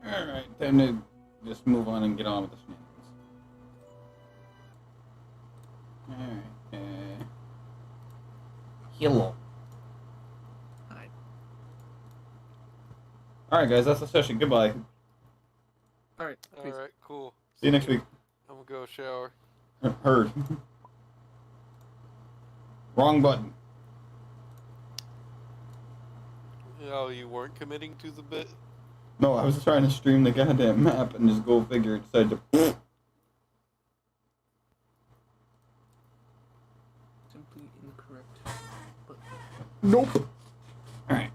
Alright, time to just move on and get on with the shenanigans. Alright, hello. Hi. Alright, guys, that's the session. Goodbye. Alright, peace. Alright, cool. See you next week. I'm gonna go shower. Heard. Wrong button. Oh, you weren't committing to the bit? No, I was just trying to stream the goddamn map and just go figure it decided to. Simply incorrect. But Nope. Alright.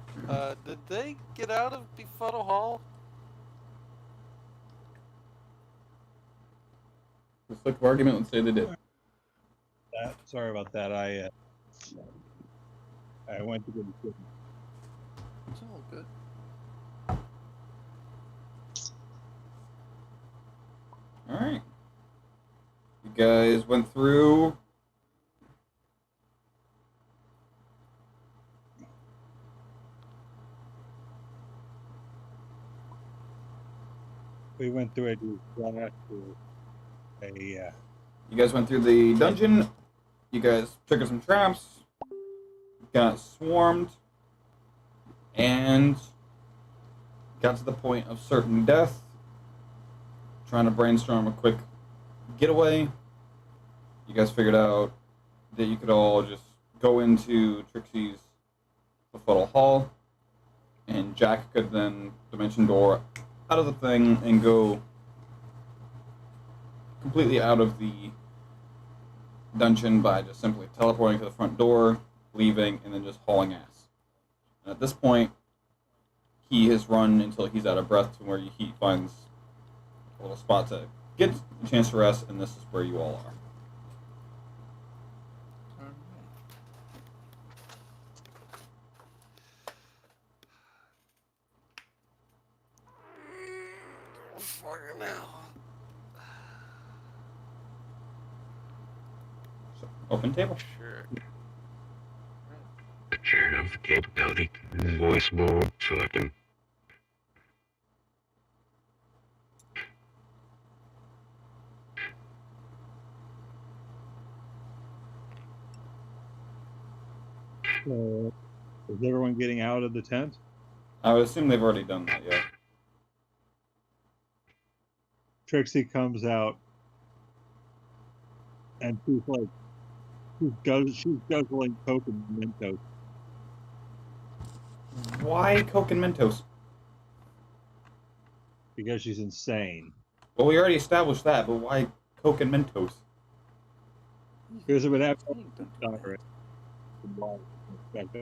Did they get out of Befuddle Hall? The slick of argument would say they did. Sorry about that. I went to go to sleep. it's all good. Alright. You guys went through. We went through You guys went through the dungeon. You guys triggered some traps. Got swarmed. And got to the point of certain death. Trying to brainstorm a quick getaway. You guys figured out that you could all just go into Trixie's befuddle hall. And Jack could then dimension door out of the thing and go completely out of the dungeon by just simply teleporting to the front door, leaving, and then just hauling ass. And at this point, he has run until he's out of breath to where he finds a little spot to get a chance to rest, and this is where you all are. Alright. Fucking hell. So, open table. Sure. Turn off the capability voice mode so I can. is everyone getting out of the tent? I would assume they've already done that, yeah. Trixie comes out and she's guzzling Coke and Mentos. Why Coke and Mentos? Because she's insane. Well, we already established that, but why Coke and Mentos? Because it would have Don't do that.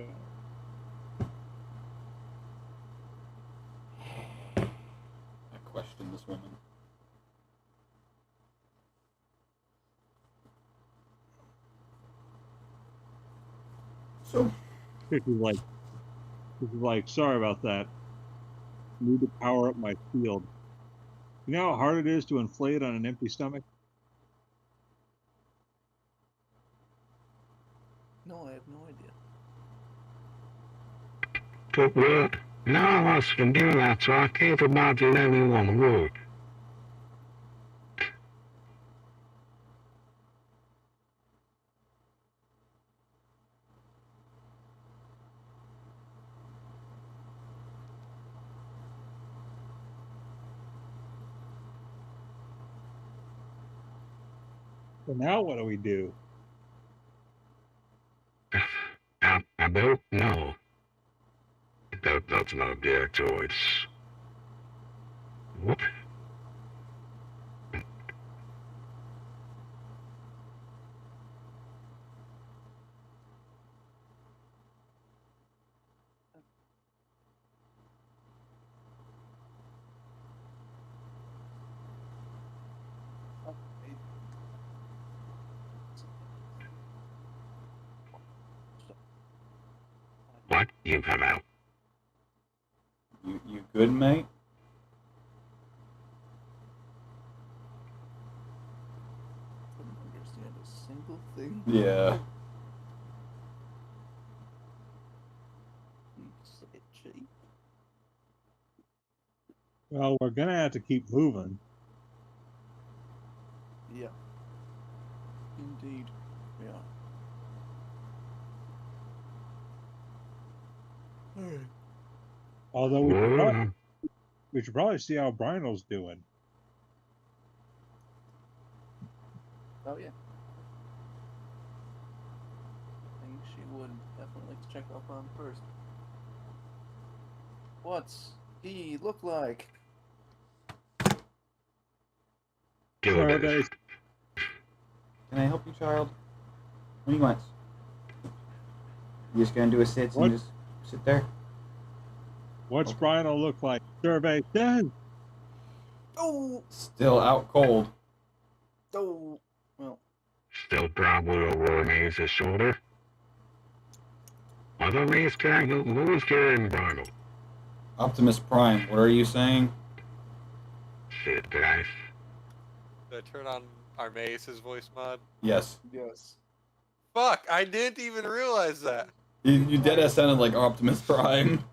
I question this woman. So, Trixie's like, sorry about that. Need to power up my shield. You know how hard it is to inflate on an empty stomach? No, I have no idea. But work. None of us can do that, so I can't imagine anyone would. So now what do we do? I don't know. That's not their choice. Whoop. What? You come out. you good, mate? Couldn't understand a single thing. Yeah. You say cheap. Well, we're gonna have to keep moving. Yeah. Indeed. Yeah. Alright. Although Whoa. we should probably see how Brynol's doing. Oh yeah. I think she would definitely like to check up on first. What's he look like? Do Survey. this. Can I help you, child? What do you want? You just gonna do a sit What? and just sit there? What's Okay. Brynol look like? Survey says. Oh, Still out cold. oh. Well, Still probably over Maze's shoulder. Although Maze carrying who's carrying Brindle? Optimus Prime, what are you saying? Shit, guys. Did I turn on Armaeus' voice mod? Yes. yes. Fuck, I didn't even realize that. You dead ass sounded like Optimus Prime.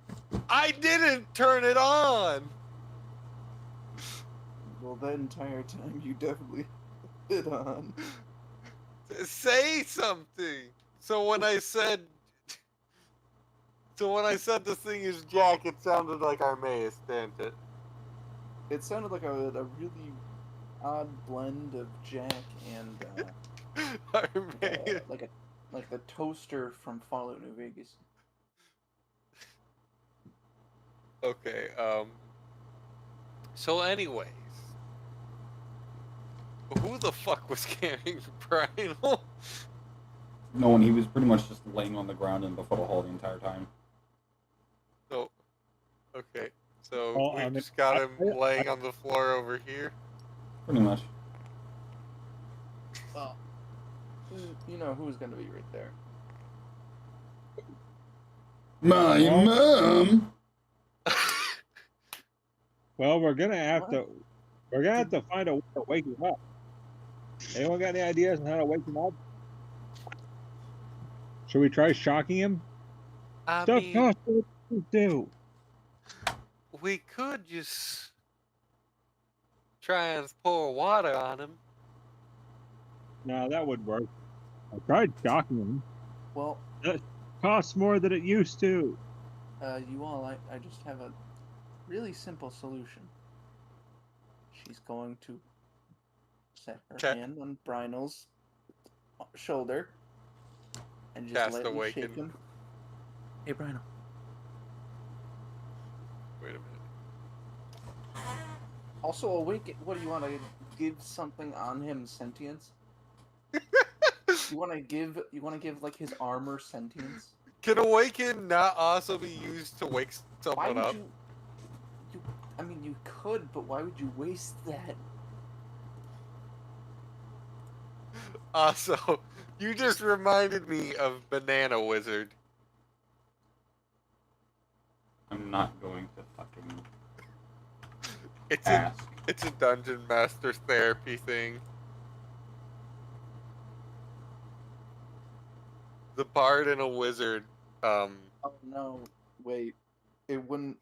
I didn't turn it on! Well, that entire time you definitely did on. Say something! So when I said this thing is Jack, it sounded like Armaeus, didn't it? It sounded like a really odd blend of Jack and Armaeus. like the toaster from Fallout New Vegas. Okay, so anyways. Who the fuck was carrying Brian? No one, he was pretty much just laying on the ground in the photo hall the entire time. So, okay. So Well, we I mean, just got him I- laying on the floor over here. Pretty much. Well, you know who's gonna be right there. My Well- mom! Well, we're gonna have What? to find a way to wake him up. Anyone got any ideas on how to wake him up? Should we try shocking him? I Stuff mean, costs what to do. we could just try and pour water on him. No, that would work. I tried shocking him. Well, Costs more than it used to. you all, I just have a really simple solution. She's going to set her Okay. hand on Brynol's shoulder and just Cast lightly awaken. shake him. Hey, Brynol. Wait a minute. Also, awaken. What do you want to give something on him sentience? You want to give like his armor sentience? Can awaken not also be used to wake Why someone would up? you? I mean, you could, but why would you waste that? Also, you just reminded me of Banana Wizard. I'm not going to fucking It's ask. it's a dungeon master therapy thing. The bard and a wizard. Oh no! Wait, it wouldn't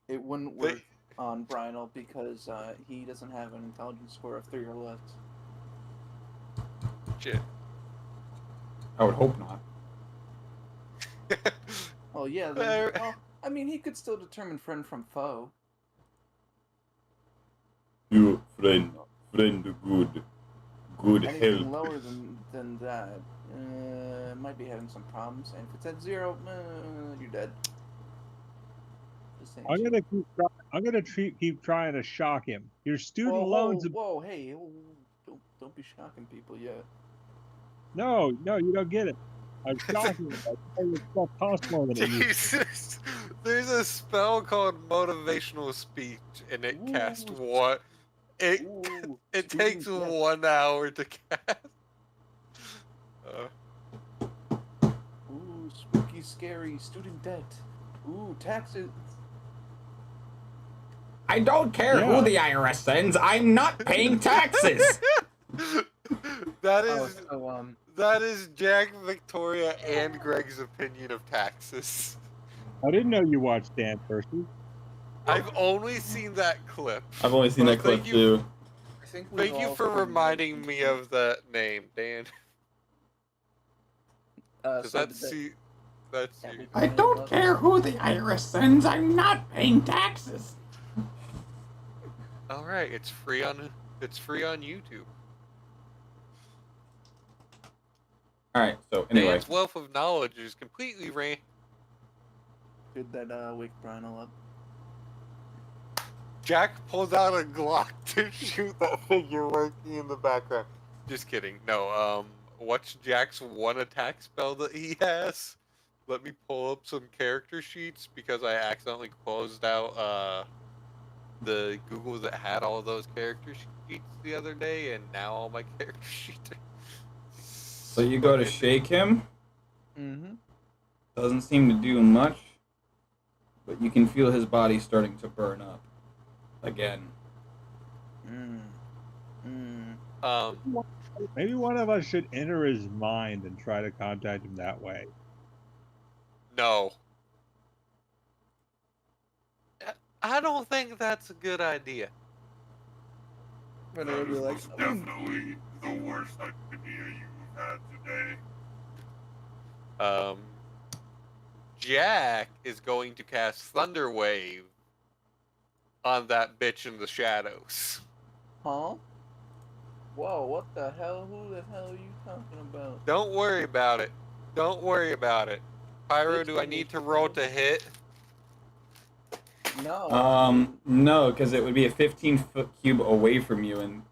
work on Brynol because he doesn't have an intelligence score of 3 or less. Shit. I would hope not. Oh yeah. Then, well, I mean, he could still determine friend from foe. You friend good Anything help. lower than that might be having some problems. And if it's at 0, you're dead. Just saying. I'm gonna keep trying to shock him. Your student Whoa, loans. whoa, hey, don't be shocking people yet. No, you don't get it. I'm shocking him. Stuff costs more than it used to. Jesus. There's a spell called motivational speech, and it casts what? It Ooh, it student takes debt. 1 hour to cast. Ooh, spooky, scary, student debt. Ooh, taxes. I don't care Yeah. who the IRS sends. I'm not paying taxes. That Oh, is so that is Jack, Victoria, and Greg's opinion of taxes. I didn't know you watched Dan Percy. I've only seen that clip. I've only seen that clip too. I think we've Thank you all for seen reminding that. me of that name, Dan. Because So that's did you. That's Yeah, you. we- I don't care who the IRS sends. I'm not paying taxes. All right, it's free on YouTube. All right. So anyway, Dan's wealth of knowledge is completely Did that wake Brian up? Jack pulls out a Glock to shoot that figure working in the background. Just kidding. No, what's Jack's one attack spell that he has? Let me pull up some character sheets because I accidentally closed out the Google that had all of those character sheets the other day, and now all my character sheets are... so you go to shake him. Mm-hmm. Doesn't seem to do much, but you can feel his body starting to burn up again. Maybe one of us should enter his mind and try to contact him that way. No. I don't think that's a good idea. And I would be like, Definitely the worst idea you've had today. Jack is going to cast Thunder Wave on that bitch in the shadows. huh? Whoa, what the hell? Who the hell are you talking about? Don't worry about it. Don't worry about it. Pyro, do I need to roll to hit? No. No, because it would be a 15-foot cube away from you, and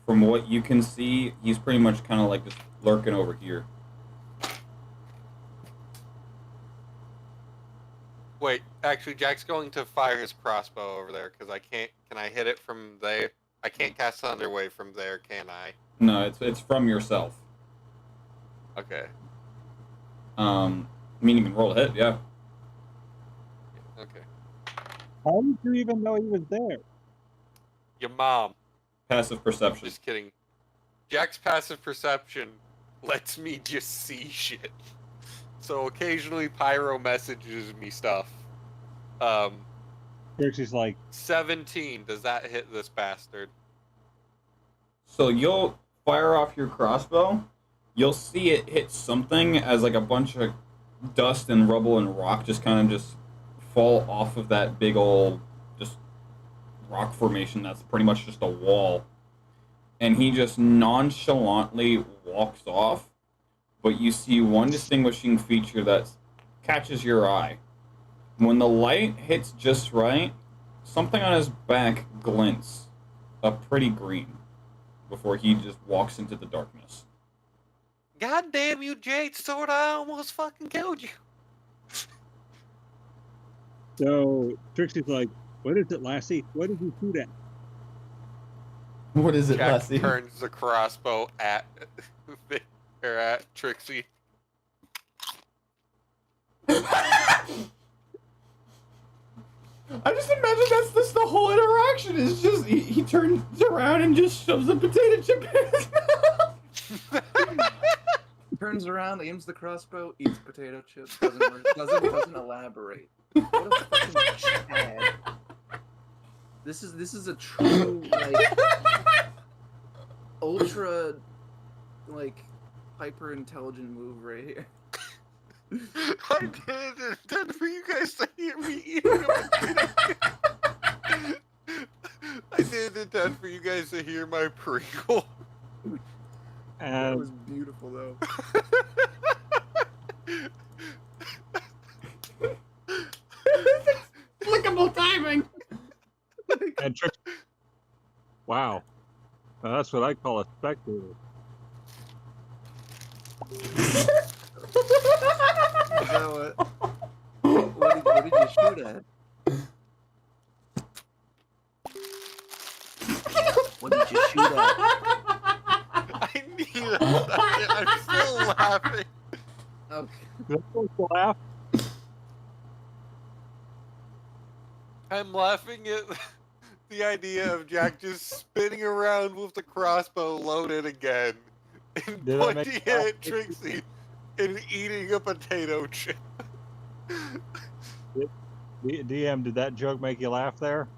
from what you can see, he's pretty much kind of like just lurking over here. Wait, actually, Jack's going to fire his crossbow over there because I can't. Can I hit it from there? I can't cast Thunder Wave from there, can I? No, it's from yourself. Okay. I mean, you can roll a hit, yeah. Okay. How did you even know he was there? Your mom. Passive perception. Just kidding. Jack's passive perception lets me just see shit. So occasionally Pyro messages me stuff. Trixie's like, 17. Does that hit this bastard? So you'll fire off your crossbow. You'll see it hit something as like a bunch of dust and rubble and rock just kind of just fall off of that big old just rock formation that's pretty much just a wall. And he just nonchalantly walks off, but you see one distinguishing feature that catches your eye. When the light hits just right, something on his back glints a pretty green before he just walks into the darkness. God damn you, Jade Sword, I almost fucking killed you. so Trixie's like, what is it, Lassie? What did you shoot at? What is it, Jack Lassie? turns the crossbow at Trixie. I just imagine that's just the whole interaction. It's just he turns around and just shoves a potato chip in his mouth. Turns around, aims the crossbow, eats potato chips, doesn't elaborate. What a fucking Chad. This is a true like ultra like hyper intelligent move right here. I didn't intend for you guys to hear me eating a potato chip. I didn't intend for you guys to hear my prequel. That was beautiful though. Explicable timing. And Trixie, wow. Now that's what I call a spectator. Is that what did you shoot at? What did you shoot at? I need a second. I'm still laughing. Okay. That's supposed to laugh. I'm laughing at the idea of Jack just spinning around with the crossbow loaded again and Did I make pointing you laugh? at Trixie and eating a potato chip. DM, did that joke make you laugh there?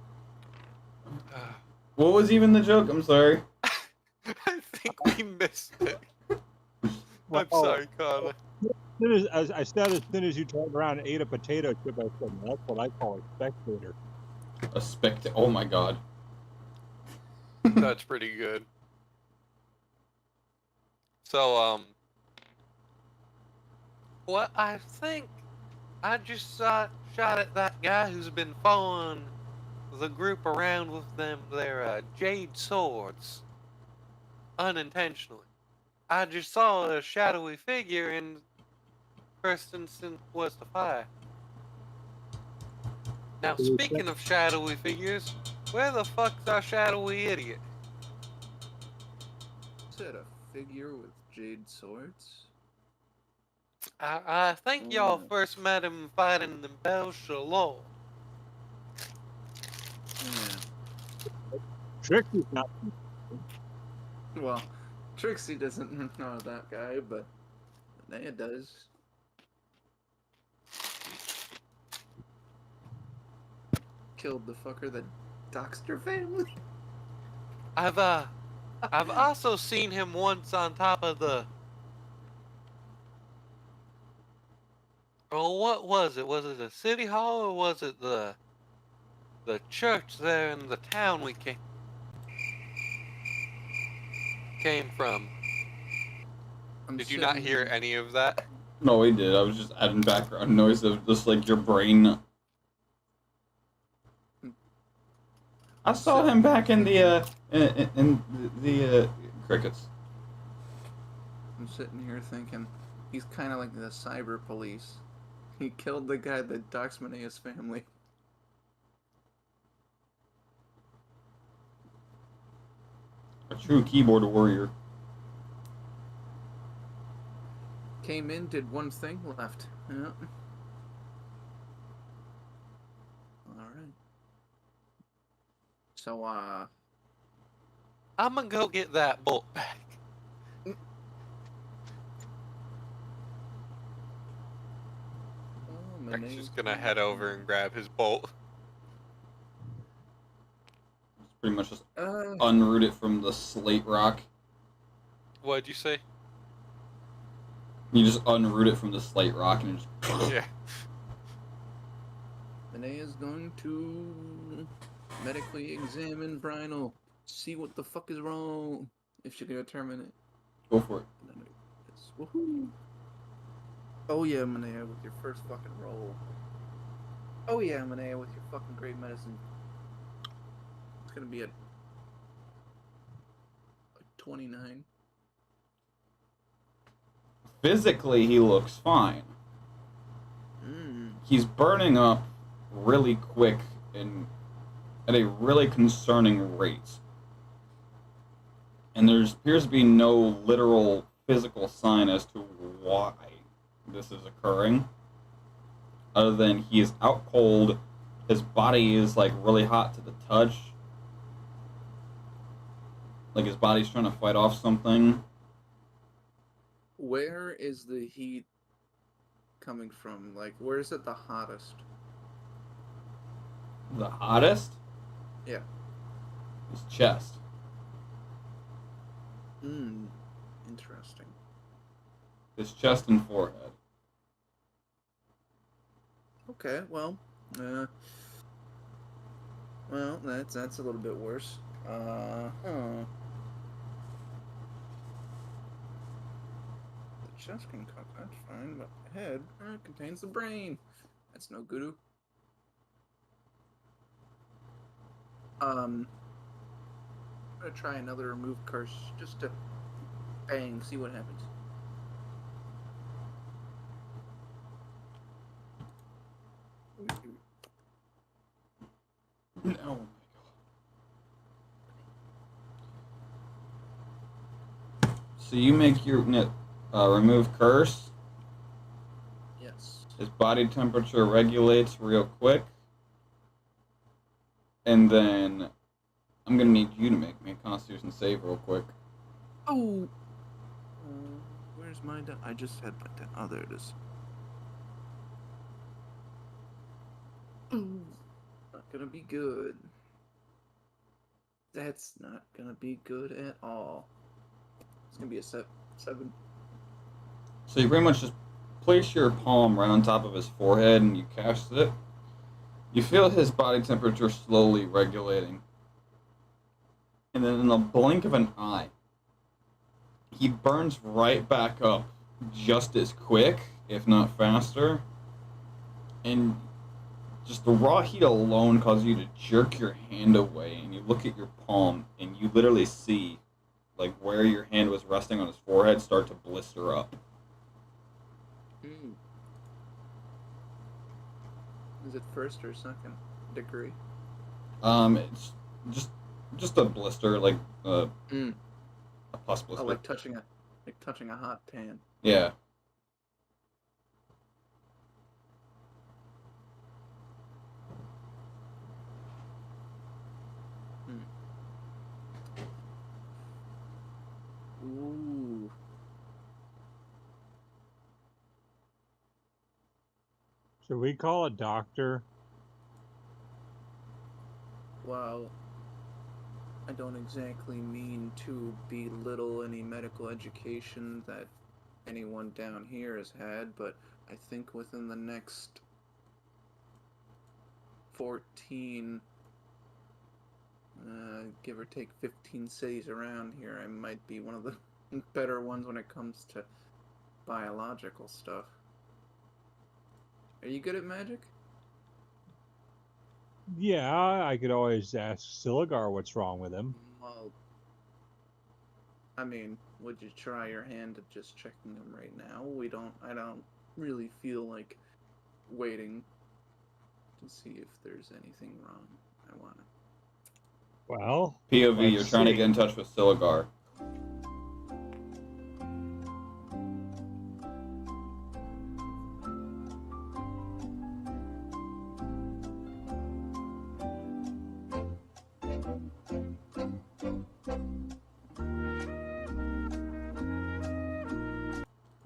What was even the joke? I'm sorry. I think we missed it. I'm Well, sorry, Connor. as I said, as soon as you turned around and ate a potato chip, I said, that's what I call a spectator. Oh my god. That's pretty good. So, what I think I just shot at that guy who's been following the group around with their jade swords unintentionally. I just saw a shadowy figure, and first instinct was to fire. Now, speaking of shadowy figures, where the fuck's our shadowy idiot? Is it a figure with jade swords? I think y'all first met him fighting the Bel Shalom. Yeah. Trixie's not. Well, Trixie doesn't know that guy, but Naya does. Killed the fucker that doxed her family. I've also seen him once on top of the. Oh, what was it? Was it a city hall or was it the church there in the town we came from? Did you not hear any of that? No, we did. I was just adding background noise of just like your brain. I saw him back in the crickets. I'm sitting here thinking, he's kind of like the cyber police. He killed the guy that doxed Manea's family. A true keyboard warrior. Came in, did one thing, left. Yeah. Alright. So, I'm gonna go get that bolt back. Jack's just gonna head over and grab his bolt. It's pretty much just unroot it from the slate rock. What'd you say? You just unroot it from the slate rock and just... Yeah. Manea's going to medically examine Brynel, see what the fuck is wrong, if she can determine it. Go for it. Woohoo! Oh yeah, Manea, with your first fucking roll. Oh yeah, Manea, with your fucking great medicine. It's gonna be a 29. Physically, he looks fine. He's burning up really quick and at a really concerning rate. And there appears to be no literal physical sign as to why this is occurring, other than he is out cold, his body is like really hot to the touch, like his body's trying to fight off something. Where is the heat coming from? Like, where is it the hottest? The hottest? Yeah. His chest. Interesting. His chest and forehead. Okay, well, that's a little bit worse. The chest can cut, that's fine, but the head contains the brain. That's no good. I'm gonna try another remove curse just to bang, see what happens. No. So you make your remove curse. Yes. His body temperature regulates real quick. And then I'm going to need you to make me a Constitution save real quick. Oh! Where's my I just had my Oh, there it is. Ooh, not gonna be good. That's not gonna be good at all. It's gonna be a 7. So you pretty much just place your palm right on top of his forehead and you cast it. You feel his body temperature slowly regulating. And then in the blink of an eye, he burns right back up just as quick, if not faster. And just the raw heat alone causes you to jerk your hand away, and you look at your palm, and you literally see, like, where your hand was resting on his forehead start to blister up. Is it first or second degree? It's just a blister, like a pus blister. Oh, like touching a hot tan. Yeah. Ooh. Should we call a doctor? Well, I don't exactly mean to belittle any medical education that anyone down here has had, but I think within the next 14, give or take 15 cities around here, I might be one of the better ones when it comes to biological stuff. Are you good at magic? Yeah, I could always ask Siligar what's wrong with him. Well, I mean, would you try your hand at just checking them right now? I don't really feel like waiting to see if there's anything wrong. I want to. Well, POV, you're let's trying to see. get in touch with Siligar.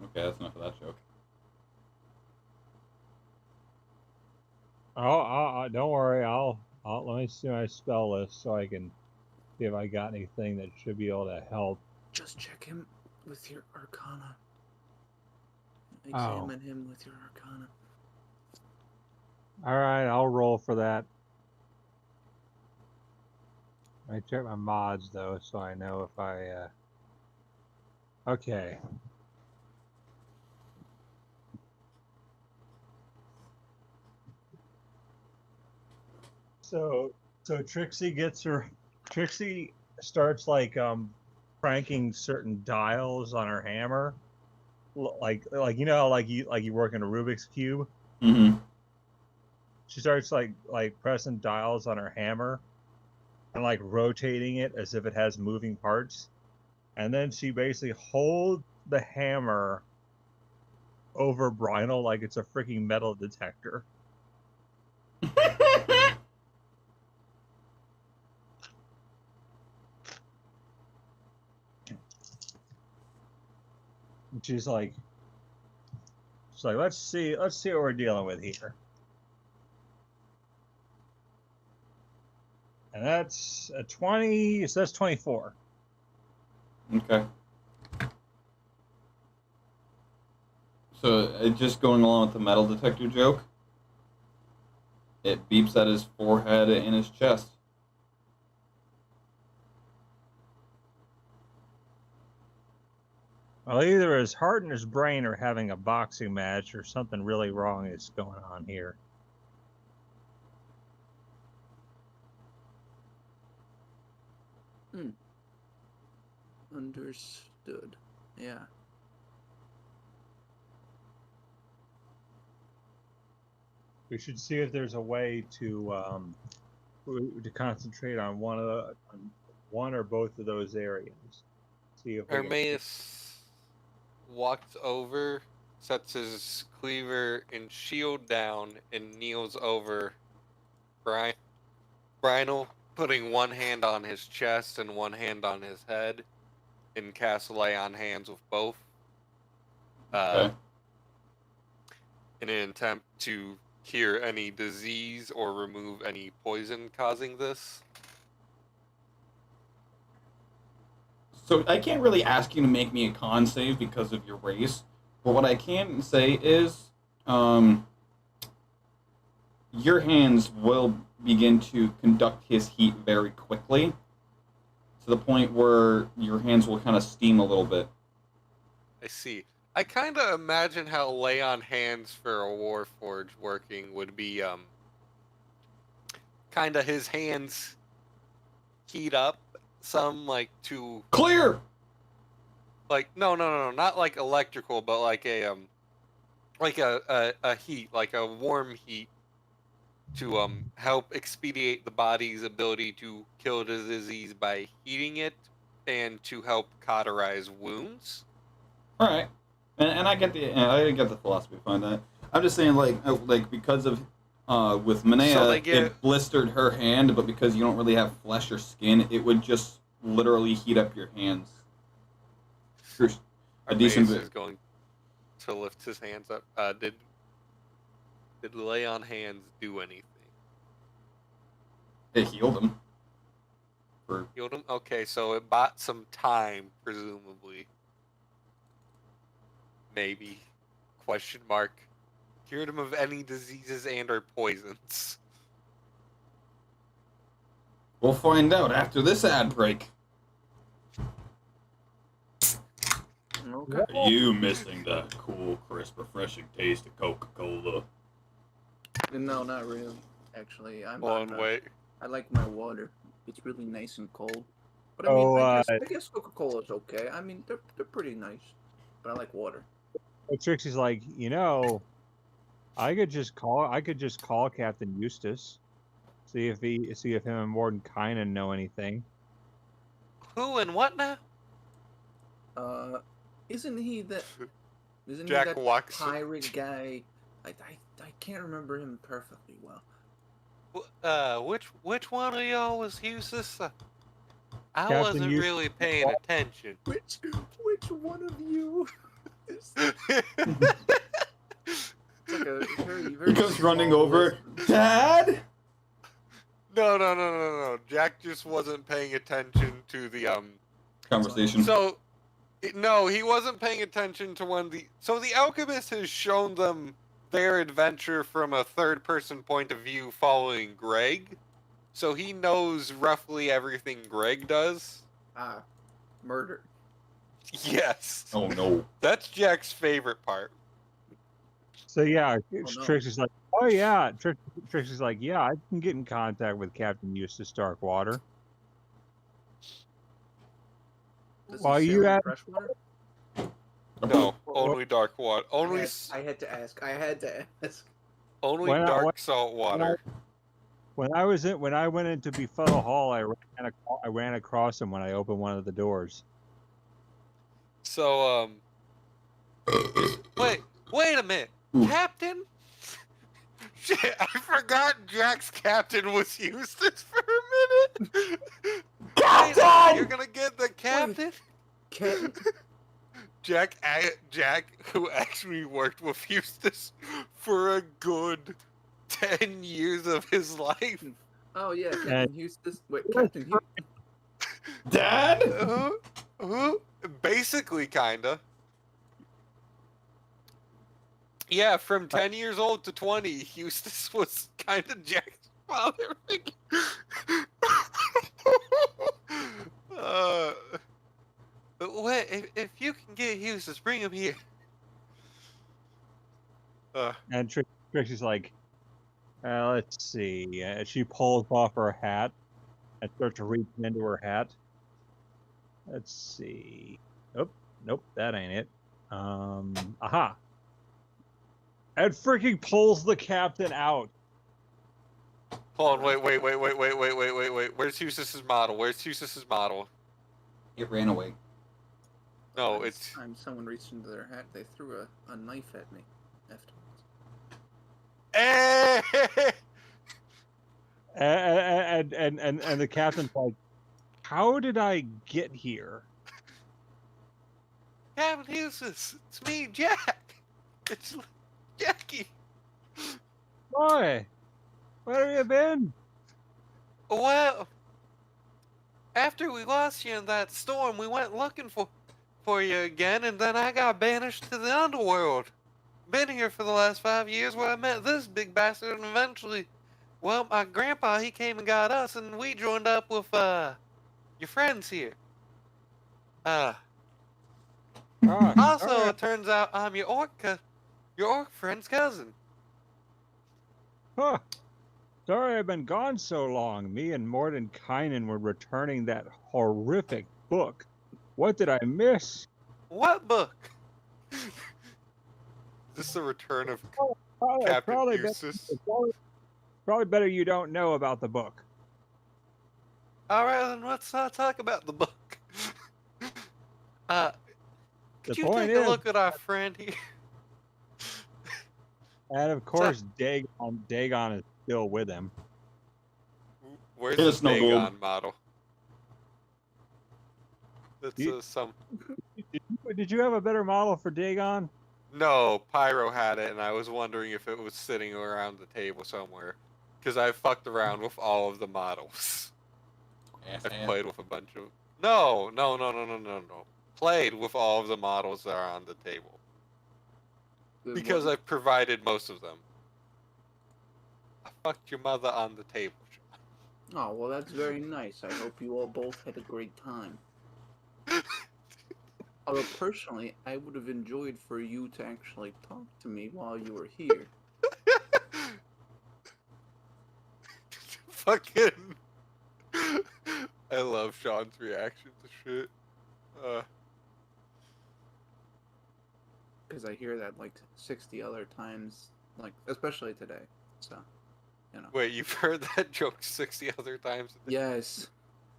Okay, that's enough of that joke. Oh, don't worry. I'll let me see my spell list so I can see if I got anything that should be able to help. Just check him with your arcana. Oh. Examine him with your arcana. All right, I'll roll for that. I check my mods though, so I know if I. Okay. So Trixie starts like cranking certain dials on her hammer, like you know, like you work in a Rubik's cube. Mm-hmm. She starts like pressing dials on her hammer and like rotating it as if it has moving parts, and then she basically holds the hammer over Brynel like it's a freaking metal detector. And she's like, let's see what we're dealing with here. And that's a 20, so that's 24. Okay. So, just going along with the metal detector joke, it beeps at his forehead and his chest. Well, either his heart and his brain are having a boxing match or something really wrong is going on here. Understood. Yeah. We should see if there's a way to concentrate on one or both of those areas. See if we can... Hermaeus walks over, sets his cleaver and shield down, and kneels over Brynel, putting one hand on his chest and one hand on his head, and casts lay on hands with both. Okay. In an attempt to cure any disease or remove any poison causing this? So I can't really ask you to make me a con save because of your race, but what I can say is, your hands will begin to conduct his heat very quickly, to the point where your hands will kind of steam a little bit. I see. I kind of imagine how lay on hands for a Warforge working would be, kind of his hands heat up some, like, to, Clear! like, no, not like electrical, but like a heat, like a warm heat to, help expedite the body's ability to kill the disease by heating it and to help cauterize wounds. All right, and I get the philosophy behind that. I'm just saying, like because of with Manea, So they get- it blistered her hand, but because you don't really have flesh or skin, it would just literally heat up your hands. There's a decent Armaeus bit. is going to lift his hands up. Did lay on hands do anything? It healed him. Healed him? Okay, so it bought some time, presumably. Maybe. Question mark. Cured him of any diseases and or poisons. We'll find out after this ad break. Okay. Are you missing the cool, crisp, refreshing taste of Coca-Cola? No, not really. Actually, Wait. I like my water. It's really nice and cold. But I Oh, mean, I guess Coca-Cola's okay. I mean, they're pretty nice. But I like water. Trixie's like, I could just call Captain Eustace, see if him and Mordenkainen know anything. Who and what now? Isn't he that Jack that walks. pirate guy? I can't remember him perfectly well. Which one of y'all was Eustace? I Captain wasn't Eustace. really paying attention. Which one of you? It's like a very, very He comes running small over. list. Dad? No. Jack just wasn't paying attention to the Conversation. So, no, he wasn't paying attention to the alchemist has shown them their adventure from a third-person point of view following Greg, so he knows roughly everything Greg does. Murder. Yes. Oh no. That's Jack's favorite part. So yeah, no. Trixie's like, oh yeah. Trixie's like, yeah, I can get in contact with Captain Eustace Darkwater. Does While he you sell had- fresh water? No, only dark water. Only I had to ask. only Why not- dark salt water. When I went into Befuddle Hall, I ran across him when I opened one of the doors. So wait a minute, Ooh. Captain. Shit, I forgot Jack's captain was Eustace for a minute. Captain! You're gonna get the captain? Captain. Jack, who actually worked with Eustace for a good 10 years of his life. Oh yeah, Captain Eustace. Wait, Captain Eustace. Dad? Basically, kinda. Yeah, from 10 years old to 20, Eustace was kinda Jack's father figure. Wait, if you can get Eustace, bring him here. And Trixie's like, let's see. She pulls off her hat and starts to reach into her hat. Let's see. Nope, that ain't it. Aha. And freaking pulls the captain out. Hold on, wait. Where's Eustace's model? It ran away. No, Last it's... time someone reached into their hat, they threw a knife at me afterwards. Hey! And the captain's like, how did I get here? Captain Eustace, it's me, Jack. It's Jackie. Boy, where have you been? Well, after we lost you in that storm, we went looking for you again, and then I got banished to the underworld. Been here for the last 5 years where I met this big bastard, and eventually, well, my grandpa, he came and got us, and we joined up with, your friends here. Oh, Also, sorry, it turns out I'm your orc friend's cousin. huh. Sorry I've been gone so long. Me and Mordenkainen were returning that horrific book. What did I miss? What book? Is this the return of Captain Probably Eustace? probably better you don't know about the book. Alright, then let's not talk about the book. Could The you point take a is, look at our friend here? and of course, Dagon is still with him. Where's Hit the us, no gold. Dagon model? That's some. Did you have a better model for Dagon? No, Pyro had it, and I was wondering if it was sitting around the table somewhere. Because I fucked around with all of the models. I played with a bunch of. No. Played with all of the models that are on the table. Then Because what- I've provided most of them. I fucked your mother on the table. Oh, well, that's very nice. I hope you all both had a great time. Although, personally, I would have enjoyed for you to actually talk to me while you were here. Fucking. I love Sean's reaction to shit. Because I hear that like 60 other times, like, especially today. So, you know. Wait, you've heard that joke 60 other times? Yes,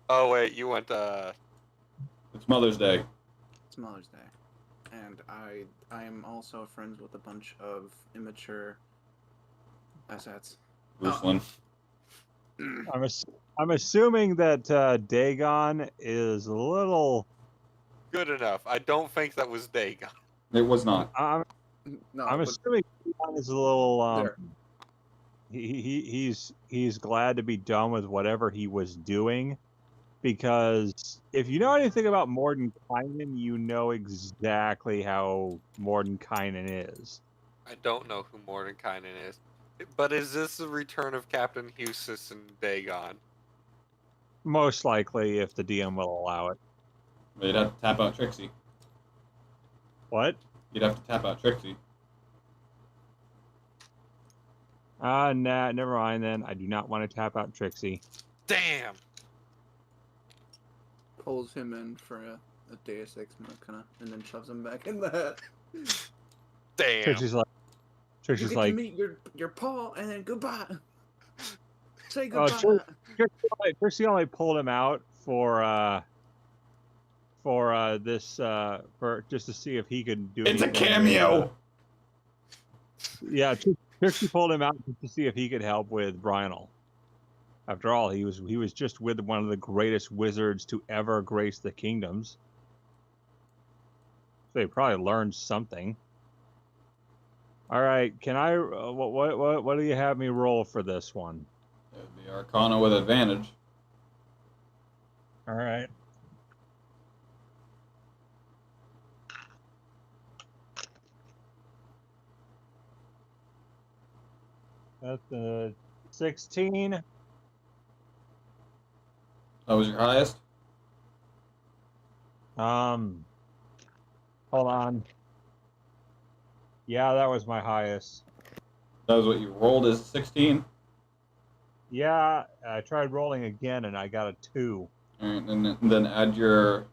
Oh, wait, you went, It's Mother's Day. it's Mother's Day. And I am also friends with a bunch of immature assets. Ruslan. I'm assuming that Dagon is a little. good enough. I don't think that was Dagon. It was not. I'm No, I'm but assuming Dagon is a little. there. He's glad to be done with whatever he was doing, because if you know anything about Mordenkainen, you know exactly how Mordenkainen is. I don't know who Mordenkainen is. But is this the return of Captain Eustace and Dagon? Most likely, if the DM will allow it. But you'd have to tap out Trixie. What? You'd have to tap out Trixie. Nah, never mind then. I do not want to tap out Trixie. Damn! Pulls him in for a Deus Ex Machina and then shoves him back in the hat. Damn! Trixie's like, You get to meet your Paul and then goodbye. Say Oh, goodbye. Trixie only pulled him out for just to see if he could do It's a anything. cameo! Yeah, Trixie pulled him out just to see if he could help with Brynel. After all, he was just with one of the greatest wizards to ever grace the kingdoms. So he probably learned something. All right, can I? What do you have me roll for this one? It would be Arcana with advantage. All right. That's a 16. That was your highest? Hold on. Yeah, that was my highest. That was what you rolled as 16? Yeah, I tried rolling again and I got a 2. Alright, and then add your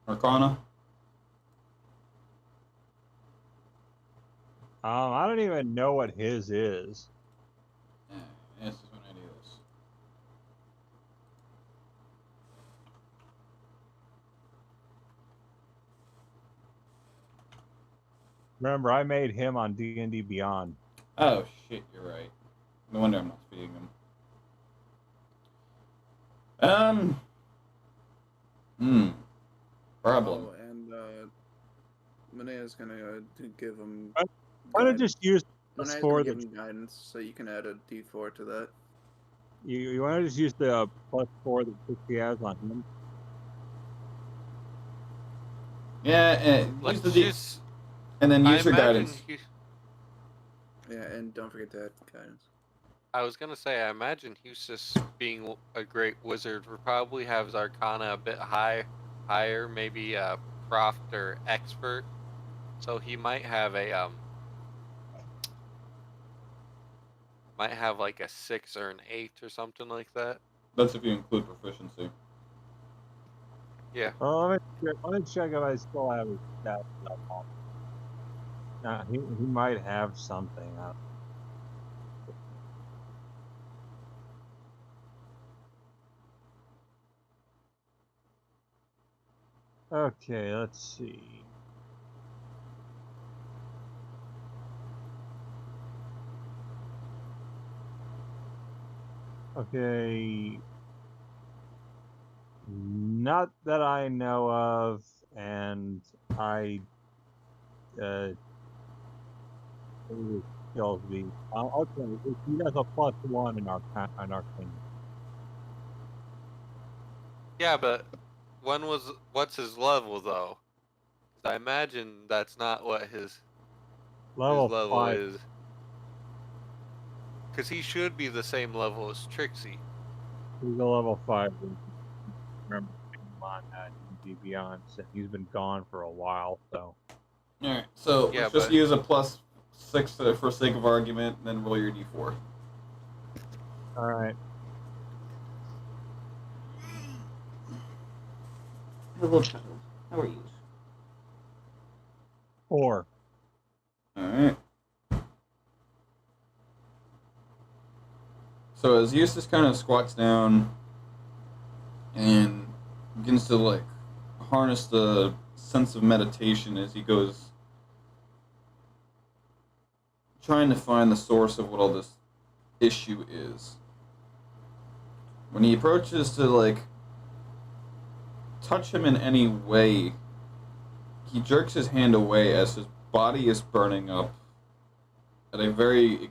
Arcana. I don't even know what his is. This is when I do this. Remember, I made him on D&D Beyond. Oh shit, you're right. No wonder I'm not feeding him. Problem. Oh, and Manea's gonna give him. Why don't just use When I was for gonna give the him guidance, so you can add a D4 to that. you want to just use the +4 that Trixie has on him. Yeah, and Let's use the just. and then I use your imagine. guidance. Yeah, and don't forget to add guidance. I was gonna say, I imagine Husis, being a great wizard, would probably have his Arcana a bit higher, maybe Proft or Expert. So he might have like a 6 or an 8 or something like that. That's if you include proficiency. Yeah. Well, let me check if I still have his stats up on. Nah, he might have something. Okay, let's see. Okay. Not that I know of, and I skills be. Okay, he has a +1 in Arcane. Yeah, but what's his level though? 'Cause I imagine that's not what his Level level 5. is. Because he should be the same level as Trixie. He's a level 5. Remember him on Beyond. He's been gone for a while, so. Alright, so Yeah, let's just but use a +6 for sake of argument, and then roll your d4. All right. Hello, child. How are you? 4. Alright. So as Eustace kind of squats down and begins to like harness the sense of meditation as he goes trying to find the source of what all this issue is. When he approaches to like touch him in any way, he jerks his hand away as his body is burning up at a very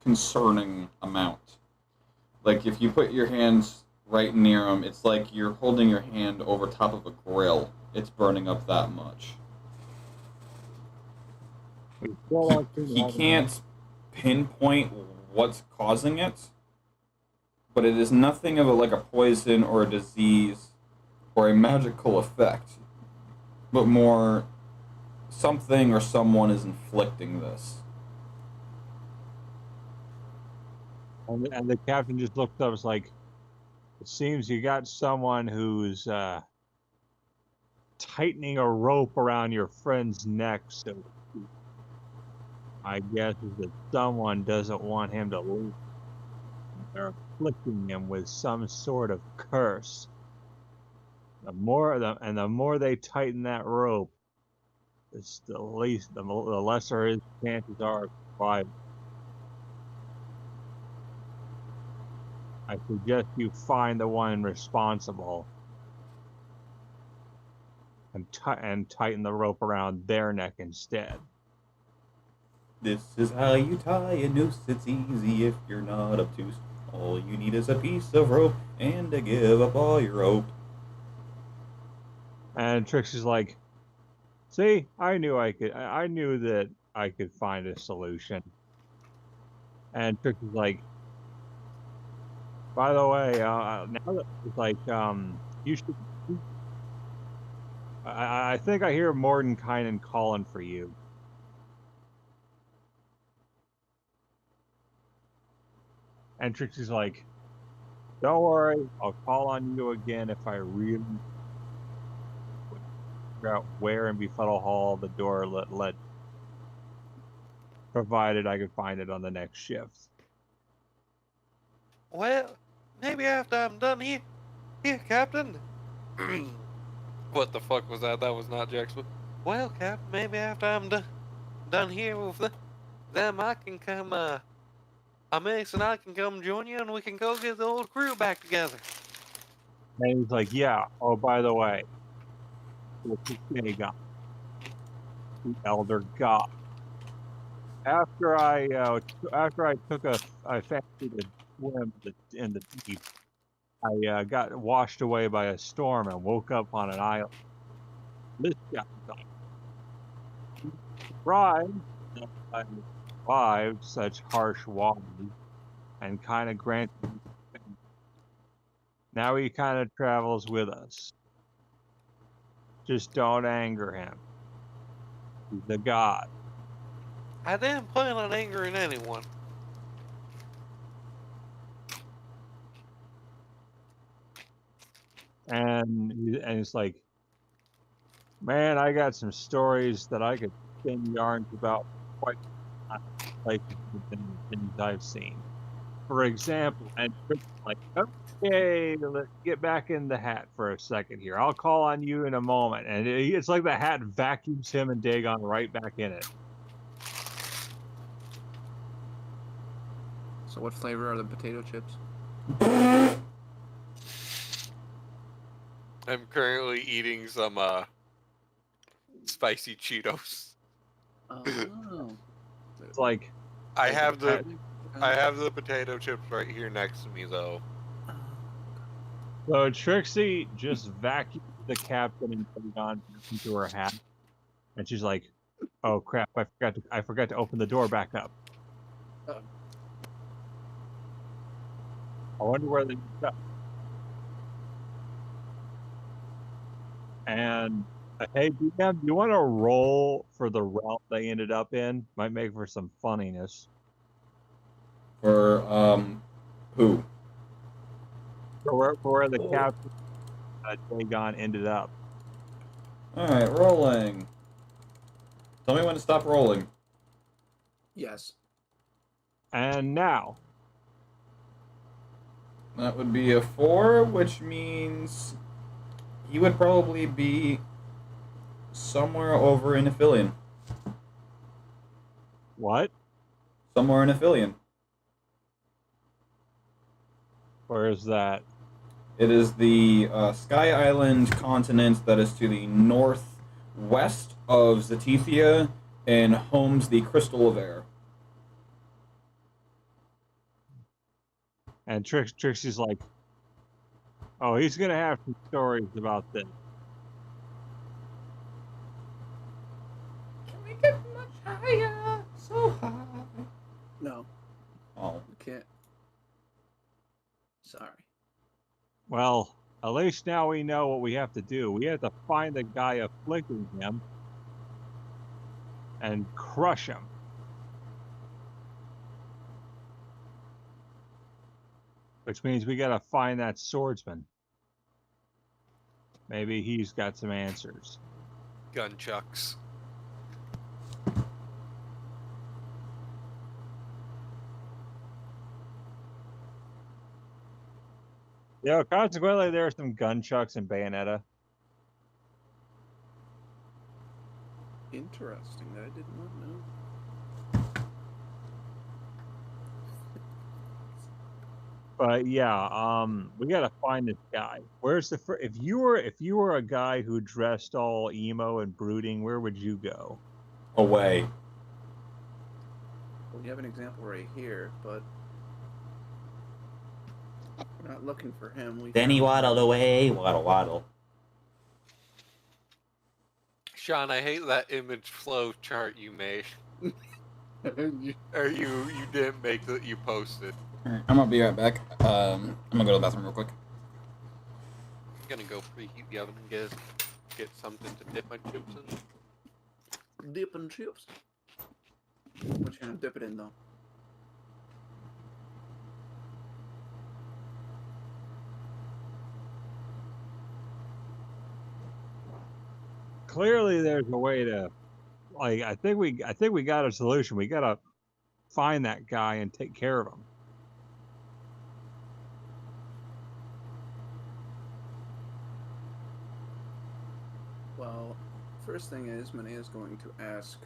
concerning amount. Like if you put your hands right near him, it's like you're holding your hand over top of a grill. It's burning up that much. He can't pinpoint what's causing it, but it is nothing of like a poison or a disease or a magical effect, but more something or someone is inflicting this. And the captain just looked up and was like, it seems you got someone who's tightening a rope around your friend's neck, so I guess is that someone doesn't want him to leave. They're afflicting him with some sort of curse. The more they tighten that rope, it's the lesser his chances are of surviving. I suggest you find the one responsible and tighten the rope around their neck instead. This is how you tie a noose. It's easy if you're not obtuse. All you need is a piece of rope and to give up all your rope. And Trixie's like, see, I knew that I could find a solution. And Trixie's like, by the way, now that it's like, you should. I think I hear Mordenkainen calling for you. And Trixie's like, don't worry, I'll call on you again if I really figure out where in Befuddle Hall the door led, provided I could find it on the next shift. Well, maybe after I'm done here, Captain. What the fuck was that? That was not Jackson. Well, Captain, maybe after I'm done here with them, I can come. Mace and I can come join you, and we can go get the old crew back together. And he's like, yeah. Oh, by the way, the Elder God. after I took I fancied a swim in the deep, I got washed away by a storm and woke up on an island. This guy was surprised that I survived such harsh waters and kind of granted me things. Now he kind of travels with us. Just don't anger him. He's a god. I didn't plan on angering anyone. And it's like, man, I got some stories that I could spin yarns about quite a lot of places and things I've seen. For example, and Trick's like, okay, let's get back in the hat for a second here. I'll call on you in a moment. And it's like the hat vacuums him and Dagon right back in it. So what flavor are the potato chips? I'm currently eating some spicy Cheetos. Oh. It's like, I have the Okay. potato chips right here next to me though. so Trixie just vacuums the captain and Dagon into her hat. And she's like, oh crap, I forgot to open the door back up. I wonder where they ended up. And hey, DM, do you want to roll for the route they ended up in? Might make for some funniness. For who? For where the captain Dagon ended up. All right, rolling. Tell me when to stop rolling. Yes. And now, That would be a 4, which means he would probably be somewhere over in Aphelion. what? Somewhere in Aphelion. Where is that? It is the Sky Island continent that is to the northwest of Zetithia and homes the Crystal of Air. And Trixie's like, oh, he's gonna have some stories about this. Can we get much higher? So high. No, Oh. we can't. Sorry. Well, at least now we know what we have to do. We have to find the guy afflicting him and crush him. Which means we gotta find that swordsman. Maybe he's got some answers. Gunchucks. Yeah, consequently, there are some gunchucks and Bayonetta. Interesting. I did not know. But yeah, we gotta find this guy. Where's the if you were a guy who dressed all emo and brooding, where would you go? Away. Well, you have an example right here, but we're not looking for him. We Then he found waddled him. away. Waddle, waddle. Sean, I hate that image flow chart you made. Or you didn't make that you posted. Alright, I'm gonna be right back. I'm gonna go to the bathroom real quick. I'm gonna go preheat the oven and get something to dip my chips in. Dip and chips. What you gonna dip it in though? Clearly, there's a way to, like, I think we got a solution. We gotta find that guy and take care of him. Well, first thing is, Manea's going to ask,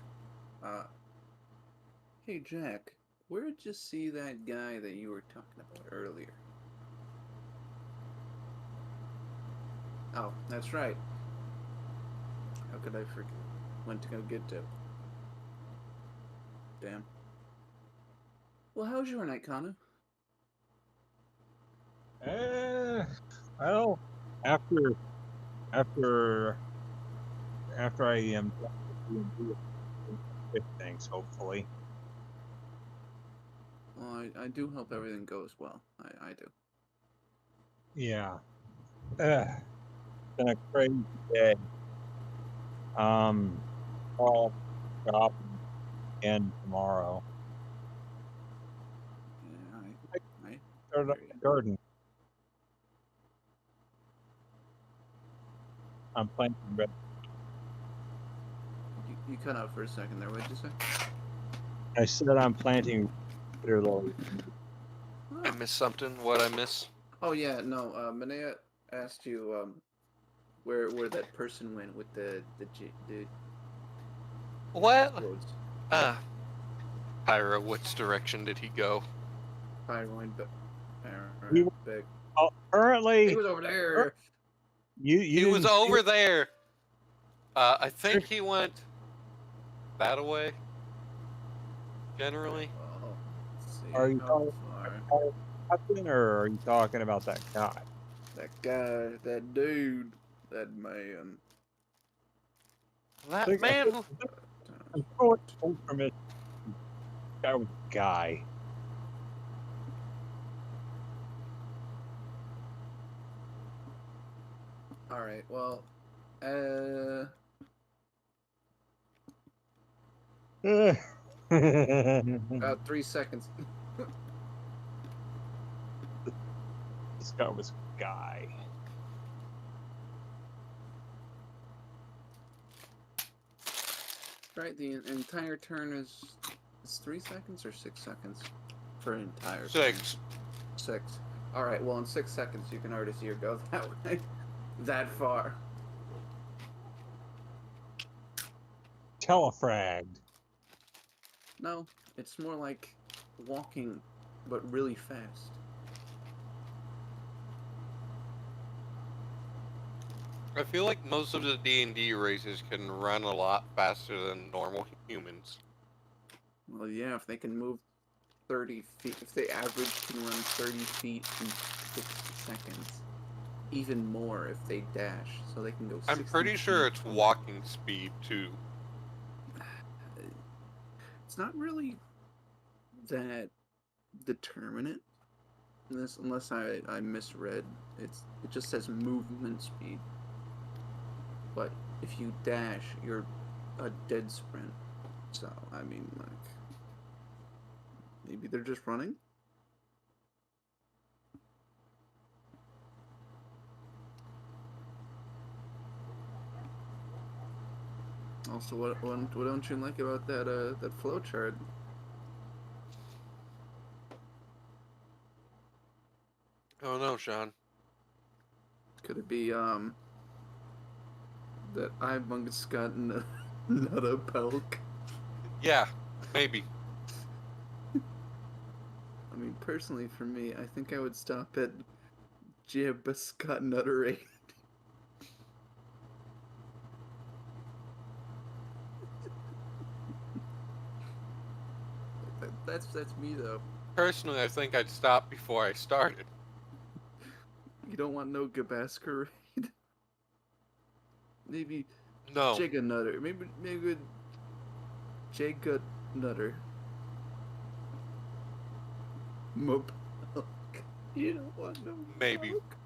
hey Jack, where'd you see that guy that you were talking about earlier? Oh, that's right. How could I forget? Went to go get Dip. Damn. Well, how's your night, Connor? Well, after after after I am done with D&D, things hopefully. Well, I do hope everything goes well. I do. Yeah. It's been a crazy day. I'll stop again tomorrow. Yeah, I Start up hear the ya. garden. I'm planting red. You cut out for a second there. What did you say? I said I'm planting bitter lilies. I missed something. What I miss? Oh yeah, no. Manea asked you where that person went with the What? roads. Pyro, which direction did he go? Pyroid, but You- big. Oh, currently, He was over there. you He was didn't see over it. there. I think he went that away. Generally. Well, let's see Are you how talking far. about Captain, or are you talking about that guy? That guy, that dude, that man. That Think- man who I'm going from it. Guy was a guy. All right. Well, about 3 seconds. This guy was a guy. Right. The entire turn is 3 seconds or 6 seconds for an entire 6. turn? 6. All right. Well, in 6 seconds, you can already see her go that way, that far. Telefragged. No, it's more like walking, but really fast. I feel like most of the D&D races can run a lot faster than normal humans. Well, yeah, if they can move 30 feet, if they average can run 30 feet in 6 seconds. Even more if they dash, so they can go 60 I'm pretty sure feet it's from- walking speed too. It's not really that determinate. Unless I misread. It just says movement speed. But if you dash, you're a dead sprint. So, I mean, like, maybe they're just running? Also, what don't you like about that flow chart? I don't know, Sean. Could it be that I've gotten another pelk? Yeah, maybe. I mean, personally, for me, I think I would stop at Jibascut Nutter 8. That's me though. Personally, I think I'd stop before I started. You don't want no Gabascarade. Maybe No. Jigga Nutter. Maybe Jigga Nutter. Mope. You don't want no Maybe. milk?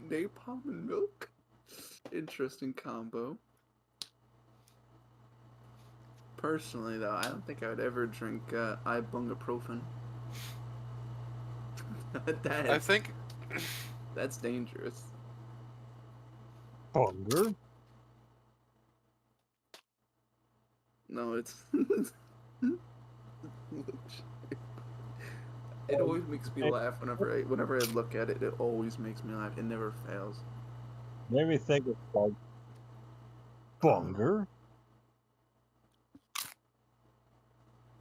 Napalm and milk? Interesting combo. Personally, though, I don't think I would ever drink ibuprofen. I think That's dangerous. Hunger. No, it's. It always makes me laugh whenever I look at it. It always makes me laugh. It never fails. Maybe think it's called Bunger.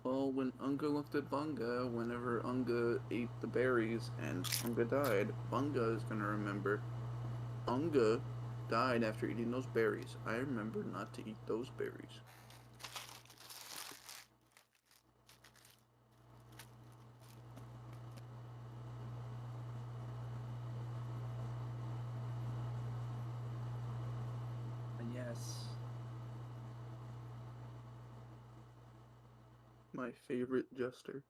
Well, when Unga looked at Bunga, whenever Unga ate the berries and Unga died, Bunga is gonna remember. Unga died after eating those berries. I remember not to eat those berries. My favorite jester.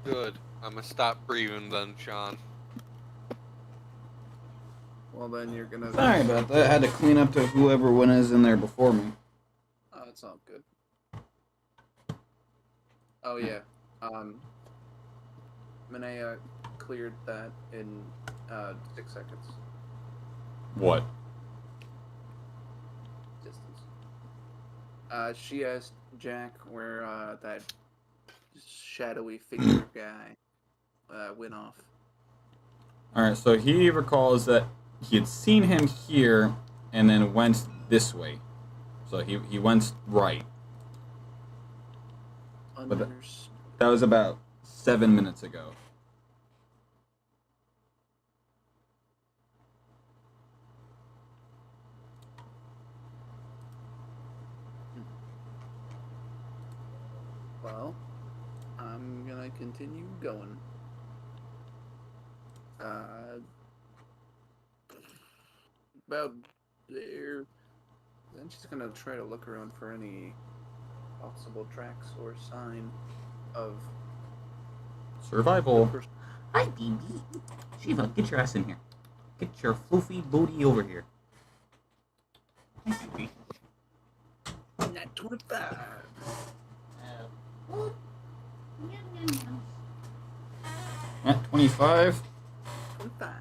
Good. I'm gonna stop breathing then, Sean. Well, then you're gonna. Sorry about that. I had to clean up to whoever went is in there before me. Oh, it's all good. Oh yeah. Manea cleared that in 6 seconds What? distance. She asked Jack where that shadowy figure guy went off. Alright, so he recalls that he had seen him here and then went this way. So he went right. But that was about 7 minutes ago. Well, I'm gonna continue going. About there. Then she's gonna try to look around for any possible tracks or sign of Survival. Hi, baby. Shiva, get your ass in here. Get your floofy booty over here. Hi, baby. Nat 25. What? At 25. 25.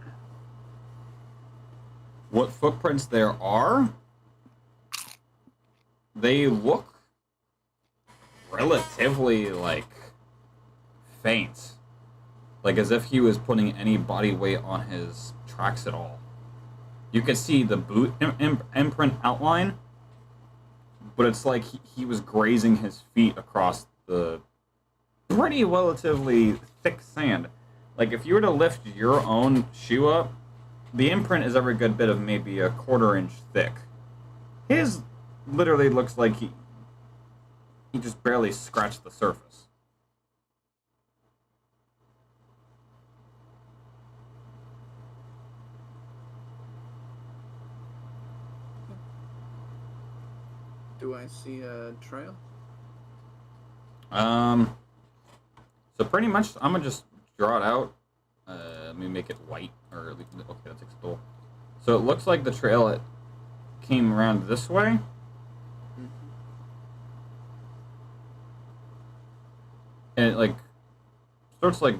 What footprints there are? They look relatively, faint. Like as if he was putting any body weight on his tracks at all. You can see the boot imprint outline, but it's like he was grazing his feet across the pretty relatively thick sand. Like if you were to lift your own shoe up, the imprint is every good bit of maybe a 1/4 inch thick. His literally looks like he just barely scratched the surface. Do I see a trail? So pretty much, I'm gonna just draw it out. Let me make it white, or okay, that's acceptable. So it looks like the trail came around this way. Mhm. And it, like, starts, like,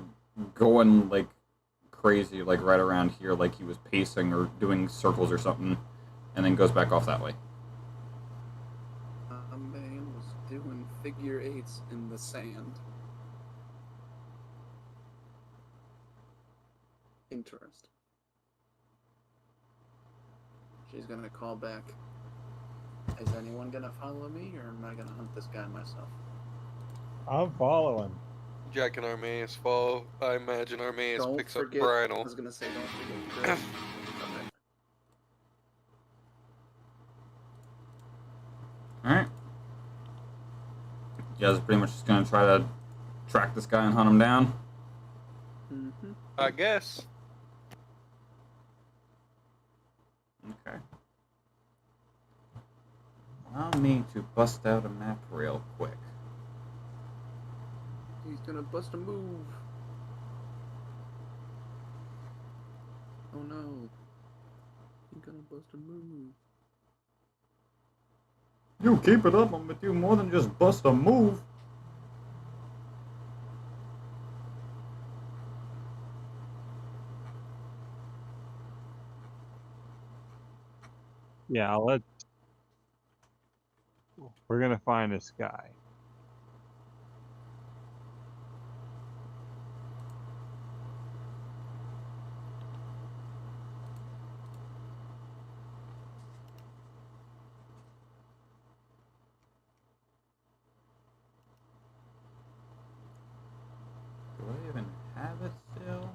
going, like, crazy, like, right around here, like he was pacing or doing circles or something, and then goes back off that way. A man was doing figure eights in the sand. Interesting. She's gonna call back. Is anyone gonna follow me, or am I gonna hunt this guy myself? I'm following. Jack and Armaeus fall. I imagine Armaeus Don't picks forget. up I Bridal. was gonna say, don't forget the girl. Okay. Alright. You guys are pretty much just gonna try to track this guy and hunt him down. Mm-hmm. I guess. Okay. Allow me to bust out a map real quick. He's gonna bust a move. Oh no. He's gonna bust a move. You keep it up, I'm gonna do more than just bust a move. Yeah, we're gonna find this guy. Do I even have it still?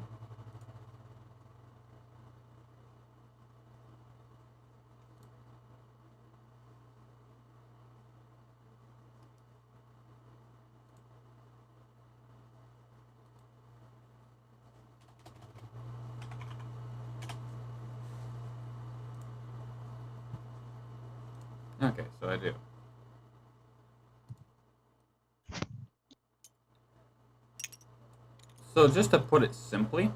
Okay, so I do. So just to put it simply,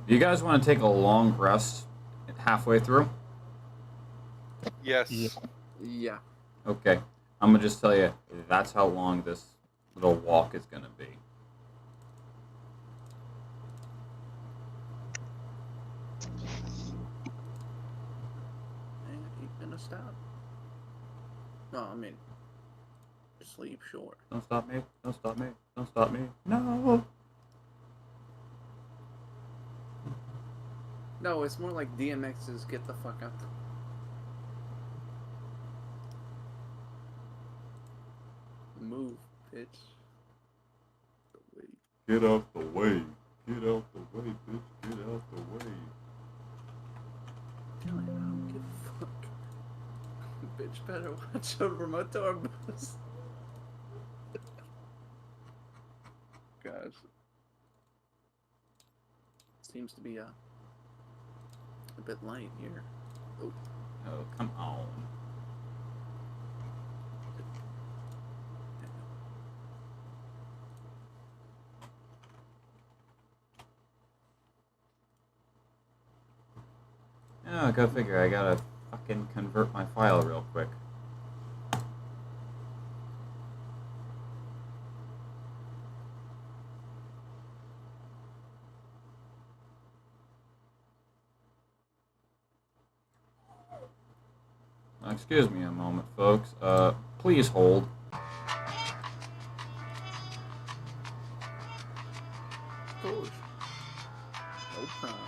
do you guys want to take a long rest halfway through? Yes. Yeah. Yeah. Okay, I'm gonna just tell you that's how long this little walk is gonna be. And he's gonna stop. No, I mean, sleep short. Don't stop me! Don't stop me! Don't stop me! No! No, it's more like DMX's get the fuck out. Move, bitch. Wait. Get out the way! Get out the way, bitch! Get out the way! I don't give a fuck. Bitch better watch over my tour bus. Gosh. Seems to be a bit light here. Oh, Oh, come on. Oh, go figure. I gotta fucking convert my file real quick. Excuse me a moment, folks. Please hold. gosh. No problem.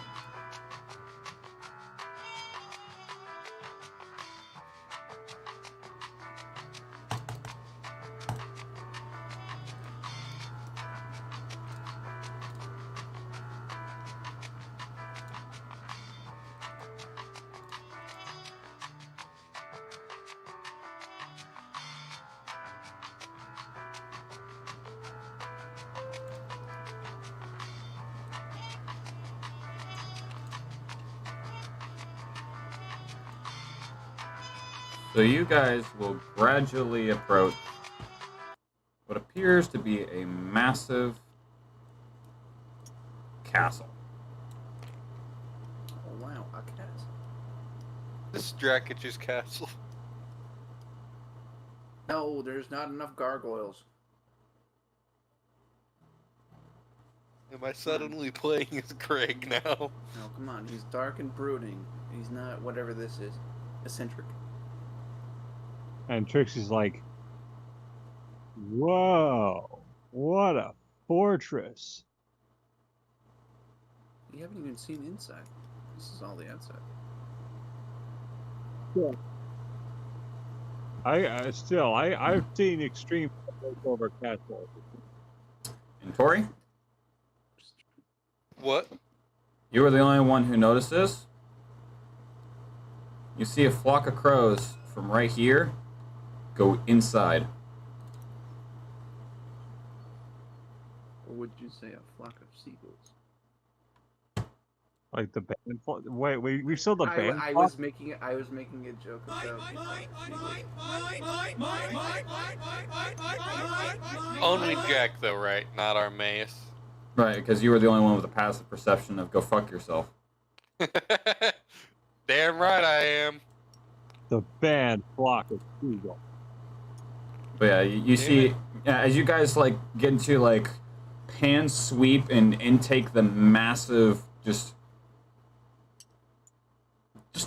So you guys will gradually approach what appears to be a massive castle. Oh wow, a castle. This is Drakich's castle. No, there's not enough gargoyles. Am I suddenly playing as Greg now? No, come on. He's dark and brooding. He's not whatever this is. Eccentric. And Trixie's like, whoa, what a fortress. You haven't even seen inside. This is all the outside. I've seen extreme over castles. And Tori, What? you were the only one who noticed this. You see a flock of crows from right here go inside. Or would you say a flock of seagulls? Like the band. Wait, we saw the band. I was making a joke about Only Jack, though, right? Not Armaeus. Right, because you were the only one with a passive perception of go fuck yourself. Damn right I am. The band flock of seagulls. But yeah, you see, as you guys like get into like pan sweep and intake the massive just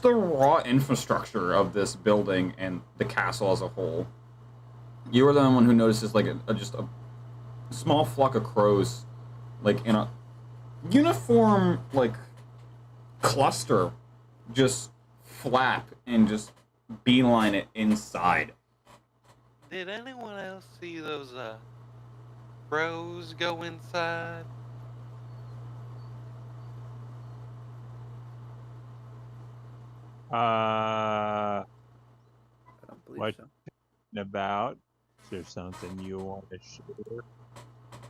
the raw infrastructure of this building and the castle as a whole. You are the only one who notices like just a small flock of crows, like in a uniform like cluster, just flap and just beeline it inside. Did anyone else see those crows go inside? I don't believe What? so. About? Is there something you want to share?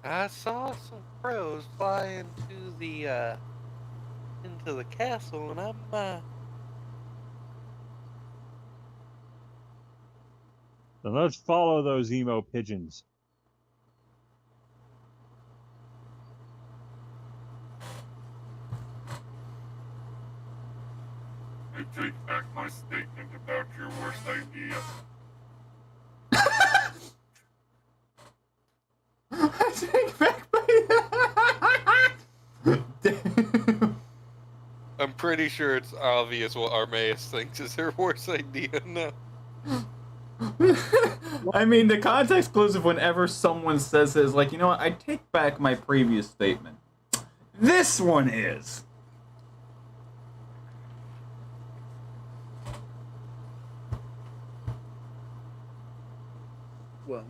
I saw some crows fly into the castle, and I'm Then let's follow those emo pigeons. I take back my statement about your worst idea. I take back my... I'm pretty sure it's obvious what Armaeus thinks is her worst idea now. I mean, the context clues of whenever someone says it is like, you know what, I take back my previous statement. This one is. Well,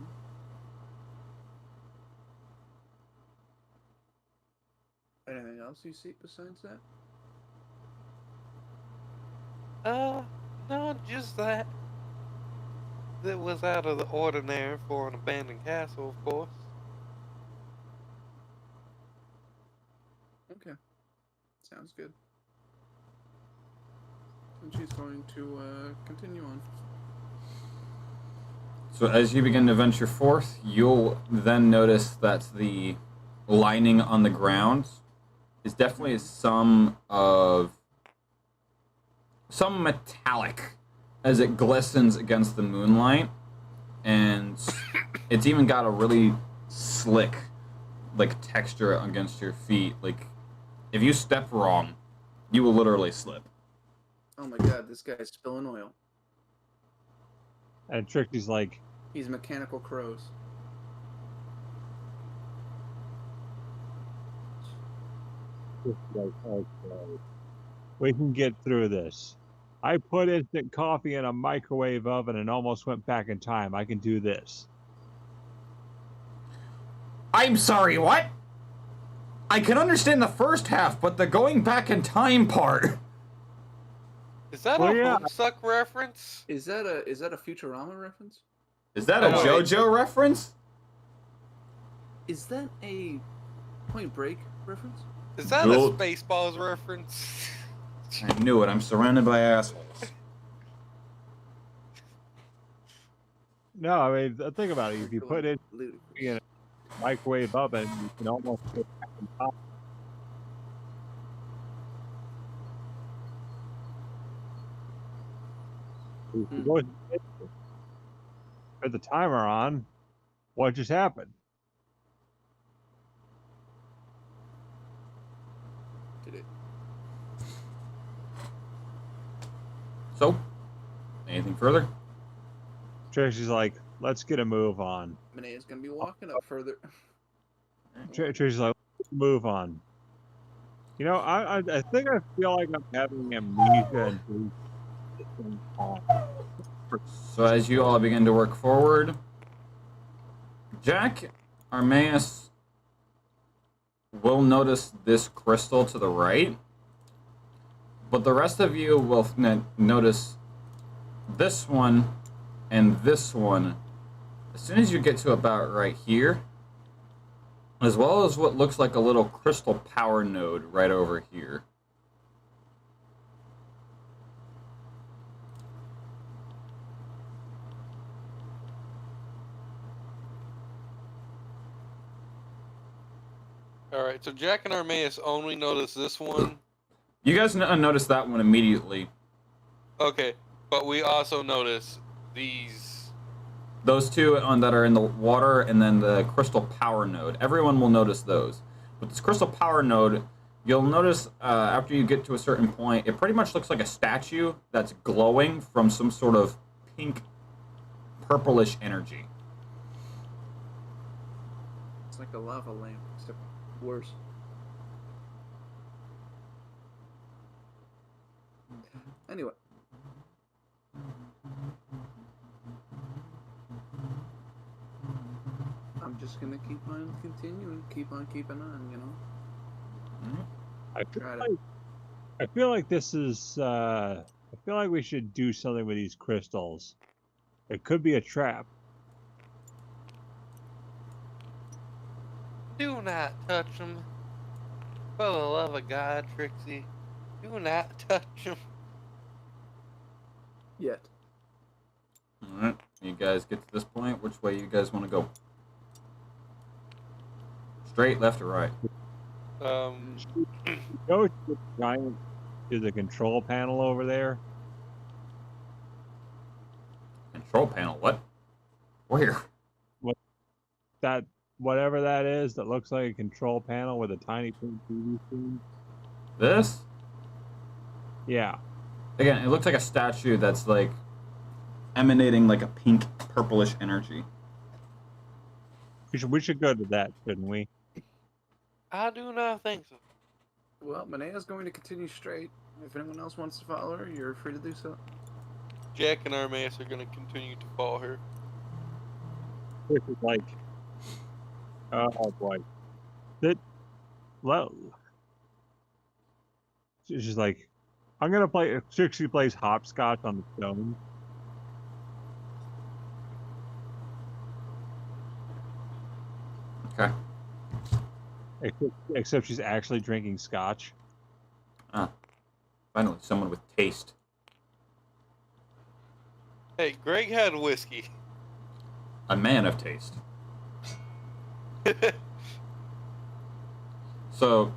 anything else you see besides that? No, just that. That was out of the ordinary for an abandoned castle, of course. Okay. Sounds good. And she's going to continue on. So as you begin to venture forth, you'll then notice that the lining on the ground is definitely some metallic as it glistens against the moonlight, and it's even got a really slick like texture against your feet. Like if you step wrong, you will literally slip. Oh my god, this guy's spilling oil. And Trixie's like, He's mechanical crows. okay, we can get through this. I put instant coffee in a microwave oven and almost went back in time. I can do this. I'm sorry, what? I can understand the first half, but the going back in time part. Is that Well, a yeah. Homestuck reference? Is that a Futurama reference? Is that a Oh, JoJo reference? Is that a Point Break reference? Is that Well- a Spaceballs reference? I knew it. I'm surrounded by assholes. No, I mean, think about it. If you put it Ludicrous. in a microwave oven, you can almost go back in time. Put the timer on. What just happened? Did it? So, anything further? Tracy's like, let's get a move on. Manea's gonna be walking up further. Tracy's like, let's move on. You know, I think I feel like I'm having amnesia and So as you all begin to work forward, Jack, Armaeus will notice this crystal to the right, but the rest of you will notice this one and this one as soon as you get to about right here, as well as what looks like a little crystal power node right over here. All right, so Jack and Armaeus only notice this one. You guys notice that one immediately. Okay, but we also notice these. Those two that are in the water, and then the crystal power node. Everyone will notice those. But this crystal power node, you'll notice after you get to a certain point, it pretty much looks like a statue that's glowing from some sort of pink, purplish energy. It's like a lava lamp, except worse. Anyway. I'm just gonna keep on continuing, keep on keeping on, you know? I feel like this is, I feel like we should do something with these crystals. It could be a trap. Do not touch them. For the love of God, Trixie. Do not touch them. Yet. Alright, you guys get to this point. Which way you guys want to go? Straight, left, or right? Go to the giant, to the control panel over there. Control panel, what? Where? That, whatever that is, that looks like a control panel with a tiny pink TV screen. This? Yeah. Again, it looks like a statue that's like emanating like a pink, purplish energy. We should go to that, shouldn't we? I do not think so. Well, Manea's going to continue straight. If anyone else wants to follow her, you're free to do so. Jack and Armaeus are going to continue to follow her. This is like, oh boy. Well, she's like, I'm gonna play. Trixie plays hopscotch on the stone. Okay. Except she's actually drinking scotch. Ah. Finally, someone with taste. Hey, Greg had whiskey. A man of taste. So,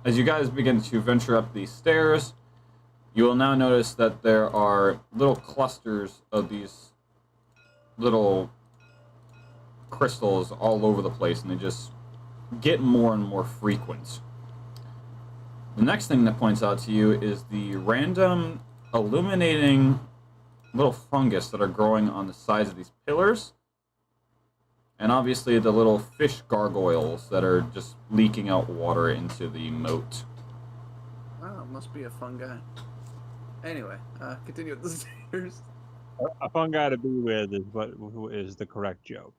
as you guys begin to venture up these stairs, you will now notice that there are little clusters of these little crystals all over the place, and they just get more and more frequent. The next thing that points out to you is the random illuminating little fungus that are growing on the sides of these pillars, and obviously the little fish gargoyles that are just leaking out water into the moat. Wow, must be a fun guy. Anyway, continue with the stairs. A fun guy to be with is what is the correct joke.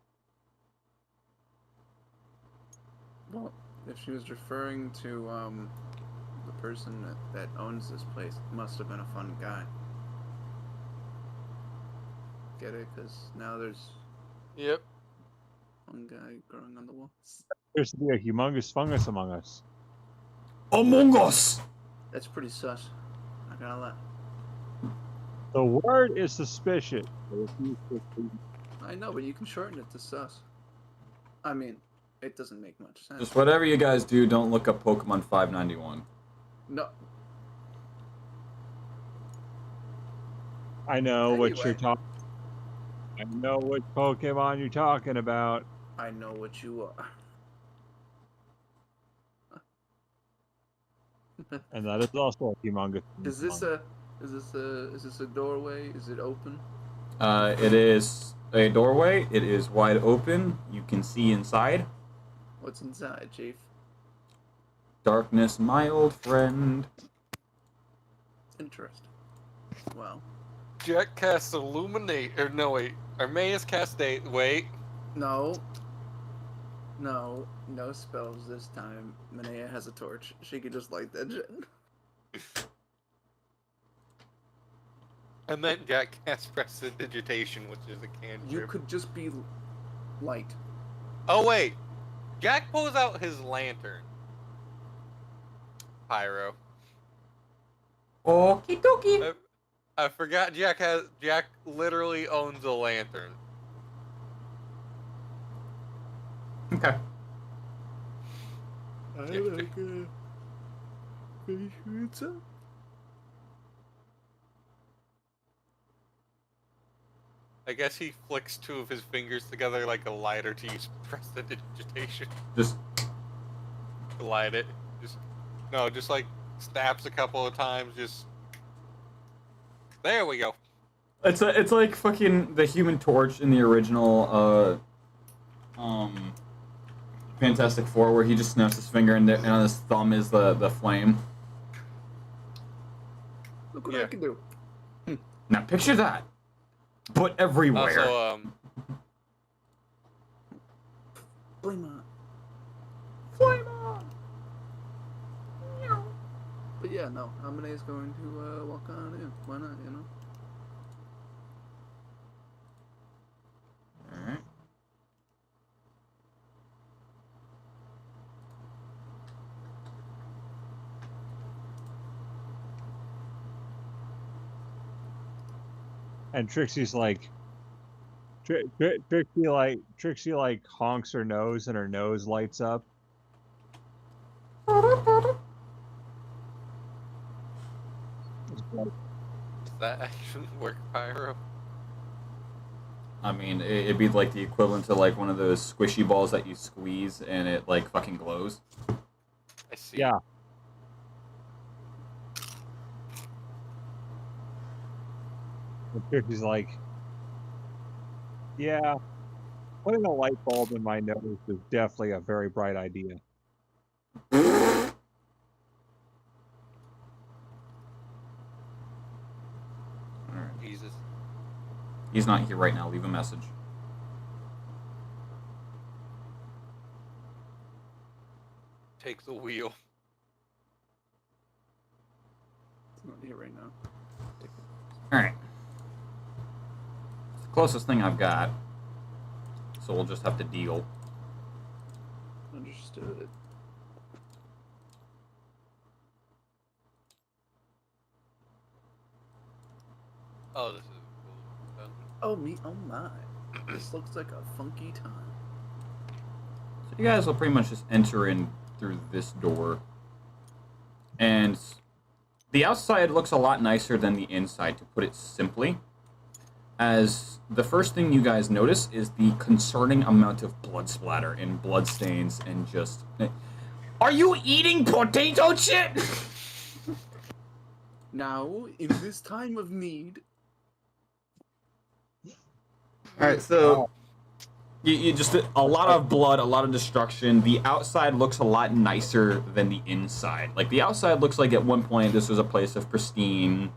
Well, if she was referring to the person that owns this place, must have been a fun guy. Get it? Because now there's Yep. one guy growing on the walls. There's to be a humongous fungus among us. Among Us! That's pretty sus. Not gonna lie. The word is suspicious. I know, but you can shorten it to sus. I mean, it doesn't make much sense. Just whatever you guys do, don't look up Pokemon 591. No. I know what you're Anyway. talking. I know what Pokemon you're talking about. I know what you are. And that is also a humongous. Is this a doorway? Is it open? It is a doorway. It is wide open. You can see inside. What's inside, Chief? Darkness, my old friend. Interesting. Well, Jack casts Illuminate. Or no, wait. Armaeus casts wait. no spells this time. Manea has a torch. She could just light that shit. And then Jack casts Prestidigitation, which is a cantrip. You could just be light. Oh, wait. Jack pulls out his lantern. Pyro. Okie dokie. I forgot Jack literally owns a lantern. Okay. I guess he flicks two of his fingers together like a lighter to use Prestidigitation. Just To light it. Just like snaps a couple of times, just... There we go. it's like fucking the Human Torch in the original Fantastic Four, where he just snaps his finger and on his thumb is the flame. Look what Yeah. I can do. Now picture that, but everywhere. Also, Flame on. Flame on. But yeah, no. Amane is going to walk on in. Why not, you know? All right. And Trixie's like, Trixie like honks her nose and her nose lights up. does that actually work, Pyro? I mean, it'd be like the equivalent to like one of those squishy balls that you squeeze and it like fucking glows. I see. Yeah. And Trixie's like, yeah, putting a light bulb in my nose is definitely a very bright idea. Jesus. He's not here right now. Leave a message. Take the wheel. It's not here right now. All right. It's the closest thing I've got, so we'll just have to deal. Understood. Oh, this is a cool. Oh my. This looks like a funky time. So you guys will pretty much just enter in through this door. And the outside looks a lot nicer than the inside, to put it simply. As the first thing you guys notice is the concerning amount of blood splatter and blood stains and just... Are you eating potato chip? Now, in this time of need... Alright, so... You just... A lot of blood, a lot of destruction. The outside looks a lot nicer than the inside. Like, the outside looks like at one point this was a place of pristine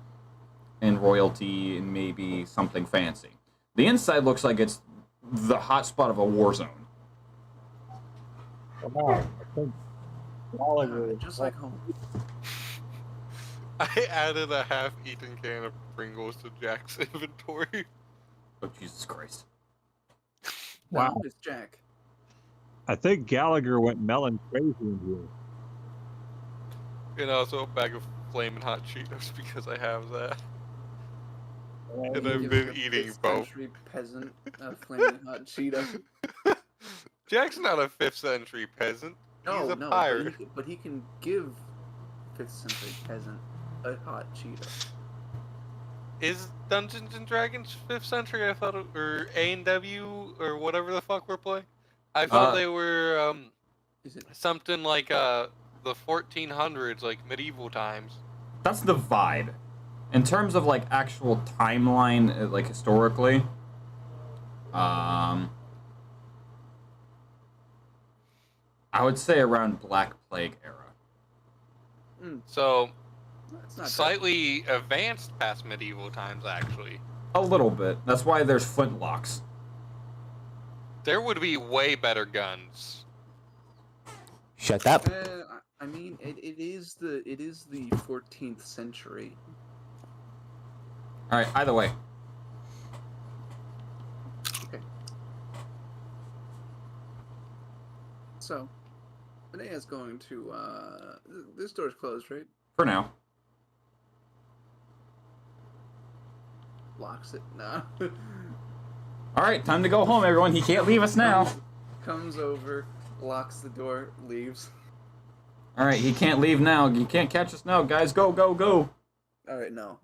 and royalty and maybe something fancy. The inside looks like it's the hotspot of a war zone. Just like home. I added a half-eaten can of Pringles to Jack's inventory. Oh, Jesus Christ. Wow. No, it's Jack. I think Gallagher went melon crazy in here. And also a bag of flaming hot Cheetos because I have that. And I've Give been a eating 5th both. century peasant a flaming hot Cheeto. Jack's not a 5th century peasant. He's a pirate. But he can give 5th century peasant a hot Cheeto. is Dungeons and Dragons 5th century? I thought, or A&W or whatever the fuck we're playing. I thought they were Is it? something like the 1400s, like medieval times. That's the vibe. In terms of like actual timeline, like historically, I would say around Black Plague era. So That's not slightly advanced past medieval times, actually. A little bit. That's why there's flintlocks. There would be way better guns. Shut up. I mean, it is the 14th century. All right. Either way, Okay. So, Manea's going to. This door's closed, right? for now. Locks it. No. All right, time to go home, everyone. He can't leave us now. Comes over, locks the door, leaves. All right, he can't leave now. You can't catch us now, guys. Go, go, go. All right, no.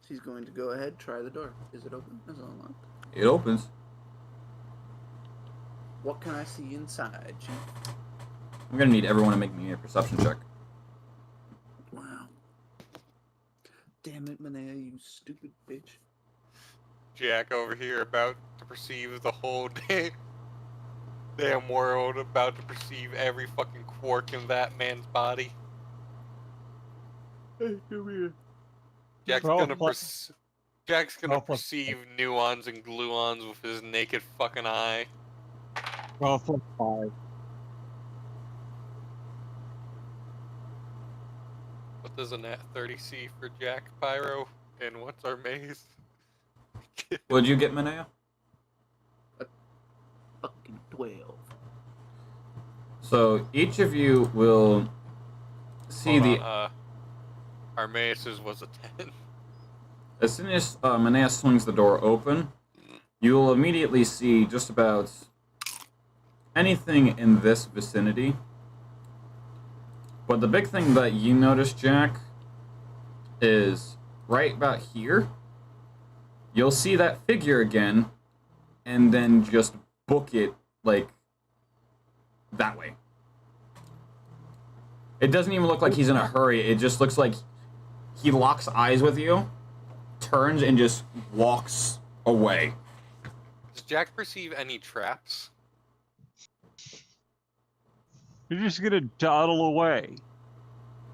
She's going to go ahead, try the door. Is it open? Is it unlocked? It opens. What can I see inside, Chief? I'm gonna need everyone to make me a perception check. Wow. Damn it, Manea, you stupid bitch. Jack over here about to perceive the whole damn world, about to perceive every fucking quirk in that man's body. Hey, come here. Jack's gonna Well, perceive nuance and gluons with his naked fucking eye. 12 + 5. What does a nat 30 see for Jack Pyro? And what's our maze? What'd you get, Manea? Fucking 12. So each of you will see Hold on, our maze's was a 10. As soon as Manea swings the door open, you will immediately see just about anything in this vicinity. But the big thing that you notice, Jack, is right about here, you'll see that figure again, and then just book it, like, that way. It doesn't even look like he's in a hurry, it just looks like he locks eyes with you, turns, and just walks away. Does Jack perceive any traps? You're just gonna dawdle away.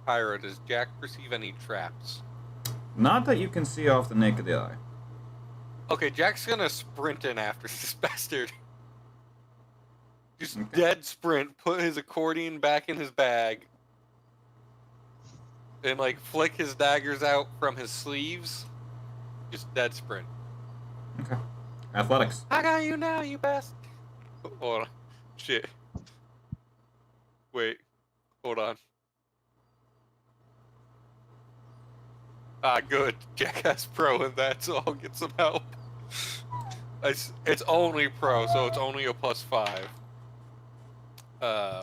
Pyro, does Jack perceive any traps? Not that you can see off the naked eye. Okay, Jack's gonna sprint in after this bastard. Just Okay. dead sprint, put his accordion back in his bag, and like flick his daggers out from his sleeves. Just dead sprint. Okay. Athletics. I got you now, you bastard. Hold on. Shit. Wait. Hold on. Ah, good. Jackass Pro in that, so I'll get some help. It's only Pro, so it's only a +5.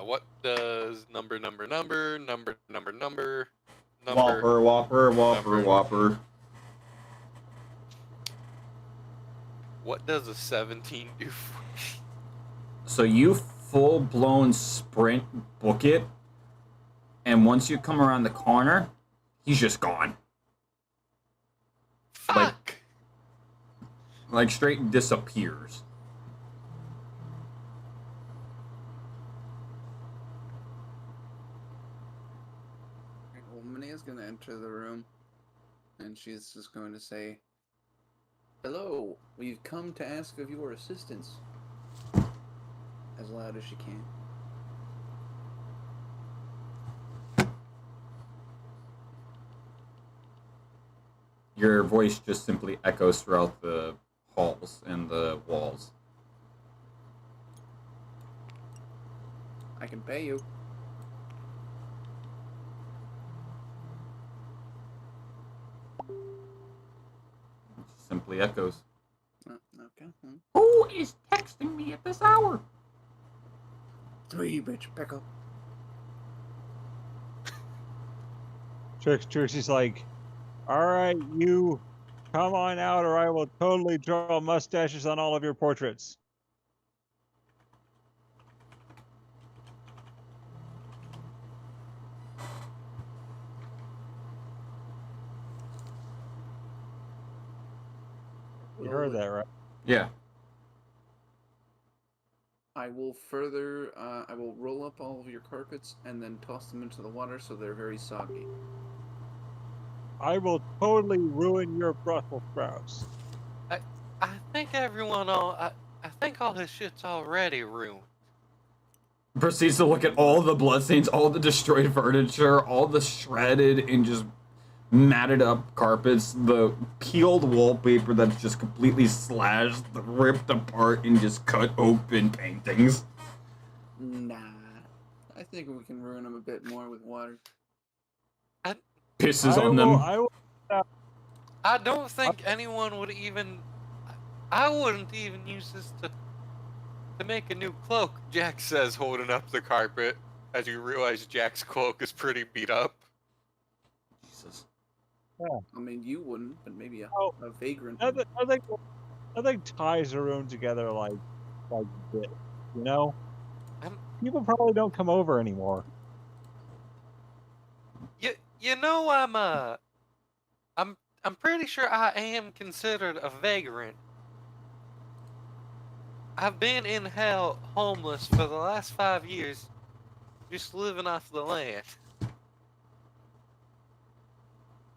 What does number? Whopper, whopper, whopper, Number. whopper. What does a 17 do for me? So you full-blown sprint book it, and once you come around the corner, he's just gone. Fuck! Like straight disappears. Well, Manea's gonna enter the room, and she's just going to say, "Hello, we've come to ask of your assistance." As loud as she can. Your voice just simply echoes throughout the halls and the walls. I can pay you. It simply echoes. Okay. Who is texting me at this hour? 3, bitch, pickle. Trixie's like, all right, you Come on out, or I will totally draw mustaches on all of your portraits. You heard that, right? Yeah. I will I will roll up all of your carpets and then toss them into the water so they're very soggy. I will totally ruin your Brussels sprouts. I think I think all this shit's already ruined. Proceeds to look at all the bloodstains, all the destroyed furniture, all the shredded and just matted up carpets, the peeled wallpaper that's just completely slashed, ripped apart, and just cut open paintings. Nah. I think we can ruin them a bit more with water. Pisses on them. I don't think anyone would even. I wouldn't even use this to make a new cloak, Jack says, holding up the carpet as you realize Jack's cloak is pretty beat up. Jesus. Yeah. I mean, you wouldn't, but maybe a vagrant. I think ties the room together like this, you know? People probably don't come over anymore. You know, I'm pretty sure I am considered a vagrant. I've been in hell homeless for the last 5 years, just living off the land.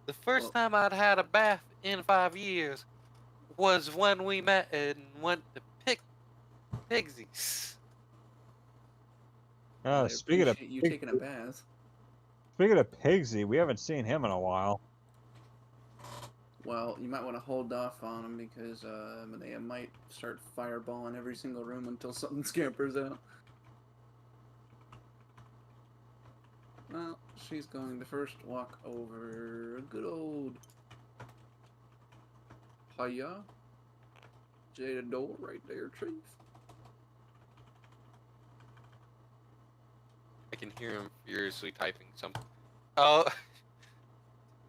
The first time I'd had a bath in 5 years was when we met and went to Pigsy's. Speaking of you taking a bath. Speaking of Pigsy, we haven't seen him in a while. Well, you might want to hold off on him because they might start fireballing every single room until something scampers out. Well, she's going to first walk over a good old hiya. Jada door right there, Chief. I can hear him furiously typing something. Oh,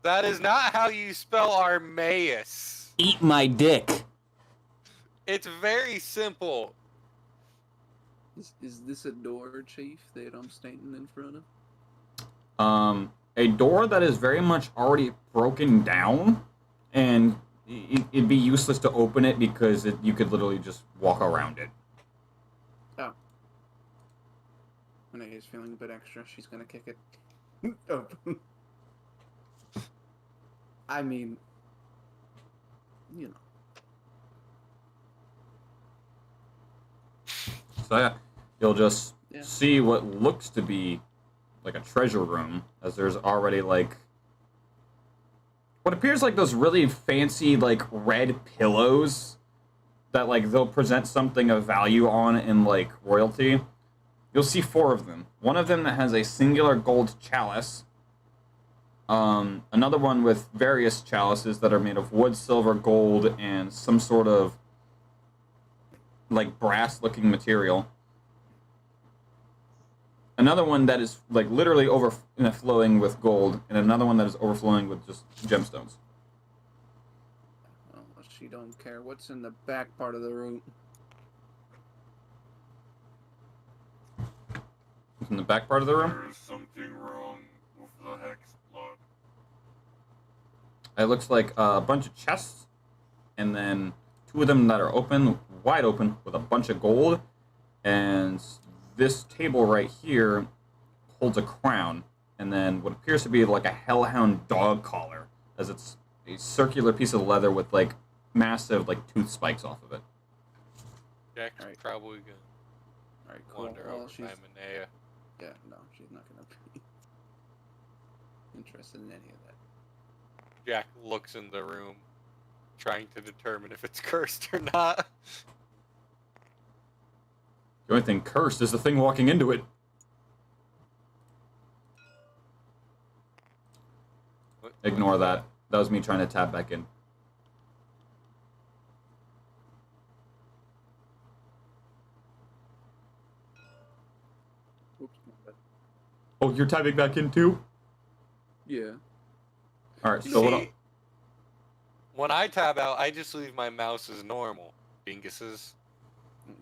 that is not how you spell Armaeus. Eat my dick. It's very simple. Is this a door, Chief, that I'm standing in front of? A door that is very much already broken down, and it'd be useless to open it because you could literally just walk around it. Oh. When is feeling a bit extra, she's gonna kick it open. I mean, you know. So yeah, you'll just see what looks to be like a treasure room, as there's already like what appears like those really fancy like red pillows that like they'll present something of value on in like royalty. You'll see 4 of them. One of them that has a singular gold chalice. Another one with various chalices that are made of wood, silver, gold, and some sort of like brass-looking material. Another one that is like literally overflowing with gold, and another one that is overflowing with just gemstones. Oh, she don't care. What's in the back part of the room? In the back part of the room? There is something wrong with the hex blood. It looks like a bunch of chests, and then 2 of them that are open, wide open, with a bunch of gold, and this table right here holds a crown, and then what appears to be like a hellhound dog collar, as it's a circular piece of leather with like massive like tooth spikes off of it. Jack's probably gonna Cool. wander Well, over by Manea. Yeah, no, she's not gonna be interested in any of that. Jack looks in the room, trying to determine if it's cursed or not. The only thing cursed is the thing walking into it. What? Ignore that. That was me trying to tab back in. Oops, my bad. Oh, you're typing back in too? Yeah. Alright, so what When I tab out, I just leave my mouse as normal. Dinguses.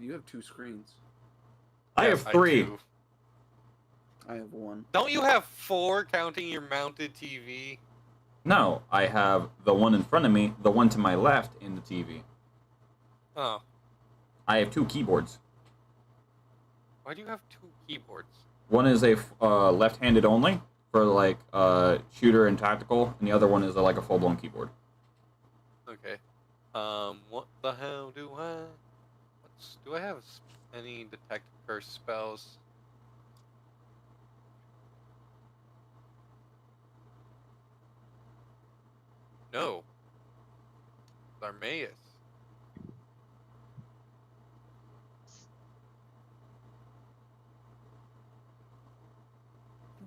You have 2 screens. I Yes, have 3. do. I have 1. Don't you have 4 counting your mounted TV? No, I have the one in front of me, the one to my left, in the TV. Oh. I have 2 keyboards. Why do you have 2 keyboards? One is a left-handed only for like shooter and tactical, and the other one is like a full-blown keyboard. Okay. What the hell do I... Do I have any detect curse spells? No. Armaeus.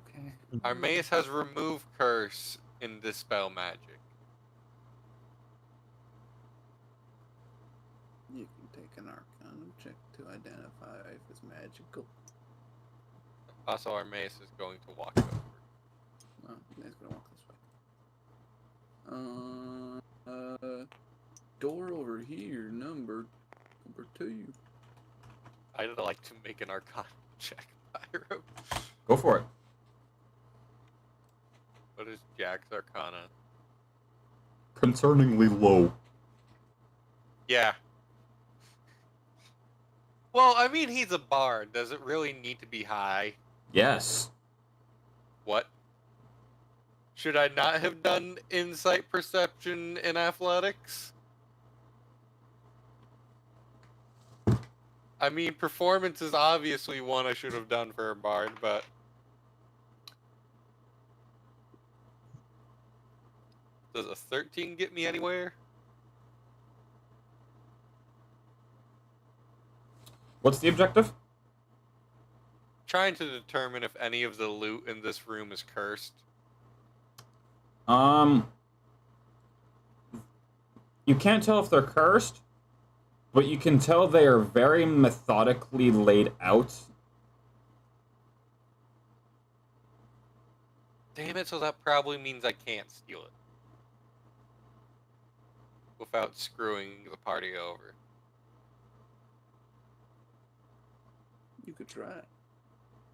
Okay. Armaeus has removed curse in Dispel Magic. You can take an Arcana check to identify if it's magical. Also, Armaeus is going to walk over. Oh, he's gonna walk this way. Door over here, number 2. I'd like to make an Arcana check, Pyro. Go for it. What is Jack's Arcana? Concerningly low. Yeah. Well, I mean, he's a bard. Does it really need to be high? Yes. What? Should I not have done insight, perception, and athletics? I mean, performance is obviously one I should have done for a bard, but... Does a 13 get me anywhere? What's the objective? Trying to determine if any of the loot in this room is cursed. You can't tell if they're cursed, but you can tell they are very methodically laid out. Damn it, so that probably means I can't steal it. Without screwing the party over. You could try it.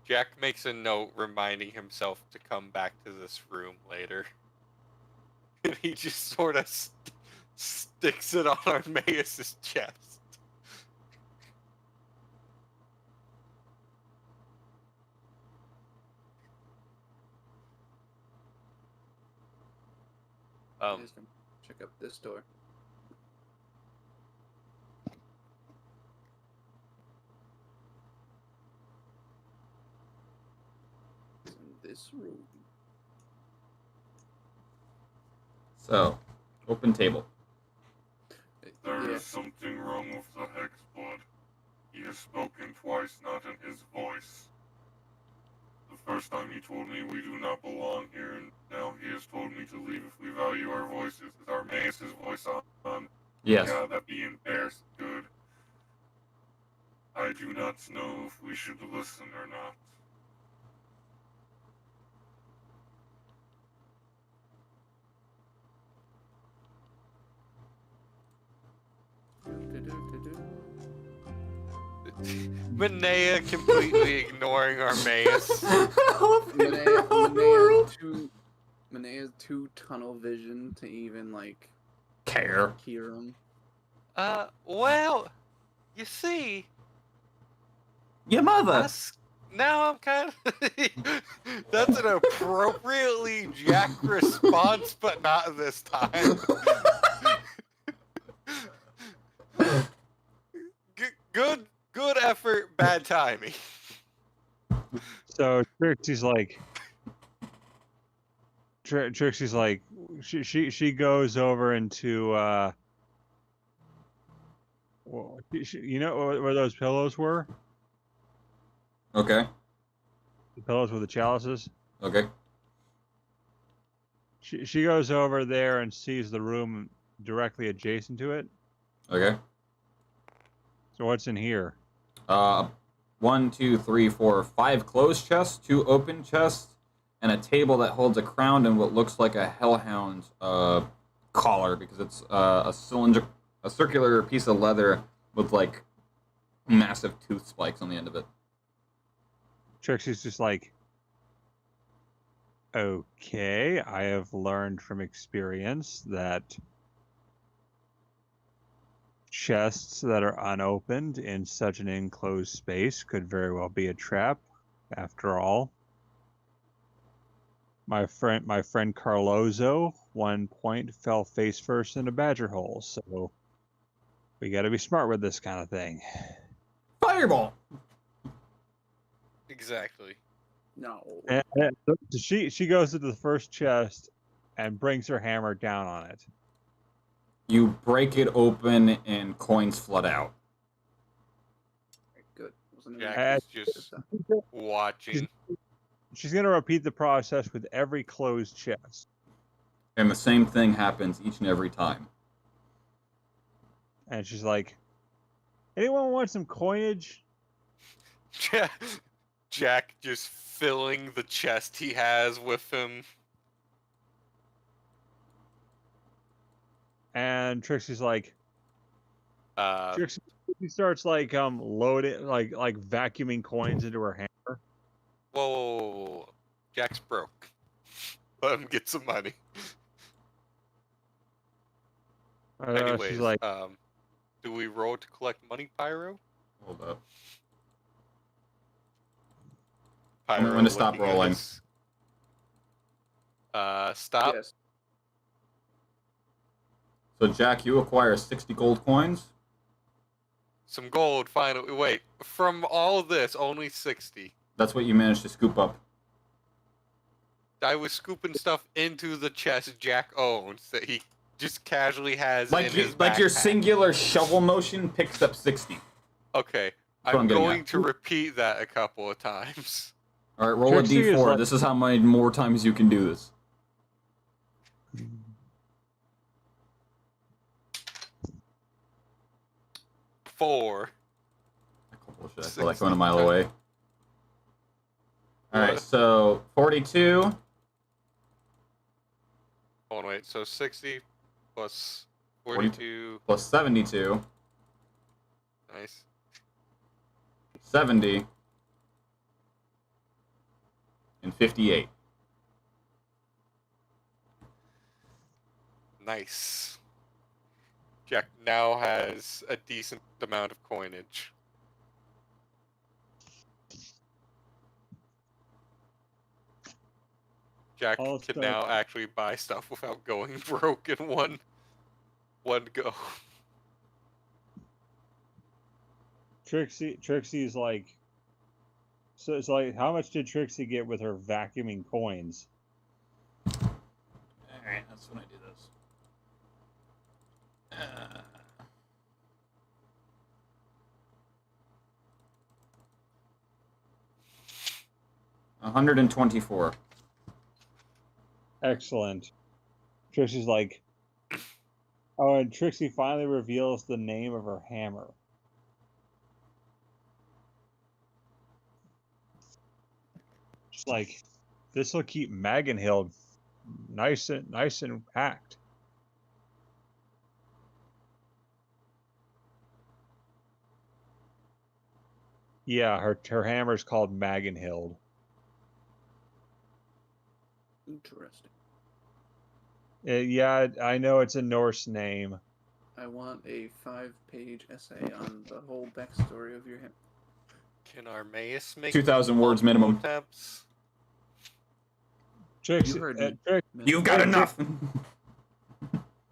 Jack makes a note reminding himself to come back to this room later. And he just sort of sticks it on Armaeus' chest. I'm just gonna check up this door. It's in this room. So, open table. There Yeah. is something wrong with the Hexblood. He has spoken twice, not in his voice. The first time he told me we do not belong here, and now he has told me to leave if we value our voices. Is Armaeus' voice on? Yes. Yeah, that being bears good. I do not know if we should listen or not. Manea completely ignoring Armaeus. Manea's too tunnel vision to even like Care. hear him. Well, you see, Your mother. now I'm kind of... That's an appropriately Jack response, but not this time. Good effort, bad timing. So Trixie's like, she goes over into well, you know where those pillows were? Okay. The pillows with the chalices. Okay. She goes over there and sees the room directly adjacent to it. Okay. So what's in here? 1, 2, 3, 4, 5 closed chests, 2 open chests, and a table that holds a crown and what looks like a hellhound collar because it's a circular piece of leather with like massive tooth spikes on the end of it. Trixie's just like, okay, I have learned from experience that chests that are unopened in such an enclosed space could very well be a trap. After all, my friend Carlozo, one point, fell face first in a badger hole. So we got to be smart with this kind of thing. Fireball. Exactly. No. And she goes into the first chest and brings her hammer down on it. You break it open and coins flood out. Good. Wasn't Jack is just watching. She's going to repeat the process with every closed chest. And the same thing happens each and every time. And she's like, anyone want some coinage? Jack just filling the chest he has with him. And Trixie's like, Trixie starts like loading, like vacuuming coins into her hammer. Whoa. Jack's broke. Let him get some money. Anyways, she's like, do we roll to collect money, Pyro? Hold up. Pyro, I'm going to stop looking at rolling. his- stop. Yes. So, Jack, you acquire 60 gold coins. Some gold, finally. Wait, from all this, only 60. That's what you managed to scoop up. I was scooping stuff into the chest Jack owns that he just casually has in his Like your backpack. singular shovel motion picks up 60. Okay, That's what I'm getting going at. to repeat that a couple of times. All right, roll Trixie a is d4. like- This is how many more times you can do this. Four. Bullshit, I feel like going a mile away. All right, so 42. Hold on, wait. So 60 plus 42. Plus 72. Nice. 70. And 58. Nice. Jack now has a decent amount of coinage. Jack Also- can now actually buy stuff without going broke in one go. Trixie's like, so it's like, how much did Trixie get with her vacuuming coins? Alright, that's when I do this. 124. Excellent. Trixie's like, oh, and Trixie finally reveals the name of her hammer. She's like, this will keep Magenhild nice and packed. Yeah, her hammer's called Magenhild. Interesting. Yeah, I know it's a Norse name. I want a 5-page essay on the whole backstory of your him. Can Armaeus make 2,000 words multiple minimum. attempts? Trixie, You heard me. You've got enough!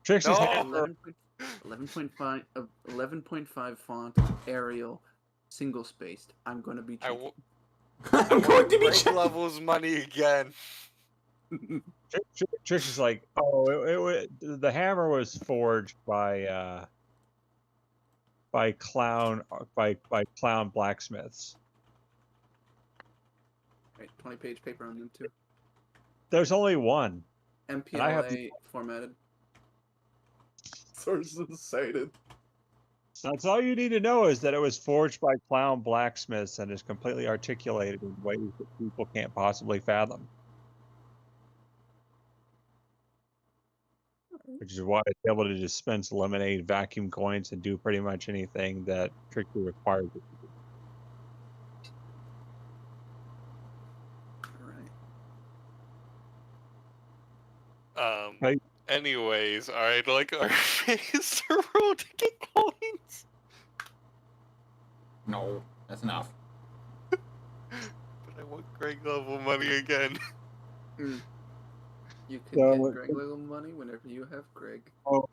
Trixie's No! hammer. 11.5 font, Arial, single spaced. I'm gonna be I cheeky. w- I'm going to be break checking. levels money again. Trixie's like, oh, the hammer was forged by clown blacksmiths. Right, 20-page paper on them too. There's only one. MPLA I have to- formatted. Sources cited. That's all you need to know is that it was forged by clown blacksmiths and is completely articulated in ways that people can't possibly fathom. which is why it's able to dispense lemonade, vacuum coins, and do pretty much anything that Trixie requires it to do. Alright. Right. Anyways, alright, like our face to roll to get coins. No, that's enough. But I want Greg level money again. You can So, get Greg little money whenever you have Greg. Oh,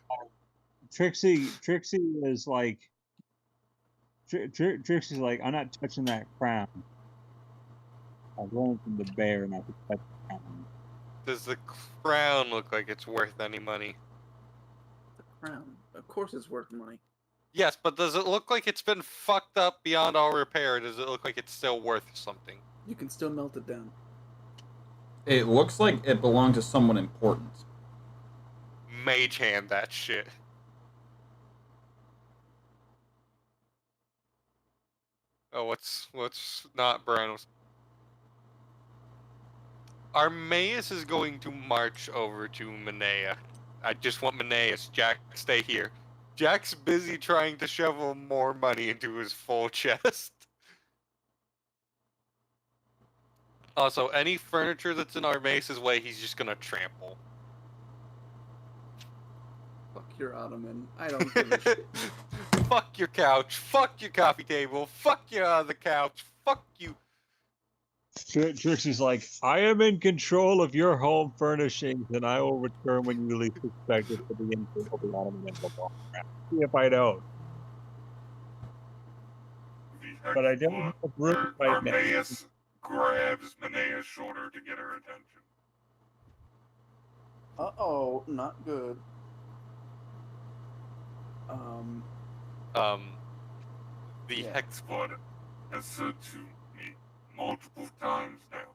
Trixie is like, Trixie's like, I'm not touching that crown. I've learned from the bear not to touch the crown. Does the crown look like it's worth any money? The crown. Of course it's worth money. Yes, but does it look like it's been fucked up beyond all repair? Or does it look like it's still worth something? You can still melt it down. It looks like it belonged to someone important. Mage hand that shit. Oh, what's not brown? Armaeus is going to march over to Manea. I just want Maneas. Jack, stay here. Jack's busy trying to shovel more money into his full chest. Also, any furniture that's in Armaeus' way, he's just gonna trample. Fuck your ottoman. I don't give a shit. Fuck your couch. Fuck your coffee table. Fuck your other couch. Fuck you. Trixie's like, I am in control of your home furnishings, and I will return when you least expect it to be in control of the ottoman and the wall. See if I don't. But I don't have room right now. Armaeus grabs Manea's shoulder to get her attention. Uh-oh, not good. The Yeah. Hexblood has said to me multiple times now,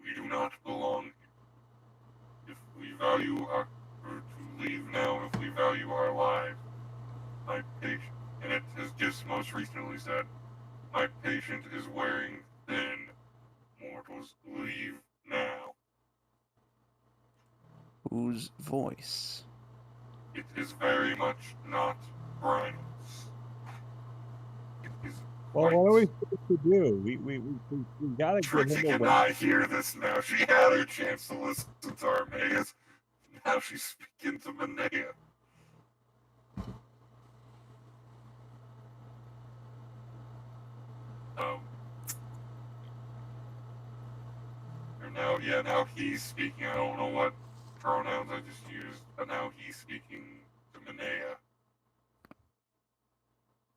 we do not belong here. If we value our, or to leave now, if we value our lives, my patient, and it has just most recently said, my patient is wearing thin. Mortals, leave now. Whose voice? It is very much not Brian's. It is Well, what are we supposed to do? We gotta give Trixie him a weapon. cannot hear this now. She had her chance to listen to Armaeus. Now she's speaking to Manea. And now he's speaking. I don't know what pronouns I just used, but now he's speaking to Manea.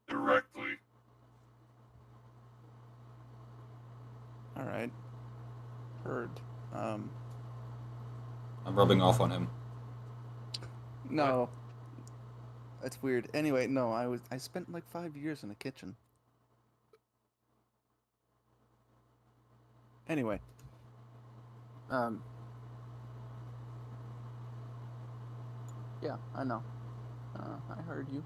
Directly. Alright. Heard. I'm rubbing off on him. No. That's weird. Anyway, no, I spent like 5 years in the kitchen. Anyway. Yeah, I know. I heard you.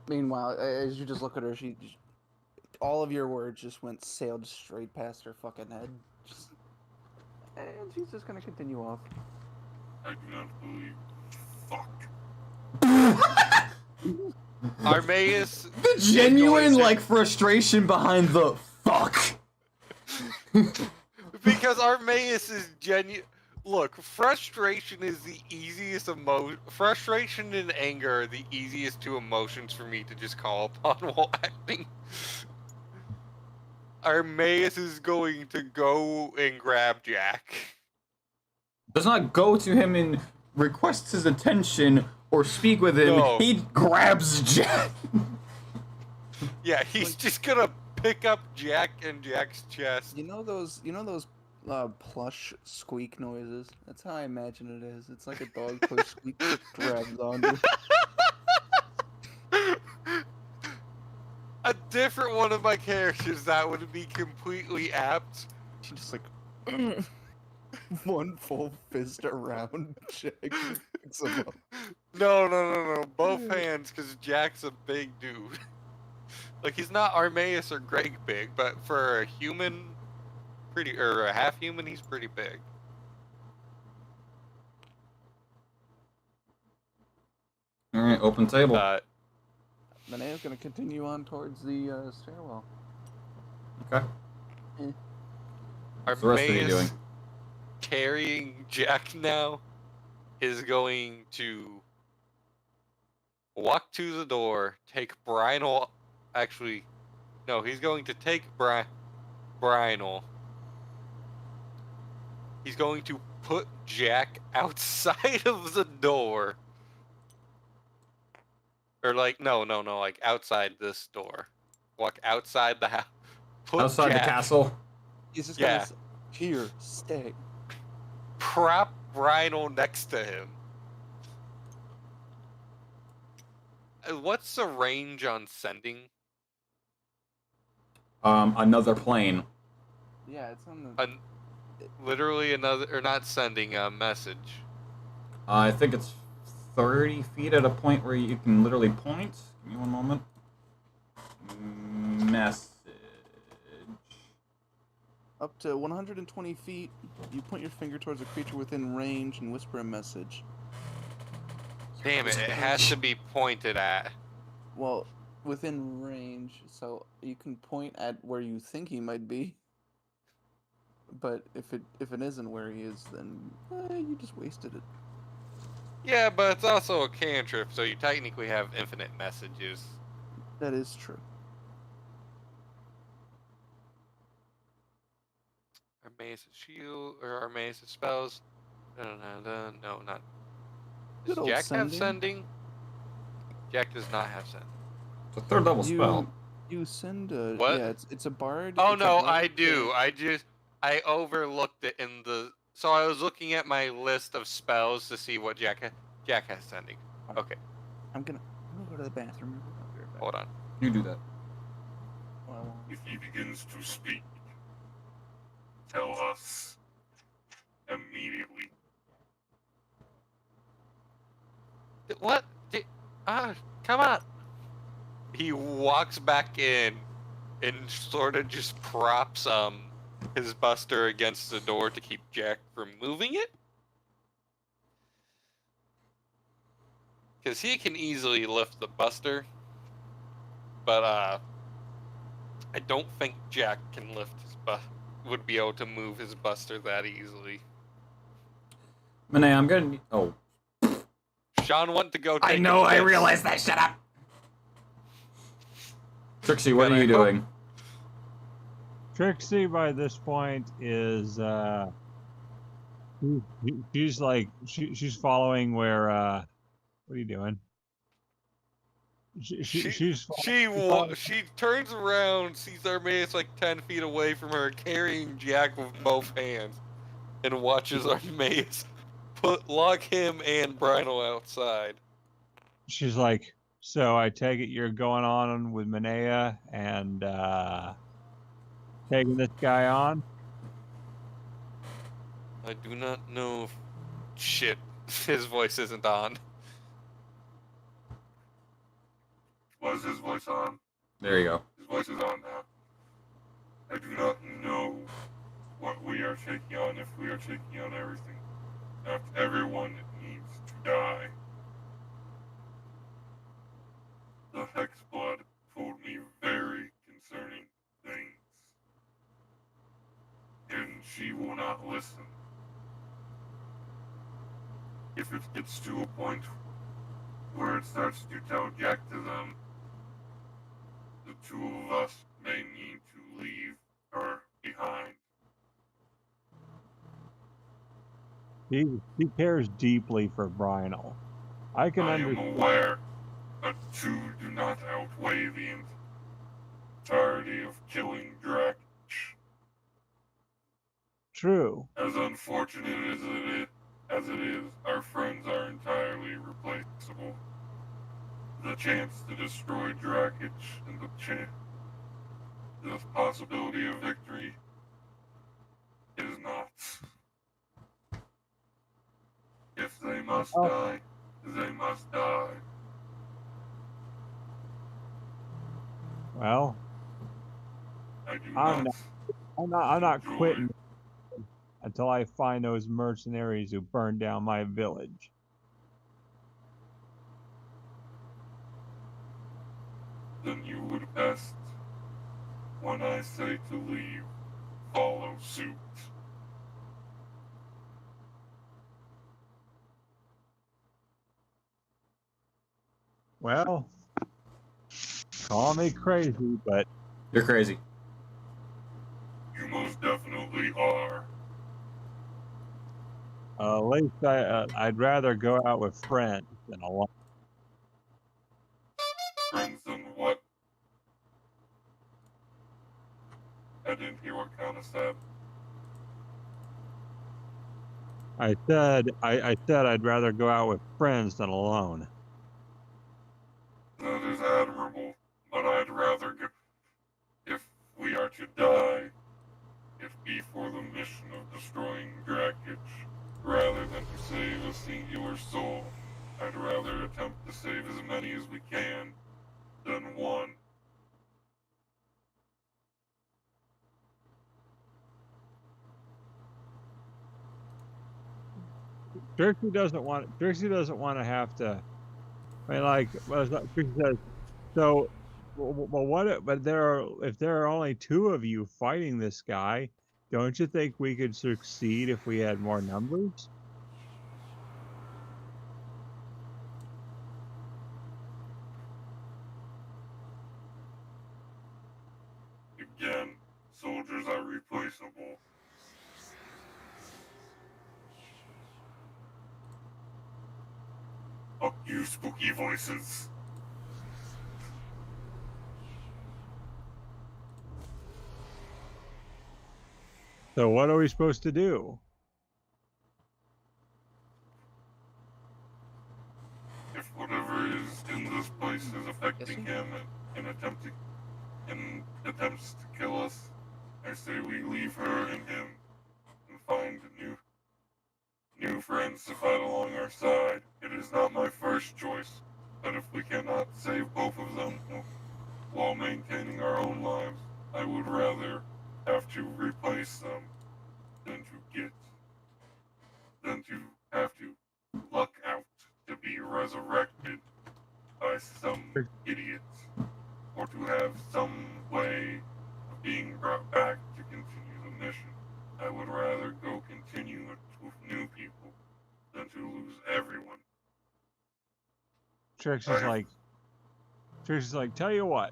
Meanwhile, as you just look at her, all of your words just sailed straight past her fucking head. And she's just gonna continue off. I do not believe. Fuck. Armaeus. The genuine, like, frustration behind the fuck. Because Armaeus is genuine. Look, frustration is the easiest emotion. Frustration and anger are the easiest two emotions for me to just call upon while acting. Armaeus is going to go and grab Jack. Does not go to him and requests his attention or speak with him. No. He grabs Jack. Yeah, he's just gonna pick up Jack and Jack's chest. You know those plush squeak noises? That's how I imagine it is. It's like a dog plush squeak that grabs onto. A different one of my characters that would be completely apt. She just like one full fist around Jack and picks him up. No. Both hands, because Jack's a big dude. Like, he's not Armaeus or Greg big, but for a human, or a half human, he's pretty big. Open table. Manea's gonna continue on towards the stairwell. Okay. Our What's the rest of you Maze doing? carrying Jack now is going to walk to the door, take Brynel. Actually, no, he's going to take Brynel. He's going to put Jack outside of the door. Or like, no, like outside this door. Walk outside the house. Outside the castle? He's just Yeah. gonna here, stay. Prop Brynel next to him. What's the range on sending? Another plane. Yeah, it's on the. Literally another, or not sending a message. I think it's 30 feet at a point where you can literally point. Give me one moment. Message. Up to 120 feet, you point your finger towards a creature within range and whisper a message. Damn it, it has to be pointed at. Well, within range, so you can point at where you think he might be. But if it isn't where he is, then you just wasted it. Yeah, but it's also a cantrip, so you technically have infinite messages. That is true. Our maze of shield, or our maze of spells. No, not. Does Good old Jack have sending. sending? Jack does not have sending. It's a third level spell. You send a What? yeah, it's a bard. Oh it's a no, bard, I do. I overlooked it in the. So I was looking at my list of spells to see what Jack has sending. Okay, I'm gonna go to the bathroom. I'll be right back. hold on. You do that. Well, If he begins to speak, tell us immediately. What? Come on. He walks back in and sort of just props his buster against the door to keep Jack from moving it. Because he can easily lift the buster. But I don't think Jack can lift his would be able to move his buster that easily. Monet, I'm gonna. Oh. Sean went to go take I know, a I piss. realized that. Shut up. Trixie, what And are I you hope- doing? Trixie by this point is she's like she's following where what are you doing? She's She turns around, sees our mace like 10 feet away from her, carrying Jack with both hands, and watches our mace lock him and Brynel outside. she's like, so I take it you're going on with Manea and taking this guy on? I do not know if... Shit, his voice isn't on. Was his voice on? There you go. His voice is on now. I do not know what we are taking on, if we are taking on everything. Not everyone needs to die. The Hexblood told me very concerning things. And she will not listen. If it gets to a point where it starts to tell Jack to them, the two of us may need to leave her behind. He cares deeply for Brynel. I can I am understand. aware that two do not outweigh the entirety of killing Drac. True. As unfortunate as it is, our friends are entirely replaceable. The chance to destroy Drakich and the possibility of victory is not. If they must die, they must die. Well, I do I'm not enjoy quitting until I find those mercenaries who burned down my village. then you would best, when I say to leave, follow suit. Well, call me crazy, but You're crazy. You most definitely are. at least I'd rather go out with friends than alone. Friends and what? I didn't hear what Kana said. I said I'd rather go out with friends than alone. That is admirable, but I'd rather go. If we are to die, it be for the mission of destroying Drakich, rather than to save a singular soul. I'd rather attempt to save as many as we can than one. Trixie doesn't want to have to. I mean, like Trixie says. So, well, but if there are only two of you fighting this guy, don't you think we could succeed if we had more numbers? Again, soldiers are replaceable. Fuck you, spooky voices. So what are we supposed to do? If whatever is in this place is affecting him and attempts to kill us, I say we leave her and him and find new friends to fight along our side. It is not my first choice, but if we cannot save both of them while maintaining our own lives, I would rather have to replace them than to have to luck out to be resurrected by some idiot, or to have some way of being brought back to continue the mission. I would rather go continue it with new people than to lose everyone. Trixie's like, tell you what,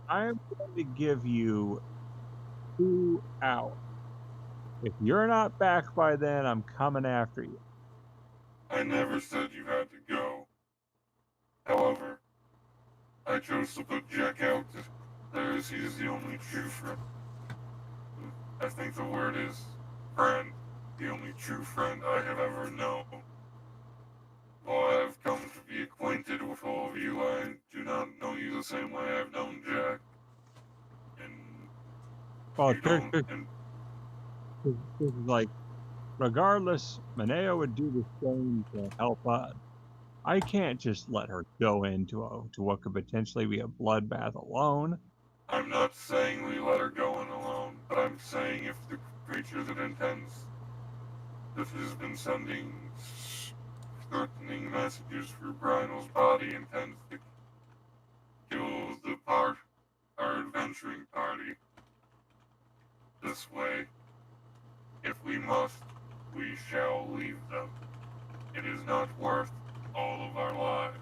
I'm going to give you 2 hours. If you're not back by then, I'm coming after you. I never said you had to go. However, I chose to put Jack out there as he is the only true friend. I think the word is friend, the only true friend I have ever known. While I have come to be acquainted with all of you, I do not know you the same way I've known Jack. And Well, you don't, and This is like, regardless, Mineo would do the same to help us. I can't just let her go into what could potentially be a bloodbath alone. I'm not saying we let her go in alone, but I'm saying if the creature that has been sending threatening messages through Brynel's body intends to kill our adventuring party this way. If we must, we shall leave them. It is not worth all of our lives.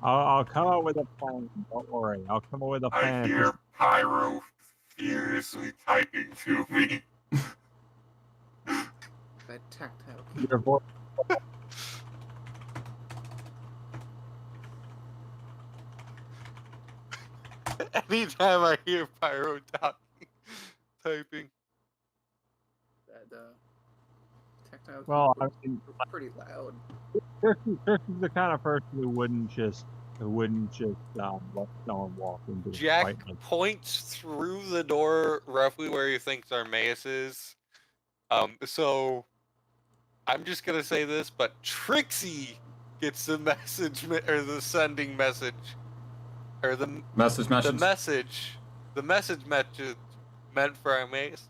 I'll come up with a plan. Don't worry. I'll come up with a plan. I hear Pyro furiously typing to me. That tactile. Your voice. Anytime I hear Pyro typing. That tactile. Well, I keyboard's mean, pretty loud. Trixie's the kind of person who wouldn't just let someone walk into the Jack fight. Like, points through the door roughly where he thinks Armaeus is. So I'm just gonna say this, but Trixie gets the message or the sending message, or the Message. the message meant for Armaeus.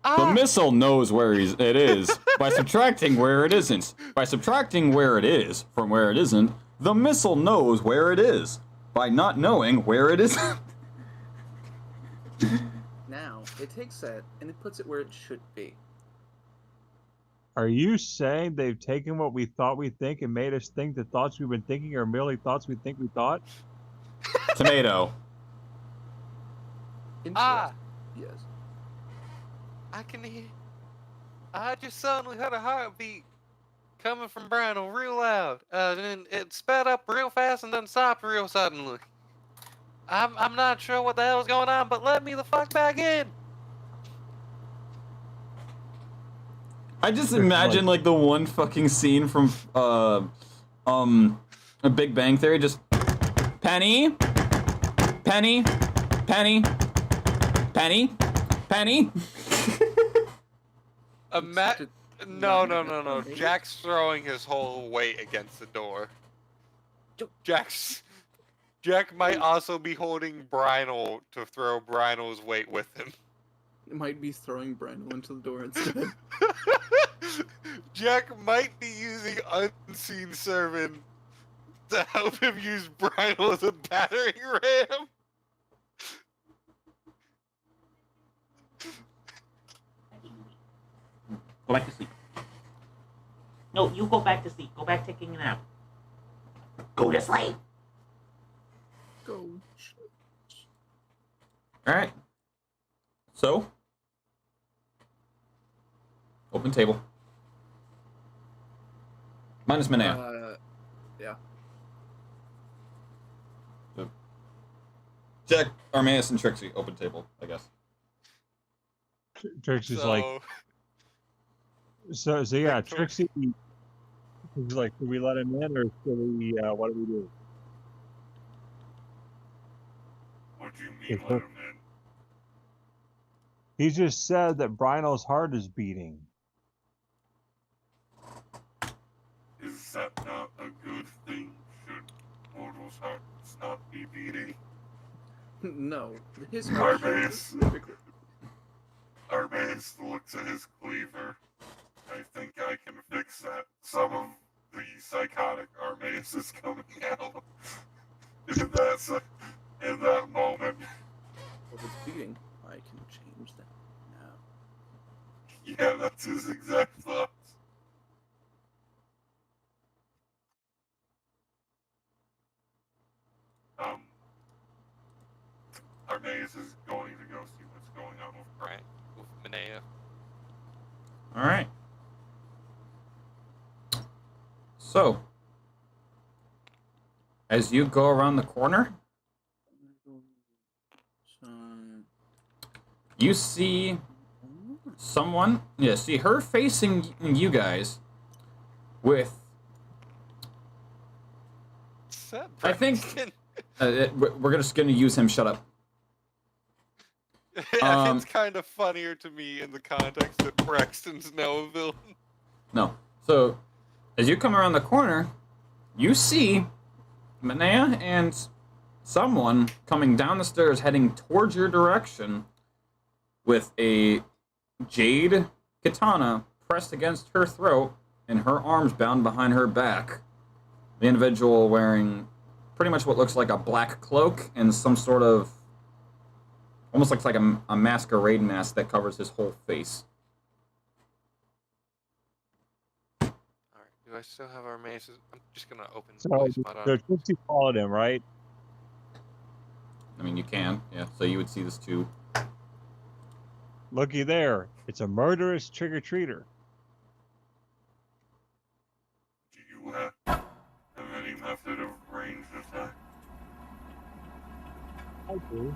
The missile knows where it is by subtracting where it isn't. By subtracting where it is from where it isn't, the missile knows where it is. by not knowing where it is. Now, it takes that and it puts it where it should be. Are you saying they've taken what we thought we think and made us think the thoughts we've been thinking are merely thoughts we think we thought? Tomato. Ah! Yes. I can hear. I just suddenly heard a heartbeat coming from Brandon real loud. Then it sped up real fast and then stopped real suddenly. I'm not sure what the hell is going on, but let me the fuck back in. I just imagine like the one fucking scene from A Big Bang Theory, just Penny, Penny, Penny, Penny, Penny. No. Jack's throwing his whole weight against the door. Jack might also be holding Brynel to throw Brynel's weight with him. It might be throwing Brandon into the door instead. Jack might be using unseen servant to help him use Brynel as a battering ram. Go back to sleep. No, you go back to sleep. Go back taking a nap. Go to sleep. Go. Alright. So. Open table. Minus Manea. Yeah. Jack, Armaeus, and Trixie. Open table, I guess. Trixie's like... So yeah, Trixie is like, should we let him in or should we, what do we do? What do you mean, let him in? He just said that Brynel's heart is beating. Is that not a good thing? Should mortals' hearts not be beating? No, his heart Armaeus looks at his cleaver. I think I can fix that. Some of the psychotic Armaeus is coming out. in that moment. If it's beating, I can change that now. Yeah, that's his exact thoughts. Armaeus is going to go see what's going on with Right, with Manea. Alright. So, as you go around the corner, you see someone, see her facing you guys with, I think, we're just going to use him, shut up. It's kind of funnier to me in the context that Braxton's now a villain. No. So, as you come around the corner, you see Manea and someone coming down the stairs heading towards your direction with a jade katana pressed against her throat and her arms bound behind her back. The individual wearing pretty much what looks like a black cloak and some sort of almost looks like a masquerade mask that covers his whole face. Alright, do I still have our maces? I'm just gonna open So, my spot on. so Trixie followed him, right? I mean, you can, yeah. So you would see this too. Looky there. It's a murderous trick-or-treater. Do you have any method of ranged attack? I do.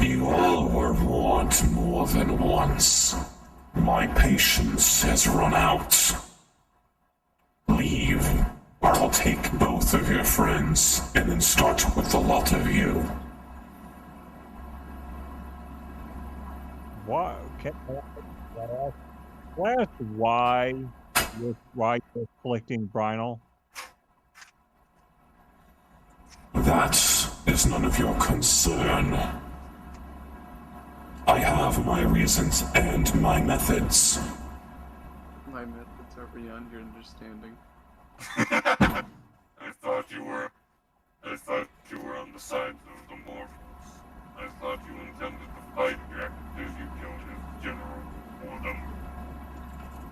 You all were warned more than once. My patience has run out. Leave, or I'll take both of your friends, and then start with the lot of you. Why? Can I ask why you're collecting Brynel? That is none of your concern. I have my reasons and my methods. My methods are beyond your understanding. I thought you were on the side of the mortals. I thought you intended to fight Jack because you killed his general for them.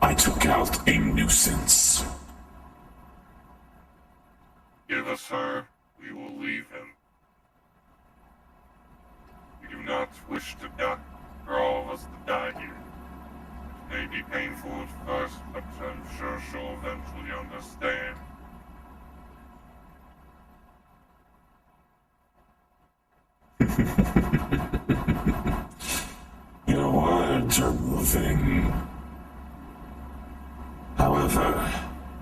I took out a nuisance. Give us her, we will leave him. We do not wish to die, for all of us to die here. It may be painful at first, but I'm sure she'll eventually understand. Your words are moving. However,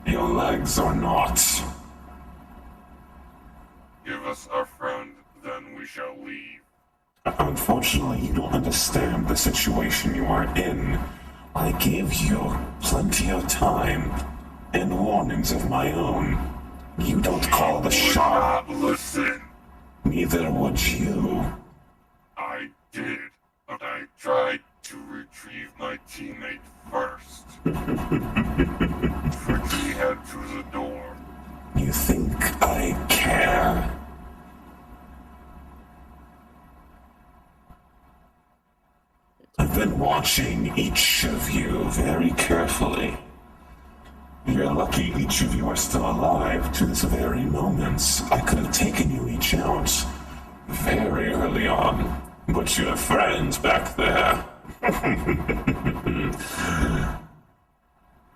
your legs are not. Give us our friend, then we shall leave. Unfortunately, you don't understand the situation you are in. I gave you plenty of time and warnings of my own. You don't call the shot. Not listen. Neither would you. I did, but I tried to retrieve my teammate first. Trixie head through the door. You think I care? I've been watching each of you very carefully. You're lucky each of you are still alive to this very moment. I could have taken you each out very early on, but your friends back there.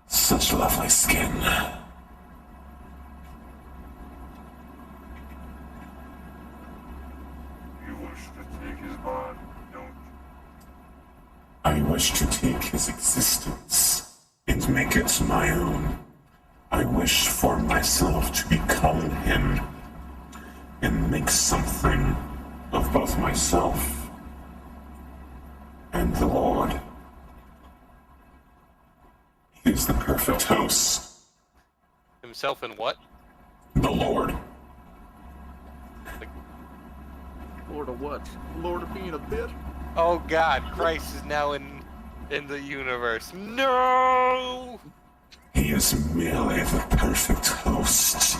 Such lovely skin. You wish to take his body, don't you? I wish to take his existence and make it my own. I wish for myself to become him and make something of both myself and the Lord. He is the perfect host. Himself and what? The Lord. Lord of what? Lord of being a bitch? Oh God, Christ is now in the universe. No! He is merely the perfect host.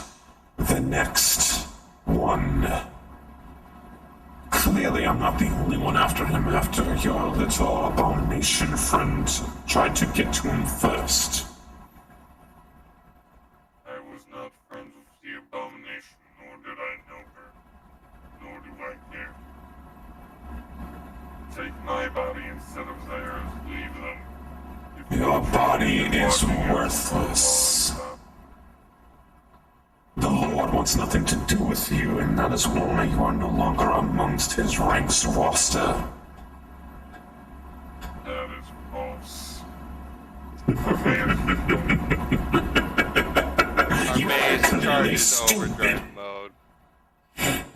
The next one. Clearly, I'm not the only one after him after your little abomination friend tried to get to him first. I was not friends with the abomination, nor did I know her. Nor do I care. Take my body instead of theirs, leave them. If Your you body choose to is walk me worthless. along, The Lord wants nothing to do with you, and that is why you are no longer amongst his ranks roster. that is false. You are Armeius clearly charges stupid. overdrive mode.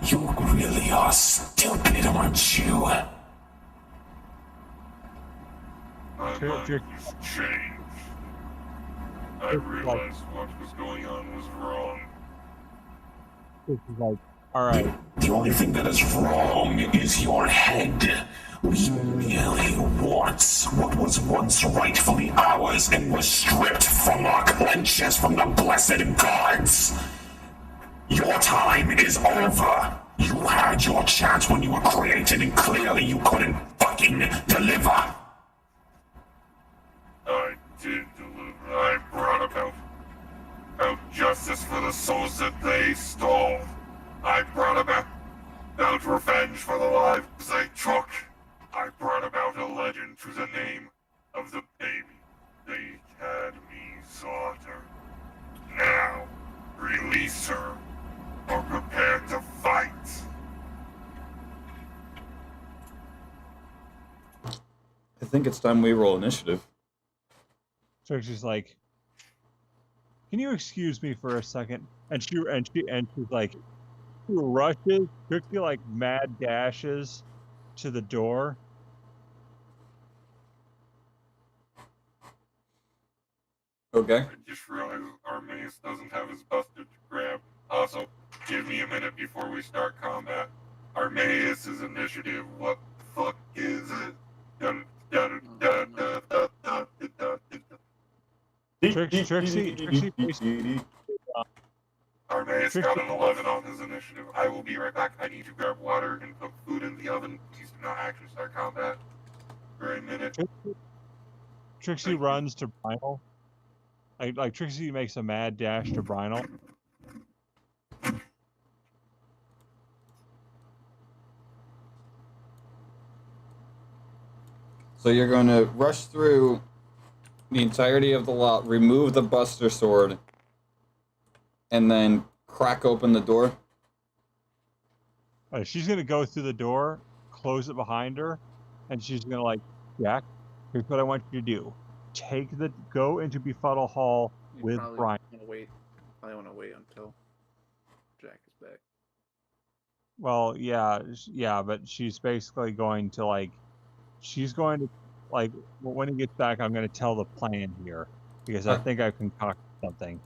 You really are stupid, aren't you? My mind has changed. I realized what was going on was wrong. This is like, all right. The only thing that is wrong is your head. We merely want what was once rightfully ours and was stripped from our clenches from the blessed gods. Your time is over. You had your chance when you were created, and clearly you couldn't fucking deliver. I did deliver. I brought about justice for the souls that they stole. I brought about revenge for the lives they took. I brought about a legend to the name of the baby they had me slaughter. Now, release her or prepare to fight. I think it's time we roll initiative. So she's like, "Can you excuse me for a second?" And she's like, she rushes, quickly like mad dashes to the door. Okay. I just realized Armeius doesn't have his buster to grab. Also, give me a minute before we start combat. Armeius' initiative, what the fuck is it? Trixie, Armaeus got an 11 on his initiative. I will be right back. I need to grab water and cook food in the oven. Please do not actually start combat for a minute. Trixie Thank you. runs to Brynel. Like Trixie makes a mad dash to Brynel. So you're going to rush through the entirety of the lot, remove the Buster Sword, and then crack open the door. She's gonna go through the door, close it behind her, and she's gonna like, Jack, here's what I want you to do. Go into Befuddle Hall with Brian. Probably want to wait until Jack is back. Well, yeah, but she's basically going to like, when he gets back, I'm gonna tell the plan here because I think I've concocted something.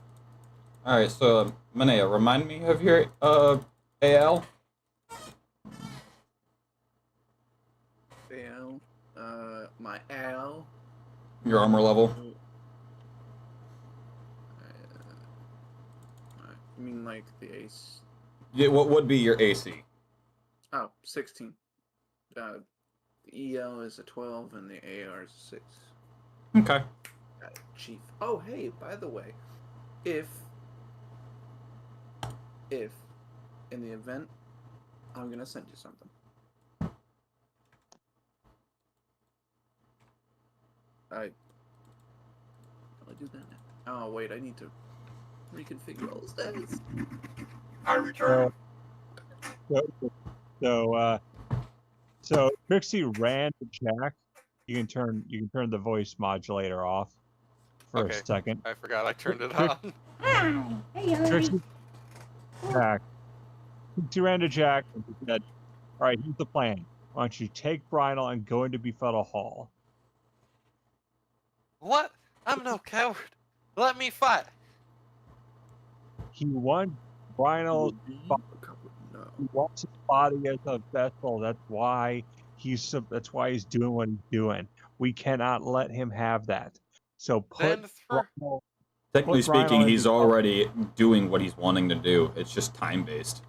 All right, so Manea, remind me of your AL. My Al. Your armor level. You mean like the ace? Yeah, what would be your AC? Oh, 16. The EL is a 12 and the AR is a 6. Okay. Chief. Oh, hey, by the way, if in the event, I'm gonna send you something. I'll do that now. Oh wait, I need to reconfigure all the stats. I return. So Trixie ran to Jack. You can turn the voice modulator off for a second. I forgot I turned it Trix- on. Hi. Hey, Trixie, Jack. She ran to Jack and she said, "All right, here's the plan. Why don't you take Brynel and go into Befuddle Hall?" What? I'm no coward. Let me fight. He wants Brynel. He wants his body as a vessel. That's why he's doing what he's doing. We cannot let him have that. So Then Brynel. Technically Put Brynel speaking, in he's Befuddle. already doing what he's wanting to do. It's just time-based.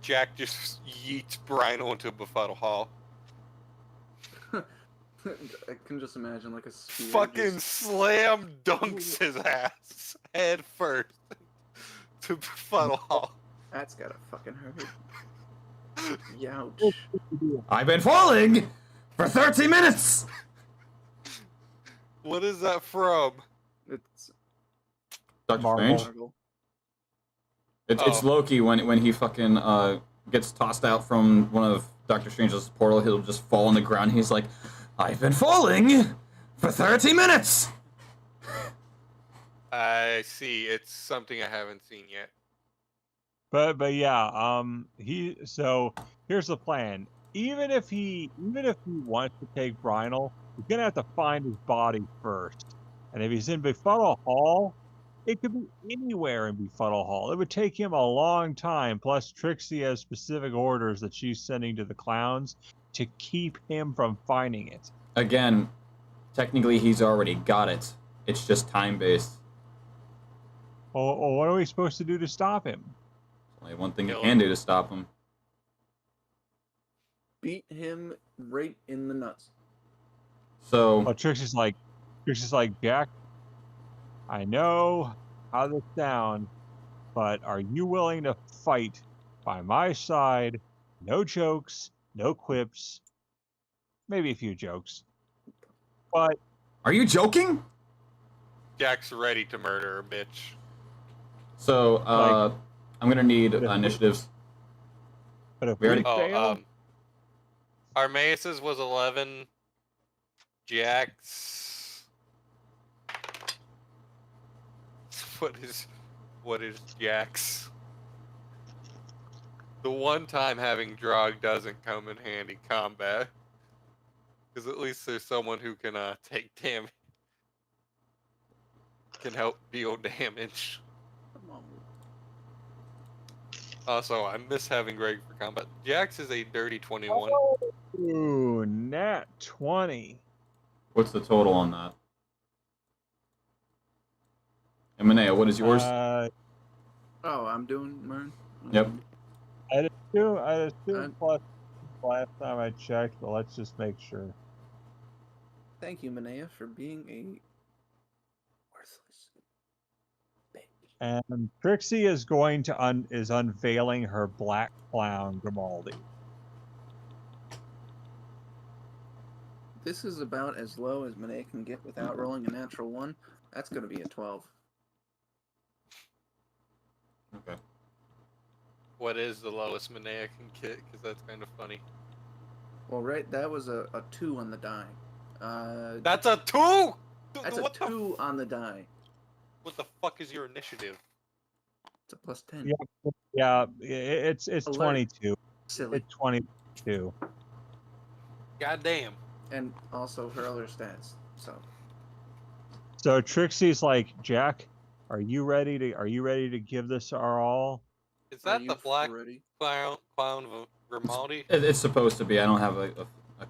Jack just yeets Brynel into Befuddle Hall. I can just imagine like a spear. Fucking slam dunks his ass head first to Befuddle Hall. That's gotta fucking hurt. Youch. I've been falling for 30 minutes! What is that from? It's Doctor Marvel. Strange? It's Loki when he fucking gets tossed out from one of Doctor Strange's portal. He'll just fall on the ground. He's like, I've been falling for 30 minutes! I see. It's something I haven't seen yet. But yeah, so here's the plan. Even if he wants to take Brynel, he's gonna have to find his body first. And if he's in Befuddle Hall, it could be anywhere in Befuddle Hall. It would take him a long time. Plus, Trixie has specific orders that she's sending to the clowns to keep him from finding it. Again, technically he's already got it. It's just time-based. Well, what are we supposed to do to stop him? Only one thing you can do to stop him. beat him right in the nuts. So Trixie's like, Jack, I know how this sounds, but are you willing to fight by my side? No jokes, no quips, maybe a few jokes. But are you joking? Jack's ready to murder a bitch. So I'm gonna need initiatives. But if we already fail, Armaeus's was 11. Jack's. What is Jack's? The one time having Drog doesn't come in handy combat. Because at least there's someone who can take damage. Can help deal damage. Also, I miss having Greg for combat. Jax is a dirty 21. Ooh, nat 20. What's the total on that? And Manea, what is yours? Oh, I'm doing mine. Yep. I'd assume plus last time I checked, but let's just make sure. Thank you, Manea, for being a worthless bitch. And Trixie is going to is unveiling her black clown Grimaldi. This is about as low as Manea can get without rolling a natural 1. That's going to be a 12. Okay. What is the lowest Manea can get? Because that's kind of funny. Well, right, that was a 2 on the die. That's a 2! That's a 2 on the die. What the fuck is your initiative? It's a plus 10. Yeah, it's Alert. 22. Silly. It's 22. God damn. And also her other stats. So Trixie's like, Jack, are you ready to give this our all? Is that Are the you black ready? clown of Grimaldi? It's supposed to be. I don't have a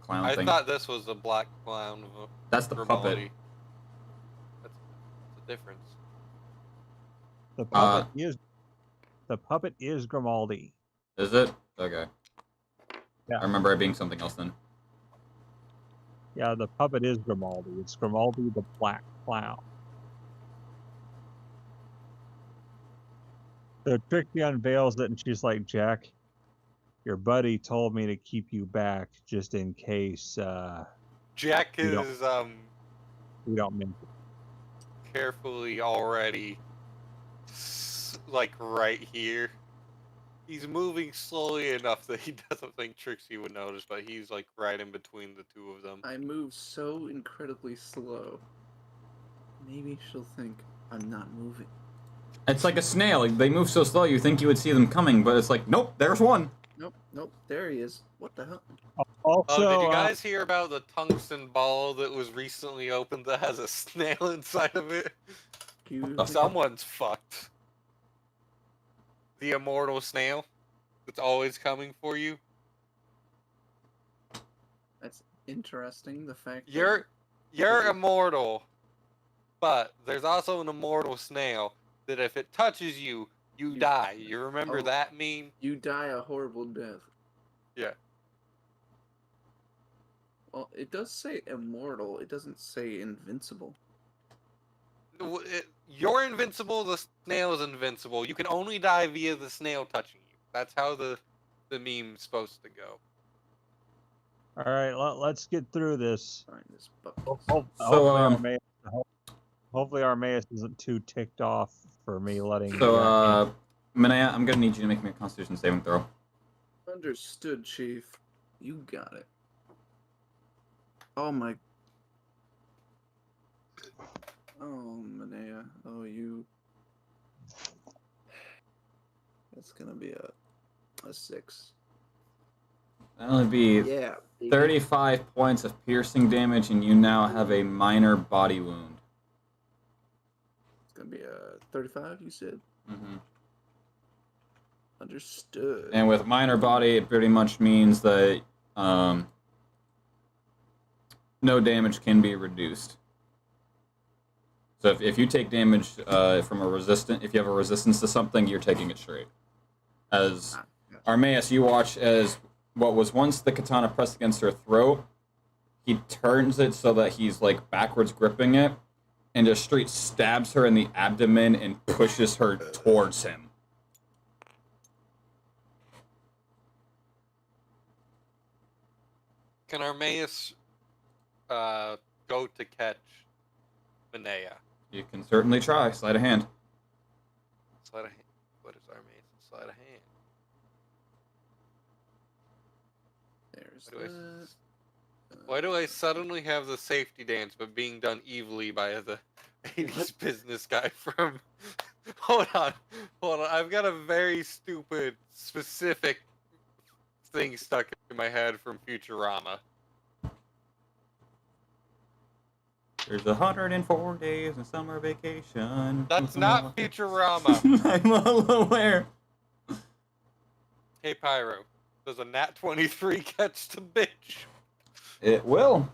clown I thing. thought this was the black clown of That's the Grimaldi. puppet. That's the difference. The puppet is Grimaldi. Is it? Okay. Yeah. I remember it being something else then. Yeah, the puppet is Grimaldi. It's Grimaldi the black clown. So Trixie unveils it and she's like, Jack, your buddy told me to keep you back just in case Jack We don't- is we don't make it. carefully already like right here. He's moving slowly enough that he doesn't think Trixie would notice, but he's like right in between the two of them. I move so incredibly slow. Maybe she'll think I'm not moving. It's like a snail. Like, they move so slow you think you would see them coming, but it's like, nope, there's one. Nope, there he is. What the hell? Also, Oh, did you guys hear about the tungsten ball that was recently opened that has a snail inside of it? Someone's fucked. The immortal snail that's always coming for you. That's interesting. The fact You're immortal, but there's also an immortal snail that if it touches you, you die. You remember that meme? You die a horrible death. Yeah. Well, it does say immortal. It doesn't say invincible. You're invincible, the snail is invincible. You can only die via the snail touching you. That's how the meme's supposed to go. all right, let's get through this. Find this bucket. Hopefully Armaeus isn't too ticked off for me letting. So, Manea, I'm gonna need you to make me a Constitution saving throw. Understood, Chief. You got it. Oh my. Oh, Manea. Oh, you. That's gonna be a 6. That'll only be Yeah. 35 points of piercing damage, and you now have a minor body wound. It's gonna be a 35. You said. Mm-hmm. Understood. And with minor body, it pretty much means that no damage can be reduced. So if you take damage from if you have a resistance to something, you're taking it straight. As Armaeus, you watch as what was once the katana pressed against her throat, he turns it so that he's like backwards gripping it, and just straight stabs her in the abdomen and pushes her towards him. Can Armaeus go to catch Manea? You can certainly try. Sleight of hand. Sleight of hand. What is Armaeus' sleight of hand? There's Why do I suddenly have the safety dance but being done evilly by the 80s business guy from... Hold on. I've got a very stupid, specific thing stuck in my head from Futurama. There's 104 days in summer vacation. That's not Futurama. I'm well aware. Hey, Pyro. Does a nat 23 catch the bitch? It will.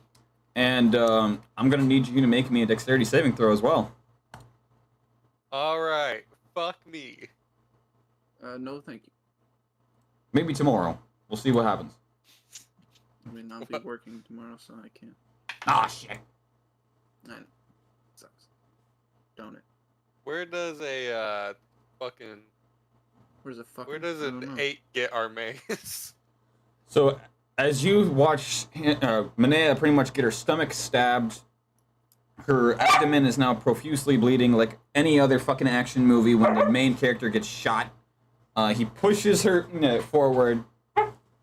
And I'm going to need you to make me a dexterity saving throw as well. Alright, fuck me. No, thank you. Maybe tomorrow. We'll see what happens. I mean, I'll be working tomorrow, so I can't. Ah, shit. I know. Sucks. Don't it? Where does a fucking Where's the fucking? where does I don't an know. 8 get our mace? So, as you watch Manea pretty much get her stomach stabbed, her abdomen is now profusely bleeding like any other fucking action movie when the main character gets shot. He pushes her forward.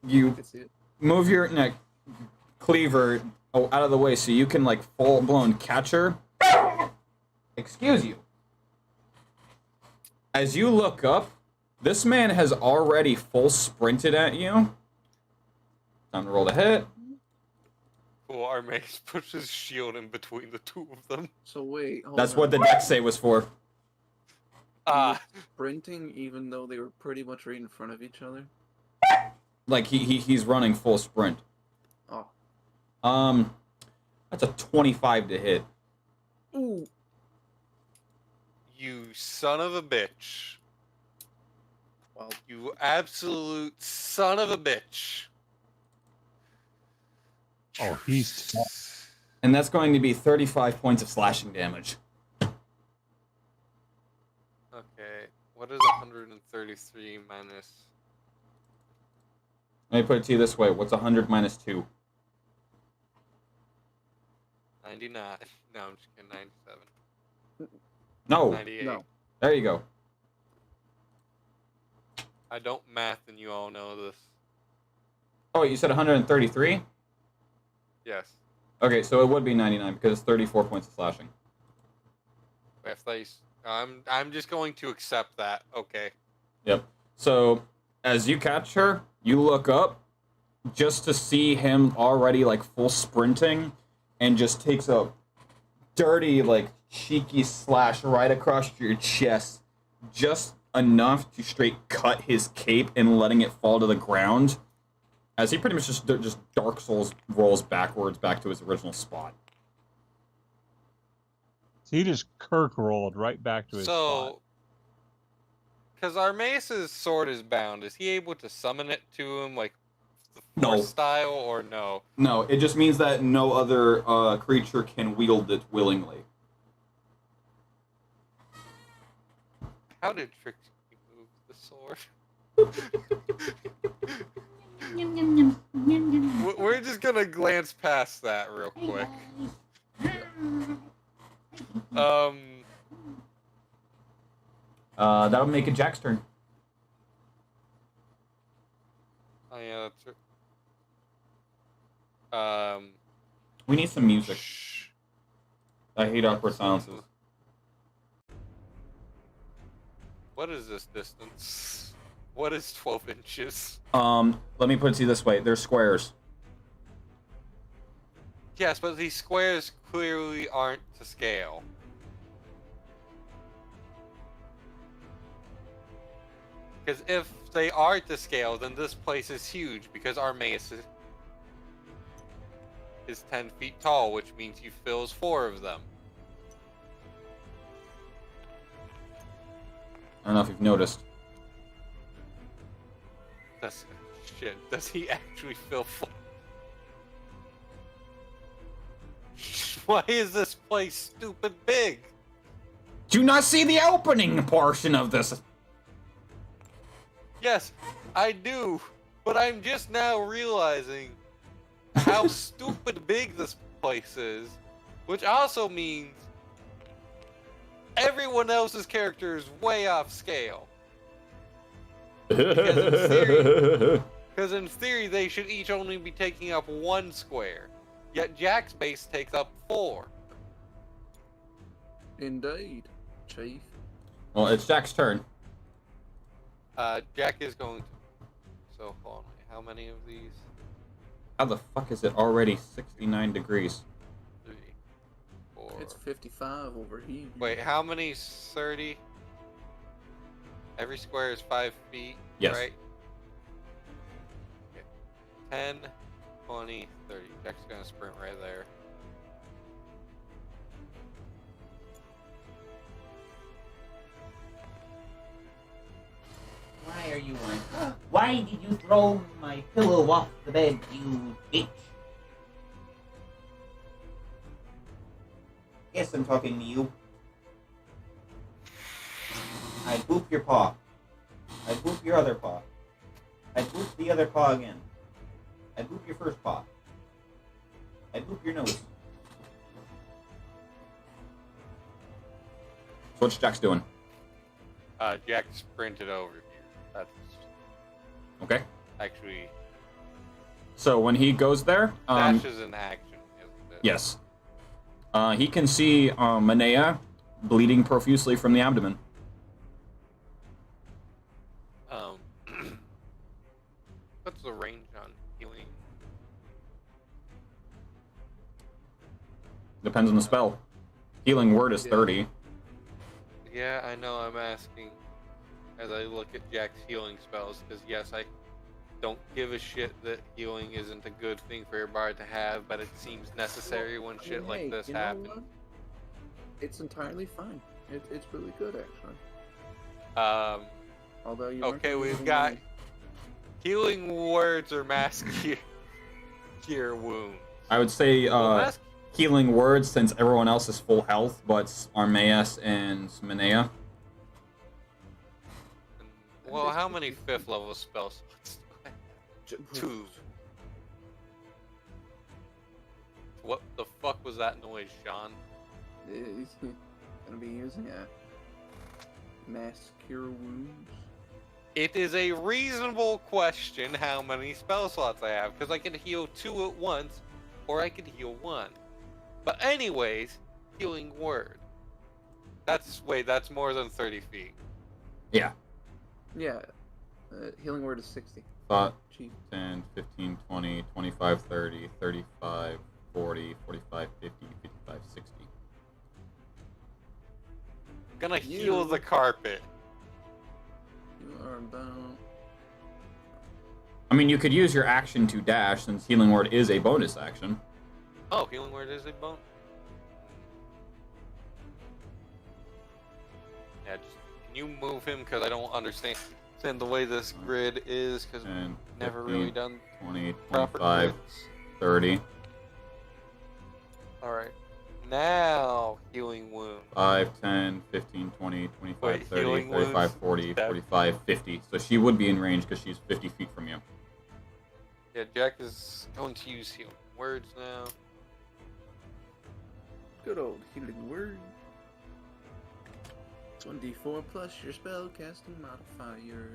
You I can see it. move your cleaver out of the way so you can like full blown catch her. Excuse you. As you look up, this man has already full sprinted at you. Time to roll the hit. Well, our mace pushes shield in between the two of them. So wait, hold That's on. what the deck say was for. Sprinting, even though they were pretty much right in front of each other. Like he's running full sprint. Oh. That's a 25 to hit. Ooh. You son of a bitch. Well, You absolute son of a bitch. Oh, he's And that's going to be 35 points of slashing damage. Okay, what is 133 minus? Let me put it to you this way. What's 100 minus 2? 99. No, I'm just kidding. 97. No. 98. no. There you go. I don't math, and you all know this. Oh, you said 133? Yes. Okay, so it would be 99 because it's 34 points of slashing. If they, I'm just going to accept that. Okay. Yep. So as you catch her, you look up just to see him already like full sprinting and just takes a dirty like cheeky slash right across your chest, just enough to straight cut his cape and letting it fall to the ground as he pretty much just Dark Souls rolls backwards back to his original spot. So he just Kirk rolled right back to his spot. So, because our mace's sword is bound, is he able to summon it to him like the No. Force style, or no? No, it just means that no other creature can wield it willingly. How did Trixie move the sword? Yum, yum, yum, yum, yum. We're just gonna glance past that real Hey, quick. guys. That'll make it Jack's turn. Oh yeah, that's it. We need some music. Shh. I hate awkward silences. What is this distance? What is 12 inches? Let me put it to you this way. They're squares. Yes, but these squares clearly aren't to scale. Because if they are to scale, then this place is huge, because our mace is 10 feet tall, which means he fills 4 of them. I don't know if you've noticed. That's shit. Does he actually fill 4? Why is this place stupid big? Do you not see the opening portion of this? Yes, I do, but I'm just now realizing how stupid big this place is, which also means everyone else's character is way off scale. Because in theory, they should each only be taking up 1 square, yet Jack's base takes up 4. Indeed, Chief. Well, it's Jack's turn. Jack is going to. So, hold on, wait, how many of these? How the fuck is it already 69 degrees? 3, 4. It's 55 over here. Wait, how many 30? Every square is 5 feet, Yes. right? Okay. 10, 20, 30. Jack's gonna sprint right there. – you went. Why did you throw my pillow off the bed, you bitch? Yes, I'm talking to you. I boop your paw. I boop your other paw. I boop the other paw again. I boop your first paw. I boop your nose. So what's Jack's doing? Jack sprinted over here. That's Okay. actually So when he goes there, dash is an action, isn't it? yes. He can see Manea bleeding profusely from the abdomen. What's the range on healing? Depends on the spell. Healing word is 30. Yeah, I know. I'm asking as I look at Jack's healing spells, because yes, I don't give a shit that healing isn't a good thing for your bard to have, but it seems necessary when shit like this you know happens. what? It's entirely fine. It's really good, actually. Although you weren't Okay, we've using got any- healing words or mass cure wounds. I would say Well, mass healing words since everyone else is full health, but Armaeus and Manea. Well, how many 5th level spell slots do I have? 2. What the fuck was that noise, Sean? He's gonna be using a mass cure wounds. It is a reasonable question how many spell slots I have, because I can heal 2 at once, or I can heal 1. But anyways, healing word. That's more than 30 feet. Yeah. Yeah, healing word is 60. Thought Chief. 10, 15, 20, 25, 30, 35, 40, 45, 50, 55, 60. Gonna heal the carpet. You are about. I mean, you could use your action to dash since healing word is a bonus action. Oh, healing word is a bone. Yeah, just can you move him? Because I don't understand the way this grid is, because we've 10, never 15, really done 20, proper 25, grids. 30, Alright. Now, healing wound. 5, 10, 15, 20, 25, Wait, 30, healing 35, wounds? 40, That- 45, 50. So she would be in range because she's 50 feet from you. Yeah, Jack is going to use healing words now. Good old healing word. 1d4 plus your spellcasting modifier.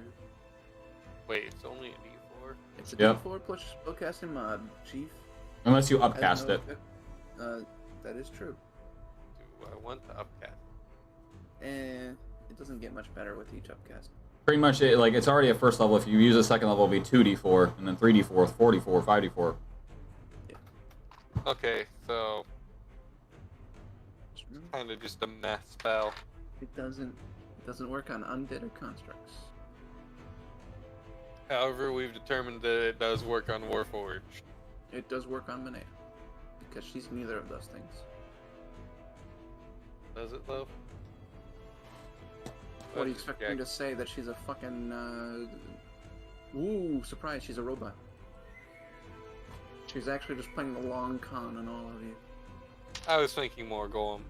Wait, it's only a d4? It's a Yep. d4 plus your spellcasting mod, Chief. Unless you Has upcast no it. effect. That is true. Do I want the upcast? And it doesn't get much better with each upcast. Pretty much, it's already at first level. If you use a second level, it'll be 2d4, and then 3d4, 4d4, 5d4. Okay, so kind of just a math spell. It doesn't work on undead or constructs. However, we've determined that it does work on Warforged. It does work on Manea. Because she's neither of those things. Does it though? What do you expect me to say? That she's a fucking, Ooh, surprise, she's a robot. She's actually just playing the long con on all of you. I was thinking more Golem.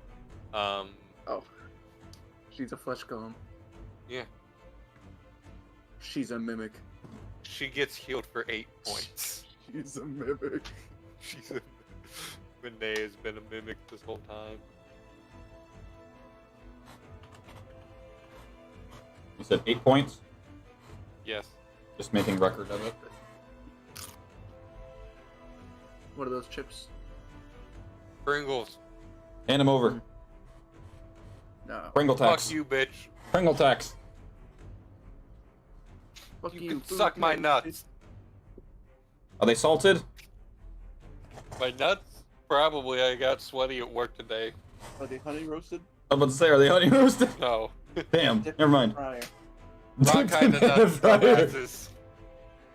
Oh. She's a flesh golem. Yeah. She's a mimic. She gets healed for 8 points. She's a mimic. She's a... Renee has been a mimic this whole time. You said 8 points? Yes. Just making record of it. What are those chips? Pringles. Hand him over. No. Pringle tax. Fuck you, bitch. Pringle tax. Fuck You can food suck my bitch. nuts. Are they salted? My nuts? Probably. I got sweaty at work today. Are they honey roasted? I'm about to say, are they honey roasted? No. Damn, Dip never mind. fryer. Wrong kind of nuts, dumbasses.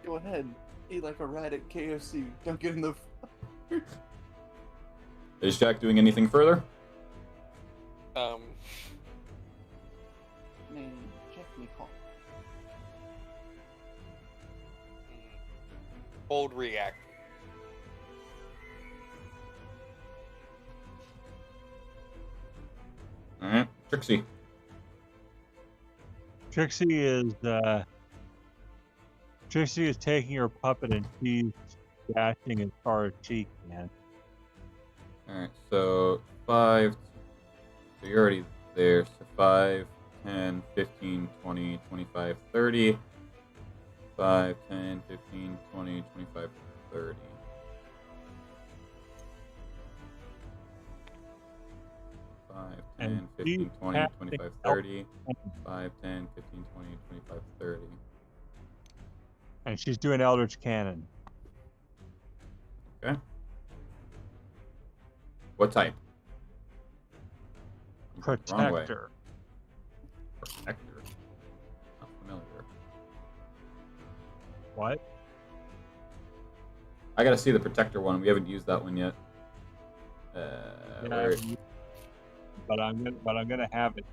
Go ahead. Eat like a rat at KFC. Don't get in the fire. Is Jack doing anything further? Man, check me home. Hold react. Alright, Trixie. Trixie is taking her puppet and she's dashing as far as she can. Alright, so 5. So you're already there. So 5, 10, 15, 20, 25, 30. 5, 10, 15, 20, 25, 30. And 10, 15, she's 20, casting 25, 30. 5, 10, 15, 20, 25, 30. And she's doing Eldritch Cannon. Okay. What type? Wrong way. Protector. Protector. Not familiar. What? I gotta see the protector one. We haven't used that one yet. Where- But I'm gonna have it.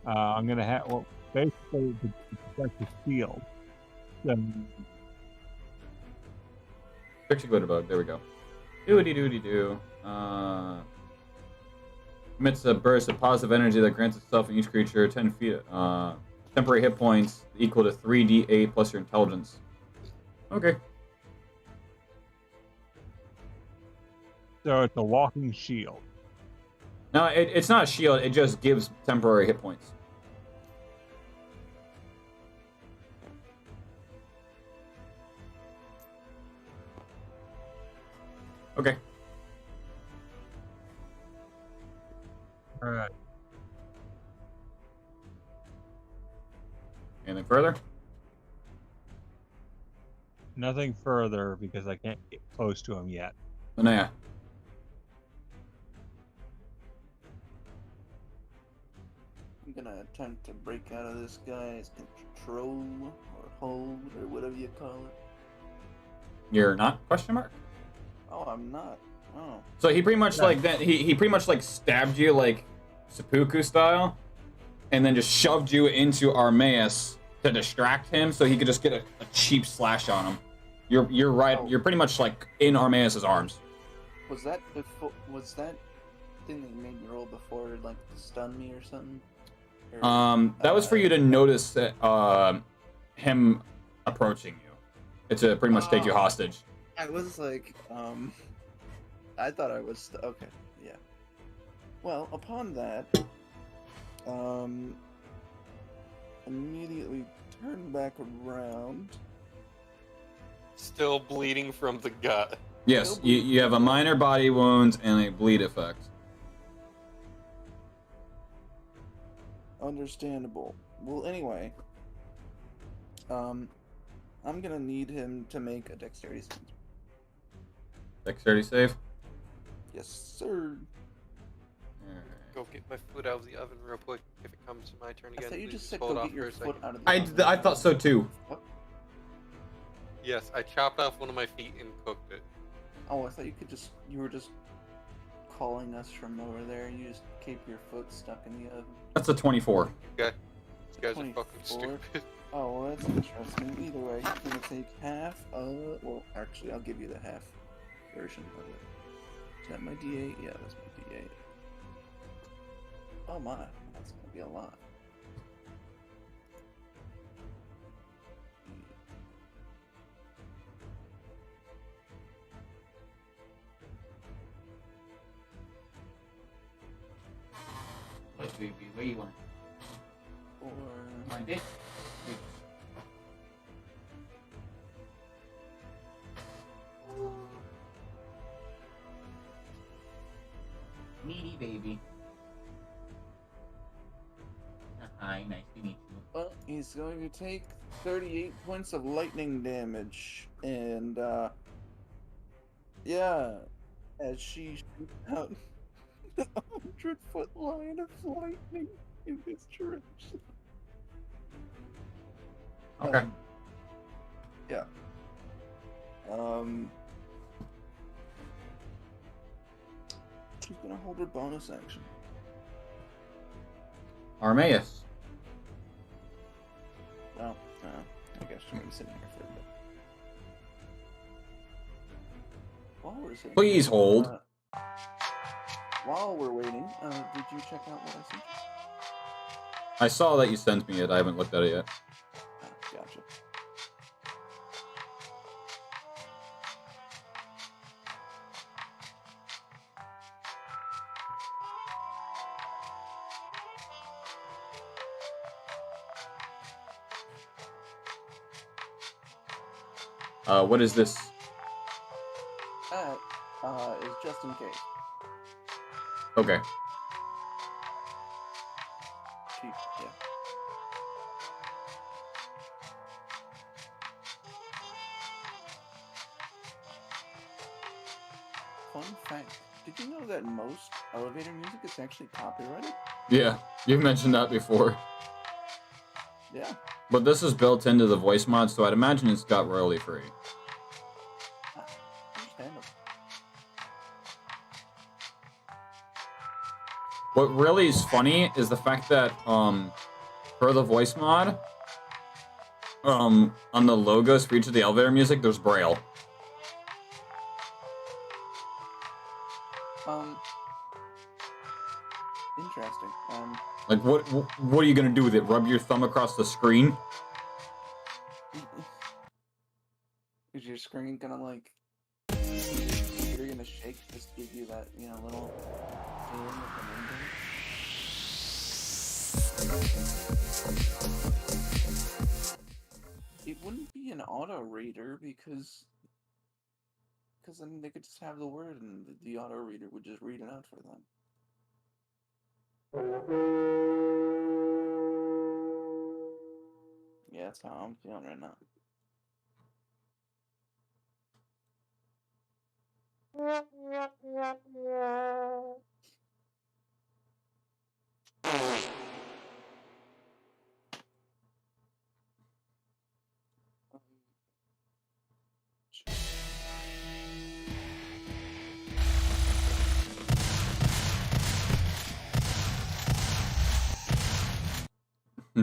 I'm gonna have basically the protector shield. Trixie Glitter Bug. There we go. Doody doody doo. Emits a burst of positive energy that grants itself and each creature 10 feet. Temporary hit points equal to 3d8 plus your intelligence. Okay. So it's a walking shield. No, it's not a shield. It just gives temporary hit points. Okay. All right. Anything further? Nothing further because I can't get close to him yet. Anaya. I'm gonna attempt to break out of this guy's control or hold or whatever you call it. You're not? Question mark. Oh, I'm not. Oh. So he pretty much like that. He pretty much like stabbed you like seppuku style, and then just shoved you into Armaeus to distract him, so he could just get a cheap slash on him. You're right. Oh. You're pretty much like in Armaeus's arms. Was that before? Was that thing that you made me roll before like to stun me or something? Or, That was for you to notice that him approaching you. It's to pretty much take you Oh. hostage. I was like, I thought I was okay. Yeah. Well, upon that, immediately turn back around. Still bleeding from the gut. Yes, you have a minor body wound and a bleed effect. Understandable. Well, anyway, I'm gonna need him to make a dexterity save. Dexterity save. Yes, sir. Go get my foot out of the oven real quick. If it comes to my turn I again, thought you please just said hold go off get your for a foot second. out of the oven. I thought so too. What? Yes, I chopped off one of my feet and cooked it. Oh, I thought you were just calling us from over there. You just keep your foot stuck in the oven. That's a 24. You guys are fucking 24. stupid. Oh, well, that's interesting. Either way, you're gonna take half of. Well, actually, I'll give you the half version of it. Is that my D8? Yeah, that's my D8. Oh my, that's gonna be a lot. Where you want? Or Want this? Meaty baby. Hi, nice to meet you. well, he's going to take 38 points of lightning damage, and yeah, as she shoots out a 100-foot line of lightning in his direction. Okay. Yeah. She's gonna hold her bonus action. Armaeus. Well, I guess she's gonna be sitting here for a bit. While we're sitting Please here, hold. While we're waiting, did you check out what I sent you? I saw that you sent me it. I haven't looked at it yet. Ah, gotcha. What is this? That is just in case. Okay. Cheap, yeah. Fun fact. Did you know that most elevator music is actually copyrighted? Yeah, you've mentioned that before. Yeah. But this is built into the voice mod, so I'd imagine it's got royalty free. Understandable. What really is funny is the fact that, for the voice mod, on the logos for each of the elevator music, there's Braille. Interesting. Like, what are you gonna do with it? Rub your thumb across the screen? Is your screen gonna like? You're gonna shake just to give you that, little feeling of the movement? It wouldn't be an auto reader because then they could just have the word and the auto reader would just read it out for them. Yeah, that's how I'm feeling right now.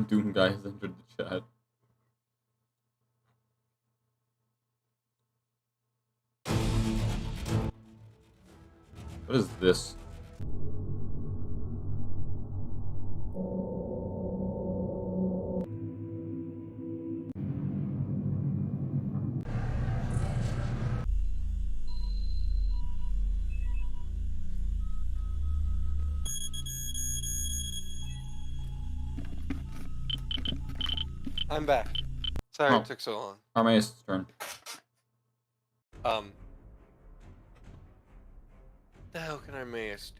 Doom guy has entered the chat. What is this? I'm back. Sorry Oh. it took so long. Armaeus' turn. What the hell can Armaeus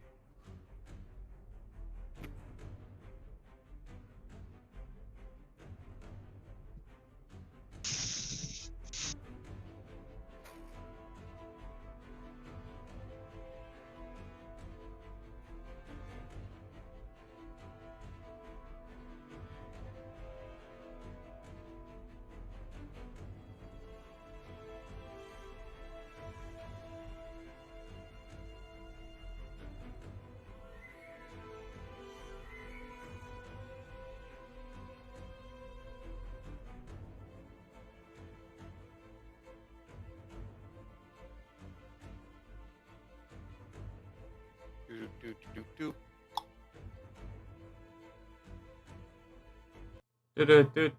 do?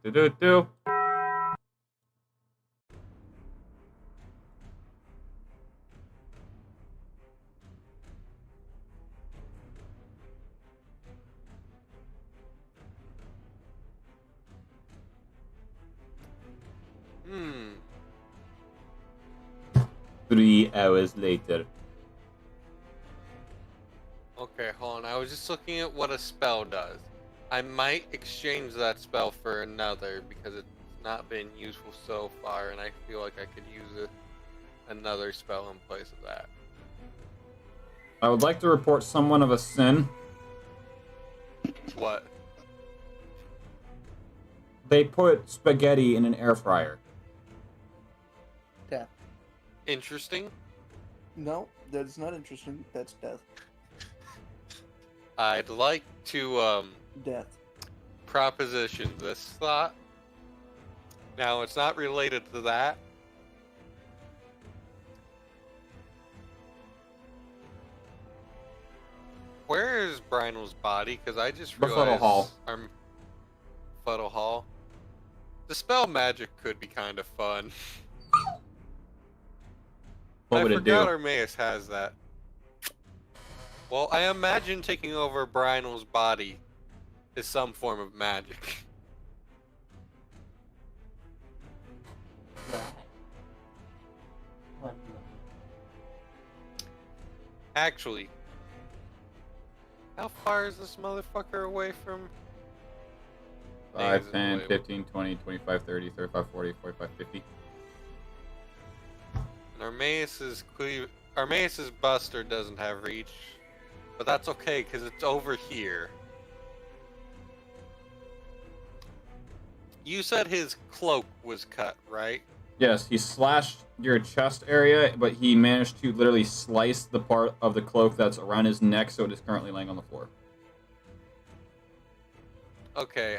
Do. Do. Hmm. 3 hours later. Okay, hold on. I was just looking at what a spell does. I might exchange that spell for another because it's not been useful so far, and I feel like I could use another spell in place of that. I would like to report someone of a sin. What? They put spaghetti in an air fryer. Death. Interesting. No, that's not interesting. That's death. I'd like to Death. proposition this thought. Now, it's not related to that. Where is Brynel's body? Because I just Befuddle realized... Hall. Befuddle Hall. Dispel magic could be kind of fun. What I would it do? forgot Armaeus has that. Well, I imagine taking over Brynel's body is some form of magic. Actually, how far is this motherfucker away from... 5, 10, 15, 20, 25, 30, 35, 40, 45, 50. And Armaeus's Buster doesn't have reach, but that's okay because it's over here. You said his cloak was cut, right? Yes, he slashed your chest area, but he managed to literally slice the part of the cloak that's around his neck, so it is currently laying on the floor. Okay,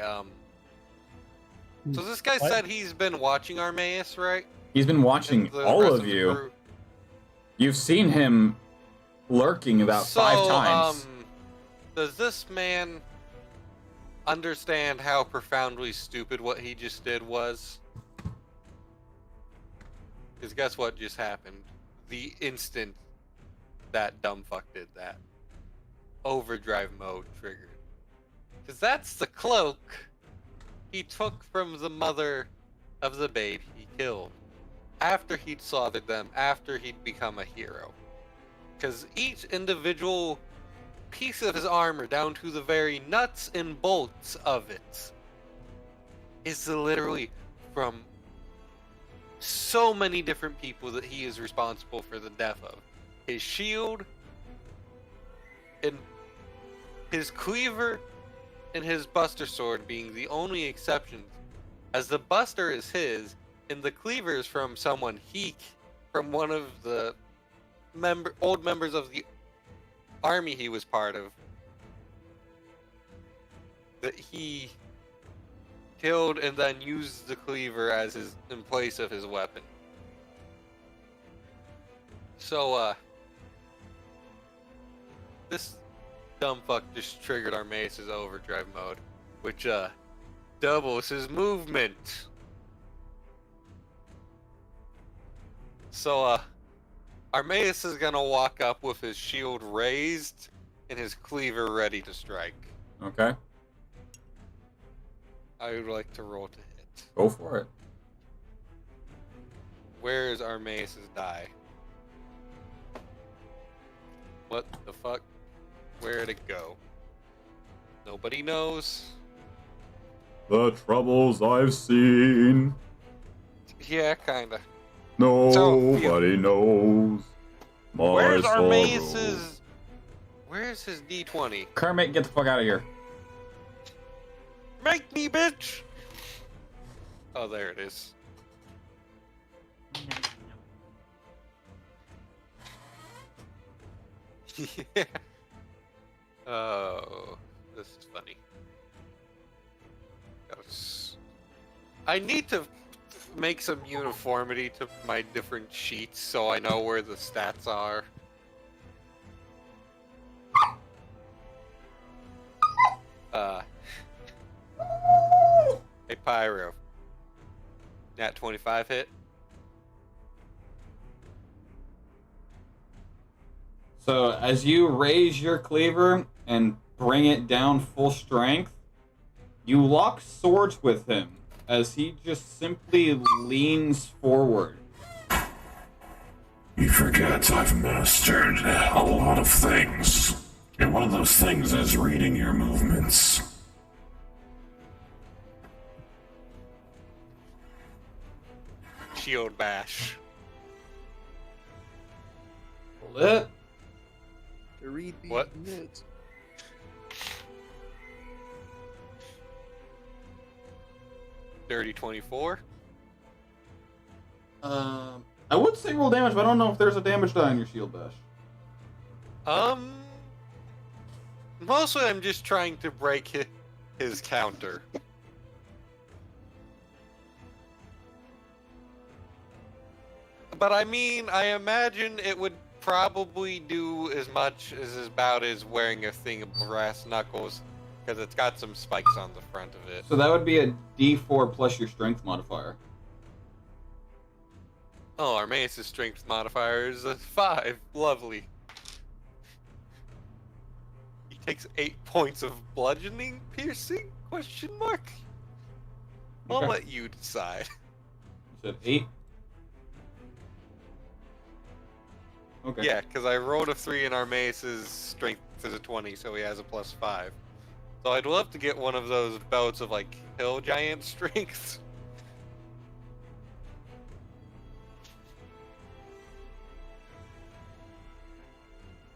so this guy said he's been watching Armaeus, right? He's been watching And the all rest of the you. crew. You've seen him lurking about 5 times. Does this man understand how profoundly stupid what he just did was? Because guess what just happened? The instant that dumb fuck did that, overdrive mode triggered. Because that's the cloak he took from the mother of the babe he killed. After he'd slaughtered them, after he'd become a hero. Because each individual piece of his armor, down to the very nuts and bolts of it, is literally from so many different people that he is responsible for the death of. His shield, and his cleaver, and his buster sword being the only exceptions, as the buster is his, and the cleaver is from someone from one of the old members of the army he was part of, that he killed and then used the cleaver as in place of his weapon. So, this dumb fuck just triggered Armaeus' overdrive mode, which, doubles his movement. So, Armaeus is gonna walk up with his shield raised and his cleaver ready to strike. Okay, I would like to roll to hit. go for it. Where is Armaeus' die? What the fuck? Where'd it go? Nobody knows. The troubles I've seen, Yeah, kinda. nobody knows. My Where's sorrow. Armaeus's... Where's his D20? Kermit, get the fuck out of here. Make me, bitch! Oh, there it is. Yeah. Oh, this is funny. I need to make some uniformity to my different sheets so I know where the stats are. Hey Pyro. Nat 25 hit. So as you raise your cleaver and bring it down full strength, you lock swords with him as he just simply leans forward. You forget I've mastered a lot of things. And one of those things is reading your movements. Shield bash. Hold it. To read these What? notes. Dirty 24. I would say roll damage, but I don't know if there's a damage die on your shield bash. Mostly I'm just trying to break his counter. But I mean, I imagine it would probably do as much as about as wearing a thing of brass knuckles, because it's got some spikes on the front of it. So that would be a D4 plus your strength modifier. Oh, Armaeus' strength modifier is a 5. Lovely. He takes 8 points of bludgeoning, piercing? Question mark. I'll Okay. let you decide. You said 8? Okay. Yeah, because I rolled a 3 and Armaeus' strength is a 20, so he has a +5. So I'd love to get one of those belts of, like, hill giant strength.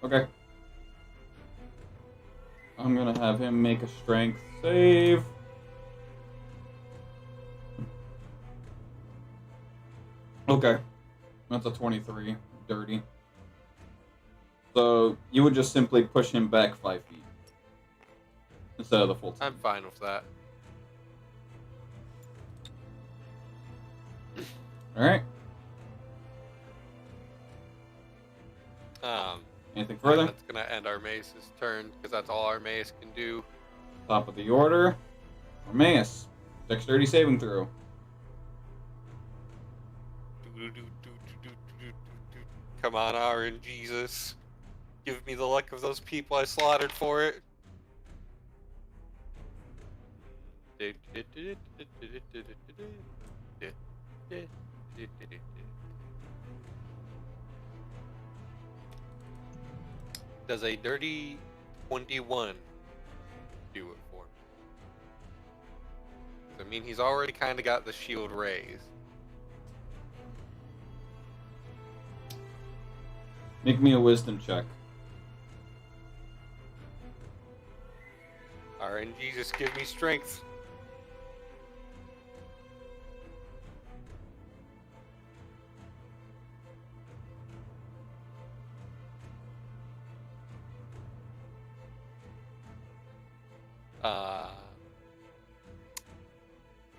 Okay. I'm gonna have him make a strength save. Okay. That's a 23. Dirty. So you would just simply push him back 5 feet. Instead of the full 10. I'm fine with that. Alright. Anything further? That's gonna end Armaeus' turn, because that's all Armaeus can do. Top of the order. Armaeus. Dexterity saving throw. Come on, RNGesus. Give me the luck of those people I slaughtered for it. Does a dirty 21 do it for me? I mean, he's already kind of got the shield raised. Make me a wisdom check. RNG, just give me strength.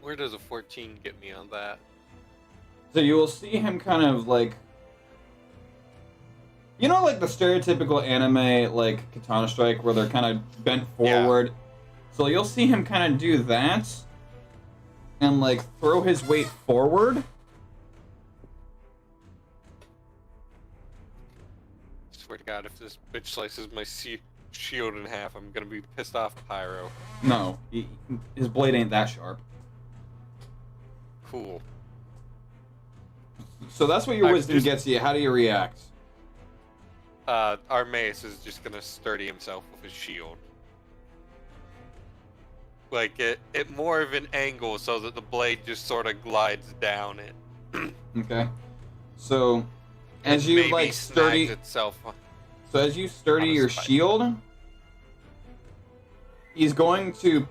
Where does a 14 get me on that? So you will see him kind of like... You know, like the stereotypical anime, like Katana Strike, where they're kind of bent forward? Yeah. So you'll see him kind of do that, and like throw his weight forward. Swear to God, if this bitch slices my shield in half, I'm gonna be pissed off, Pyro. No, his blade ain't that sharp. Cool. So that's what your wisdom gets you. How do you react? Armaeus is just gonna sturdy himself with his shield. Like, it more of an angle so that the blade just sort of glides down it. Okay. So, as you, like, sturdy... itself. So as you sturdy your shield, he's going to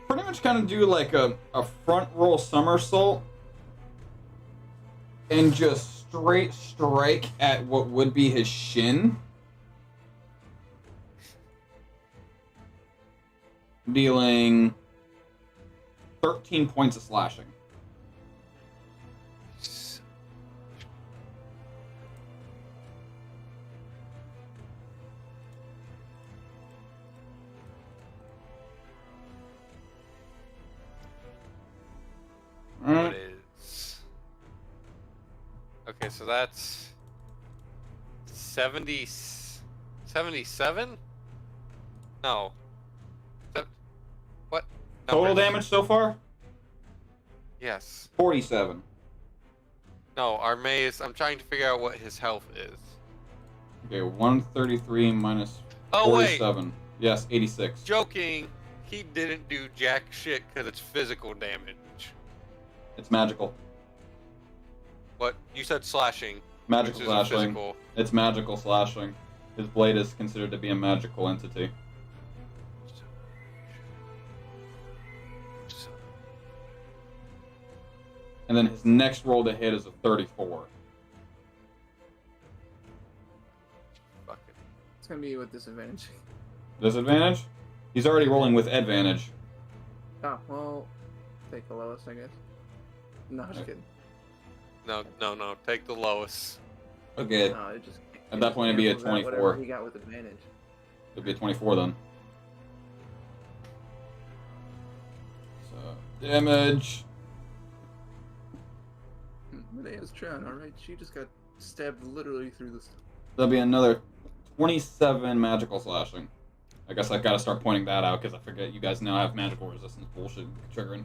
pretty much kind of do, like, a front roll somersault and just straight strike at what would be his shin, dealing 13 points of slashing. What is... Okay, so that's 77? No. What? Total Numbers? damage so far? Yes. 47. No, Armaeus, I'm trying to figure out what his health is. Okay, 133 minus 47. Oh, wait. Yes, 86. Joking. He didn't do jack shit because it's physical damage. It's magical. What? You said slashing. Magical which slashing. Is physical. It's magical slashing. His blade is considered to be a magical entity. And then his next roll to hit is a 34. Fuck it. It's gonna be with disadvantage. Disadvantage? He's already rolling with advantage. Oh, well, take the lowest, I guess. No, just kidding. No. Take the lowest. Okay. No, it just At that point, it'd be a Cancels out 24. Whatever he got with advantage. It'd be a 24 then. So, damage. Medea's trying, alright? She just got stabbed literally through the... That'll be another 27 magical slashing. I guess I gotta start pointing that out because I forget you guys now have magical resistance bullshit triggering.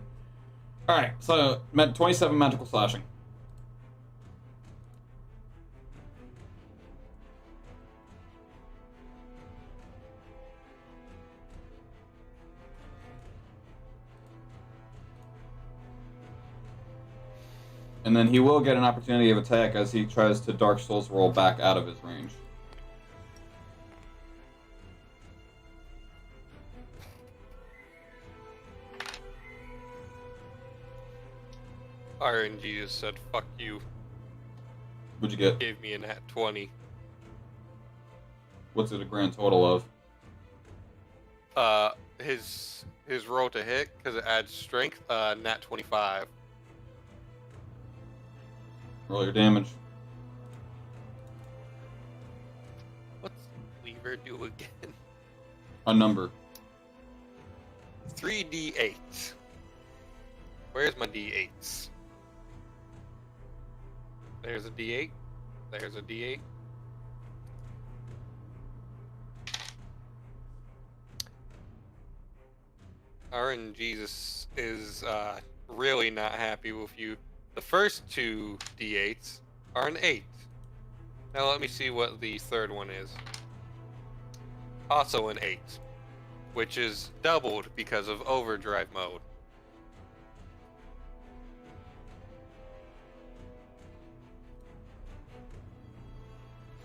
Alright, so 27 magical slashing. And then he will get an opportunity of attack as he tries to Dark Souls roll back out of his range. RNG just said, fuck you. What'd you get? Gave me a nat 20. What's it a grand total of? His roll to hit, because it adds strength, nat 25. Roll your damage. What's Lever do again? A number. 3d8. Where's my d8s? There's a d8. There's a d8. RNG is really not happy with you. The first two d8s are an 8. Now let me see what the third one is. Also an 8, which is doubled because of overdrive mode.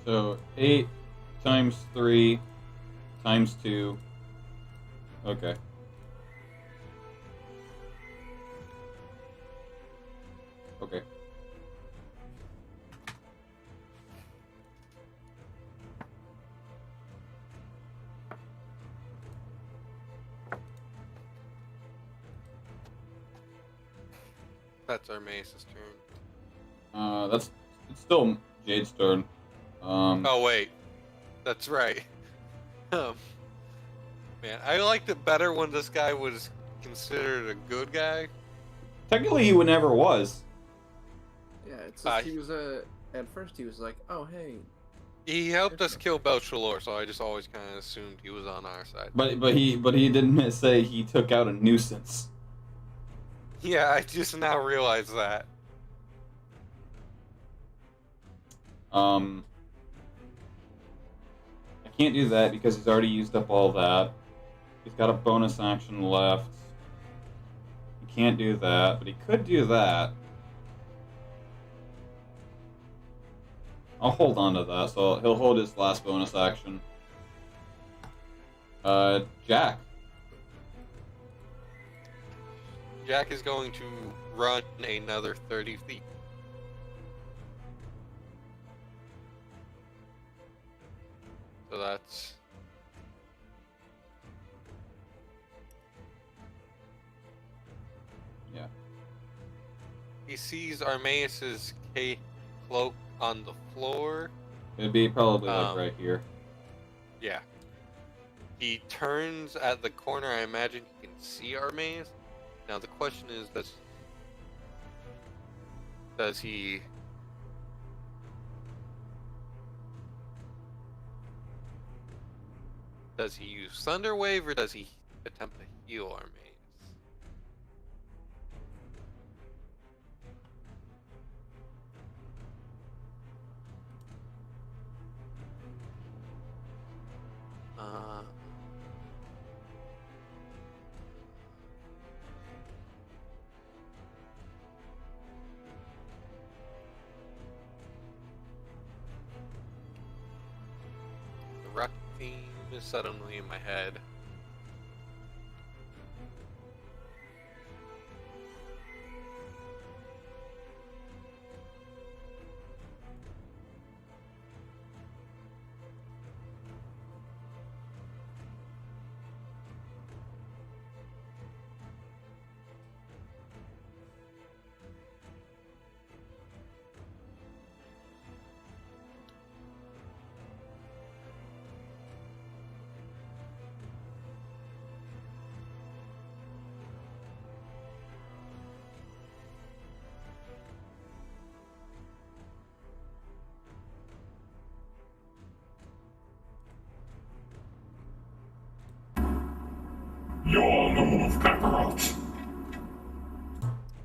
So 8 times 3 times 2. Okay. Okay. That's our Mace's turn. It's still Jade's turn. Oh wait, that's right. Man, I liked it better when this guy was considered a good guy. Technically, he never was. Yeah, it's just, he was at first he was like, oh hey. He helped us kill Belchalor, so I just always kind of assumed he was on our side. But he didn't say he took out a nuisance. Yeah, I just now realized that. I can't do that because he's already used up all that. He's got a bonus action left. He can't do that, but he could do that. I'll hold on to that, so he'll hold his last bonus action. Jack. Jack is going to run another 30 feet. So that's... Yeah. He sees Armaeus's cloak on the floor. It'd be probably like right here. Yeah. He turns at the corner. I imagine he can see Armaeus. Now the question is, does he use Thunder Wave or does he attempt to heal Armaeus? The rock theme is suddenly in my head. Kakarot.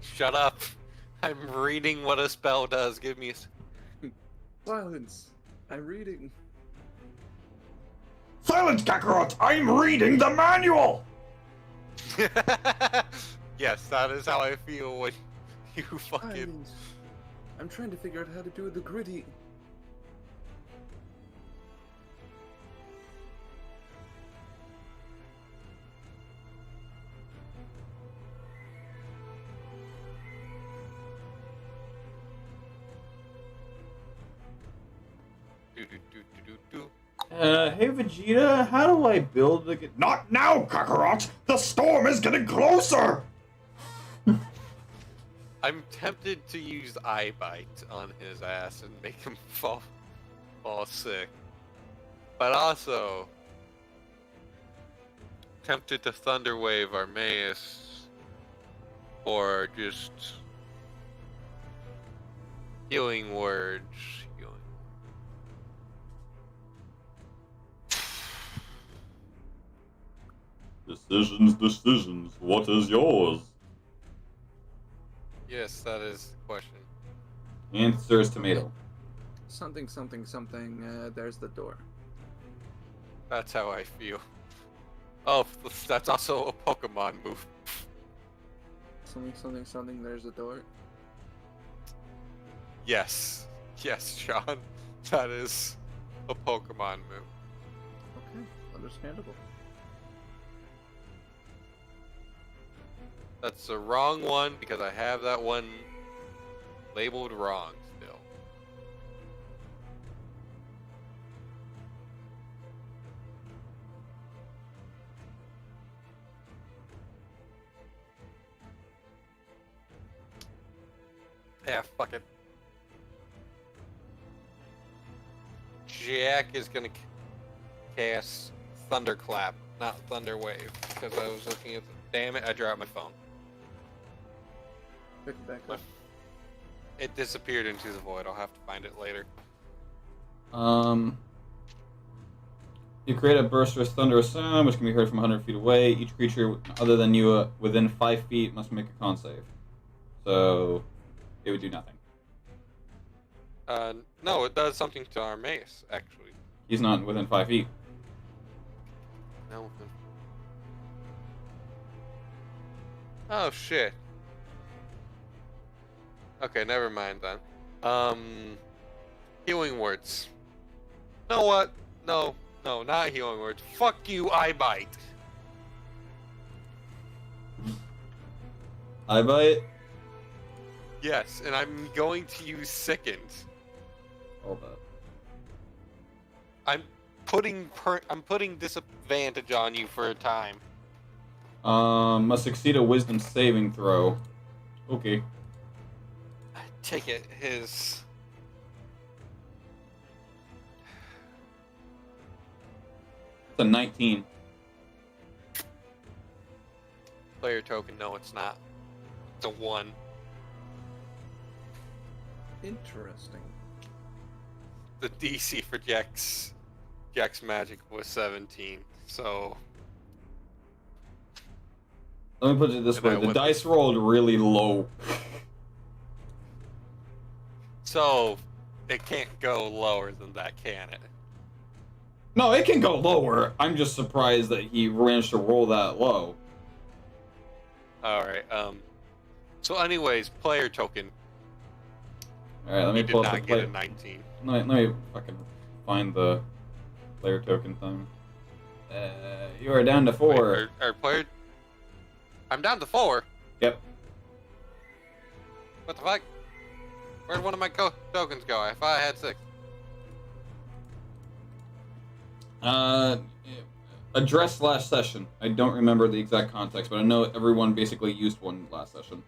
Shut up. I'm reading what a spell does. Give me a... Silence. I'm reading. Silence, Kakarot! I'm reading the manual! Yes, that is how I feel when you fucking... Silence. I'm trying to figure out how to do the gritty. Do, do, do, do, do, do. Hey Vegeta, how do I build a... Not now, Kakarot! The storm is getting closer! I'm tempted to use Eye Bite on his ass and make him fall sick. But also tempted to Thunder Wave Armaeus or just healing words. Decisions. What is yours? Yes, that is the question. Answer is tomato. Something. There's the door. That's how I feel. Oh, that's also a Pokemon move. Something. There's the door. Yes, Sean. That is a Pokemon move. Okay, understandable. That's the wrong one because I have that one labeled wrong still. Yeah, fuck it. Jack is gonna cast Thunderclap, not Thunder Wave, because I was looking at the... Damn it, I dropped my phone. Pick it back up. It disappeared into the void. I'll have to find it later. You create a boisterous thunderous sound, which can be heard from 100 feet away. Each creature other than you within 5 feet must make a con save. So, it would do nothing. No, it does something to Armaeus, actually. He's not within 5 feet. No. Oh, shit. Okay, never mind then. Healing words. You know what? No, not healing words. Fuck you, Eye Bite. I bite. Yes, and I'm going to use Sickened. Hold up. I'm putting disadvantage on you for a time. Must succeed a wisdom saving throw. Okay. I take it his... It's a 19. Player token, no it's not. It's a 1. Interesting. The DC for Jack's magic was 17, so... Let me put it this And way: I the went- dice rolled really low. So, it can't go lower than that, can it? No, it can go lower. I'm just surprised that he managed to roll that low. Alright, so anyways, player token. All right, let me He did pull up the not get a play. 19. Let me fucking find the player token thing. You are down to 4. Wait, our player... I'm down to 4? Yep. What the fuck? Where'd one of my tokens go? I thought I had 6. Address last session. I don't remember the exact context, but I know everyone basically used one last session.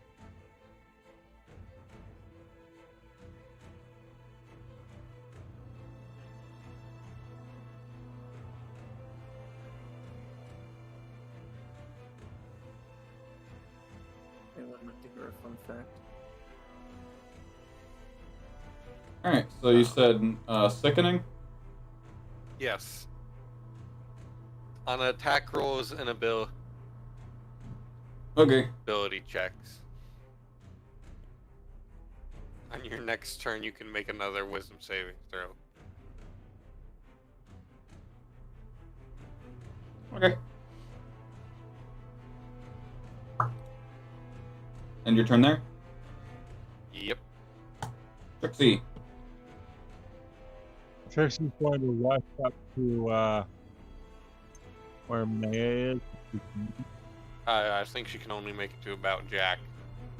Anyone like to hear a fun fact? Alright, so you said sickening? Yes. On attack rolls and ability. Okay. ability checks. On your next turn, you can make another wisdom saving throw. Okay. End your turn there? Yep. Trixie. Trixie's going to rush up to where Maya is. I think she can only make it to about Jack.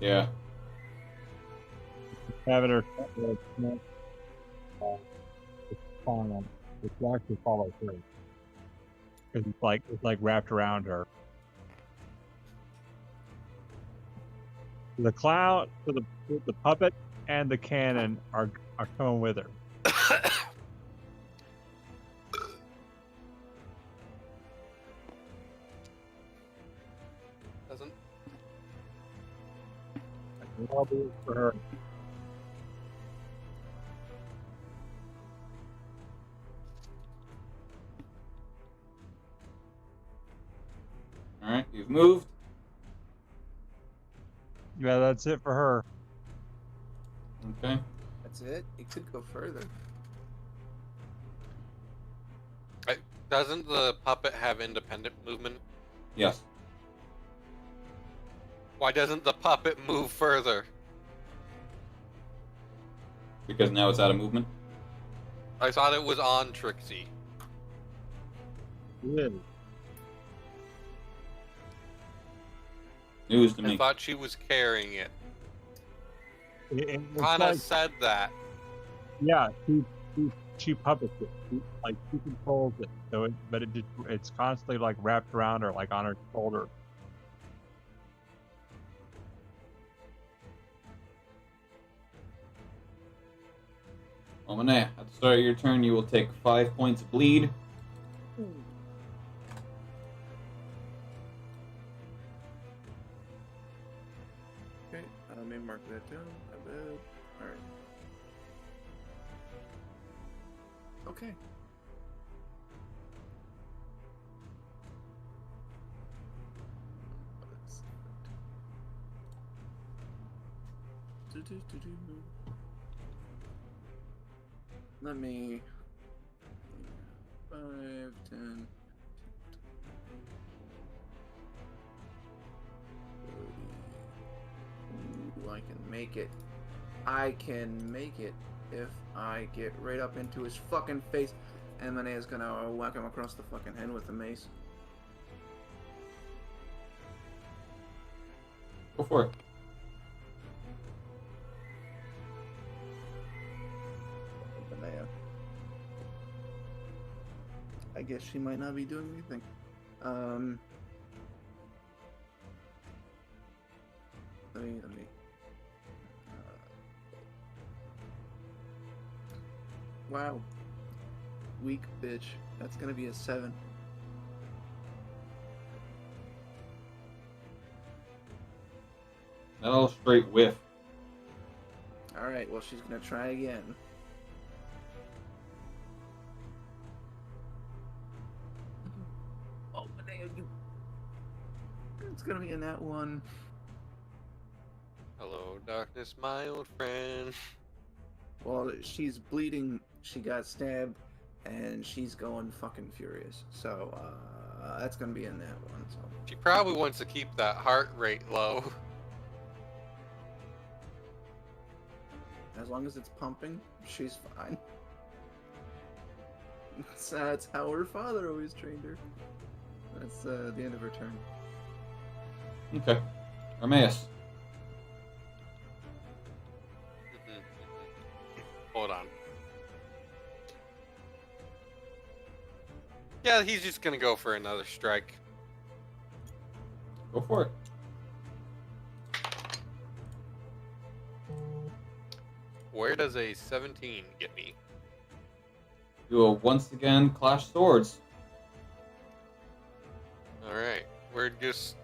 Yeah. Having her follow. It's actually follow through. Because it's like wrapped around her. The clown, so the puppet and the cannon are coming with her. Doesn't. I'll do it for her. Alright, you've moved. Yeah, that's it for her. Okay. That's it? It could go further. Doesn't the puppet have independent movement? Yes. Why doesn't the puppet move further? Because now it's out of movement. I thought it was on Trixie. It is. News to I me. thought she was carrying it. It's Kind of like, said that. yeah, she puppets it. She controls it. So it's constantly like wrapped around her, like on her shoulder. Omanea, at the start of your turn, you will take 5 points of bleed. Okay, let me mark that down. I will. Alright. Okay. Let me 5, 10, 30. Ooh, I can make it. I can make it if I get right up into his fucking face. And then is gonna whack him across the fucking head with the mace. Go for it. Banana. I guess she might not be doing anything. Let me. Wow. Weak bitch. That's gonna be a 7. That'll straight whiff. Alright, well, she's gonna try again. Oh, Banana, you. It's gonna be a nat 1. Hello, darkness, my old friend. Well, she's bleeding, she got stabbed, and she's going fucking furious. So, that's gonna be a nat 1. So. She probably wants to keep that heart rate low. As long as it's pumping, she's fine. That's how her father always trained her. That's the end of her turn. Okay. Armaeus. Hold on. Yeah, he's just gonna go for another strike. Go for it. Where does a 17 get me? You will once again clash swords. Alright, we're just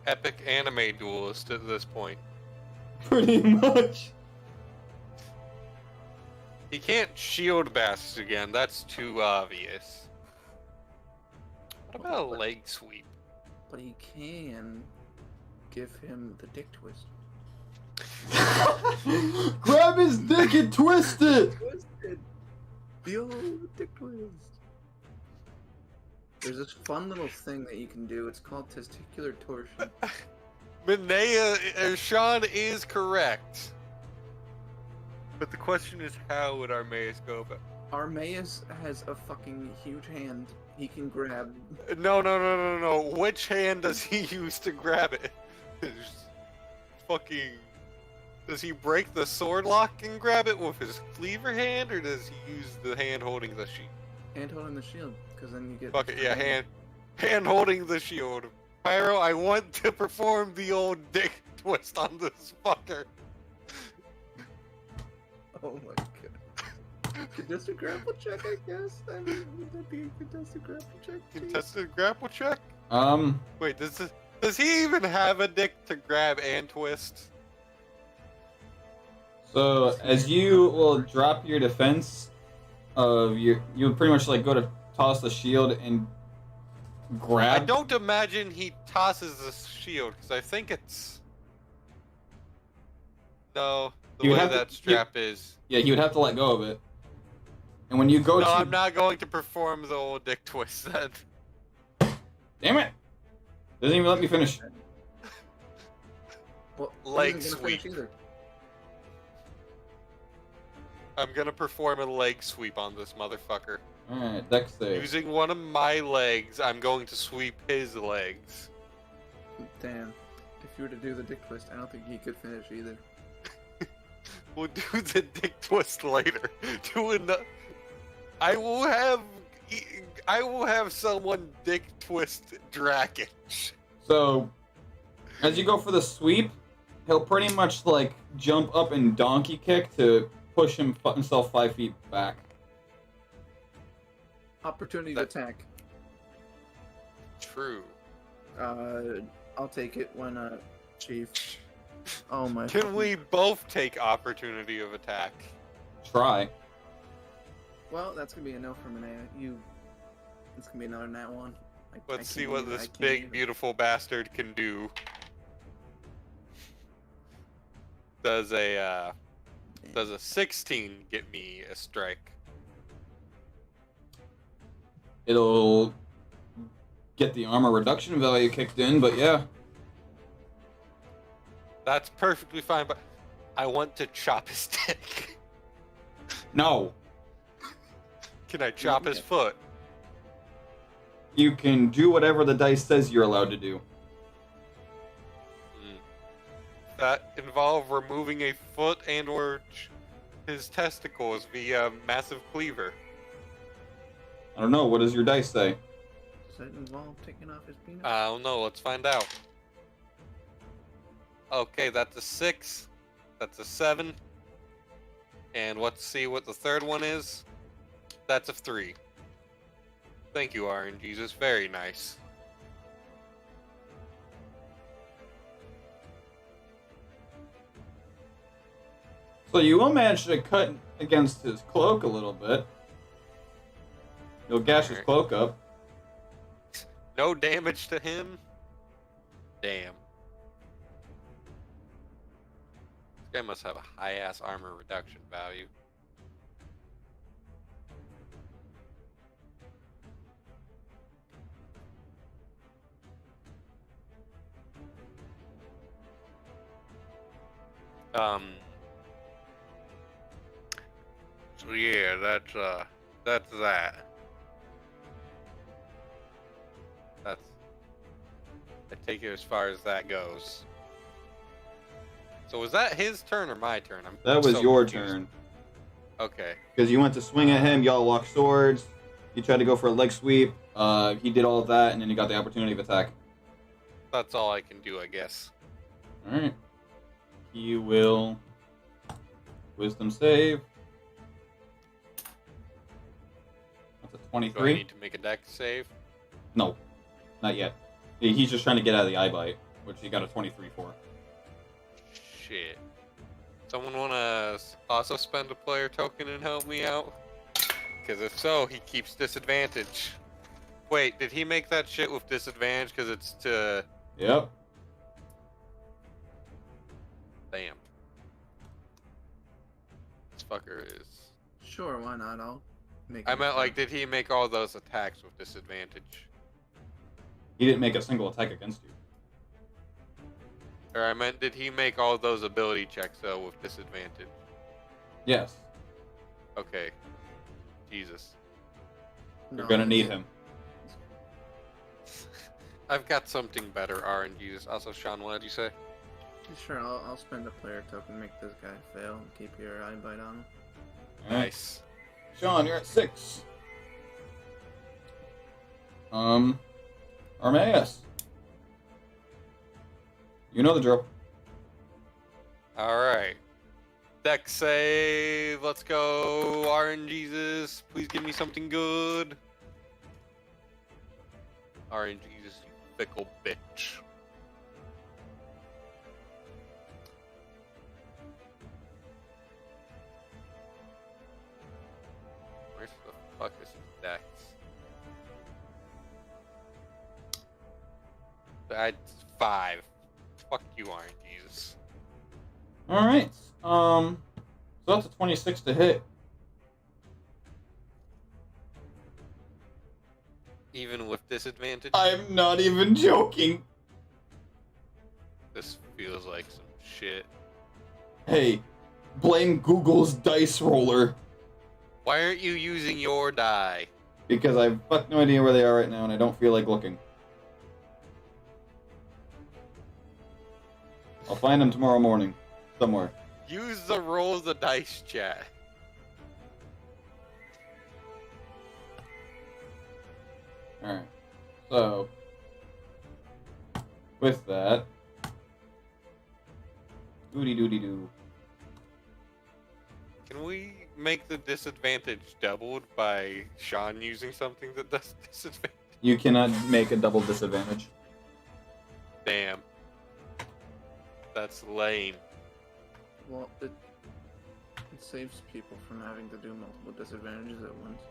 epic anime duelists at this point. Pretty much. He can't shield bash again, that's too obvious. What about a leg sweep? But he can give him the dick twist. Grab his dick and twist it! Twisted. The old dick twist. There's this fun little thing that you can do. It's called testicular torsion. Sean is correct. But the question is, how would Armaeus go about? Armaeus has a fucking huge hand. He can grab. No. Which hand does he use to grab it? Fucking. Does he break the sword lock and grab it with his cleaver hand, or does he use the hand holding the shield? Hand holding the shield, because then you get. Fuck it, yeah, hand holding the shield. Pyro, I want to perform the old dick twist on this fucker. Oh my god. Contested grapple check, I guess. I mean, would that be a contested grapple check? Contested grapple check? Wait, does he even have a dick to grab and twist? So as you will drop your defense, you would pretty much like go to toss the shield and grab. I don't imagine he tosses the shield because I think it's the way that strap is. Yeah, he would have to let go of it. And when you go No, I'm not going to perform the old dick twist then. Damn it! Doesn't even let me finish. Well, Leg isn't gonna finish sweep. either. I'm gonna perform a leg sweep on this motherfucker. Alright, dex save. Using one of my legs, I'm going to sweep his legs. Damn. If you were to do the dick twist, I don't think he could finish either. We'll do the dick twist later. I will have someone dick twist Drakic. So, as you go for the sweep, he'll pretty much like jump up and donkey kick to push himself 5 feet back. Opportunity to attack. True. I'll take it when Chief. Oh my. Can we both take opportunity of attack? Try. Well, that's gonna be a no for Manea. It's gonna be another nat one. Let's see what this big, beautiful bastard can do. Does a 16 get me a strike? It'll get the armor reduction value kicked in, but yeah. That's perfectly fine, but I want to chop his dick. No. Can I chop his foot? You can do whatever the dice says you're allowed to do. That involve removing a foot and or his testicles via massive cleaver. I don't know, what does your dice say? Does that involve taking off his penis? I don't know, let's find out. Okay, that's a 6. That's a 7. And let's see what the third one is. That's a 3. Thank you, RNGesus. Very nice. So you will manage to cut against his cloak a little bit. You'll gash his cloak up. No damage to him? Damn. This guy must have a high-ass armor reduction value. So yeah, that's that. That's, I take it as far as that goes. So was that his turn or my turn? That was so your confused. turn. Okay. Because you went to swing at him, y'all locked swords. He tried to go for a leg sweep. He did all of that, and then you got the opportunity of attack. That's all I can do, I guess. Alright. He will wisdom save. That's a Do I 23. need to make a dex save? No, not yet. He's just trying to get out of the eye bite, which he got a 23 for. Shit. Someone wanna also spend a player token and help me out? Because if so, he keeps disadvantage. Wait, did he make that shit with disadvantage because it's to... Yep. Damn. This fucker is. Sure, why not? I'll make I an meant, like, attempt. did he make all those attacks with disadvantage? He didn't make a single attack against you. Or I meant, did he make all those ability checks, though, with disadvantage? Yes. Okay. Jesus. You're No, gonna it's- need him. I've got something better, RNGs. Also, Sean, what did you say? Sure, I'll spend a player token, make this guy fail, and keep your eye bite on him. Alright. Nice. Sean, you're at 6. Armaeus. You know the drill. Alright. Dex save. Let's go. RNGesus. Please give me something good. RNGesus, you fickle bitch. Where the fuck is Dex? That's 5. Fuck you, RNGesus. Alright. So that's a 26 to hit. Even with disadvantage? I'm not even joking. This feels like some shit. Hey, blame Google's dice roller. Why aren't you using your die? Because I have fuck no idea where they are right now and I don't feel like looking. I'll find them tomorrow morning. Somewhere. Use the roll of the dice, chat. Alright. So, with that, doody doody doo. Can we make the disadvantage doubled by Sean using something that does disadvantage? You cannot make a double disadvantage. Damn. That's lame. Well, it saves people from having to do multiple disadvantages at once.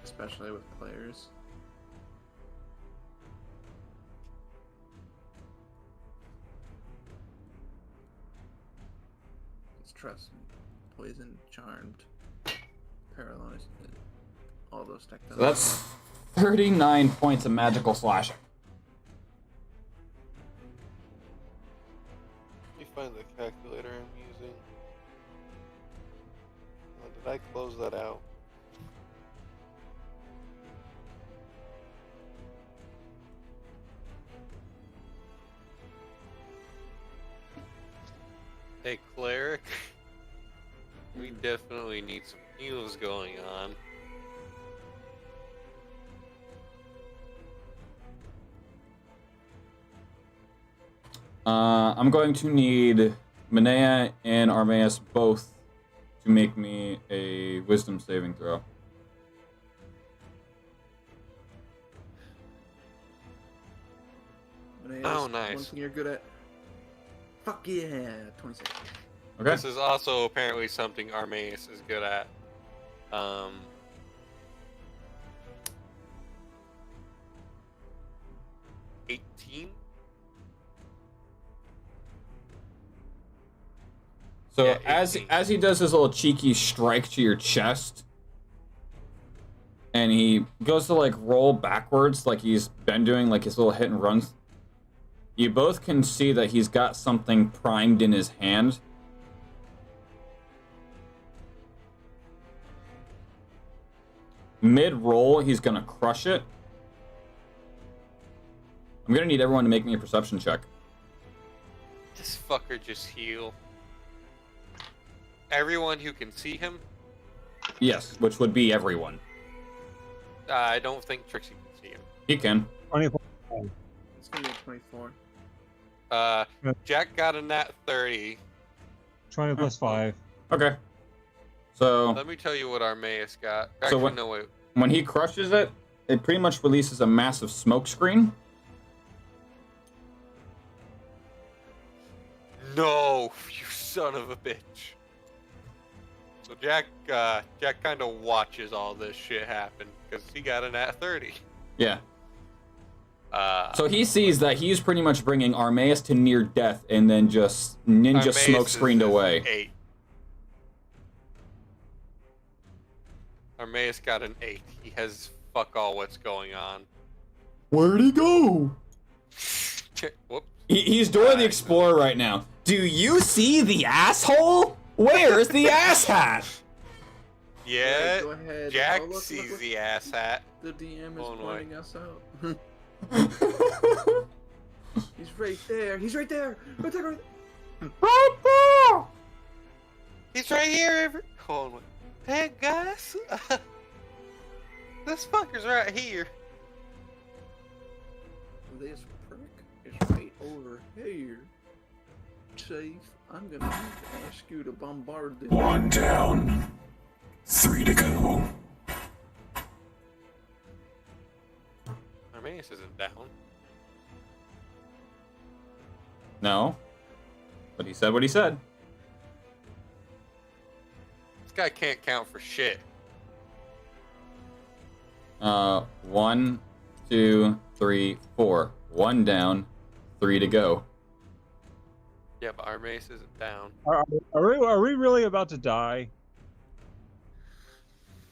Especially with players. Just trust me. Poison, charmed, paralyzed, all those tech. So that's 39 points of magical slashing. Let me find the calculator I'm using. Oh, did I close that out? Hey, cleric. We definitely need some heals going on. I'm going to need Minea and Armaeus both to make me a wisdom saving throw. Oh, nice. One thing you're good at. Fuck yeah, 26. Okay. This is also apparently something Armaeus is good at. 18? So Yeah, as 18. he does his little cheeky strike to your chest, and he goes to like roll backwards like he's been doing, like his little hit and runs, you both can see that he's got something primed in his hand. Mid-roll, he's gonna crush it. I'm gonna need everyone to make me a perception check. This fucker just heal. Everyone who can see him? Yes, which would be everyone. I don't think Trixie can see him. He can. 24. It's gonna be a 24. Jack got a nat 30. 20 plus 5. Okay. So Let me tell you what Armaeus got. So Actually, what- no, wait. when he crushes it, it pretty much releases a massive smoke screen. No, you son of a bitch. So Jack kind of watches all this shit happen because he got a nat 30. Yeah. So he sees that he's pretty much bringing Armaeus to near death and then just ninja Armaeus smoke is screened an away. 8. Armaeus got an 8. He has fuck all what's going on. Where'd he go? Whoops. He's Dora the Explorer right now. Do you see the asshole? Where's the ass hat? Yeah, Go ahead. Jack Oh, look, sees look. the ass hat. The DM is Oh, no. pointing us out. He's right there. He's right there. Right there. Right there! He's right here. Hold on. Hey guys, this fucker's right here. This prick is right over here. Chief, I'm gonna need to ask you to bombard this. 1 down. 3 to go. Armaeus isn't down. No. But he said what he said. This guy can't count for shit. 1, 2, 3, 4. 1 down, 3 to go. Yeah, but Armaeus isn't down. Are we really about to die?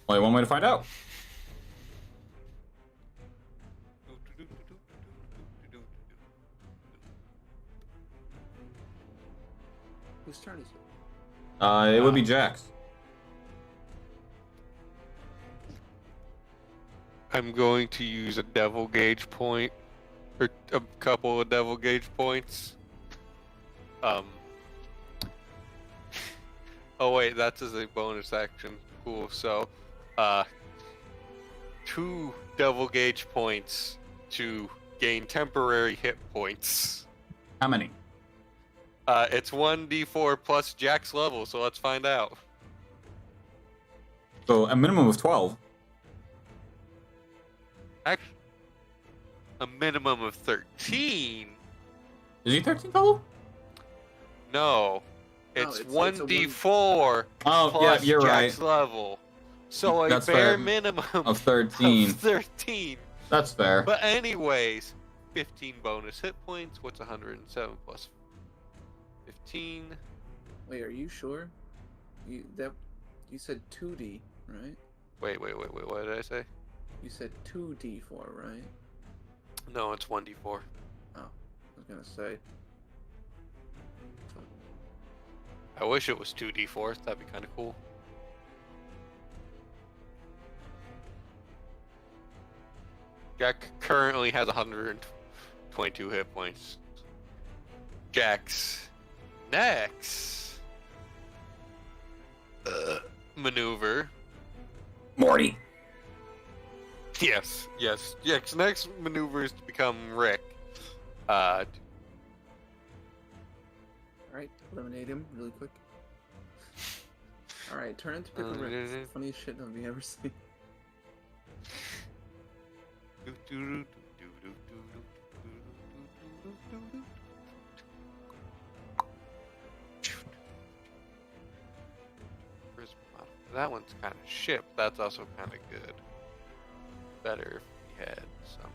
Only one way to find out. Whose turn is it? It would be Jack's. I'm going to use a devil gauge point, or a couple of devil gauge points. Oh wait, that's as a bonus action. Cool. So, 2 devil gauge points to gain temporary hit points. How many? It's 1d4 plus Jack's level, so let's find out. So a minimum of 12. Actually, a minimum of 13. Is he 13 total? No, it's it's a 1d4 Oh, plus yeah, you're Jack's right. level. So a That's bare fair. minimum Of 13. of 13. That's fair. But anyways, 15 bonus hit points. What's 107 plus 15? Wait, are you sure? You said 2D, right? Wait. What did I say? You said 2d4, right? No, it's 1d4. Oh, I was gonna say. I wish it was 2d4. That'd be kind of cool. Jack currently has 122 hit points. Jack's next maneuver. Morty. Yes. Jack's next maneuver is to become Rick. Alright, eliminate him really quick. Alright, turn into Pickle Rick. It's the funniest shit I've ever seen. That one's kind of shit, but that's also kind of good. Better if we had some.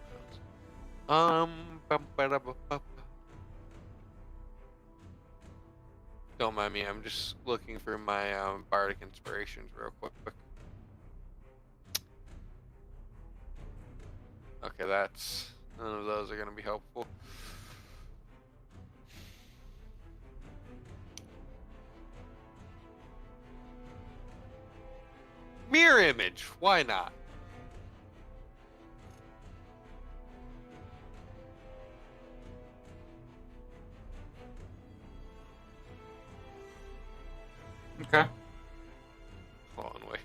Don't mind me, I'm just looking for my bardic inspirations real quick. Okay, that's none of those are gonna be helpful. Mirror image, why not? Okay. Hold on, wait.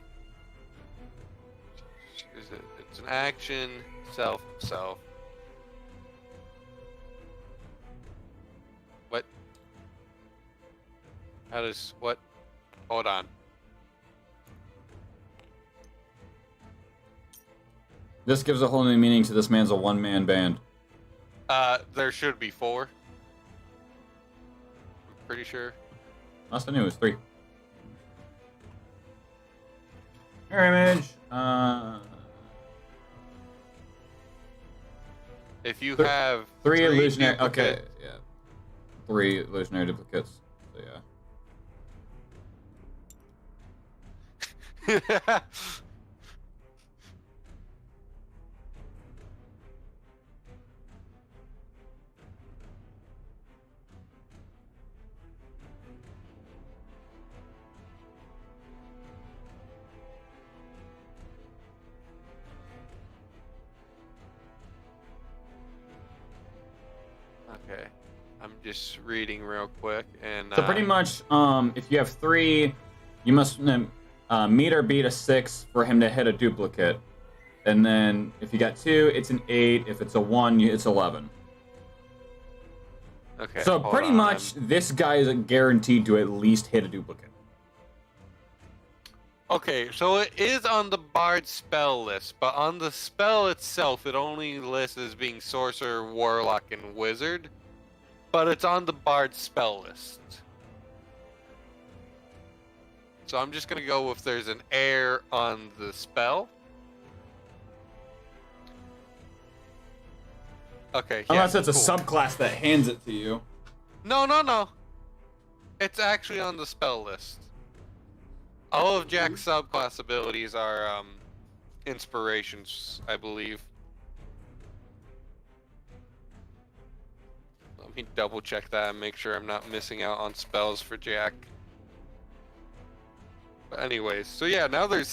It's an action, self. What? How does, what? Hold on. This gives a whole new meaning to this man's a one-man band. There should be 4. I'm pretty sure. Last I knew it was 3. Mirror image. If you Three- have Three illusionary. Okay, duplicates- yeah. 3 illusionary duplicates. So yeah. Okay. I'm just reading real quick, and So pretty much, if you have 3, you must meet or beat a 6 for him to hit a duplicate. And then if you got 2, it's an 8. If it's a 1, it's 11. okay. So hold pretty on, much, this guy is guaranteed to at least hit a duplicate. Okay, so it is on the Bard spell list, but on the spell itself, it only lists as being Sorcerer, Warlock, and Wizard. But it's on the Bard spell list. So I'm just gonna go if there's an error on the spell. Okay, yeah, Unless it's a cool. subclass that hands it to you. No. It's actually on the spell list. All of Jack's subclass abilities are inspirations, I believe. Let me double check that and make sure I'm not missing out on spells for Jack. But anyways, so yeah, now there's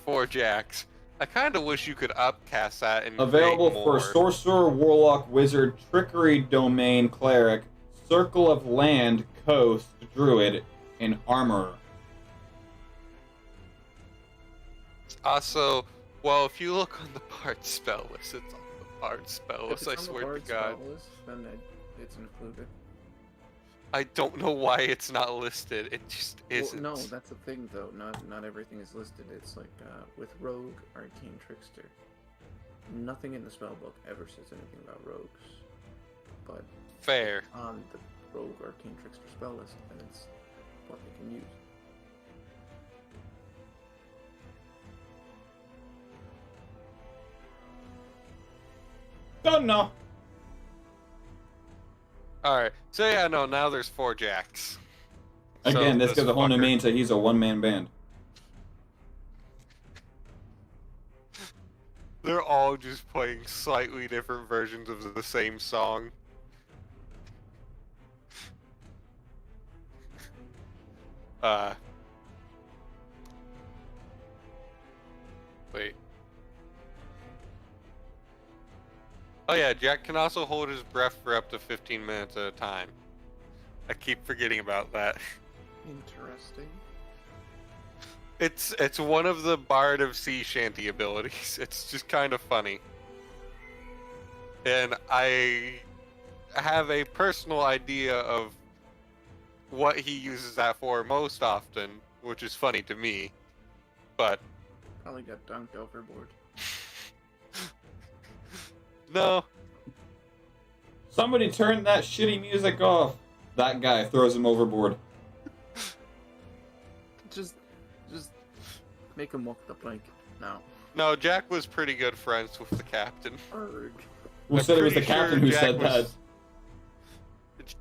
4 Jacks. I kind of wish you could upcast that and Available create for more. Sorcerer, Warlock, Wizard, Trickery, Domain, Cleric, Circle of Land, Coast, Druid, and Armorer. Also, well, if you look on the Bard spell list, it's on the Bard spell If list, it's I on the swear to Bard God. spell list, then it's included. I don't know why it's not listed. It just isn't. Well, no, that's the thing though. Not everything is listed. It's like with Rogue, Arcane Trickster. Nothing in the spell book ever says anything about rogues, but Fair. on the Rogue Arcane Trickster spell list, and it's what they can use. Don't know. Alright, so yeah, no, now there's 4 Jacks. Again, So this gives a whole new fucker- meaning to he's a one-man band. They're all just playing slightly different versions of the same song. Wait. Oh yeah, Jack can also hold his breath for up to 15 minutes at a time. I keep forgetting about that. Interesting. It's one of the Bard of Sea Shanty abilities. It's just kind of funny. And I have a personal idea of what he uses that for most often, which is funny to me. But Probably got dunked overboard. no. Somebody turn that shitty music off. That guy throws him overboard. Just make him walk the plank now. No, Jack was pretty good friends with the captain. Arg. Who I'm said it was the pretty sure captain who Jack said was-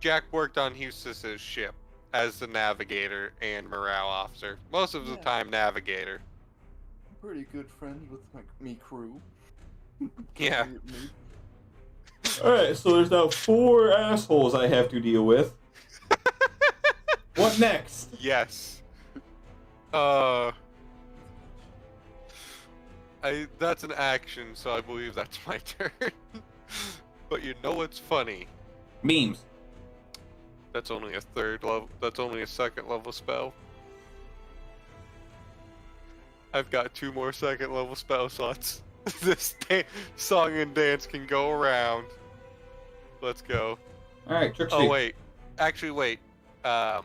Jack worked on Eustace's ship as the navigator and morale officer. Most of the Yeah. time, navigator. Pretty good friends with me crew. Yeah. that? Alright, so there's now 4 assholes I have to deal with. What next? Yes. That's an action, so I believe that's my turn. But you know what's funny? Memes. That's only a 3rd level. That's only a 2nd level spell. I've got 2 more 2nd level spell slots. This song and dance can go around. Let's go. Alright, Trixie. Oh wait, actually wait. Can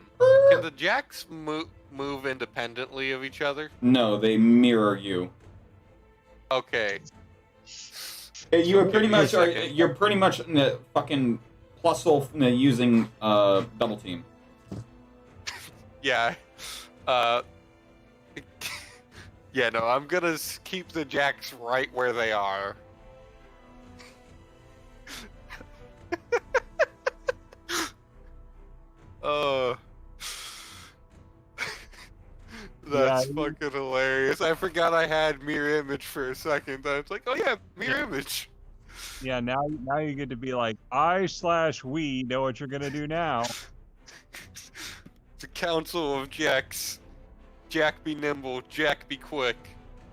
the Jacks move independently of each other? No, they mirror you. Okay. You're Give pretty me a much second. you're pretty much fucking plusle using double team. Yeah. Yeah, no, I'm gonna keep the Jacks right where they are. That's Yeah, fucking hilarious. I forgot I had mirror image for a second. I was like, oh yeah, mirror image. yeah. Now you get to be like, I/we know what you're gonna do now. The council of Jacks. Jack be nimble, Jack be quick.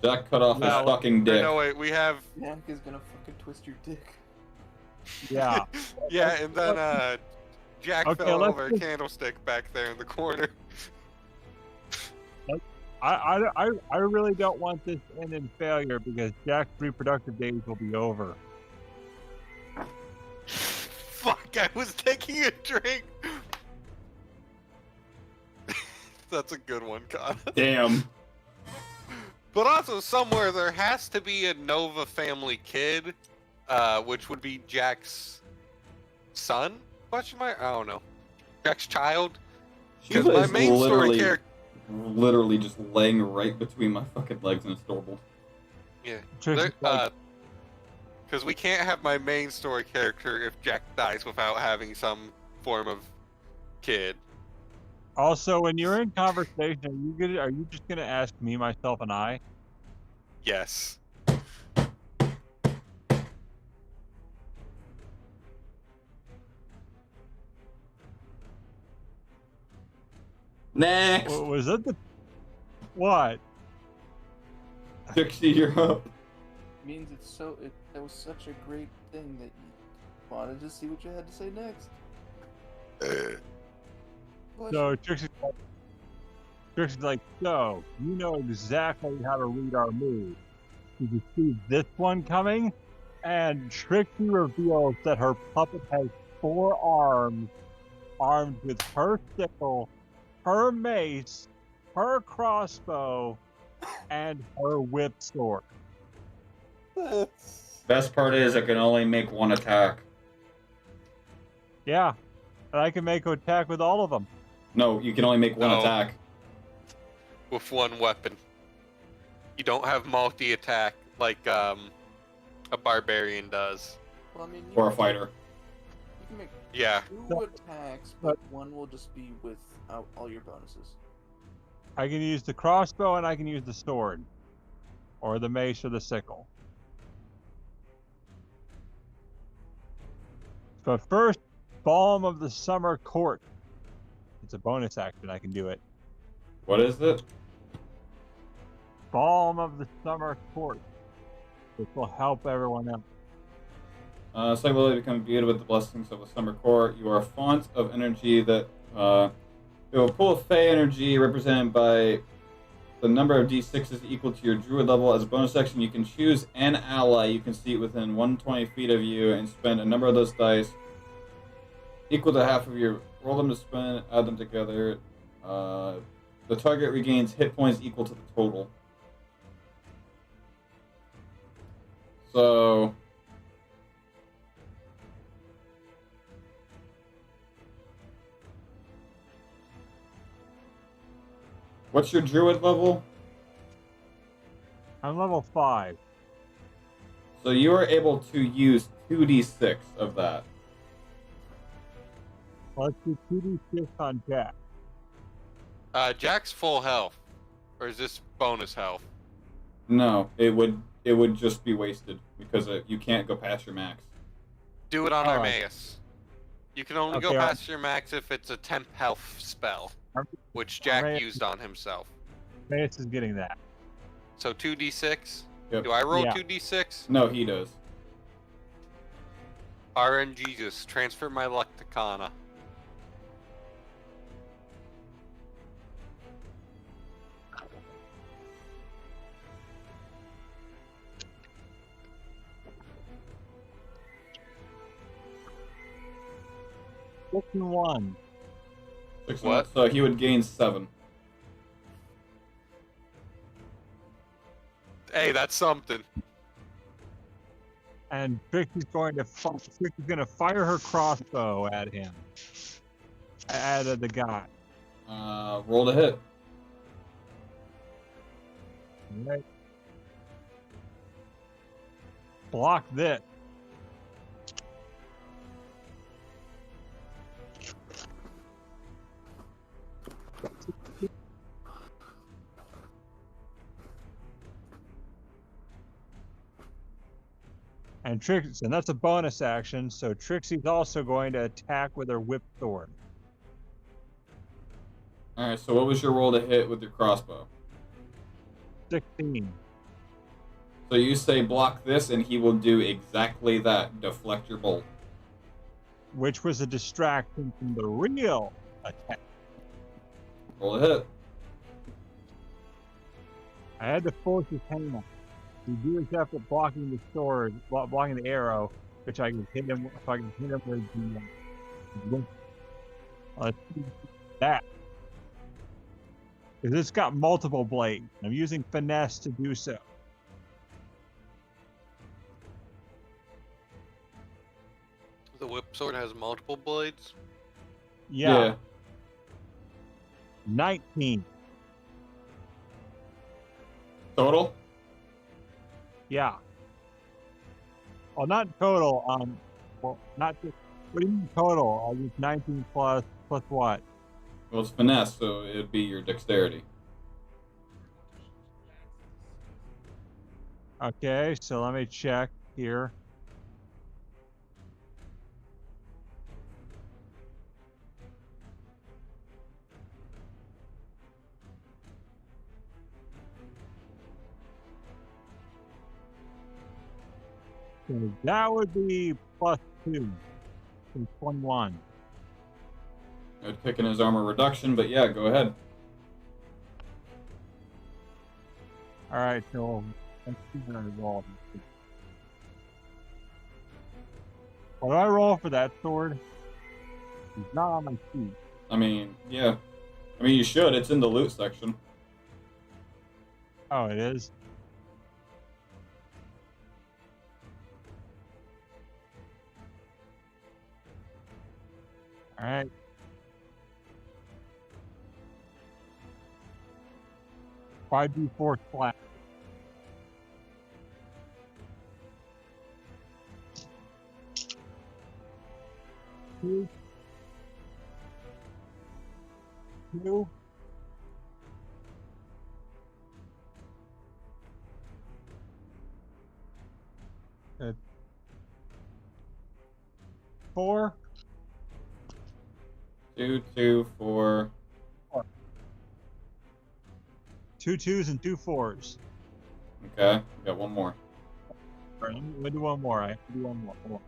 Jack cut off Yeah, his fucking Or dick. no, wait, we have. Jack is gonna fucking twist your dick. Yeah. Yeah, and then Jack Okay, fell let's over a just- candlestick back there in the corner. I really don't want this to end in failure because Jack's reproductive days will be over. Fuck, I was taking a drink. That's a good one, Con. Damn. But also, somewhere there has to be a Nova family kid, which would be Jack's son? Question mark? I don't know. Jack's child? Because Sheila my is main story literally, character. literally just laying right between my fucking legs and it's adorable. Yeah. Trixie's like, Because we can't have my main story character if Jack dies without having some form of kid. also, when you're in conversation, are you just gonna ask me, myself, and I? Yes. Next! Was that the what? Dixie, you're up. Means it's so. That was such a great thing that you wanted to see what you had to say next. Bless So you. Trixie's like, so you know exactly how to read our moves. Did you see this one coming? And Trixie reveals that her puppet has 4 arms, armed with her sickle, her mace, her crossbow, and her whip sword. Best part is I can only make one attack. Yeah, and I can make an attack with all of them. No, you can only make one No. attack. With one weapon. You don't have multi-attack like a barbarian does. Well, I mean, you Or a can- fighter. You can make Yeah. 2 attacks, but one will just be without all your bonuses. I can use the crossbow and I can use the sword, or the mace or the sickle. But first, Balm of the Summer Court. It's a bonus action. I can do it. What is it? Balm of the Summer Court. This will help everyone out. Second ability become imbued with the blessings of a summer court. You are a font of energy that it will pull a Fey energy represented by the number of D6s equal to your druid level. As a bonus action, you can choose an ally you can see within 120 feet of you and spend a number of those dice equal to half of your. Roll them to spend, add them together. The target regains hit points equal to the total. So. What's your druid level? I'm level 5. So you are able to use 2d6 of that. Let's do 2d6 on Jack. Jack's full health. Or is this bonus health? No, it would just be wasted because you can't go past your max. Do it on All right. Armaeus. You can only go Okay, past your max if it's a temp health spell, which Jack Armaeus- used on himself. Mace is getting that. So 2d6. Yep. Do I roll Yeah. 2d6? No, he does. RNGesus, transfer my luck to Kana. Six and 1. What? So he would gain 7. Hey, that's something. And Trixie's going to fire her crossbow at him. At the guy. Roll to hit. Right. Block this. And that's a bonus action, so Trixie's also going to attack with her whip sword. Alright, so what was your roll to hit with your crossbow? 16. So you say block this, and he will do exactly that. Deflect your bolt. Which was a distraction from the real attack. Roll a hit. I had to force his hand. He do his effort blocking the sword, blocking the arrow, which I can hit him. If I can hit him with the let's see that, because it's got multiple blades. I'm using finesse to do so. The whip sword has multiple blades. Yeah. 19. Total? Yeah. Well, not total. Well, not just. What do you mean total? I use 19 plus what? Well, it's finesse, so it'd be your dexterity. Okay, so let me check here. So that would be plus 2. So 21. I would kick in his armor reduction, but yeah, go ahead. Alright, so let's see what I roll. What do I roll for that sword? It's not on my sheet. I mean, yeah. I mean, you should. It's in the loot section. Oh, it is? Alright. Five D4 flat. Two. Good. 4. 2, 2, 4. 2 2s and 2 4s. Okay, we got one more. Alright, let me do one more. I have to do one more. Hold on.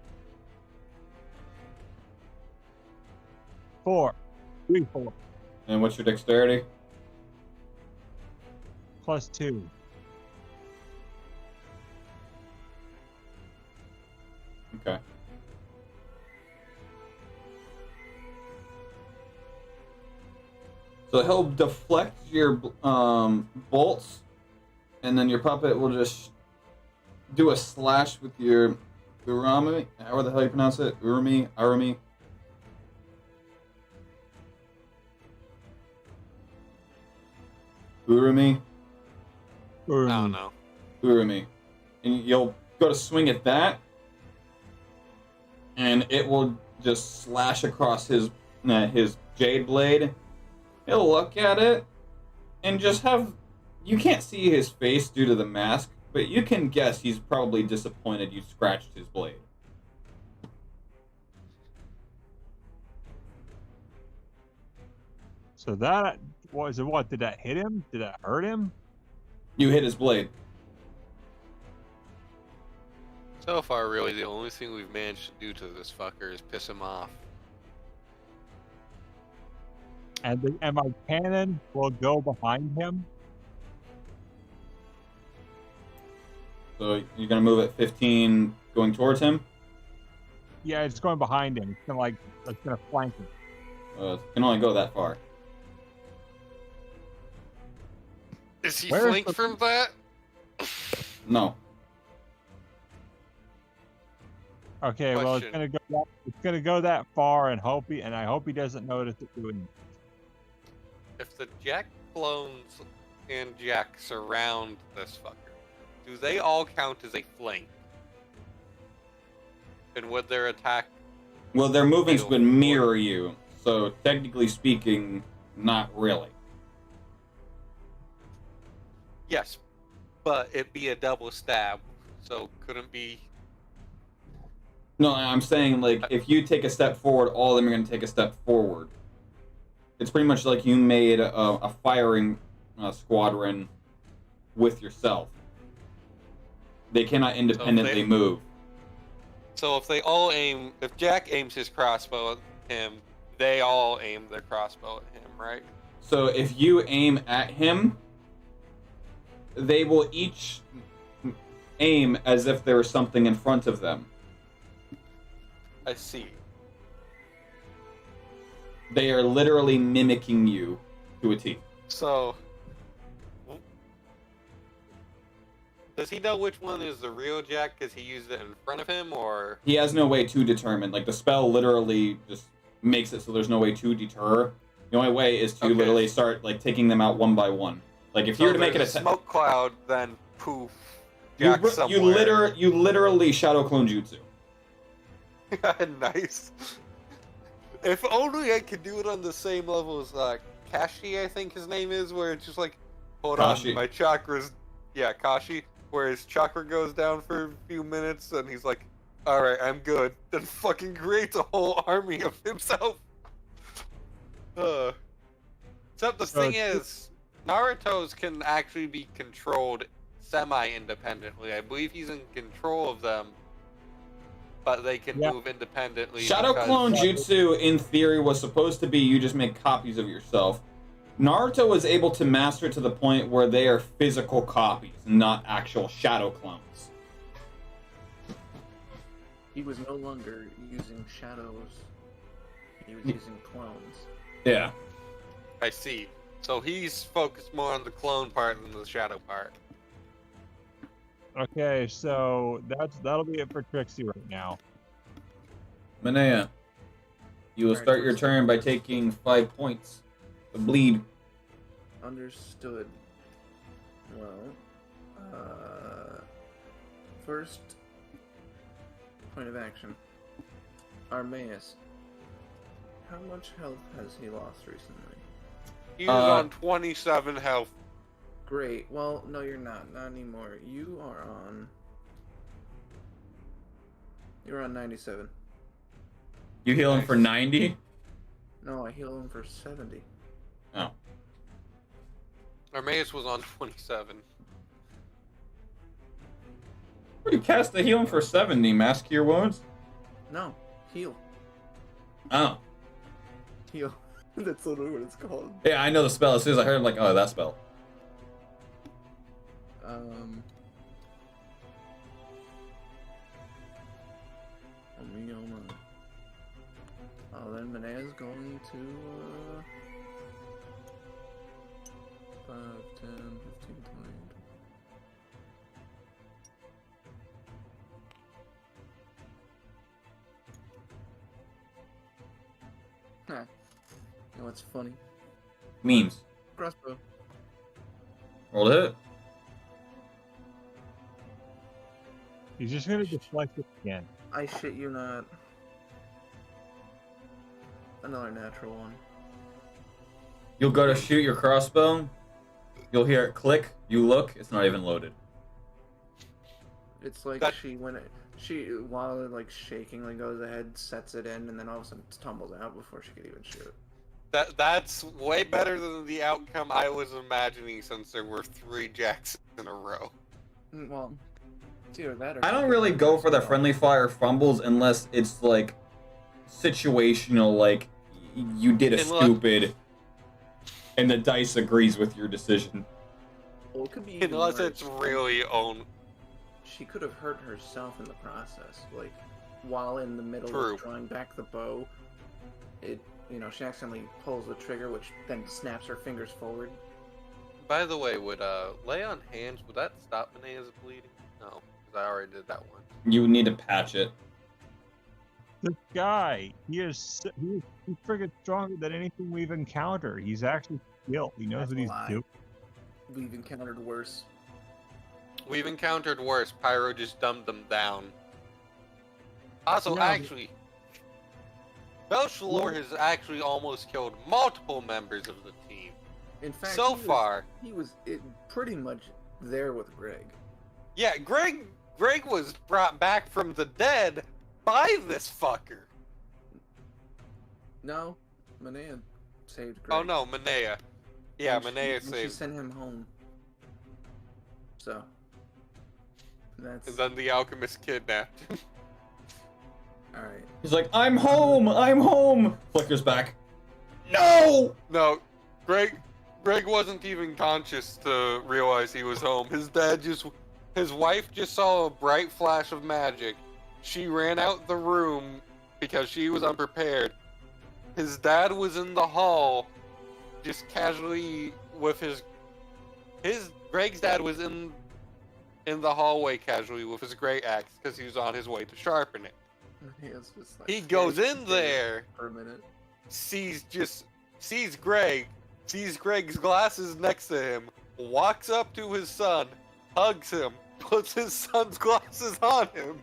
4. 3 4. And what's your dexterity? Plus 2. Okay. So he'll deflect your bolts, and then your puppet will just do a slash with your urami. How the hell you pronounce it? Urami? Urami? Urami? I don't know. Urami. And you'll go to swing at that, and it will just slash across his jade blade. He'll look at it and just have... You can't see his face due to the mask, but you can guess he's probably disappointed you scratched his blade. So that was what? Did that hit him? Did that hurt him? You hit his blade. So far, really, the only thing we've managed to do to this fucker is piss him off. And my cannon will go behind him. So you're gonna move at 15, going towards him. Yeah, it's going behind him. It's gonna flank him. It can only go that far. Is he Where's flanked the- from that? No. Okay, well it's Question. gonna go that far, and I hope he doesn't notice it doing. If the Jack clones and Jack surround this fucker, do they all count as a flank? And would their attack... Well, their movements Deal. would mirror you, so technically speaking, not really. Yes, but it'd be a double stab, so couldn't be... No, I'm saying, like, if you take a step forward, all of them are going to take a step forward. It's pretty much like you made a firing squadron with yourself. They cannot independently move. So if they all aim, if Jack aims his crossbow at him, they all aim their crossbow at him, right? So if you aim at him, they will each aim as if there was something in front of them. I see. They are literally mimicking you to a T. So, does he know which one is the real Jack because he used it in front of him, or? He has no way to determine. Like, the spell literally just makes it so there's no way to deter. The only way is to literally start, like, taking them out one by one. Like, if you were to make it a smoke cloud, then poof, Jack you somewhere. you literally shadow clone jutsu. Nice. If only I could do it on the same level as Kashi, I think his name is, where it's just like, hold Kashi. on, my chakras. Yeah, Kashi, where his chakra goes down for a few minutes, and he's like, all right, I'm good. Then fucking creates a whole army of himself. Except the thing is, Naruto's can actually be controlled semi-independently. I believe he's in control of them, but they can move independently. Shadow clone jutsu, in theory, was supposed to be you just make copies of yourself. Naruto was able to master it to the point where they are physical copies, not actual shadow clones. He was no longer using shadows. He was using clones. Yeah. I see. So he's focused more on the clone part than the shadow part. Okay, so that'll be it for Trixie right now. Manea, you will start your turn by taking 5 points of bleed. Understood. Well, first point of action. Armaeus, how much health has he lost recently? He was on 27 health. Great. Well, no, you're not. Not anymore. You're on 97. You heal him for 90? No, I heal him for 70. Oh. Armaeus was on 27. What do you cast the heal him for 70? Mask Cure Wounds? No, heal. Oh. Heal. That's literally what it's called. Yeah, I know the spell. As soon as I heard it, I'm like, oh, that spell. Oh, then Manea's going to 5, 10, 15, 20. Huh. You know what's funny? Memes. Crossbow. Roll to hit. He's just gonna deflect it again. I shit you not. Another natural one. You'll go to shoot your crossbow. You'll hear it click. You look. It's not even loaded. It's like she while like shaking goes ahead, sets it in, and then all of a sudden it tumbles out before she could even shoot. That's way better than the outcome I was imagining, since there were 3 Jacks in a row. Well, it's either that or I don't really go for the friendly fire fumbles unless it's like situational, like you did a stupid and the dice agrees with your decision. Well, it could be even Unless worse. it's really own. She could have hurt herself in the process, like while in the middle True. of drawing back the bow. She accidentally pulls the trigger, which then snaps her fingers forward. By the way, would lay on hands, would that stop Manea's bleeding? No, because I already did that one. You need to patch it. This guy, he's friggin' stronger than anything we've encountered. He's actually skilled. He knows That's what a he's lie. doing. We've encountered worse. We've encountered worse. Pyro just dumbed them down. Also, No, actually, Belshalor has actually almost killed multiple members of the team. In fact, So far. he was pretty much there with Greg. Yeah, Greg was brought back from the dead by this fucker. No, Manea saved Greg. Oh no, Manea. Yeah, And Manea she saved. sent him home. So that's And then the alchemist kidnapped him. all right. He's like, I'm home! I'm home! Flicker's back. No! No, Greg wasn't even conscious to realize he was home. His wife just saw a bright flash of magic. She ran out the room because she was unprepared. His dad was in the hall, just casually with Greg's dad was in the hallway casually with his great axe because he was on his way to sharpen it. Manea's just, like, He goes scared in there, for a minute. sees Greg, sees Greg's glasses next to him, walks up to his son, hugs him, puts his son's glasses on him,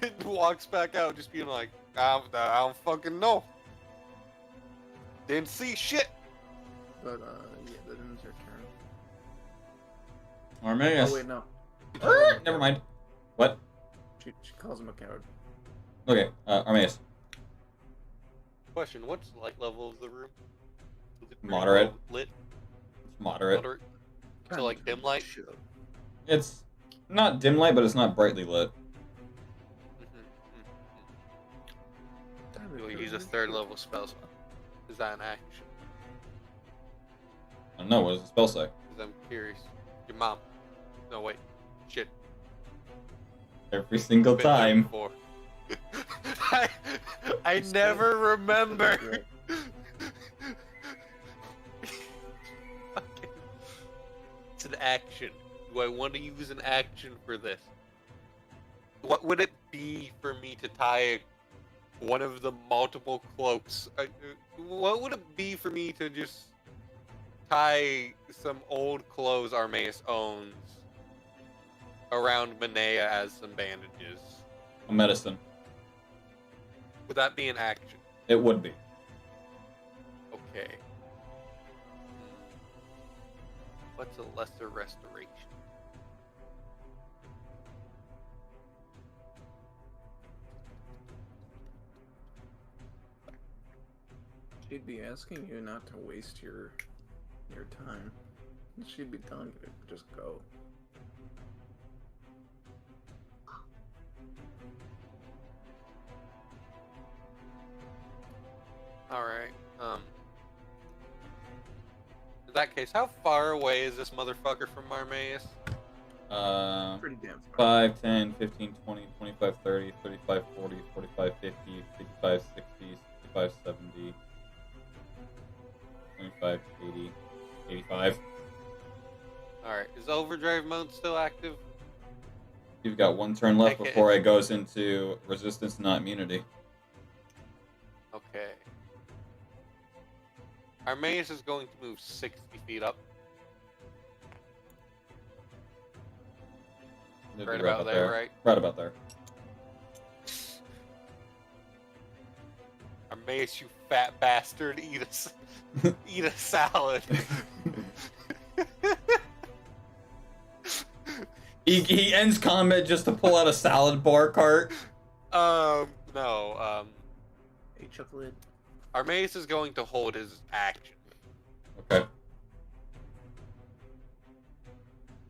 and walks back out just being like, I don't fucking know. Didn't see shit. But yeah, that ends your turn. Arminius. Oh wait, no. Never mind. What? She calls him a coward. Okay, Arminius. Question, what's the light level of the room? Is it pretty Moderate. well lit? It's moderate. Moderate? So like dim light? Shut up. It's not dim light, but it's not brightly lit. We'll use a third level spell slot. Is that an action? I don't know, what does the spell say? Because I'm curious. Your mom. No, wait. Shit. Every single Been there time. before. I never remember. It's an action. Do I want to use an action for this? What would it be for me to tie one of the multiple cloaks? What would it be for me to just tie some old clothes Armaeus owns around Manea as some bandages? A medicine. Would that be an action? It would be. Okay. What's a lesser restoration? She'd be asking you not to waste your time. She'd be telling you to just go. Alright, in that case, how far away is this motherfucker from Armaeus? Pretty damn far. 5, 10, 15, 20, 25, 30, 35, 40, 45, 50, 55, 60, 65, 70, 25, 80, 85. Alright, is overdrive mode still active? You've got one turn left Okay. before it goes into resistance, not immunity. Okay. Armaeus is going to move 60 feet up. It'd be Right about there, right? Right about there. Armaeus, you fat bastard, eat a salad. He ends combat just to pull out a salad bar cart. No, Hey, chocolate. Armaeus is going to hold his action. Okay.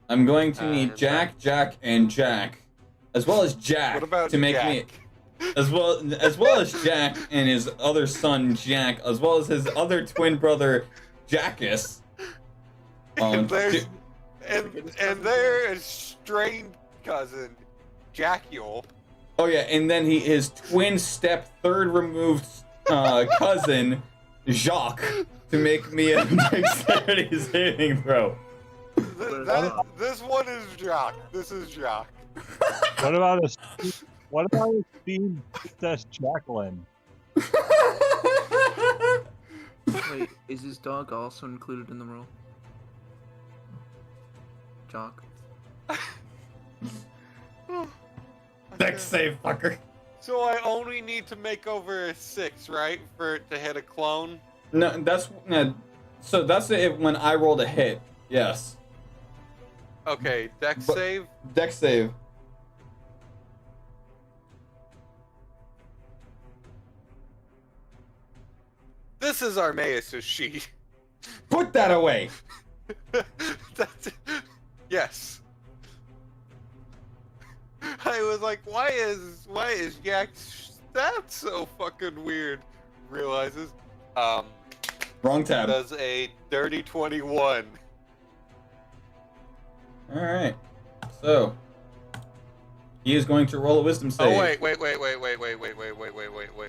I'm going to need and Jack, Jack, and Jack, as well as Jack, What about to make Jack? me, as well as Jack and his other son Jack, as well as his other twin brother Jackus. And there's to- and their estranged cousin, Jackiel. oh yeah, and then his twin step third removed cousin Jacques to make me a dexterity saving throw. This one is Jock. This is Jock. What about a speed Princess Jacqueline? Wait, is his dog also included in the roll? Jock. Dex save, fucker. So I only need to make over a 6, right, for it to hit a clone? No, so that's it when I rolled a hit. Yes. Okay, dex But- save. Dex save. This is Armaeus' sheet. Put that away. That's yes. I was like, why is Jack's stats so fucking weird? Realizes, Wrong tab. does a dirty 21. All right. So he is going to roll a wisdom save. Oh wait.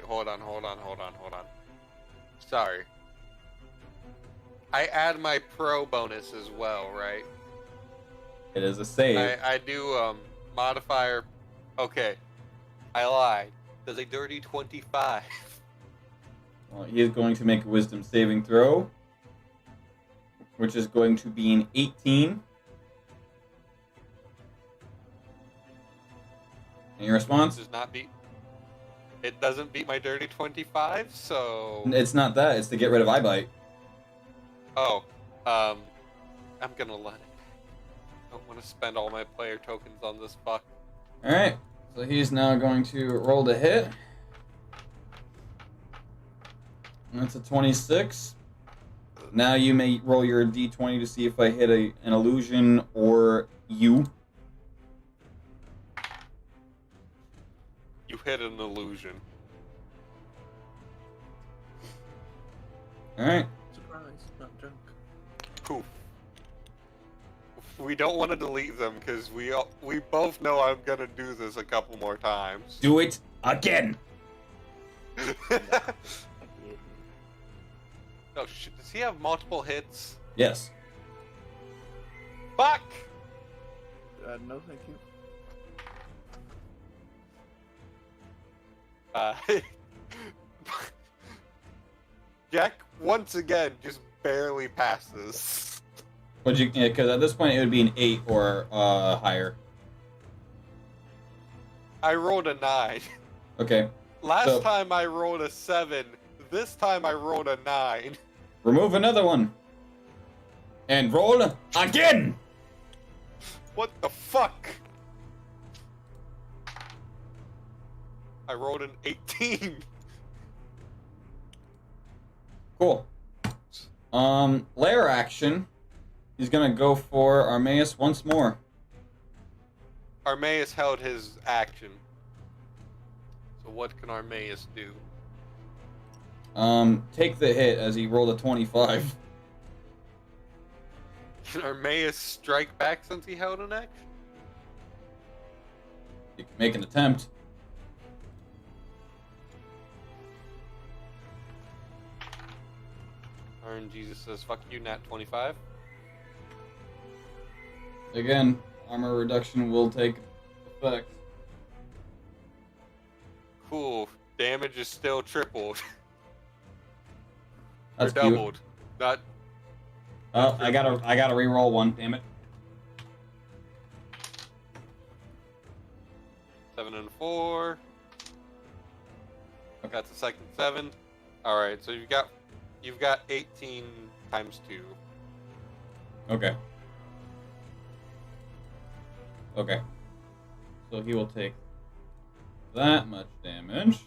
Hold on. Sorry. I add my pro bonus as well, right? It is a save. I do modifier. Okay, I lied. Does a dirty 25? Well, he is going to make a wisdom saving throw, which is going to be an 18. And your response? Does not beat. It doesn't beat my dirty 25, so. It's not that. It's to get rid of eyebite. Oh, I'm gonna let it. I don't want to spend all my player tokens on this fuck. All right. So he's now going to roll to hit. And that's a 26. Now you may roll your d20 to see if I hit an illusion or you. You hit an illusion. All right. Surprise, not drunk. Poof. We don't want to delete them because we both know I'm gonna do this a couple more times. Do it again. Oh shit! Does he have multiple hits? Yes. Fuck! No, thank you. Jack once again just barely passes. Would you? Because at this point it would be an 8 or higher. I rolled a 9. Okay. Last time I rolled a 7. This time I rolled a 9. Remove another one. And roll again. What the fuck? I rolled an 18. Cool. Lair action. He's gonna go for Armaeus once more. Armaeus held his action. So what can Armaeus do? Take the hit as he rolled a 25. Can Armaeus strike back since he held an action? You can make an attempt. Iron Jesus says, fuck you, Nat 25. Again, armor reduction will take effect. Cool. Damage is still tripled. That's or cute. doubled. Not. Oh, I gotta re-roll one. Damn it. 7 and 4. That's the second 7. All right, so you've got 18 times 2. Okay. Okay. So he will take that much damage.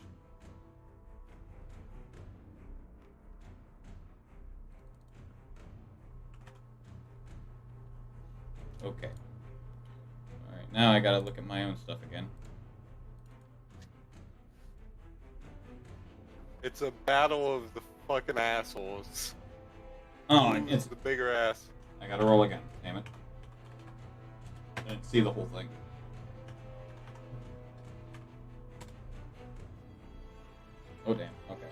Okay. Alright, now I gotta look at my own stuff again. It's a battle of the fucking assholes. Oh, Who's it's the bigger ass. I gotta roll again. Damn it. I didn't see the whole thing. Oh damn. Okay.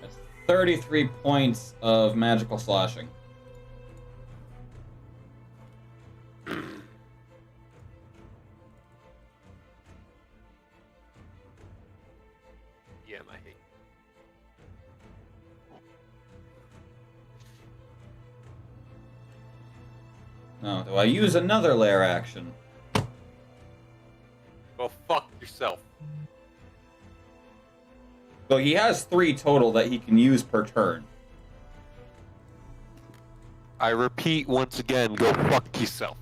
That's 33 points of magical slashing. Yeah, my hate. Now, do I use another lair action? Well, fuck yourself. So he has 3 total that he can use per turn. I repeat once again, go fuck yourself.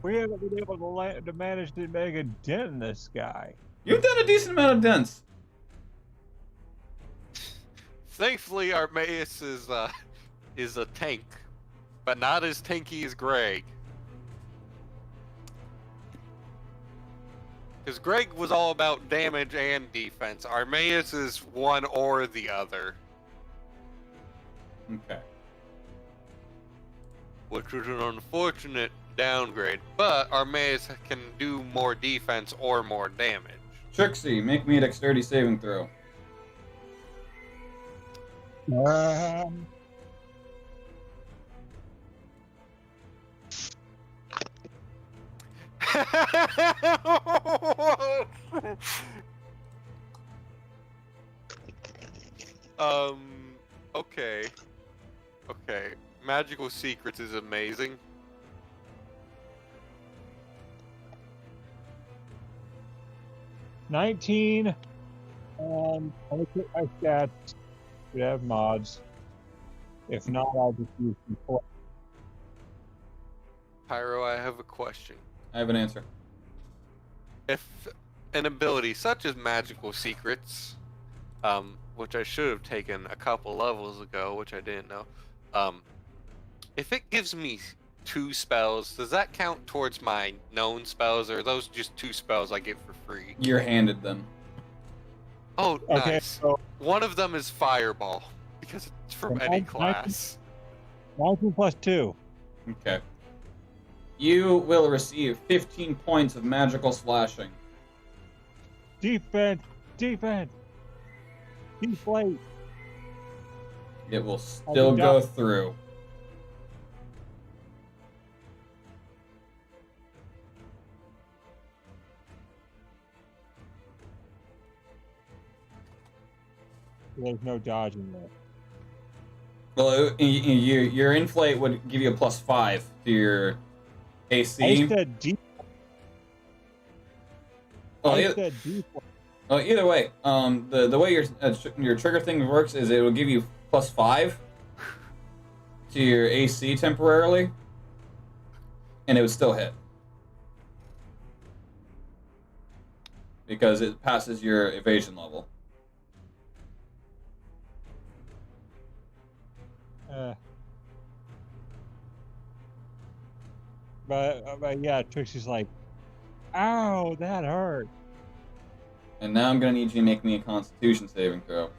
We haven't been able to manage to make a dent in this guy. You've done a decent amount of dents. Thankfully, Armaeus is a tank, but not as tanky as Greg. Because Greg was all about damage and defense. Armaeus is one or the other. Okay. Which was an unfortunate downgrade, but Armaeus can do more defense or more damage. Trixie, make me a dexterity saving throw. Okay. Okay. Magical Secrets is amazing. $19. I'm gonna put my stats. We have mods. If not, I'll just use some. Pyro, I have a question. I have an answer. If an ability such as Magical Secrets, which I should have taken a couple levels ago, which I didn't know, if it gives me 2 spells, does that count towards my known spells, or are those just 2 spells I get for free? You're handed them. Oh, Okay, nice. so One of them is Fireball, because it's from any 19 class. 19 plus 2. Okay. You will receive 15 points of magical slashing. Defense. Deflate. It will still go through. There's no dodging that. Well, your inflate would give you a +5 to your AC. I said deflate. Oh, I yeah. said deflate. Well, either way, the way your trigger thing works is it will give you +5 to your AC temporarily, and it would still hit because it passes your evasion level. But yeah, Trixie's like, ow, that hurt. And now I'm gonna need you to make me a Constitution saving throw.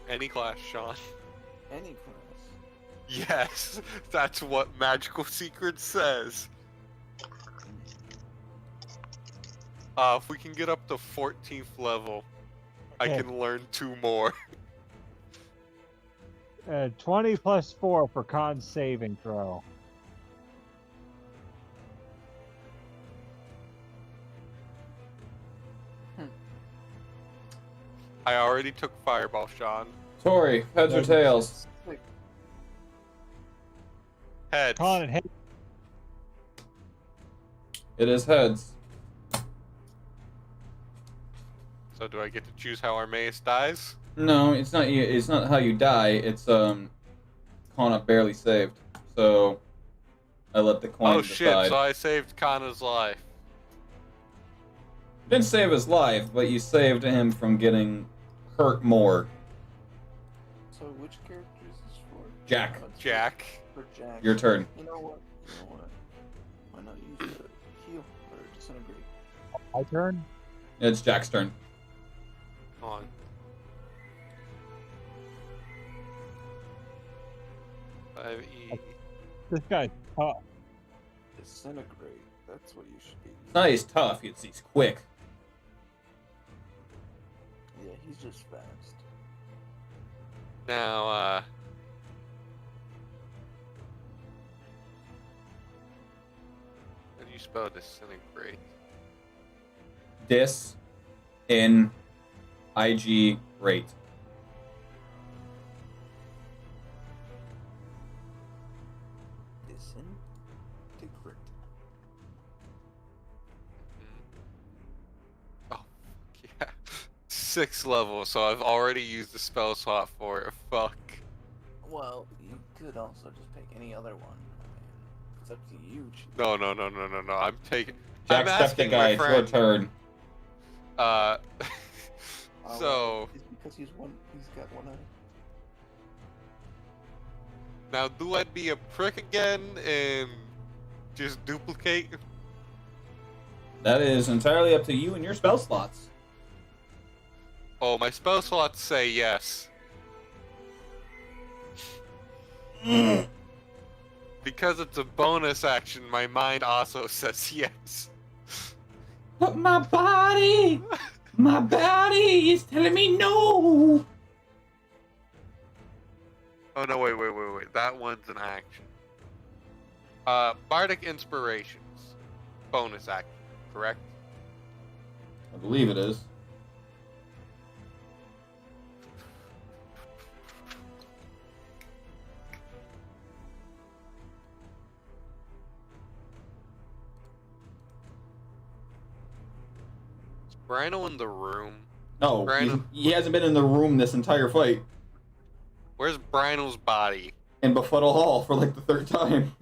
Any class, Sean. Any class. Yes, that's what Magical Secrets says. If we can get up to 14th level, I Okay. can learn 2 more. 20 plus 4 for con saving throw. I already took Fireball, Sean. Tori, heads or tails? Heads. Con and hit. It is heads. So do I get to choose how Armaeus dies? No, it's not you. It's not how you die. It's Kana barely saved. So I let the coin Oh decide. shit, so I saved Kana's life. You didn't save his life, but you saved him from getting hurt more. So which character is this for? Jack, Oh, it's Jack. For Jack. your turn. You know what? Why not use the heal or disintegrate? My turn? It's Jack's turn. On. This guy's tough. Disintegrate. That's what you should be. It's not he's tough. He's quick. Yeah, he's just fast. Now, how do you spell disintegrate? IG rate. Disintegrate. 6th level, so I've already used the spell slot for it. Fuck. Well, you could also just pick any other one. I mean, it's up to you. No. I'm taking. Jack, I'm step the asking guy. my It's your friend. turn. So It's because he's got one eye. now, do I be a prick again and just duplicate? That is entirely up to you and your spell slots. Oh, my spell slots say yes. Because it's a bonus action, my mind also says yes. But my body is telling me no. Oh no, wait. That one's an action. Bardic Inspirations. Bonus action, correct? I believe it is. Is Brino in the room? No, Brandon. he hasn't been in the room this entire fight. Where's Brino's body? In Befuddle Hall for like the 3rd time.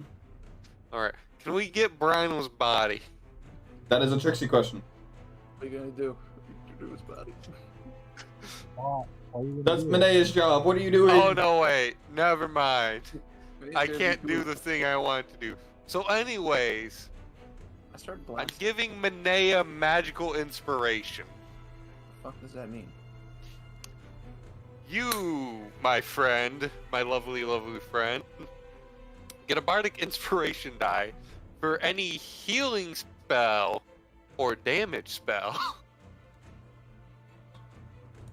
Alright, can we get Brino's body? That is a Trixie question. What are you gonna do? Do his body. That's Manea's job. What are you doing? Oh no, wait. Never mind. I can't do the thing I want to do. So anyways, I started I'm blasting. giving Manea magical inspiration. What the fuck does that mean? You, my friend, my lovely friend, get a bardic inspiration die for any healing spell or damage spell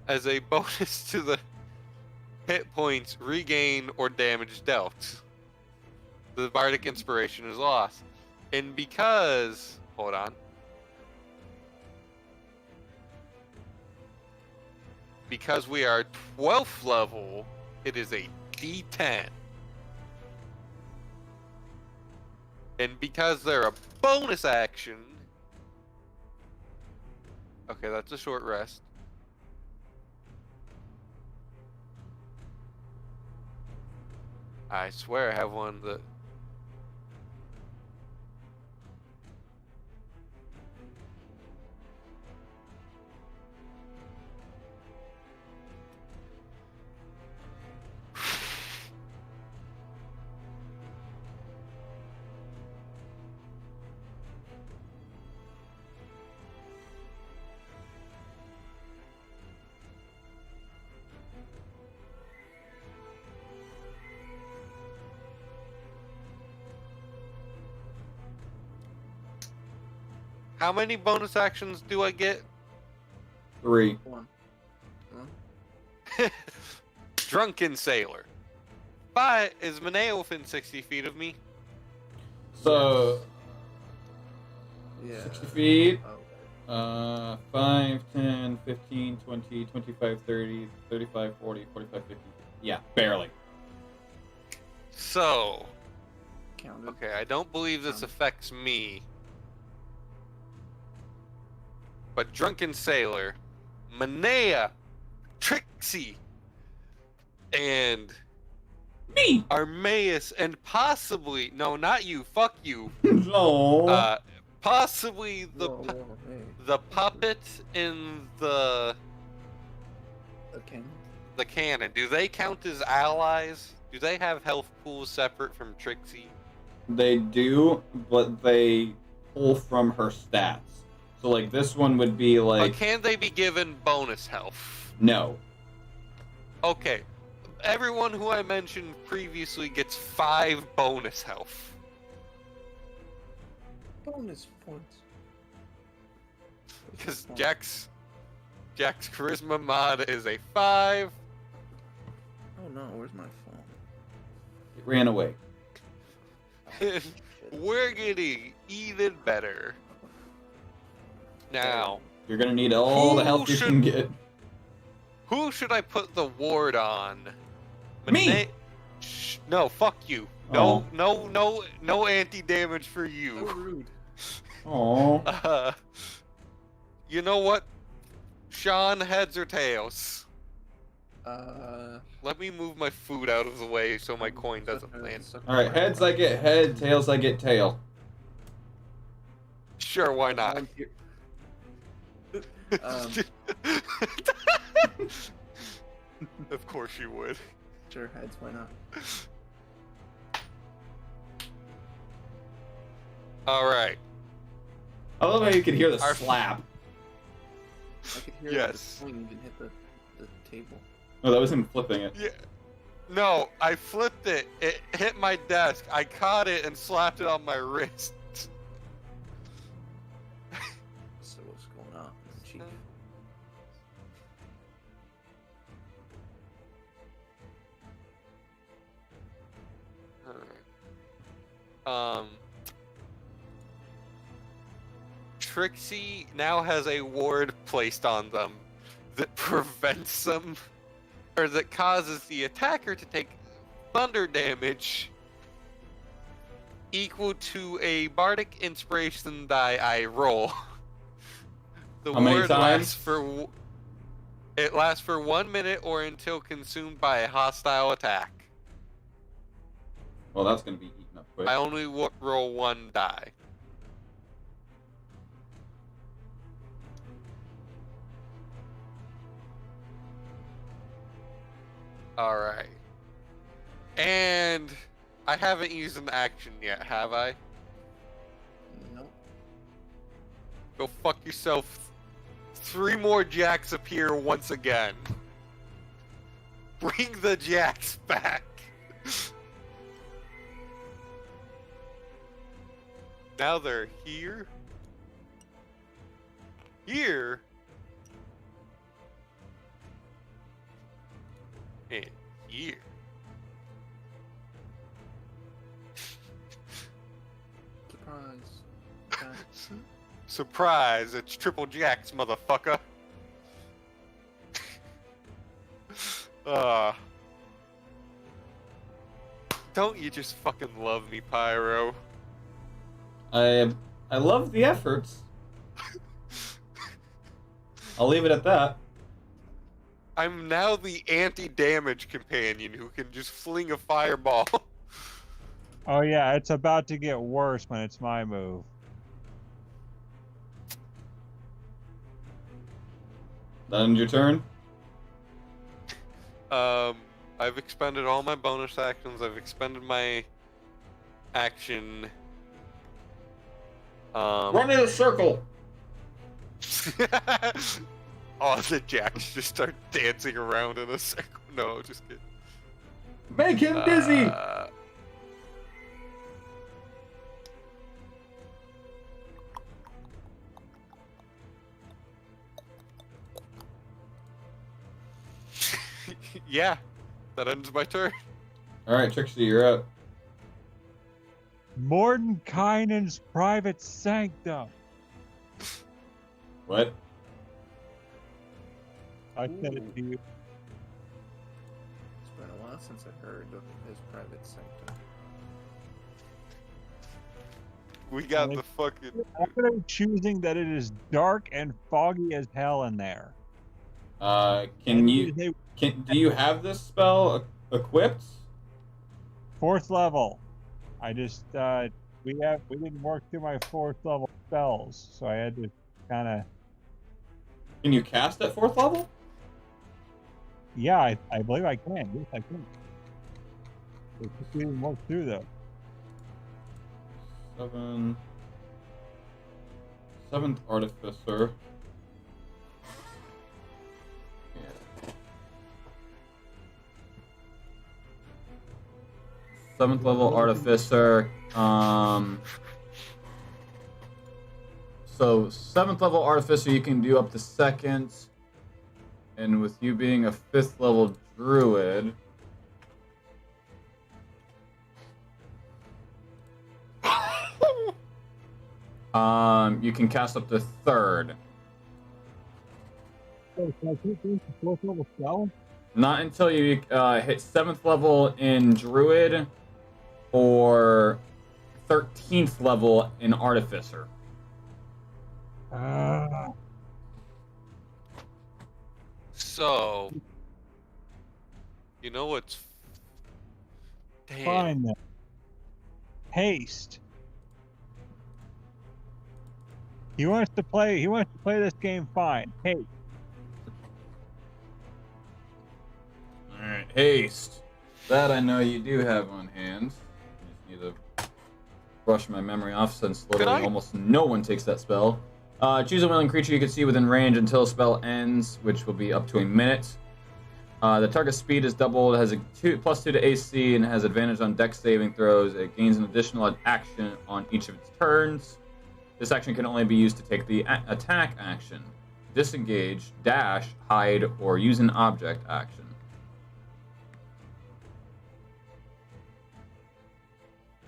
as a bonus to the hit points regained or damage dealt. The bardic inspiration is lost. And because, hold on. Because we are 12th level, it is a D10. And because they're a bonus action... Okay, that's a short rest. I swear I have one that... How many bonus actions do I get? 3. One. Drunken Sailor. But is Manea within 60 feet of me? So, Yeah. 60 feet. Oh, 5, 10, 15, 20, 25, 30, 35, 40, 45, 50. Yeah, barely. So, counted. okay, I don't believe this affects me. But Drunken Sailor, Manea, Trixie, and Me! Armaeus, and possibly, no, not you, fuck you. No. Possibly Whoa, hey. the puppet in the Okay. cannon. Do they count as allies? Do they have health pools separate from Trixie? They do, but they pull from her stats. So, like, this one would be like... But can they be given bonus health? No. Okay. Everyone who I mentioned previously gets 5 bonus health. Bonus points. Because Jack's charisma mod is a 5. Oh no, where's my phone? It ran away. We're getting even better. Now, You're gonna need all the Who help you should- can get. who should I put the ward on? Me! Shh, no, fuck you. Oh. No anti-damage for So you. rude. Oh. You know what? Sean, heads or tails? Let me move my food out of the way so my coin doesn't land. All right, heads I get head, tails I get tail. Sure, why not? Of course you would. Sure, heads, why not? Alright. I love how you can hear the slap. I could hear Yes. the swing even hit the table. No, that was him flipping it. Yeah. No, I flipped it. It hit my desk. I caught it and slapped it on my wrist. So what's going on, Chief? Alright. Trixie now has a ward placed on them that prevents them, or that causes the attacker to take thunder damage equal to a bardic inspiration die I roll. The How many ward times? lasts for 1 minute or until consumed by a hostile attack. Well, that's gonna be eaten up quick. I only roll 1 die. Alright. And I haven't used an action yet, have I? Nope. Go fuck yourself. 3 more jacks appear once again. Bring the jacks back. Now they're here. Here. And here. Surprise. Okay. Surprise, it's triple jacks, motherfucker. Don't you just fucking love me, Pyro? I love the efforts. I'll leave it at that. I'm now the anti-damage companion who can just fling a fireball. Oh yeah, it's about to get worse when it's my move. That ends your turn? I've expended all my bonus actions. I've expended my action. Run in a circle! All the jacks just start dancing around in a circle. No, just kidding. Make him busy! Yeah, that ends my turn. Alright, Trixie, you're up. Mordenkainen's private sanctum. What? I said it to you. It's been a while since I heard of his private sanctum. We got the fucking. I'm choosing that it is dark and foggy as hell in there. Do you have this spell equipped? 4th level. I just we didn't work through my 4th level spells, so I had to kind of. Can you cast at 4th level? Yeah, I believe I can. Yes, I can. It just didn't work through though. 7th Artificer. Yeah. 7th level Artificer. So 7th level Artificer, you can do up to 2nd, and with you being a 5th level Druid. You can cast up to 3rd. Oh, can I take this 4th level spell? Not until you hit 7th level in Druid or 13th level in Artificer. So, you know what's... Damn. Fine then. Haste. He wants to play this game fine. Haste. Alright, haste. That I know you do have on hand. I just need to brush my memory off since literally almost no one takes that spell. Choose a willing creature you can see within range until spell ends, which will be up to a minute. The target's speed is doubled, has a +2 to AC, and has advantage on dex saving throws. It gains an additional action on each of its turns. This action can only be used to take the attack action, disengage, dash, hide, or use an object action.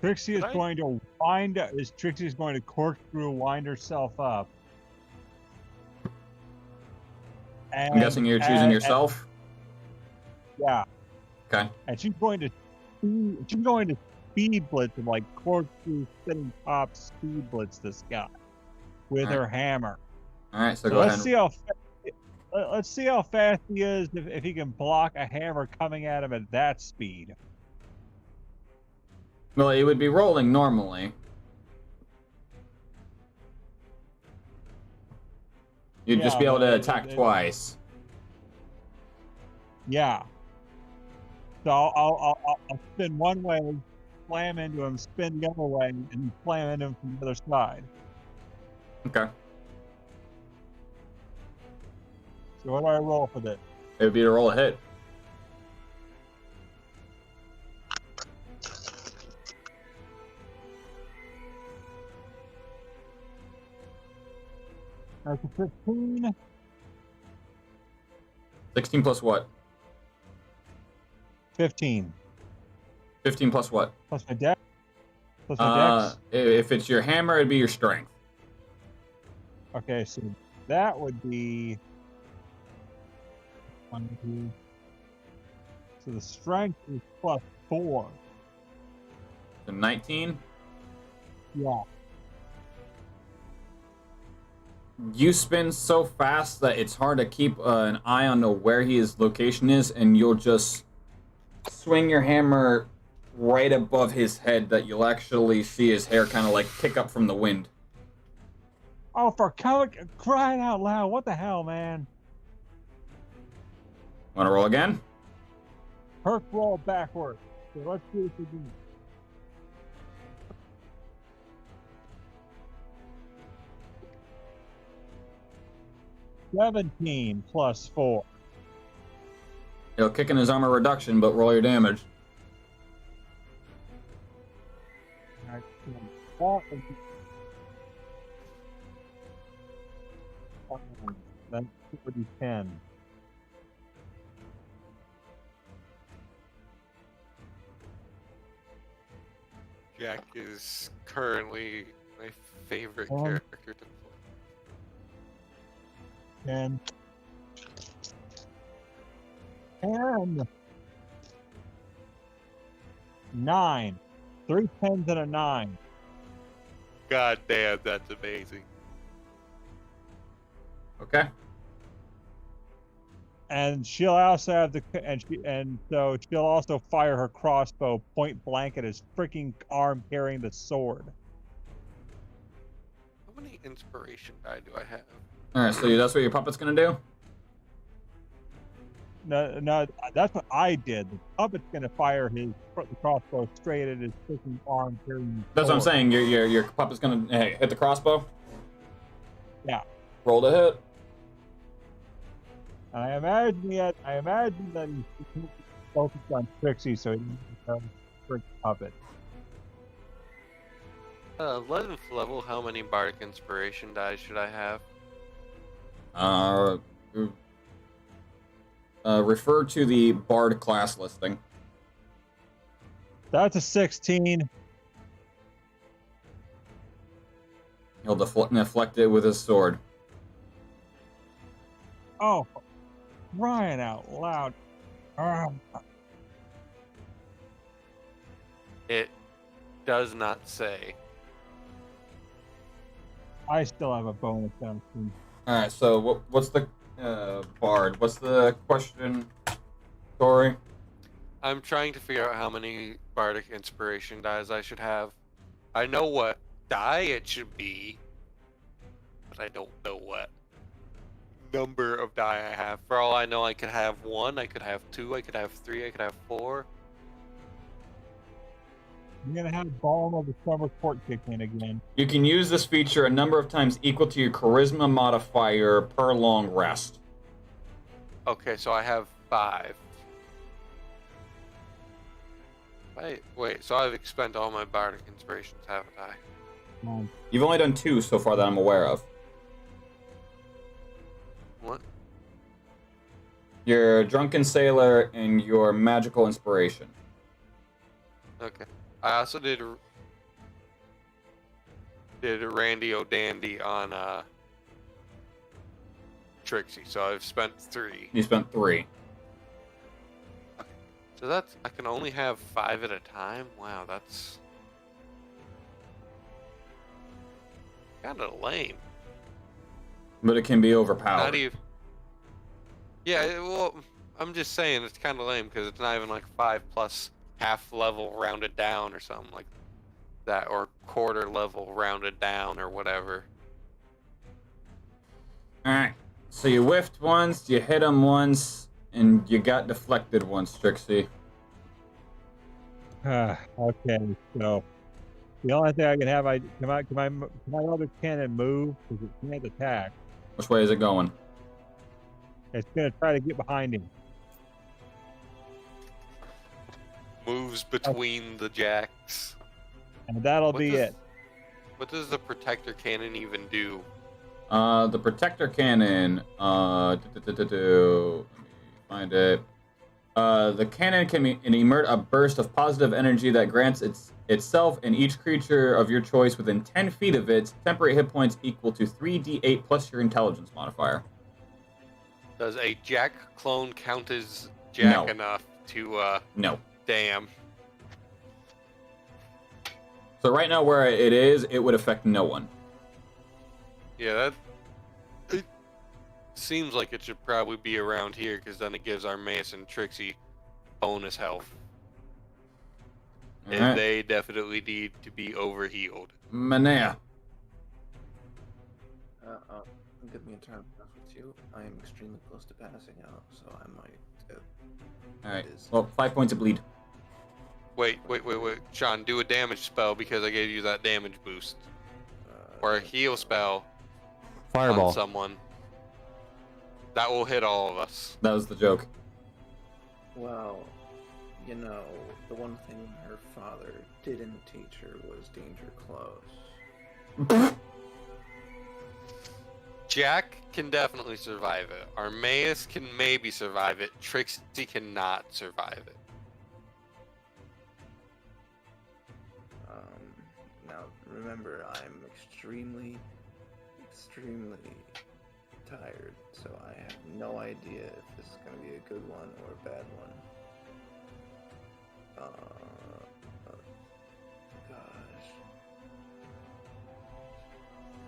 Trixie is going to Trixie's going to corkscrew wind herself up. I'm guessing you're choosing yourself? Yeah. Okay. And she's going to speed blitz and like corkscrew spinning top speed blitz this guy with her hammer. All right, so go ahead. Let's see how fast he is if he can block a hammer coming at him at that speed. Well, it would be rolling normally. You'd just be able to attack twice. Yeah. So I'll spin one way, slam into him, spin the other way, and slam into him from the other side. Okay. So what do I roll for this? It would be to roll a hit. That's a 15. 16 plus what? 15. 15 plus what? Plus my dex? Plus my dex? If it's your hammer, it'd be your strength. Okay, so that would be... So the strength is +4. So 19? Yeah. You spin so fast that it's hard to keep an eye on where his location is, and you'll just swing your hammer right above his head that you'll actually see his hair kind of like kick up from the wind. Oh, for crying out loud, what the hell, man? Want to roll again? Perk roll backwards. So let's do this again. $17 plus 4. He'll kick in his armor reduction, but roll your damage. That's 10. Jack is currently my favorite character to play. 10. 10. 9. 3 10s and a 9. God damn, that's amazing. Okay. And she'll also have so she'll also fire her crossbow point blank at his freaking arm carrying the sword. How many inspiration die do I have? Alright, so that's what your puppet's gonna do? No, that's what I did. The puppet's gonna fire the crossbow straight at his freaking arm carrying the That's what I'm sword. saying. Your puppet's gonna hit the crossbow? Yeah. Roll to hit. I imagine that he's focused on Trixie, so he doesn't become a freaking puppet. 11th level, how many bardic inspiration dice should I have? Refer to the Bard class listing. That's a 16. He'll deflect it with his sword. Oh, crying out loud. It does not say. I still have a bonus action. All right. So what's the bard? What's the question, Tori? I'm trying to figure out how many bardic inspiration dies I should have. I know what die it should be, but I don't know what number of die I have. For all I know, I could have 1, I could have 2, I could have 3, I could have 4. You're gonna have Balm of the Summer Court kick in again. You can use this feature a number of times equal to your charisma modifier per long rest. Okay, so I have 5. Wait, so I've expended all my bardic inspirations, haven't I? You've only done 2 so far that I'm aware of. What? Your drunken sailor and your magical inspiration. Okay. I also did Randy O'Dandy on Trixie, so I've spent 3. You spent 3. So that's, I can only have 5 at a time? Wow, that's kinda lame. But it can be overpowered. Not even. Yeah, well, I'm just saying it's kinda lame because it's not even like 5 plus half level rounded down or something like that, or quarter level rounded down or whatever. Alright. So you whiffed once, you hit him once, and you got deflected once, Trixie. Okay, so the only thing I can have, can my other cannon move? Because it can't attack. Which way is it going? It's gonna try to get behind him. Moves between the jacks. And that'll What be does- it. What does the protector cannon even do? The protector cannon, let me find it. The cannon can emit a burst of positive energy that grants itself and each creature of your choice within 10 feet of it temporary hit points equal to 3d8 plus your intelligence modifier. Does a Jack clone count as Jack No. enough to, No. damn. So right now where it is, it would affect no one. Yeah, it seems like it should probably be around here, because then it gives Armaeus and Trixie bonus health. And Alright. they definitely need to be overhealed. Manea. I'm gonna be entirely honest with you. I am extremely close to passing out, so I might. Alright. Well, 5 points of bleed. Wait. Sean, do a damage spell because I gave you that damage boost. Or a heal spell Fireball. on someone. That will hit all of us. That was the joke. Well, you know, the one thing her father didn't teach her was danger close. Jack can definitely survive it. Armaeus can maybe survive it. Trixie cannot survive it. Now, remember, I'm extremely tired, so I have no idea if this is going to be a good one or a bad one. Gosh.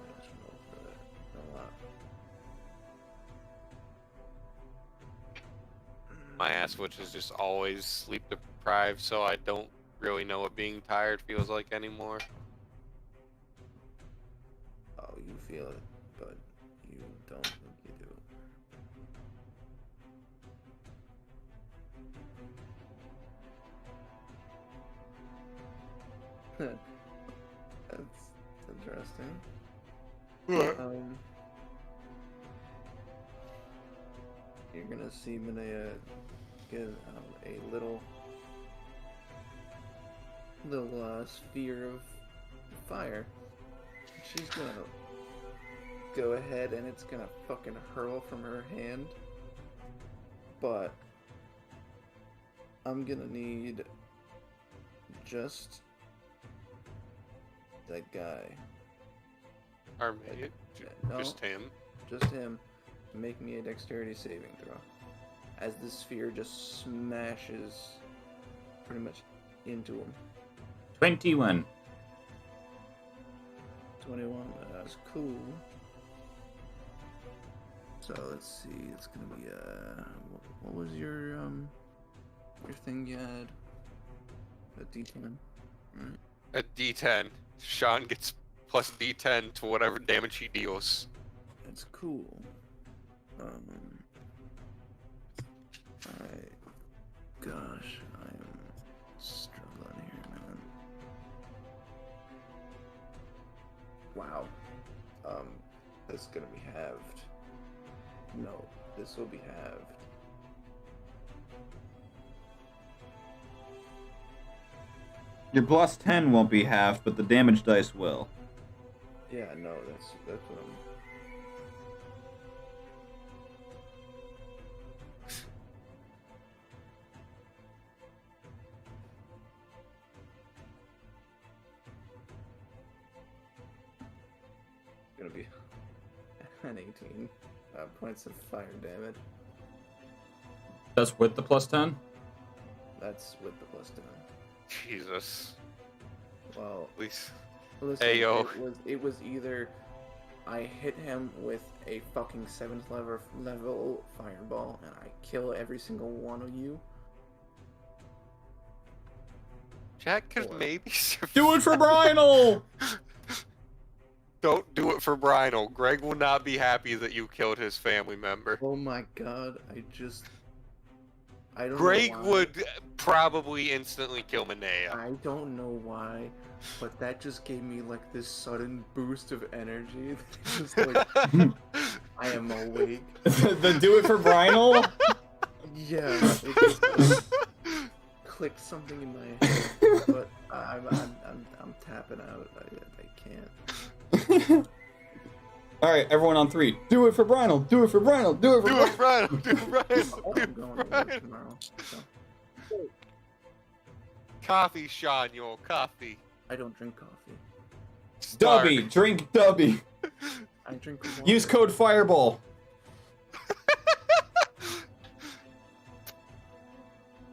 I just rolled for that a lot. My ass, which is just always sleep deprived, so I don't really know what being tired feels like anymore. Oh, you feel it, but you don't think you do. That's interesting. You're gonna see Minea get a little sphere of fire. She's gonna go ahead and it's gonna fucking hurl from her hand. But I'm gonna need just that guy. Armaeus? No. Just him? Just him, to make me a dexterity saving throw. As the sphere just smashes pretty much into him. 21. 21, that's cool. So let's see. It's gonna be what was your thing you had? A D10. Right. A D10. Sean gets plus D10 to whatever damage he deals. That's cool. Gosh, I'm struggling here, man. Wow. This is gonna be halved. No, this will be halved. Your plus 10 won't be halved, but the damage dice will. Yeah, no, that's what I'm. Gonna be an 18 points of fire damage. That's with the plus 10? That's with the plus 10. Jesus. Well, At least. listen, Ayo. it was either I hit him with a fucking 7th level fireball and I kill every single one of you. Jack could Or- maybe Do it for Brynel! Don't do it for Brynel. Greg will not be happy that you killed his family member. Oh my god, I don't Greg know why. would probably instantly kill Manea. I don't know why, but that just gave me like this sudden boost of energy. Just like I am awake. The do it for Brynel? Yeah, it just like, clicked something in my head, but I'm tapping out. I can't. Alright, everyone on 3. Do it for Brynel! Do it for Brynel! Do it for Do Brynel! it, Brynel! Do it, Brynel! Oh, Do I'm it, going to work Brynel! tomorrow. So Coffee, Sean, yo, coffee. I don't drink coffee. Stark. Dubby! Drink Dubby! I drink water. Use code FIREBALL!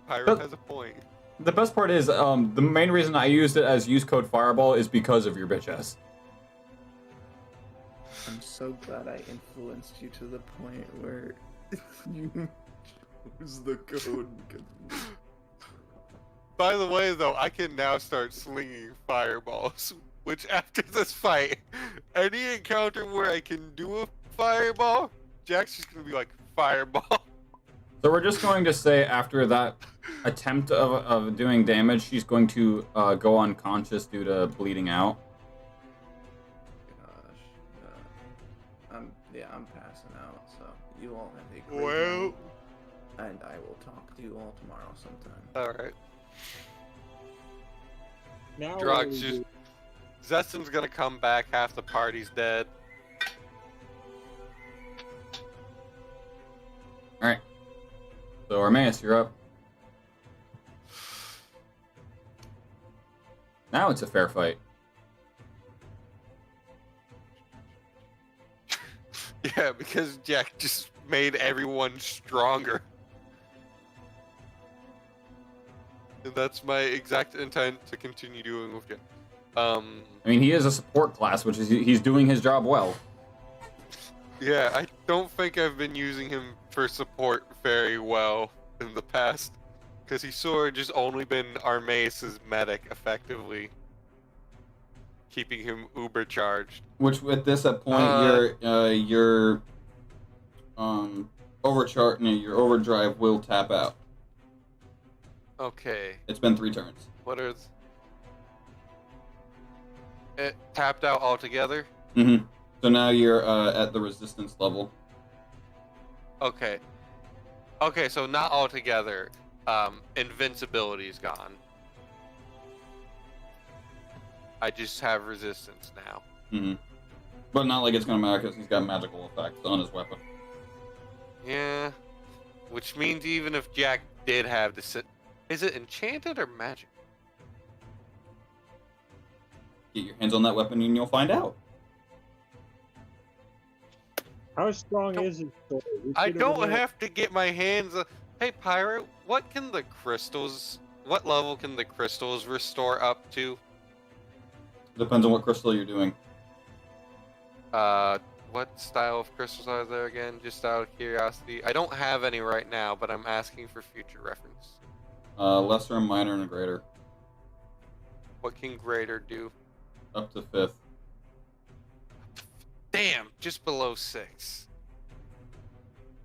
Pyro has a point. The best part is, the main reason I used it as use code FIREBALL is because of your bitch ass. I'm so glad I influenced you to the point where you chose the code because By the way, though, I can now start slinging fireballs. Which, after this fight, any encounter where I can do a fireball, Jack's just gonna be like, fireball. So we're just going to say after that attempt of doing damage, she's going to go unconscious due to bleeding out. gosh, I'm passing out. So you all have a great Well, night, and I will talk to you all tomorrow sometime. alright. Now Drugs just. Zestin's gonna come back, half the party's dead. Alright. So Armaeus, you're up. Now it's a fair fight. Yeah, because Jack just made everyone stronger. And that's my exact intent to continue doing with Jack. I mean, he is a support class, which is he's doing his job well. Yeah, I don't think I've been using him for support very well in the past. Because he's sort of just only been Armaeus' medic, effectively. Keeping him uber charged. Which at this point, your overcharge, no, your overdrive will tap out. Okay, It's been 3 turns. what are... It tapped out altogether? Mm-hmm. So now you're at the resistance level. Okay. Okay, so not altogether. Invincibility's gone. I just have resistance now. Mm-hmm. But not like it's gonna matter because he's got magical effects on his weapon. Yeah. Which means even if Jack did have the... Is it enchanted or magic? Get your hands on that weapon and you'll find out. How strong Don't- is it? I don't have to get my hands... Hey, Pyro, what can the crystals... What level can the crystals restore up to? Depends on what crystal you're doing. what style of crystals are there again? Just out of curiosity. I don't have any right now, but I'm asking for future reference. Lesser and minor and greater. What can greater do? Up to 5th. Damn, just below 6.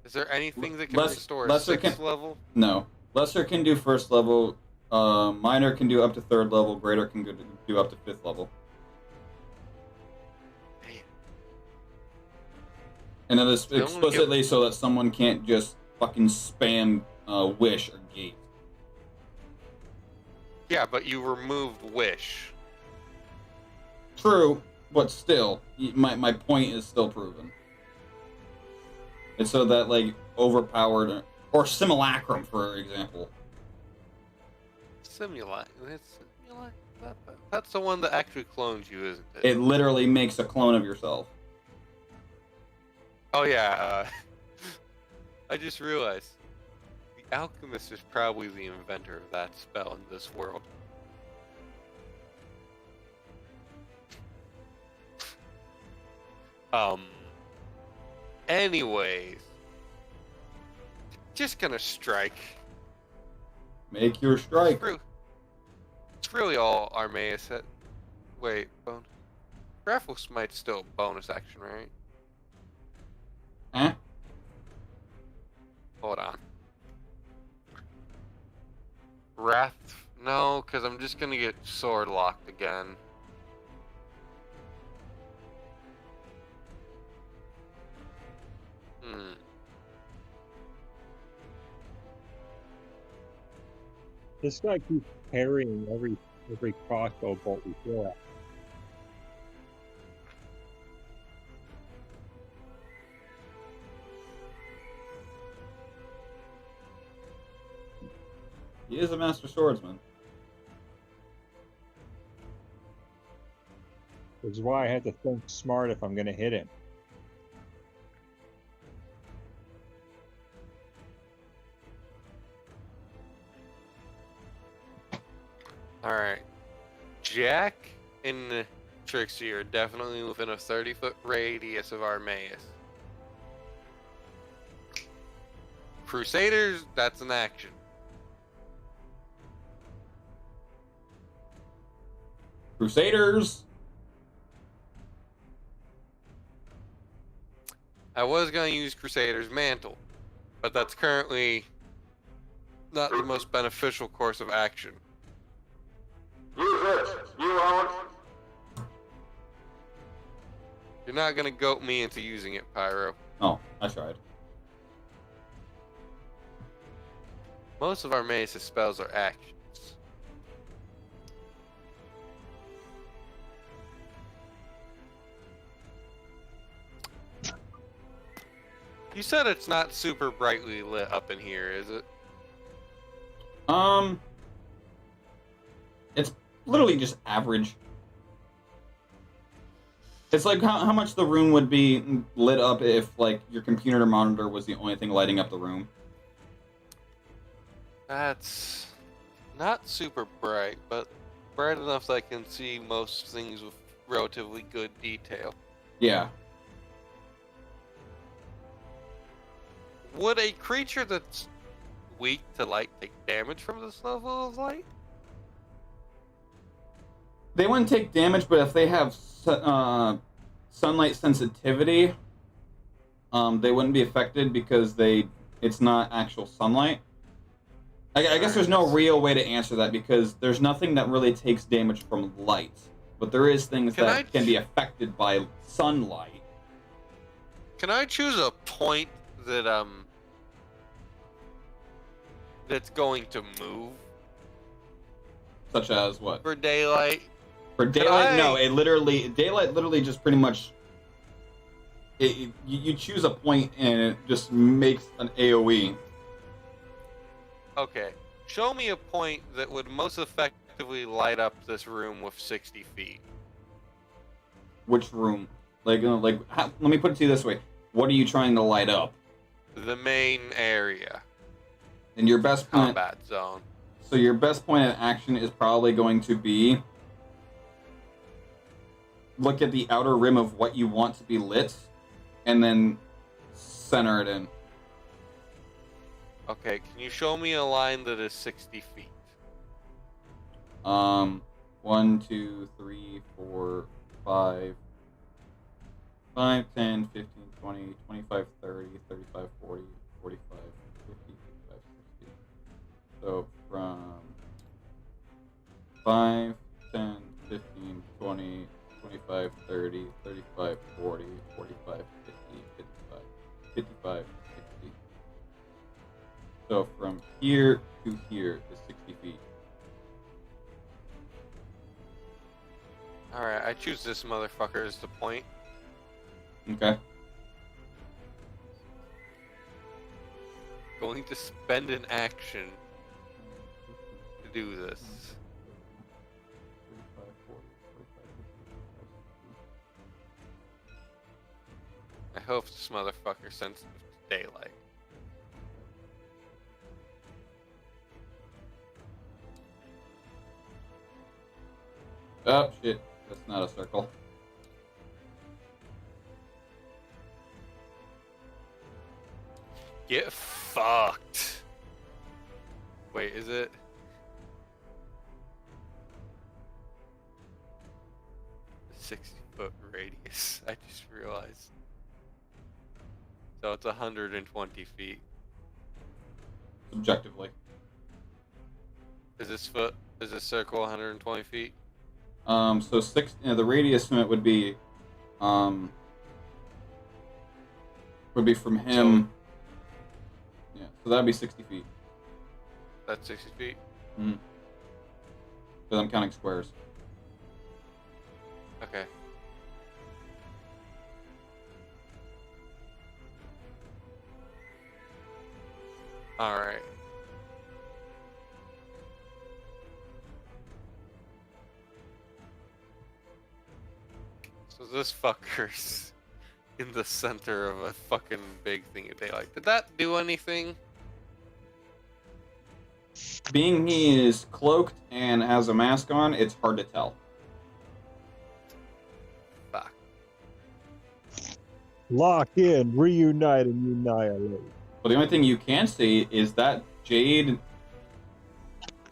Is there anything that can Less- restore a lesser 6th can- level? No. Lesser can do 1st level. Minor can do up to 3rd level. Greater can do up to 5th level. Damn. And it is They only explicitly so that someone can't just fucking spam wish or gate. Yeah, but you removed wish. True, but still, my point is still proven. It's so that, like, overpowered, or simulacrum, for example. That's the one that actually clones you, isn't it? It literally makes a clone of yourself. Oh yeah. I just realized the alchemist is probably the inventor of that spell in this world. Anyways, just gonna strike. Make your strike. It's really all Armaeus said. Wait, Grapple Smite's still a bonus action, right? Huh? Hold on. Wrath? No, because I'm just gonna get sword locked again. This guy keeps parrying every crossbow bolt we throw at. He is a master swordsman. Which is why I have to think smart if I'm going to hit him. Alright. Jack and Trixie are definitely within a 30-foot radius of Armaeus. Crusaders, that's an action. Crusaders! I was going to use Crusader's Mantle, but that's currently not the most beneficial course of action. Use it! You won't! You're not going to goat me into using it, Pyro. Oh, I tried. Most of Armaeus' spells are actions. You said it's not super brightly lit up in here, is it? It's literally just average. It's like how much the room would be lit up if, like, your computer monitor was the only thing lighting up the room. That's not super bright, but bright enough that I can see most things with relatively good detail. Yeah. Would a creature that's weak to light take damage from this level of light? They wouldn't take damage, but if they have sunlight sensitivity, they wouldn't be affected because it's not actual sunlight. I guess there's no real way to answer that because there's nothing that really takes damage from light, but there is things that can be affected by sunlight. Can I choose a point that that's going to move Such as what? for daylight? For daylight, no. Daylight literally just pretty much. You choose a point and it just makes an AOE. Okay, show me a point that would most effectively light up this room with 60 feet. Which room? Let me put it to you this way: what are you trying to light up? The main area. And your best point. Combat zone. So your best point of action is probably going to be look at the outer rim of what you want to be lit, and then center it in. Okay, can you show me a line that is 60 feet? 1, 2, 3, 4, 5, 5, 10, 15, 20, 25, 30, 35, 40, 45, 50, 55, 60. So from 5, 10, 15, 20, 25, 30, 35, 40, 45, 50, 55, 55, 60. So from here to here is 60 feet. Alright, I choose this motherfucker as the point. Okay. Going to spend an action to do this. 35, 40, 45, 50, 55, 60. I hope this motherfucker's sensitive to daylight. Oh shit, that's not a circle. Get fucked. Wait, is it? A 60-foot radius. I just realized. So it's 120 feet. Subjectively. Is this circle 120 feet? So the radius limit would be from him. Yeah, so that'd be 60 feet. That's 60 feet? Mm-hmm. Because I'm counting squares. Okay. Alright. So this fucker's in the center of a fucking big thing of daylight. Did that do anything? Being he is cloaked and has a mask on, it's hard to tell. Fuck. Lock in, reunite, and annihilate. But the only thing you can see is that jade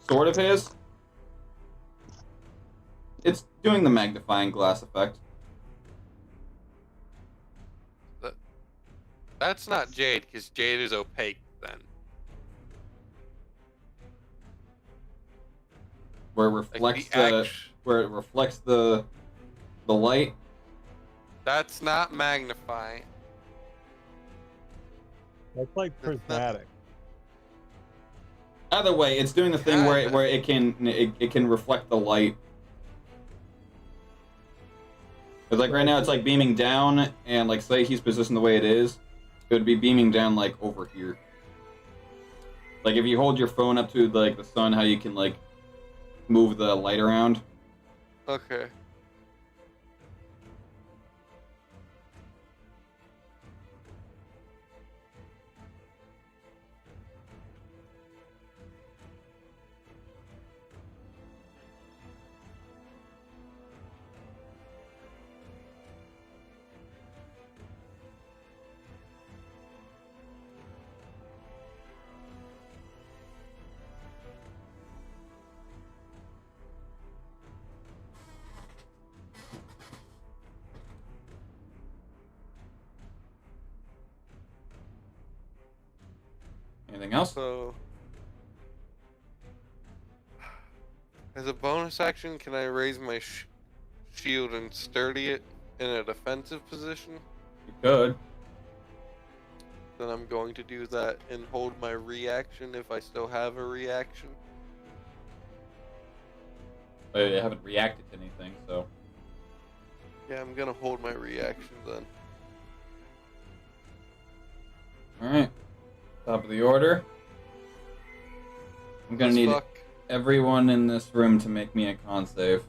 sword of his. It's doing the magnifying glass effect. That's not jade, because jade is opaque then. Where it Like reflects the where it reflects the light. That's not magnifying. That's like That's not- prismatic. Either way, it's doing the thing Kinda. where it can reflect the light. Because like right now it's like beaming down, and like say he's positioned the way it is, it would be beaming down like over here. Like if you hold your phone up to like the sun, how you can like move the light around. Okay. Anything else? So, as a bonus action, can I raise my shield and sturdy it in a defensive position? You could. Then I'm going to do that and hold my reaction if I still have a reaction. But I haven't reacted to anything, so. Yeah, I'm gonna hold my reaction then. Alright. Top of the order. I'm gonna need everyone in this room to make me a con save.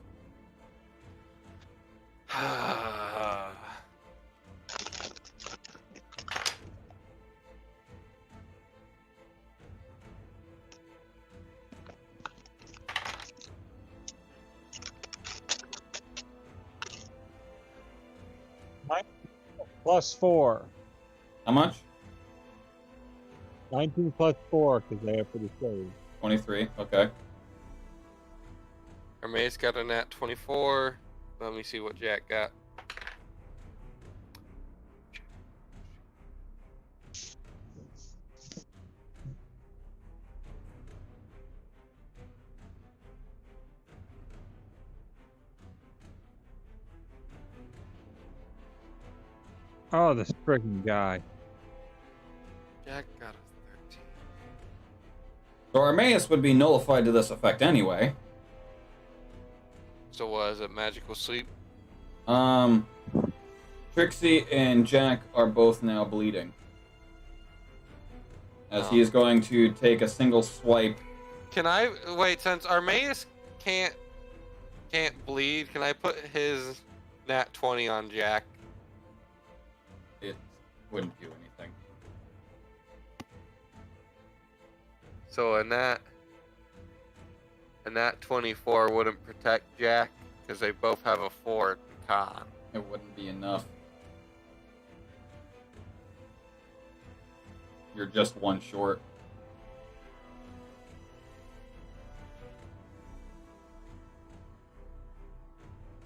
plus 4. How much? 19 plus 4 because they have for the save. 23. Okay. Hermes got a nat 24. Let me see what Jack got. Oh, this freaking guy. Jack got a 13. So Armaeus would be nullified to this effect anyway. So was it magical sleep? Trixie and Jack are both now bleeding. As Oh. he is going to take a single swipe. Can I wait? Since Armaeus can't bleed, can I put his nat 20 on Jack? It wouldn't do anything. So a nat 24 wouldn't protect Jack because they both have a 4 in con. It wouldn't be enough. You're just one short.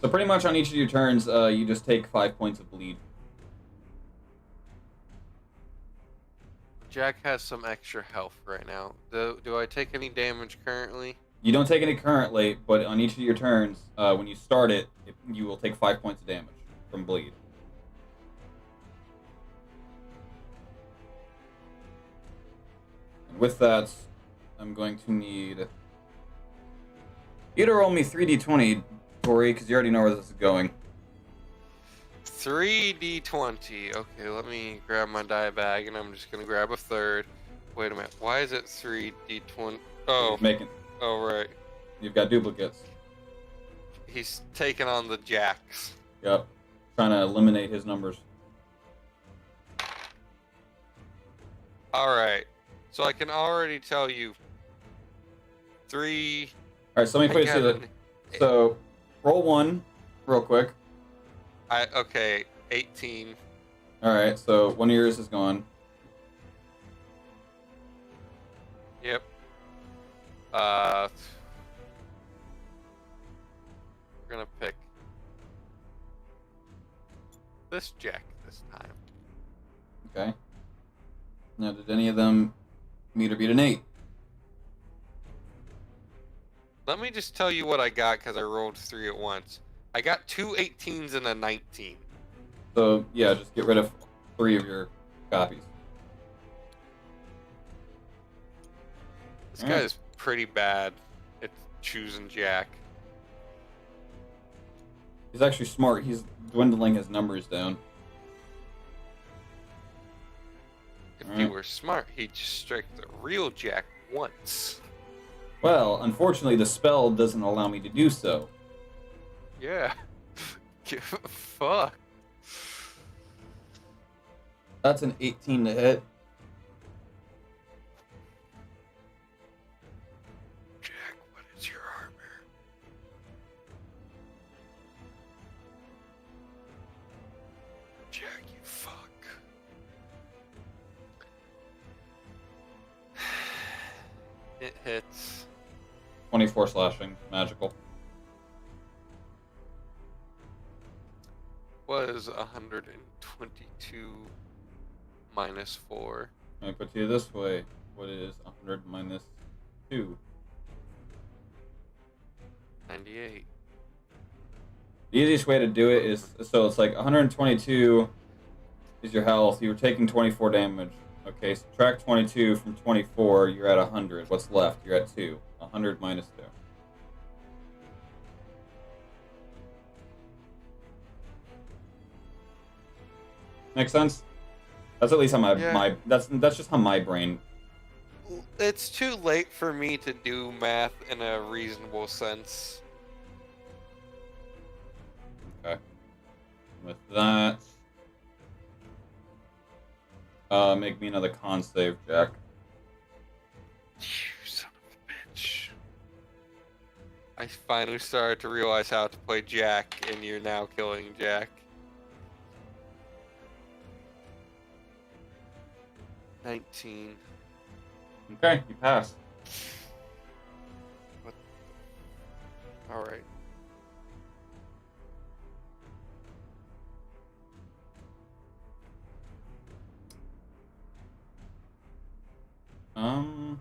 So pretty much on each of your turns, you just take 5 points of bleed. Jack has some extra health right now. Do I take any damage currently? You don't take any currently, but on each of your turns, when you start it, you will take 5 points of damage from bleed. And with that, I'm going to need you to roll me 3d20, Tori, because you already know where this is going. 3d20. Okay, let me grab my die bag and I'm just gonna grab a third. Wait a minute. Why is it 3d20? Oh, Making, oh right. you've got duplicates. He's taking on the jacks. Yep. Trying to eliminate his numbers. Alright. So I can already tell you 3. All right, so let me put it to the. So, roll 1, real quick. Okay, 18. All right, so one of yours is gone. Yep. We're gonna pick this jack this time. Okay. Now, did any of them meet or beat an 8? Let me just tell you what I got because I rolled 3 at once. I got 2 18s and a 19. So, yeah, just get rid of 3 of your copies. This Alright. guy's pretty bad at choosing Jack. He's actually smart. He's dwindling his numbers down. If he Alright. were smart, he'd just strike the real Jack once. Well, unfortunately, the spell doesn't allow me to do so. Yeah. Give a fuck. That's an 18 to hit. Jack, what is your armor? Jack, you fuck. It hits. 24 slashing, magical. Was 122 minus 4. Let me put it to you this way. What is 100 minus 2? 98. The easiest way to do it is, so it's like 122 is your health. You were taking 24 damage. Okay, subtract 22 from 24, you're at 100. What's left? You're at 2. 100 minus 2. Make sense? That's at least how Yeah. that's just how my brain. It's too late for me to do math in a reasonable sense. Okay. With that, make me another con save, Jack. You son of a bitch. I finally started to realize how to play Jack, and you're now killing Jack. 19. Okay, you pass. All right. Um.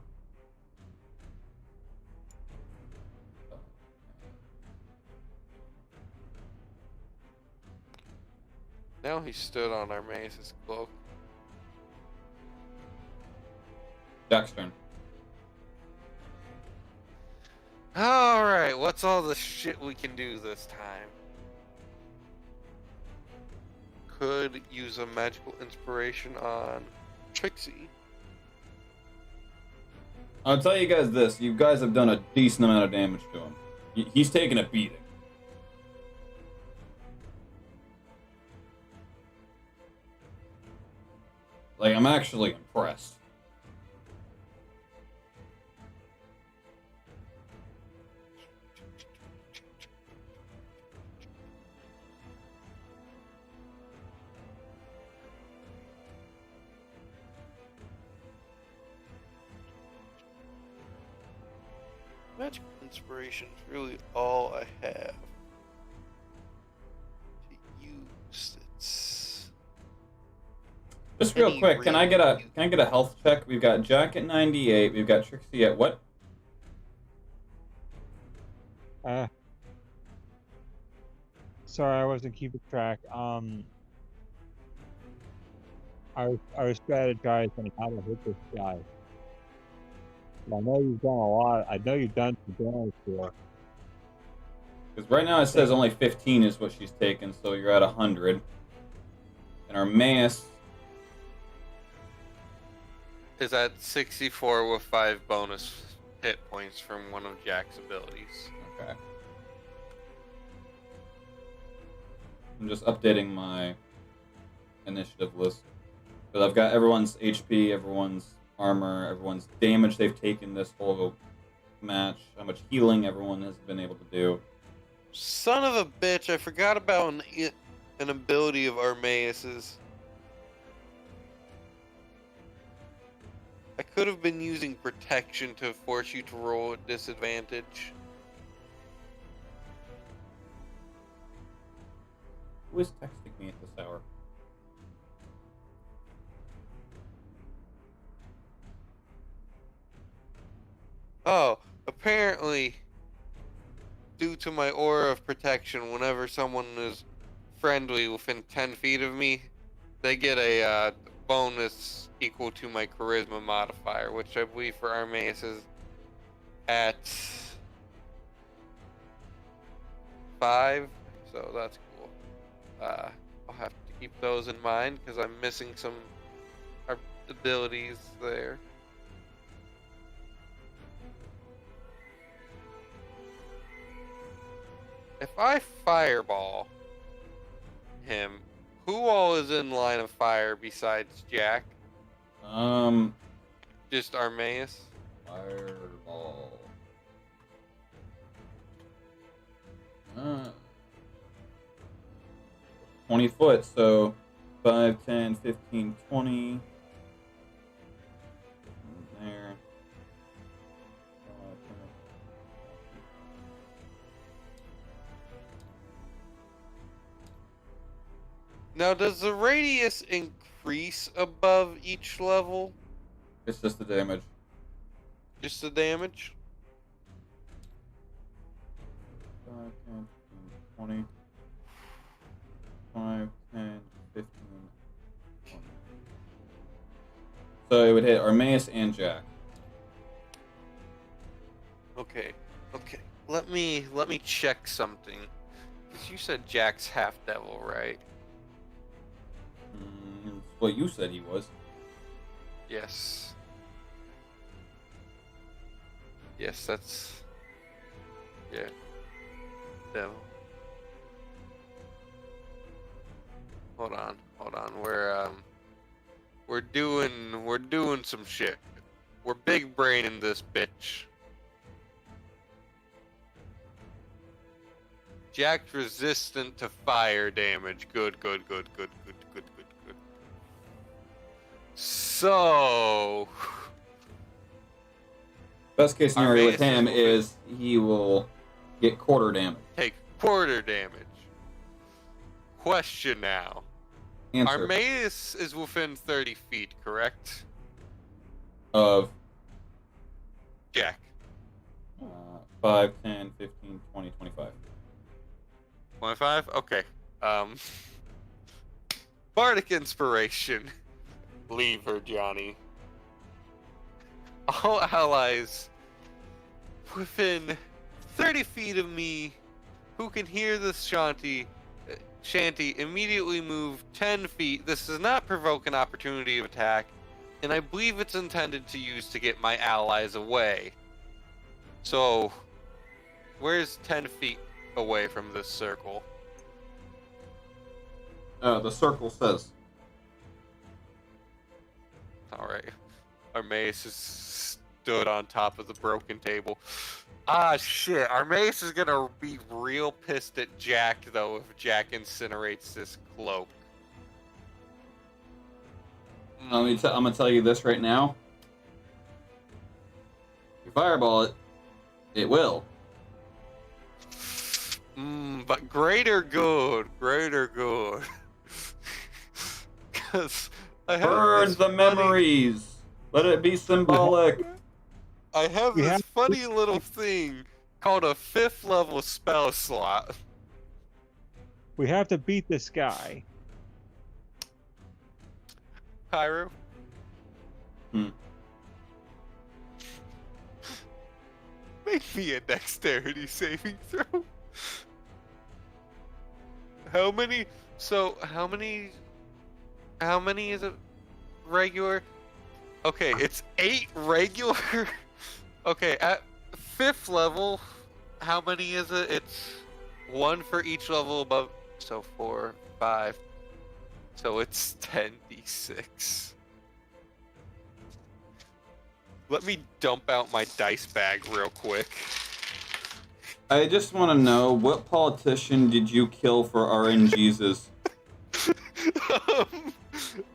Now he stood on Armaeus' cloak. Jack's turn. All right, what's all the shit we can do this time? Could use a magical inspiration on Trixie. I'll tell you guys this: you guys have done a decent amount of damage to him. He's taking a beating. Like, I'm actually impressed. Magical inspiration is really all I have to use. It's Just real Any quick, can I get real- a health check? We've got Jack at 98. We've got Trixie at what? Sorry, I wasn't keeping track. I was strategizing how to hit this guy. I know you've done a lot. I know you've done some damage here. Because right now it says only 15 is what she's taken, so you're at 100. And Armaeus is at 64 with 5 bonus hit points from one of Jack's abilities. Okay. I'm just updating my initiative list. But I've got everyone's HP, everyone's armor, everyone's damage they've taken this whole match, how much healing everyone has been able to do. Son of a bitch, I forgot about an ability of Armaeus's. I could have been using protection to force you to roll at disadvantage. Who is texting me at this hour? Oh, apparently, due to my aura of protection, whenever someone is friendly within 10 feet of me, they get a bonus equal to my charisma modifier, which I believe for Armaeus is at 5, so that's cool. I'll have to keep those in mind because I'm missing some abilities there. If I fireball him, who all is in line of fire besides Jack? Just Armaeus? Fireball. 20 foot, so 5, 10, 15, 20. There. Now, does the radius increase above each level? It's just the damage. Just the damage? 5, 10, 15, 20. 5, 10, 15, 20. So it would hit Armaeus and Jack. Okay. Let me check something. 'Cause you said Jack's half devil, right? That's what you said he was. Yes. Yes, that's... Yeah. Devil. Hold on. We're doing some shit. We're big braining this bitch. Jack's resistant to fire damage. Good. So, Best case scenario with mace him will is he will get quarter damage. take quarter damage. Question now. Answer Armaeus is within 30 feet, correct? of Jack. 5, 10, 15, 20, 25. 25? Okay. Bardic Inspiration. Leave her, Johnny. All allies within 30 feet of me who can hear this shanty immediately move 10 feet. This does not provoke an opportunity of attack, and I believe it's intended to use to get my allies away. So, where's 10 feet away from this circle? The circle says. Alright. Armaeus is stood on top of the broken table. Ah, shit. Armaeus is gonna be real pissed at Jack, though, if Jack incinerates this cloak. I'm gonna tell you this right now. You fireball it, it will. But greater good. Greater good. Because I have Burn this the funny- memories. Let it be symbolic. I have We this have- funny little thing called a 5th level spell slot. We have to beat this guy. Pyro? Hmm. Make me a dexterity saving throw. How many? So, how many is it regular? Okay, it's 8 regular. Okay, at 5th level, how many is it? It's 1 for each level above. So 4, 5. So it's 10d6. Let me dump out my dice bag real quick. I just want to know, what politician did you kill for RNGesus?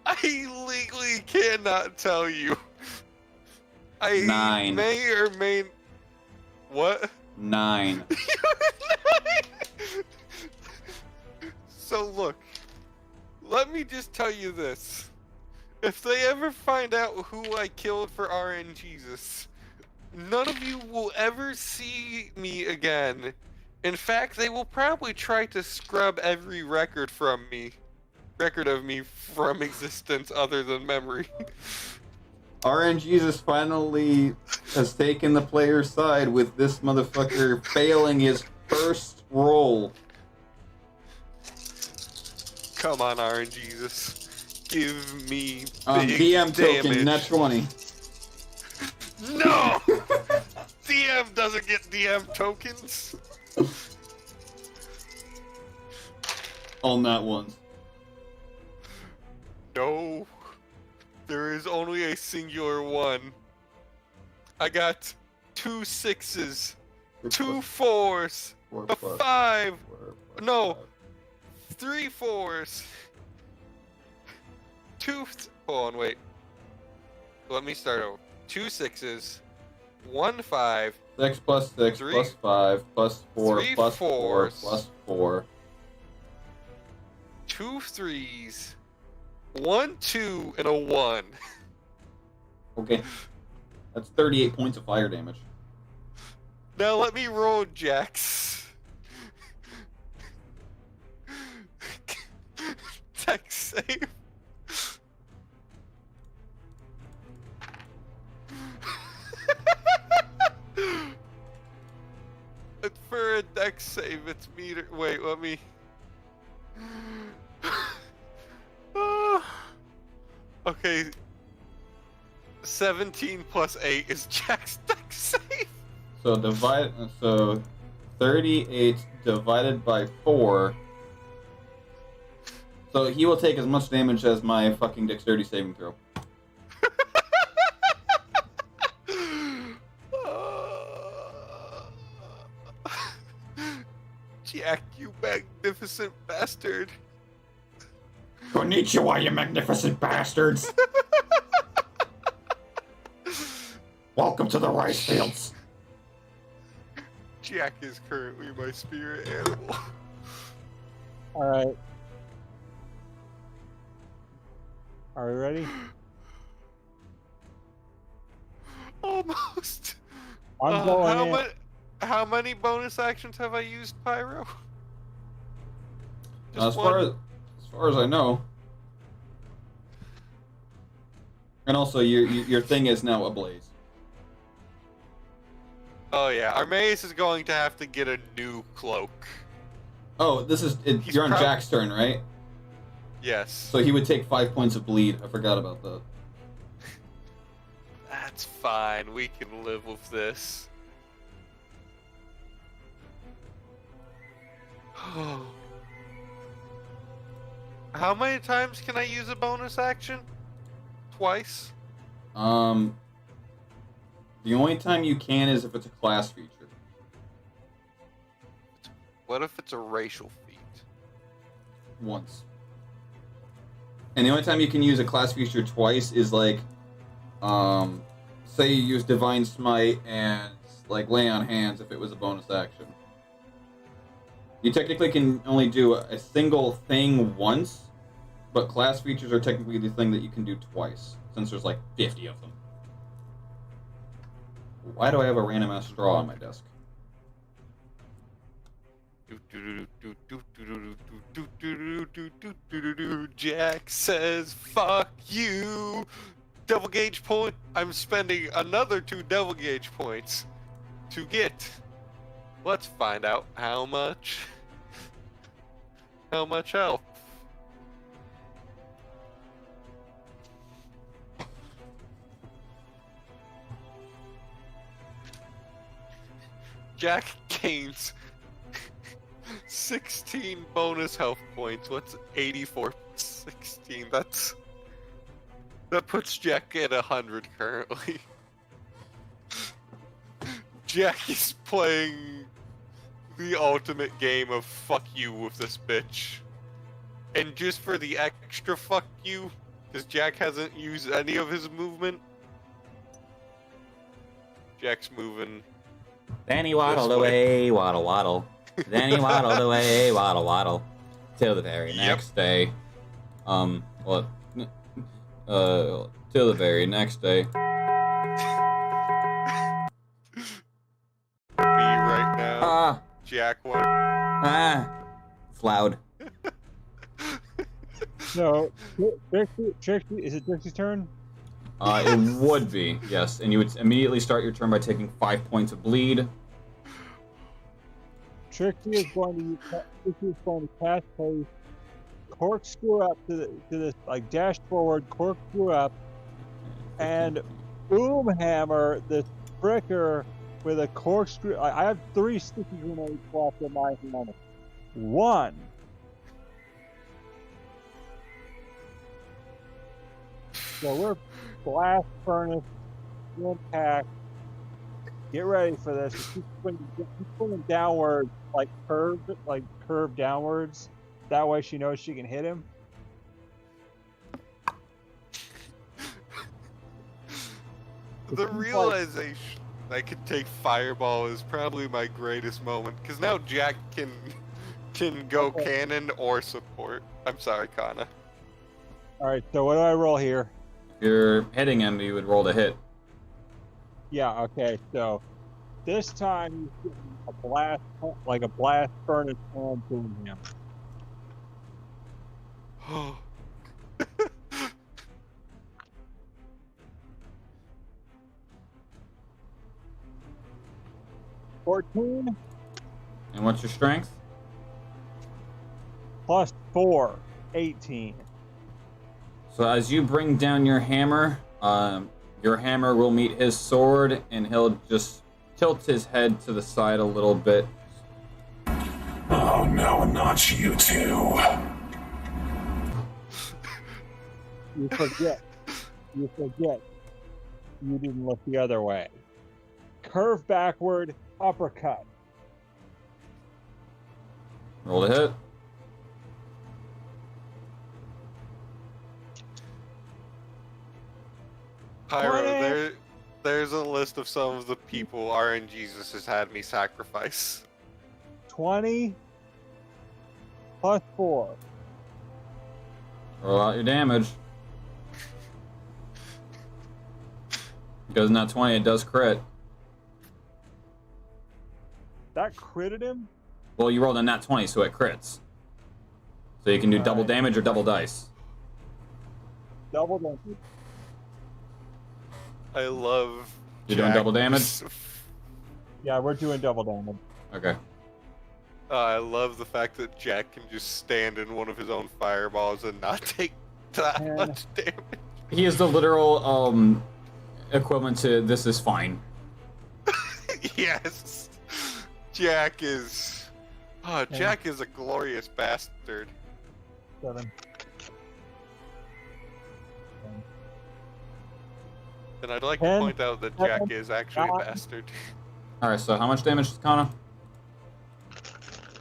I legally cannot tell you. I 9. may or may. What? 9. So look, let me just tell you this. If they ever find out who I killed for RNGesus, none of you will ever see me again. In fact, they will probably try to scrub every record of me from existence other than memory. RNGesus finally has taken the player's side with this motherfucker failing his first roll. Come on, RNGesus. Give me big DM damage. token, net 20. No! DM doesn't get DM tokens. All nat ones. No. There is only a singular one. I got 2 6s, 2 4s, a 5, no, 3 4s, 2. Hold on, wait. Let me start over. 2 6s, 1 5, 6 plus 6 3 plus 5 plus 4 3 plus 4 4s. plus 4. 2 3s, 1 2, and a 1. Okay. That's 38 points of fire damage. Now let me roll Jax. Dex save. For a dex save, it's meter. Wait, let me. Okay. 17 plus 8 is Jack's dex save. So 38 divided by 4. So he will take as much damage as my fucking dexterity saving throw. Jack, you magnificent bastard. Konnichiwa, you magnificent bastards! Welcome to the rice fields. Jack is currently my spirit animal. All right. Are we ready? Almost. I'm going in. How many bonus actions have I used, Pyro? As far as I know. And also, your thing is now ablaze. Oh yeah, Armaeus is going to have to get a new cloak. Oh, you're on Jack's turn, right? Yes. So he would take 5 points of bleed. I forgot about that. That's fine. We can live with this. How many times can I use a bonus action? Twice? The only time you can is if it's a class feature. What if it's a racial feat? Once. And the only time you can use a class feature twice is like, say you use Divine Smite and like Lay on Hands if it was a bonus action. You technically can only do a single thing once, but class features are technically the thing that you can do twice, since there's like 50 of them. Why do I have a random ass straw on my desk? Jack says, fuck you! Devil Gauge point. I'm spending another 2 Devil Gauge points to get. Let's find out how much. How much health? Jack gains 16 bonus health points. What's 84 plus 16? That puts Jack at 100 currently. Jack is playing the ultimate game of fuck you with this bitch. And just for the extra fuck you, because Jack hasn't used any of his movement, Jack's moving. Then he waddled away, waddle, waddle. Then he waddled away, waddle, waddle. Till the very next day. Till the very next day. Me right now. Jack won. It's loud. So, Trixie, is it Trixie's turn? It would be, yes. And you would immediately start your turn by taking 5 points of bleed. Trixie is going to cast haste, corkscrew up to this, like dash forward, corkscrew up, and boom hammer this fricker with a corkscrew. I have 3 sticky grenades left in my hand. 1. So we're blast furnace, impact. Get ready for this. Keep pulling downwards, like curved downwards. That way she knows she can hit him. The realization I could take Fireball is probably my greatest moment, because now Jack can go cannon or support. I'm sorry, Kana. Alright, so what do I roll here? If you're hitting him, you would roll to hit. Yeah, okay, so this time he's getting a blast furnace on to him. $14 And what's your strength? plus 4, 18. So as you bring down your hammer will meet his sword, and he'll just tilt his head to the side a little bit. Oh no, not you two. You forget. You didn't look the other way. Curve backward, uppercut. Roll to hit. Pyro, There's a list of some of the people RNGesus has had me sacrifice. 20 plus 4. Roll out your damage. Because not 20, it does crit. That critted him? Well, you rolled a nat 20, so it crits. So you can do double Alright. damage or double dice. Double damage. I love. You're doing Jack double damage? just- Yeah, we're doing double damage. Okay. I love the fact that Jack can just stand in one of his own fireballs and not take that Yeah. much damage. He is the literal equivalent to this is fine. Yes. Jack is. Oh, Jack is a glorious bastard. 7. And I'd like to 10, point out that Jack is actually a bastard. Alright, so how much damage is Kana?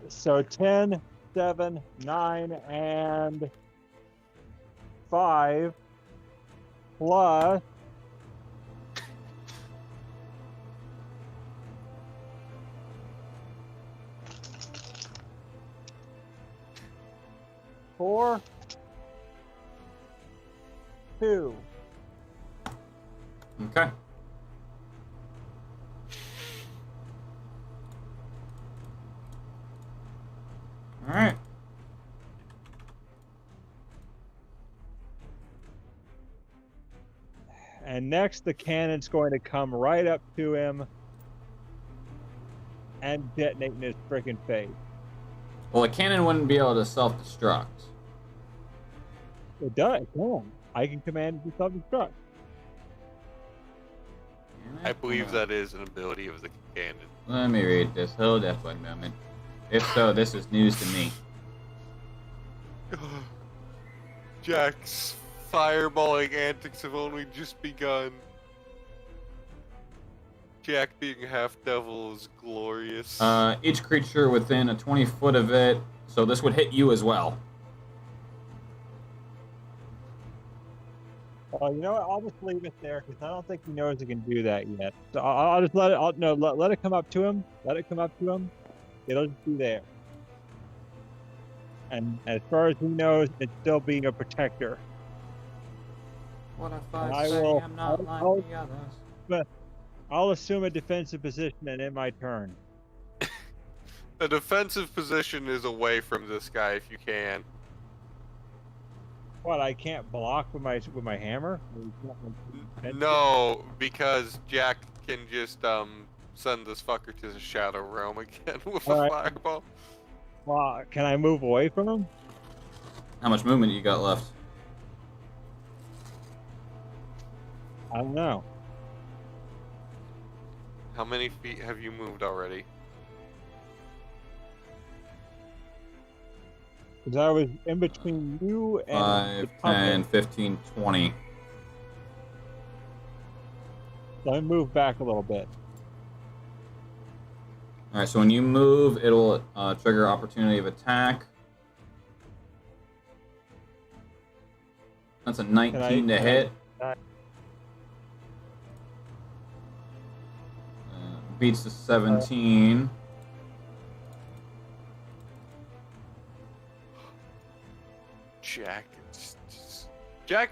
So 10, 7, 9, and 5 plus 4, 2. Okay. Alright. And next, the cannon's going to come right up to him and detonate in his freaking face. Well, the cannon wouldn't be able to self-destruct. It does. It can. I can command it to self-destruct. I believe that is an ability of the cannon. Let me read this. Hold up one moment. If so, this is news to me. Jack's fireballing antics have only just begun. Jack being half devil is glorious. Each creature within a 20 foot of it, so this would hit you as well. Well, you know what? I'll just leave it there because I don't think he knows he can do that yet. So I'll just let it. Let it come up to him. Let it come up to him. It'll just be there. And as far as he knows, it's still being a protector. What if I will- I'm not like I'll- the others? I'll assume a defensive position and end my turn. A defensive position is away from this guy if you can. What? I can't block with my hammer? No, because Jack can just send this fucker to the shadow realm again with a Alright. fireball. Well, can I move away from him? How much movement you got left? I don't know. How many feet have you moved already? Because I was in between you and 5, 10, 15, 20. So I move back a little bit. Alright, so when you move, it'll trigger opportunity of attack. That's a 19 to hit. Beats the 17. Jack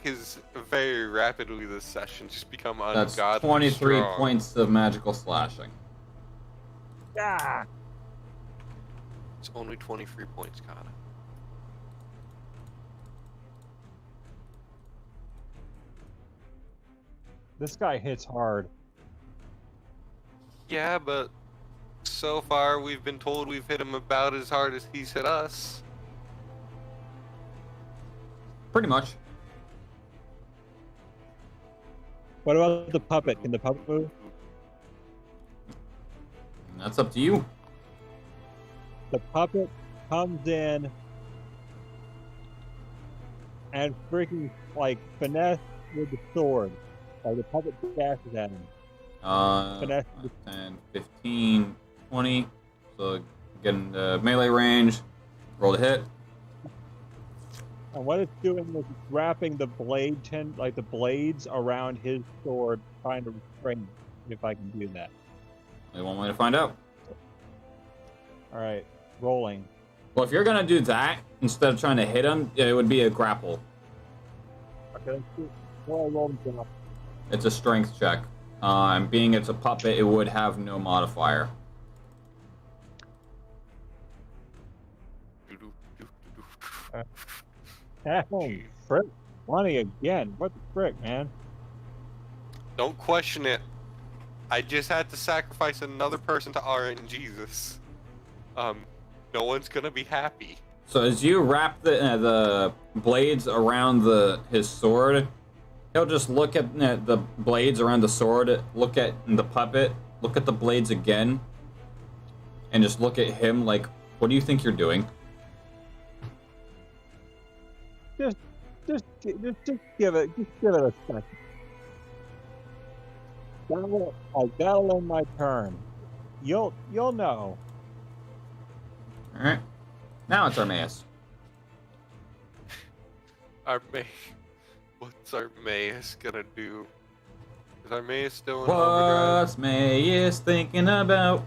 is very rapidly this session just become That's ungodly 23 strong. points of magical slashing. Ah! It's only 23 points, Kana. This guy hits hard. Yeah, but so far we've been told we've hit him about as hard as he's hit us. Pretty much. What about the puppet? Can the puppet move? That's up to you. The puppet comes in and freaking like finesse with the sword. Like the puppet dashes at him. Finesse. 10, 15, 20. So getting the melee range. Roll to hit. And what it's doing is it's wrapping the the blades around his sword, trying to restrain it, if I can do that. Only one way to find out. All right, rolling. Well, if you're gonna do that instead of trying to hit him, it would be a grapple. Okay, well, I rolled it up. It's a strength check. And being it's a puppet, it would have no modifier. Hey, frick. 20 again. What the frick, man? Don't question it. I just had to sacrifice another person to RNGesus. No one's gonna be happy. So as you wrap the blades around his sword, he'll just look at the blades around the sword, look at the puppet, look at the blades again, and just look at him like, what do you think you're doing? Just give it a second. That'll end my turn. You'll know. All right. Now it's Armaeus. What's Armaeus gonna do? Is Armaeus still in overdrive? What's Armaeus thinking about?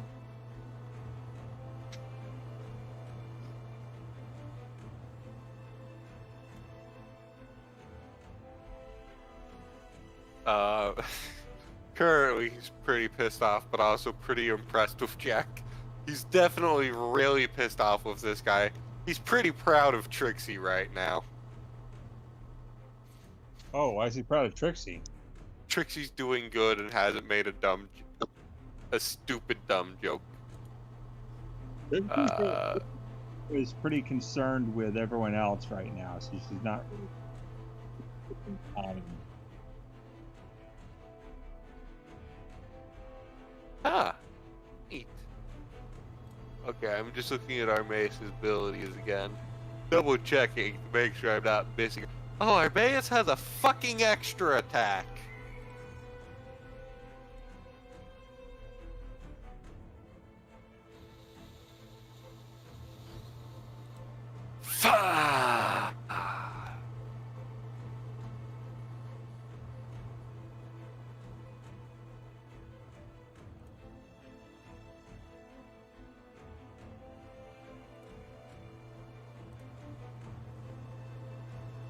Currently he's pretty pissed off, but also pretty impressed with Jack. He's definitely really pissed off with this guy. He's pretty proud of Trixie right now. Oh, why is he proud of Trixie? Trixie's doing good and hasn't made a stupid dumb joke. Is pretty concerned with everyone else right now, so she's not really. Neat. Okay, I'm just looking at Armaeus' abilities again. Double checking to make sure I'm not missing. Oh, Armaeus has a fucking extra attack. Fuck.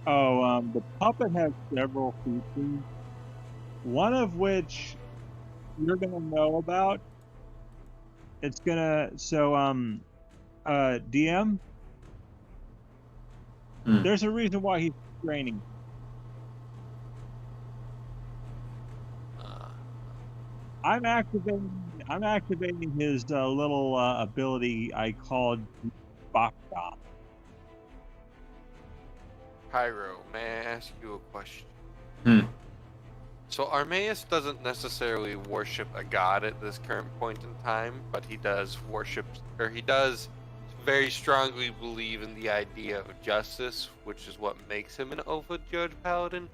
Oh, the puppet has several features, one of which you're gonna know about. It's gonna DM. There's a reason why he's training. I'm activating his little ability I called Bakda. Pyro, may I ask you a question? So Armaeus doesn't necessarily worship a god at this current point in time, but he does very strongly believe in the idea of justice, which is what makes him an Oath Judge Paladin.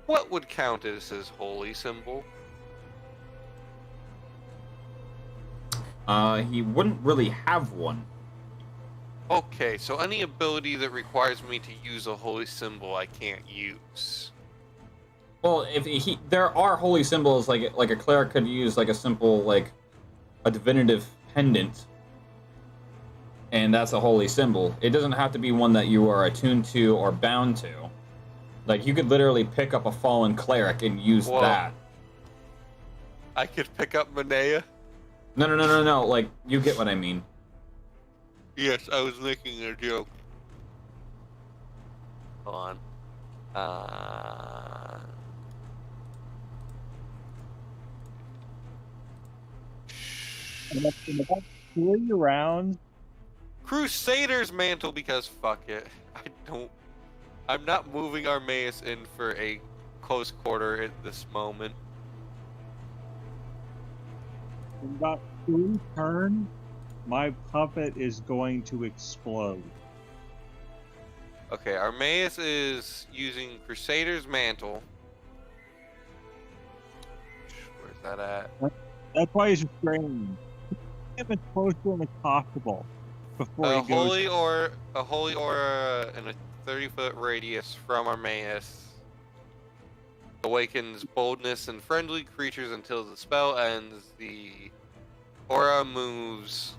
What would count as his holy symbol? He wouldn't really have one. Okay, so any ability that requires me to use a holy symbol I can't use. Well, there are holy symbols like a cleric could use like a simple like a divinative pendant, and that's a holy symbol. It doesn't have to be one that you are attuned to or bound to. Like you could literally pick up a fallen cleric and use that. I could pick up Manea? No. Like you get what I mean. Yes, I was making a joke. Hold on. In about 3 rounds. Crusader's Mantle, because fuck it. I'm not moving Armaeus in for a close quarter at this moment. In about 3 turns, my puppet is going to explode. Okay, Armaeus is using Crusader's Mantle. Where's that at? That's why he's restraining. Keep it close to him as possible before he goes. A holy aura and a 30-foot radius from Armaeus. Awakens boldness in friendly creatures until the spell ends. The aura moves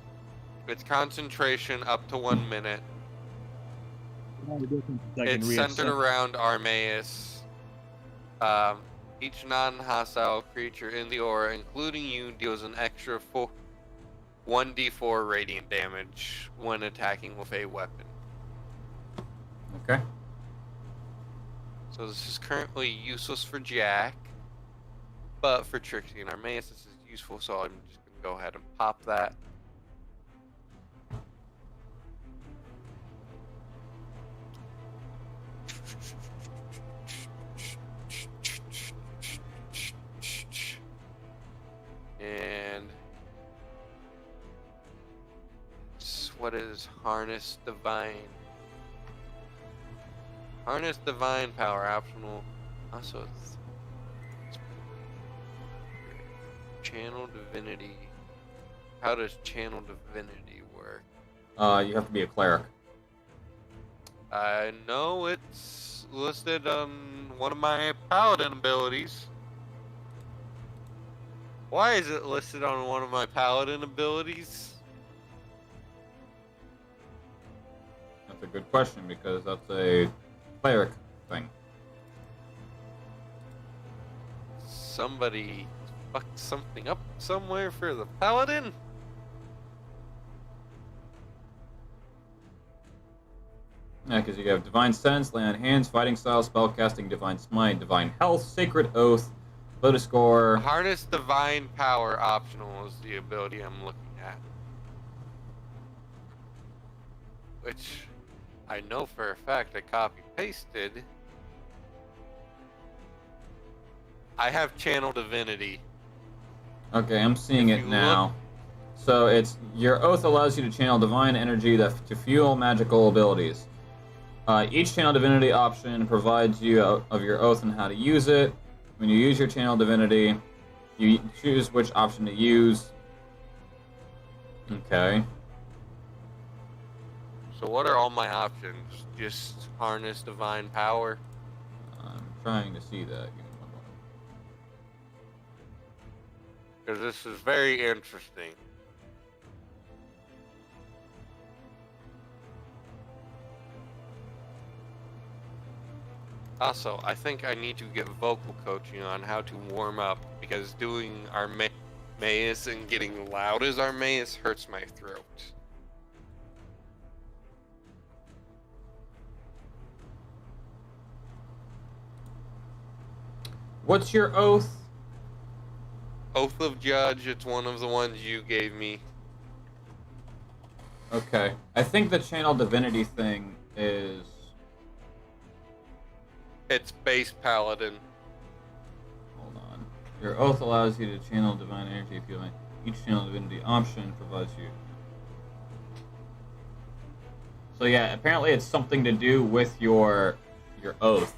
its concentration up to 1 minute. It's centered around Armaeus. Each non-hostile creature in the aura, including you, deals an extra 1d4 radiant damage when attacking with a weapon. Okay. So this is currently useless for Jack, but for Trixie and Armaeus this is useful, so I'm just going to go ahead and pop that. And what is Harness Divine? Harness Divine Power optional. Also, it's Channel Divinity. How does Channel Divinity work? You have to be a cleric. I know it's listed on one of my paladin abilities. Why is it listed on one of my paladin abilities? That's a good question because that's a cleric thing. Somebody fucked something up somewhere for the paladin? Yeah, because you have Divine Sense, Lay on Hands, Fighting Style, Spellcasting, Divine Smite, Divine Health, Sacred Oath, Lotus Score. Harness Divine Power optional is the ability I'm looking at. Which I know for a fact I copy-pasted. I have Channel Divinity. Okay, I'm seeing If it you now. So it's your oath allows you to channel divine energy to fuel magical abilities. Each channel divinity option provides you of your oath and how to use it. When you use your channel divinity, you choose which option to use. Okay. So what are all my options? Just Harness Divine Power? I'm trying to see that. Give me one moment. Because this is very interesting. Also, I think I need to get vocal coaching on how to warm up, because doing Armaeus and getting loud as Armaeus hurts my throat. What's your oath? Oath of Judge, it's one of the ones you gave me. Okay. I think the channel divinity thing is... It's base Paladin. Hold on. Your oath allows you to channel divine energy if you like. Each channel divinity option provides you. So yeah, apparently it's something to do with your oath.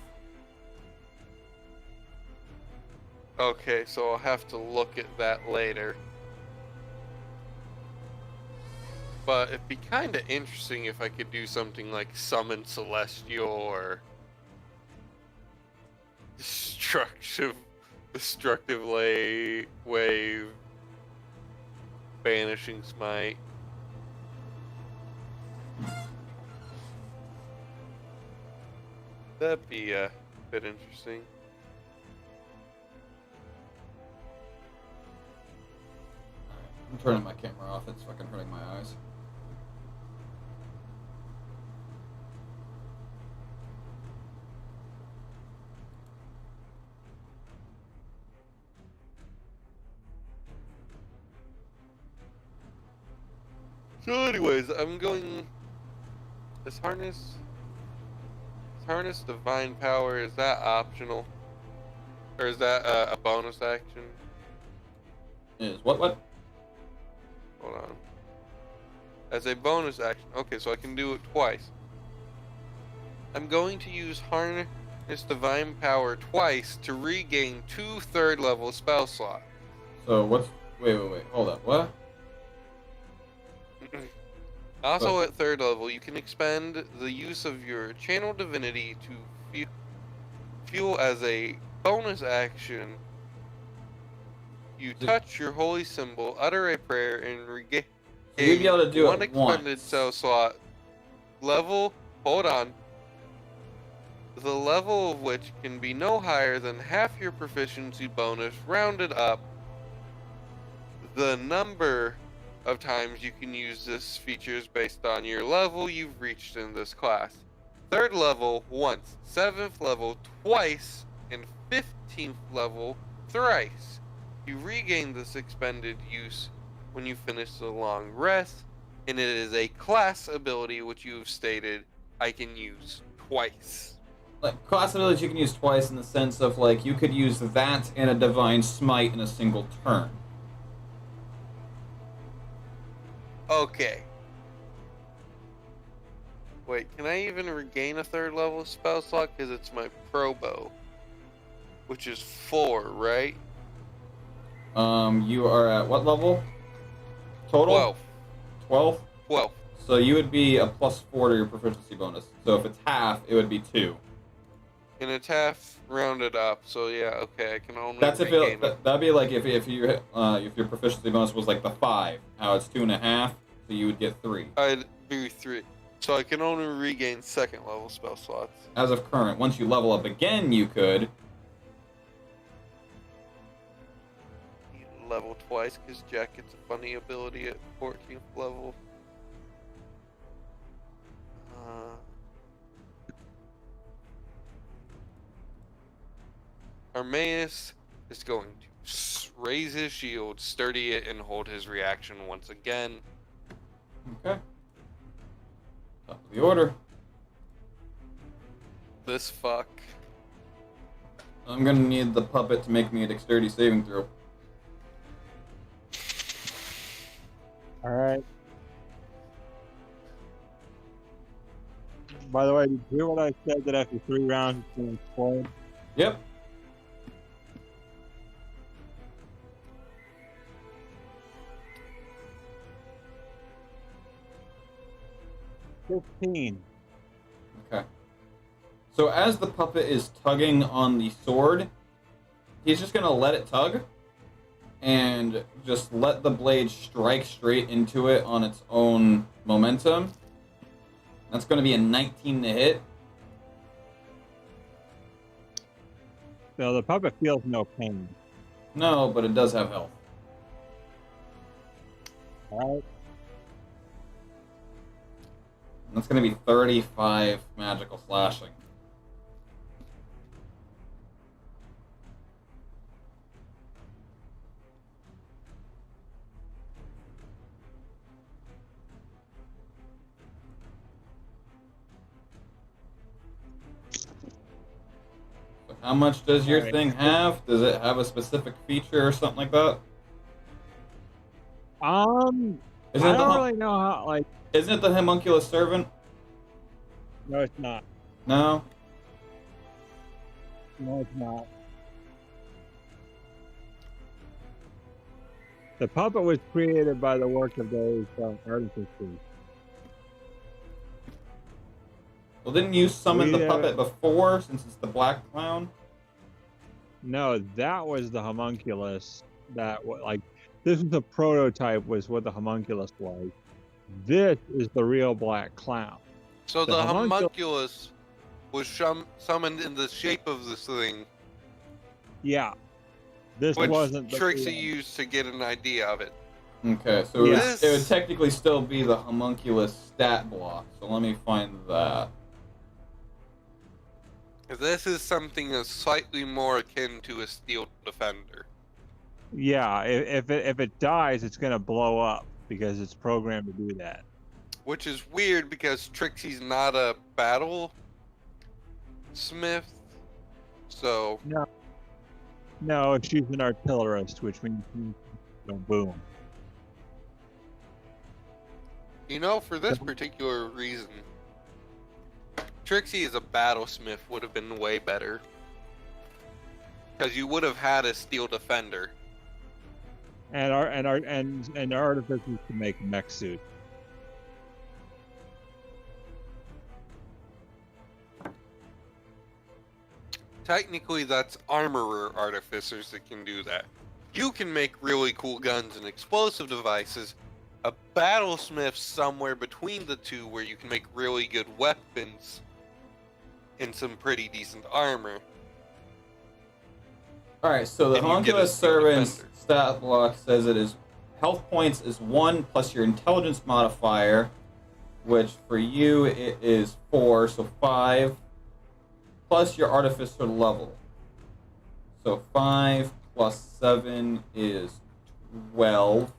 Okay, so I'll have to look at that later. But it'd be kind of interesting if I could do something like Summon Celestial or Destructive Wave, Banishing Smite. That'd be a bit interesting. I'm turning my camera off. It's fucking hurting my eyes. So anyways, I'm going... Is Harness Divine Power, is that optional? Or is that a bonus action? Is what? Hold on. As a bonus action. Okay, so I can do it twice. I'm going to use Harness Divine Power twice to regain 2 third-level spell slots. So what's... Wait. Hold up. What? Also, at 3rd level, you can expend the use of your channel divinity to fuel as a bonus action. You touch your holy symbol, utter a prayer, and regain So you'd be able to do one it expended once. cell slot. Level, hold on. The level of which can be no higher than half your proficiency bonus rounded up. The number of times you can use this feature is based on your level you've reached in this class. 3rd level once, 7th level twice, and 15th level thrice. You regain this expended use when you finish the long rest, and it is a class ability which you have stated I can use twice. Like, class abilities you can use twice in the sense of, like, you could use that and a Divine Smite in a single turn. Okay. Wait, can I even regain a 3rd level spell slot? Because it's my pro bow. Which is 4, right? You are at what level? Total? 12. 12? 12. So you would be a +4 to your proficiency bonus. So if it's half, it would be 2. And it's half rounded up, so yeah, okay, I can only That's if regain it, that'd be like if your proficiency bonus was like the 5. How it's 2.5, so you would get 3. I'd be 3. So I can only regain 2nd level spell slots. As of current, once you level up again, you could. You level twice, because Jack gets a funny ability at 14th level. Armaeus is going to raise his shield, sturdy it, and hold his reaction once again. Okay. Top of the order. This fuck. I'm gonna need the puppet to make me a dexterity saving throw. Alright. By the way, did you hear what I said that after 3 rounds it's going to explode? Yep. $15. Okay. So as the puppet is tugging on the sword, he's just gonna let it tug and just let the blade strike straight into it on its own momentum. That's gonna be a 19 to hit. So the puppet feels no pain. No, but it does have health. Alright. That's gonna be 35 magical slashing. So how much does your Alright. thing have? Does it have a specific feature or something like that? I Isn't it don't really know how, like, Isn't it the homunculus servant? no, it's not. No? No, it's not. The puppet was created by the work of those artificers. Well, didn't you summon We, the puppet before, since it's the black clown? No, that was the homunculus. This is the prototype, was what the homunculus was. This is the real black clown. So The the homunculus- homunculus was summoned in the shape of this thing, Yeah. This which wasn't the Trixie real- used to get an idea of it. Okay, so Yeah. it would technically still be the homunculus stat block, so let me find that. This is something that's slightly more akin to a steel defender. Yeah, if it dies, it's gonna blow up because it's programmed to do that. Which is weird because Trixie's not a battle smith. So No, she's an artillerist, which means boom. you know, for this particular reason, Trixie as a battlesmith would have been way better. Because you would have had a steel defender. And artificers can make mech suits. technically that's armorer artificers that can do that. You can make really cool guns and explosive devices. A battlesmith somewhere between the two where you can make really good weapons and some pretty decent armor. Alright, so the And you get a Homunculus Servant's defender. stat block says it is health points is 1 plus your intelligence modifier, which for you it is 4, so 5, plus your artificer level. So 5 plus 7 is 12.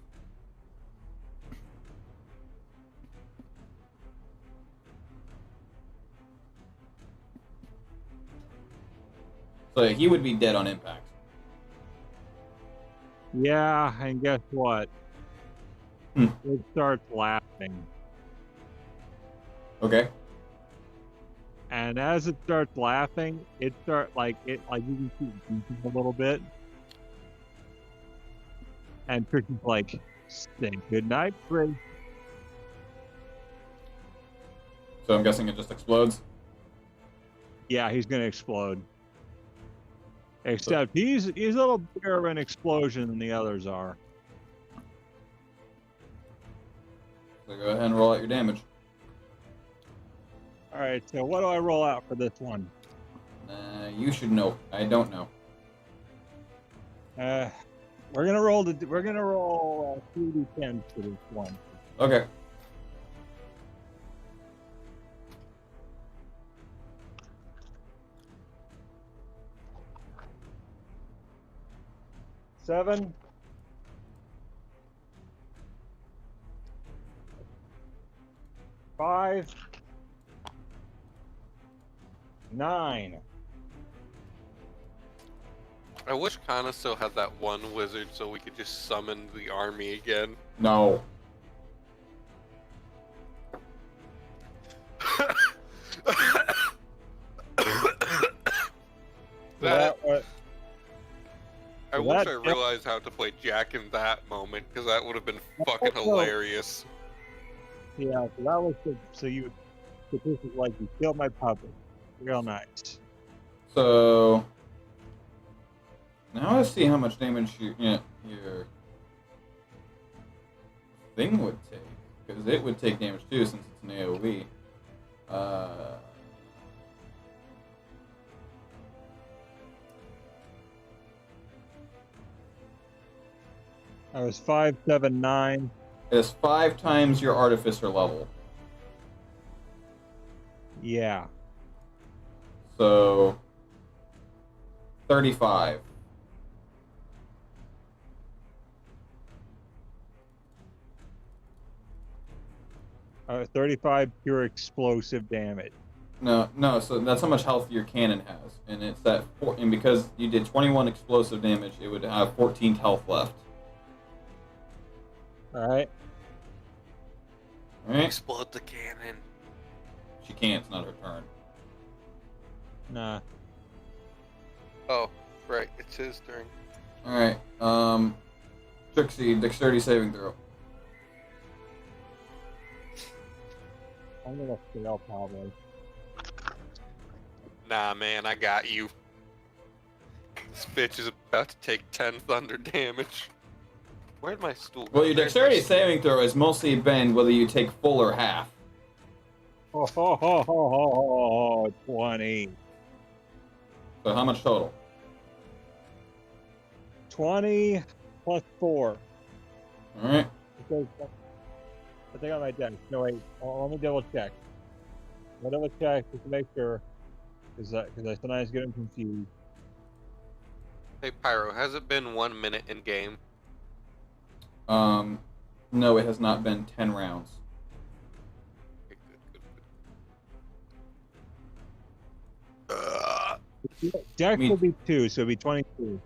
So he would be dead on impact. Yeah, and guess what? Hmm. It starts laughing. Okay. And as it starts laughing, you can see it beeping a little bit. And Tricky's like, say goodnight, Brady. So I'm guessing it just explodes. Yeah, he's gonna explode. Except he's a little bigger of an explosion than the others are. So go ahead and roll out your damage. Alright, so what do I roll out for this one? You should know. I don't know. We're gonna roll 3d10 for this one. Okay. Seven. 5. 9. I wish Kana still had that one wizard so we could just summon the army again. No. I wish I realized how to play Jack in that moment, because that would have been fucking hilarious. Yeah, so that was so this is like you killed my puppet. Real nice. So now I see how much damage your thing would take, because it would take damage too since it's an AOE. I was 5, 7, 9. It's 5 times your artificer level. Yeah. So 35. Uh, 35 pure explosive damage. No. So that's how much health your cannon has, and it's that. And because you did 21 explosive damage, it would have 14 health left. All right. All right. Explode the cannon. She can't. It's not her turn. Nah. Oh, right. It's his turn. All right. Trixie, dexterity saving throw. I'm gonna fail probably. Nah, man, I got you. This bitch is about to take 10 thunder damage. Where'd my stool go? Well, your There's my dexterity stool. saving throw has mostly been whether you take full or half. Oh, ho, ho, ho, ho, ho, ho, 20. So how much total? 20 plus 4. All right. Because I think on my deck. No, wait. Let me double check. I'll double check just to make sure. Because I sometimes get them confused. Hey, Pyro, has it been 1 minute in game? No, it has not been 10 rounds. Okay, good. Dex Me- will be 2, so it'll be 22.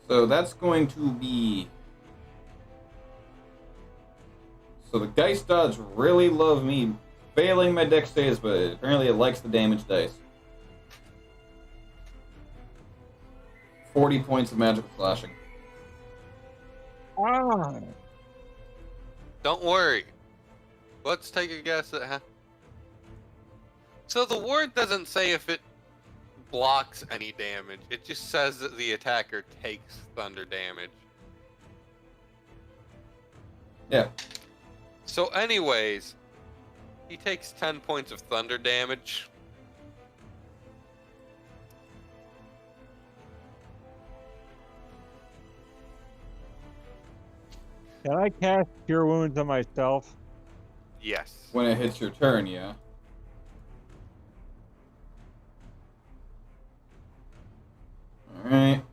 So that's going to be. So the Geist Dodge really love me failing my dex saves, but apparently it likes the damage dice. 40 points of magical slashing. Ah! Don't worry. Let's take a guess at So the word doesn't say if it blocks any damage. It just says that the attacker takes thunder damage. Yeah. So anyways, he takes 10 points of thunder damage. Can I cast Cure Wounds on myself? Yes. When it hits your turn, yeah. Alright.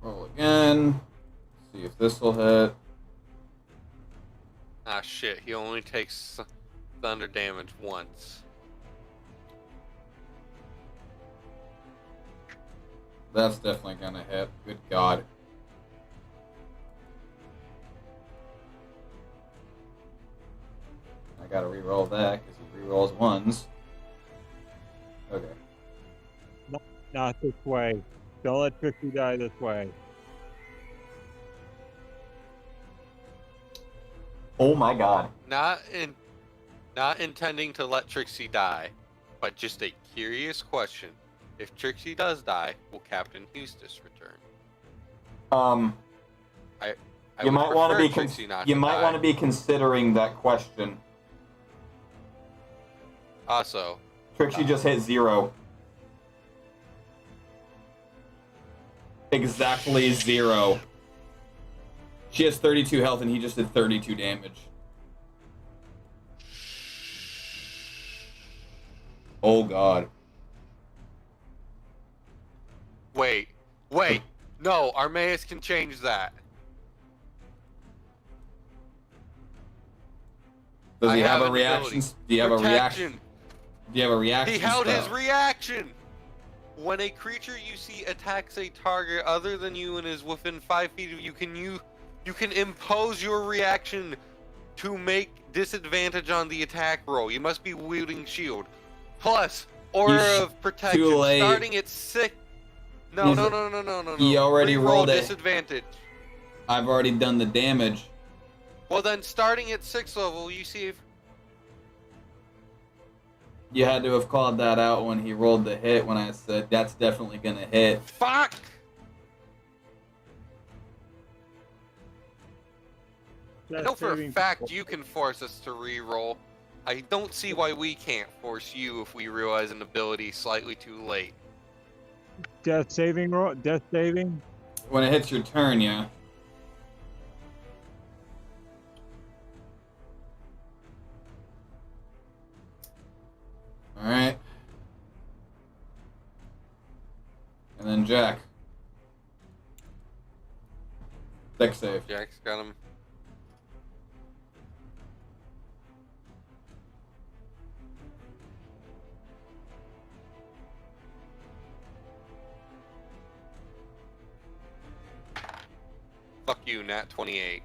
Roll again. See if this will hit. Ah shit, he only takes thunder damage once. That's definitely gonna hit. Good God. I gotta re-roll that because he re-rolls ones. Okay. Not this way. Don't let Trixie die this way. Oh my god. Not intending to let Trixie die, but just a curious question. If Trixie does die, will Captain Eustace return? I You would might want to prefer be Trixie not you to might die. want to be considering that question. Also, Trixie just hit 0. Exactly 0. She has 32 health and he just did 32 damage. Oh God. wait, no, Armaeus can change that. Does he I have have a an reaction? ability. Do you have a reaction? Protection. Do you have a reaction? He held his spell? reaction! When a creature you see attacks a target other than you and is within 5 feet of you, you can impose your reaction to make disadvantage on the attack roll. You must be wielding shield. Plus, Aura of Protection. too late. Starting at 6. No. He already Reroll rolled it. disadvantage. I've already done the damage. Well then, starting at 6th level, you see if... You had to have called that out when he rolled the hit when I said that's definitely gonna hit. Fuck! I know for a fact you can force us to re-roll. I don't see why we can't force you if we realize an ability slightly too late. Death saving roll. Death saving. When it hits your turn, yeah. Alright. And then Jack. Dex save. Jack's got him. Fuck you, Nat 28.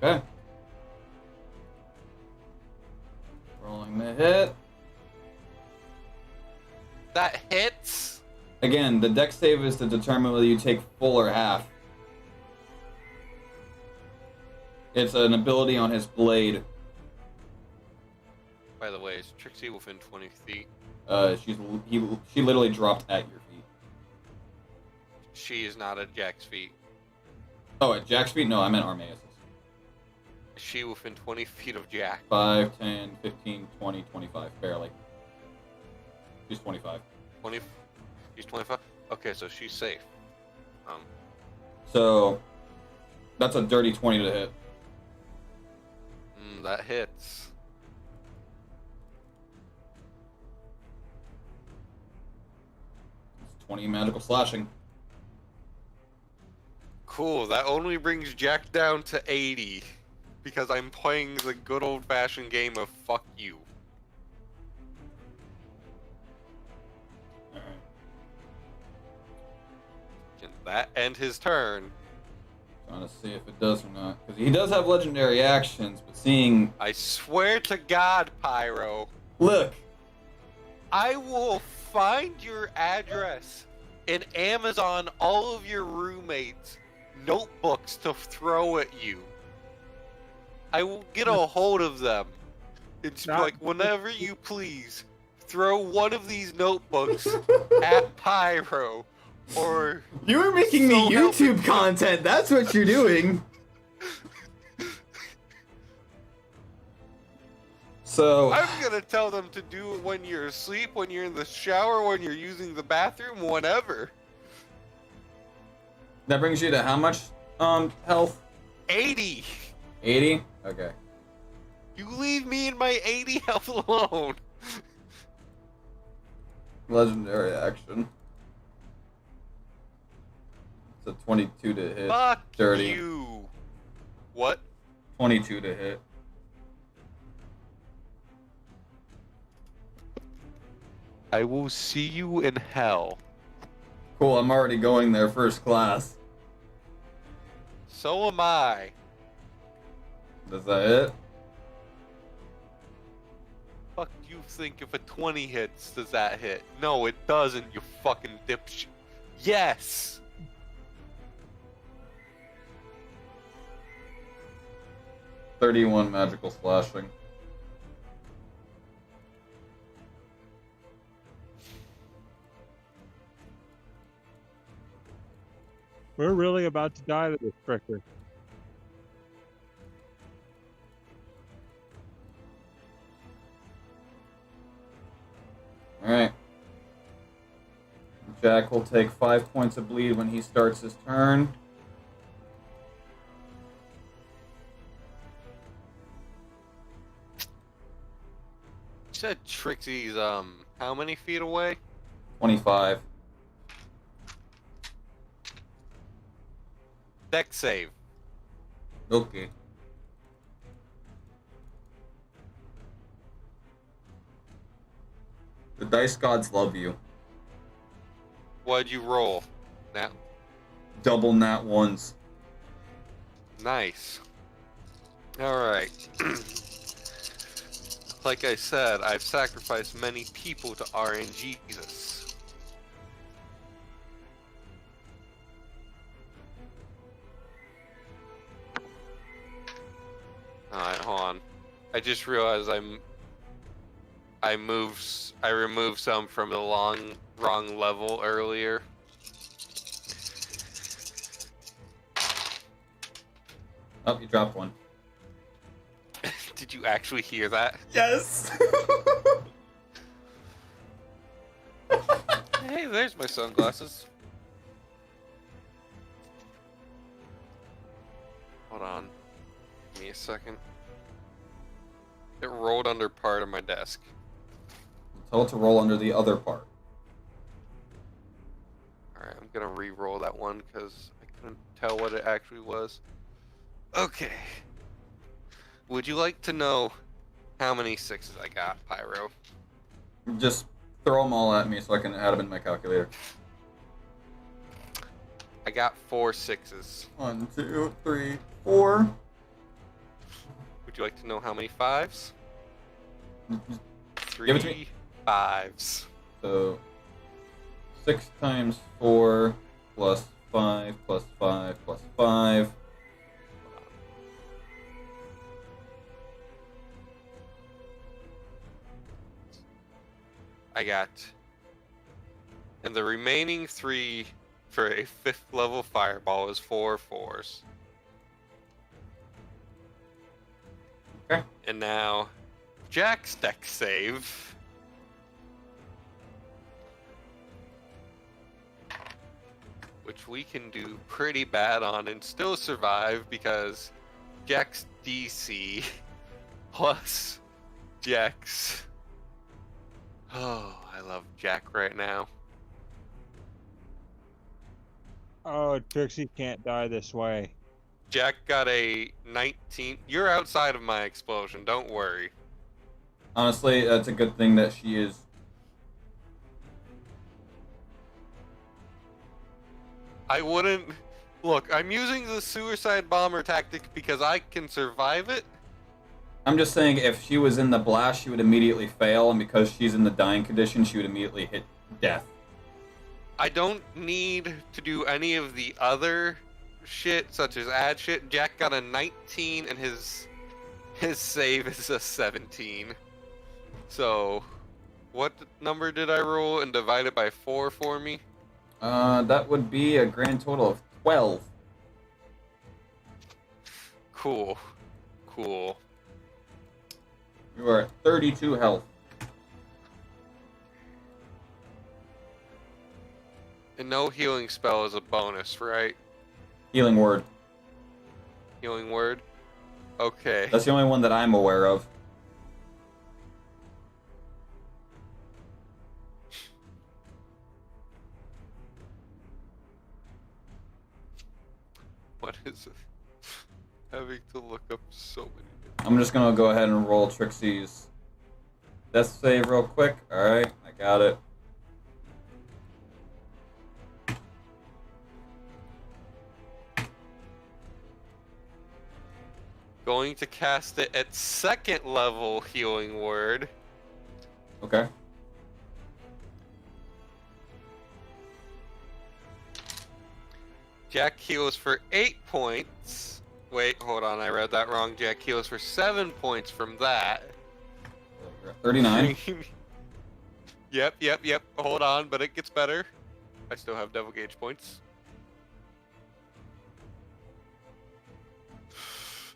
Okay. Rolling the hit. That hits? Again, the dex save is to determine whether you take full or half. It's an ability on his blade. By the way, is Trixie within 20 feet? She literally dropped at your feet. She is not at Jack's feet. Oh, at Jack's feet? No, I meant Armaeus'. Is she within 20 feet of Jack? 5, 10, 15, 20, 25. Barely. She's 25. 20? She's 25? Okay, so she's safe. So, that's a dirty 20 to hit. That hits. It's 20 magical slashing. Cool, that only brings Jack down to 80. Because I'm playing the good old-fashioned game of fuck you. Alright. Can that end his turn? Trying to see if it does or not. Because he does have legendary actions, but seeing... I swear to God, Pyro, Look! I will find your address and Amazon all of your roommates' notebooks to throw at you. I will get a hold of them. It's Not- like, whenever you please, throw one of these notebooks at Pyro, or You are making me So help me. YouTube content. That's what you're doing. So, I'm gonna tell them to do it when you're asleep, when you're in the shower, when you're using the bathroom, whenever. that brings you to how much health? 80! 80? Okay. You leave me and my 80 health alone! Legendary action. It's a 22 to hit. Fuck Dirty. you! What? 22 to hit. I will see you in hell. Cool, I'm already going there first class. So am I. Is that it? Fuck you think if a 20 hits, does that hit? No, it doesn't, you fucking dipshit. Yes! $31 magical slashing. We're really about to die to this fricker. Alright. Jack will take 5 points of bleed when he starts his turn. You said Trixie's, how many feet away? 25. Deck save. Okay. The dice gods love you. What'd you roll? Now. Double nat ones. Nice. Alright. Like I said, I've sacrificed many people to RNGesus. Alright, hold on. I just realized I removed some from the wrong level earlier. Oh, you dropped one. Did you actually hear that? Yes. Hey, there's my sunglasses. Hold on. Give me a second. It rolled under part of my desk. Tell it to roll under the other part. Alright, I'm gonna re-roll that one because I couldn't tell what it actually was. Okay. Would you like to know how many sixes I got, Pyro? Just throw them all at me so I can add them in my calculator. I got 4 sixes. 1, 2, 3, 4. Would you like to know how many 5s? Give it to me. 3 5s. So 6 times 4 plus 5 plus 5 plus 5. I got. And the remaining 3 for a 5th level fireball is 4 4s. Okay. And now, Jack's deck save. Which we can do pretty bad on and still survive because Jack's DC plus Jack's. Oh, I love Jack right now. Oh, Trixie can't die this way. Jack got a 19. You're outside of my explosion, don't worry. Honestly, that's a good thing that she is. I wouldn't. Look, I'm using the suicide bomber tactic because I can survive it. I'm just saying, if she was in the blast, she would immediately fail, and because she's in the dying condition, she would immediately hit death. I don't need to do any of the other shit, such as add shit. Jack got a 19 and his His save is a 17. So, what number did I roll and divide it by 4 for me? That would be a grand total of 12. Cool. Cool. You are at 32 health. And no healing spell is a bonus, right? Healing word. Healing word? Okay. That's the only one that I'm aware of. What is it? Having to look up so many. I'm just gonna go ahead and roll Trixie's death save real quick. Alright, I got it. Going to cast it at 2nd level healing word. Okay. Jack heals for 8 points. Wait, hold on, I read that wrong. Jack heals for 7 points from that. You're at 39. Yep. Hold on, but it gets better. I still have devil gauge points.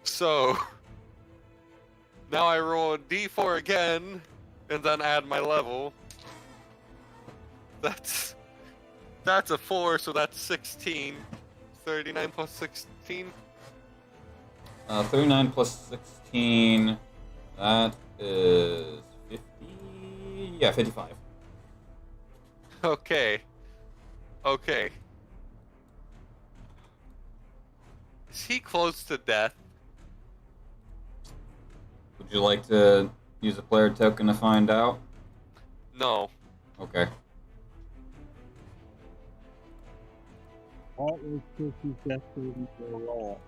So, now I roll a d4 again, and then add my level. That's a 4, so that's 16. 39 plus 16. 39 plus 16. That is 50. Yeah, 55. Okay. Is he close to death? Would you like to use a player token to find out? No. Okay. What was Chrissy's death saving throw roll?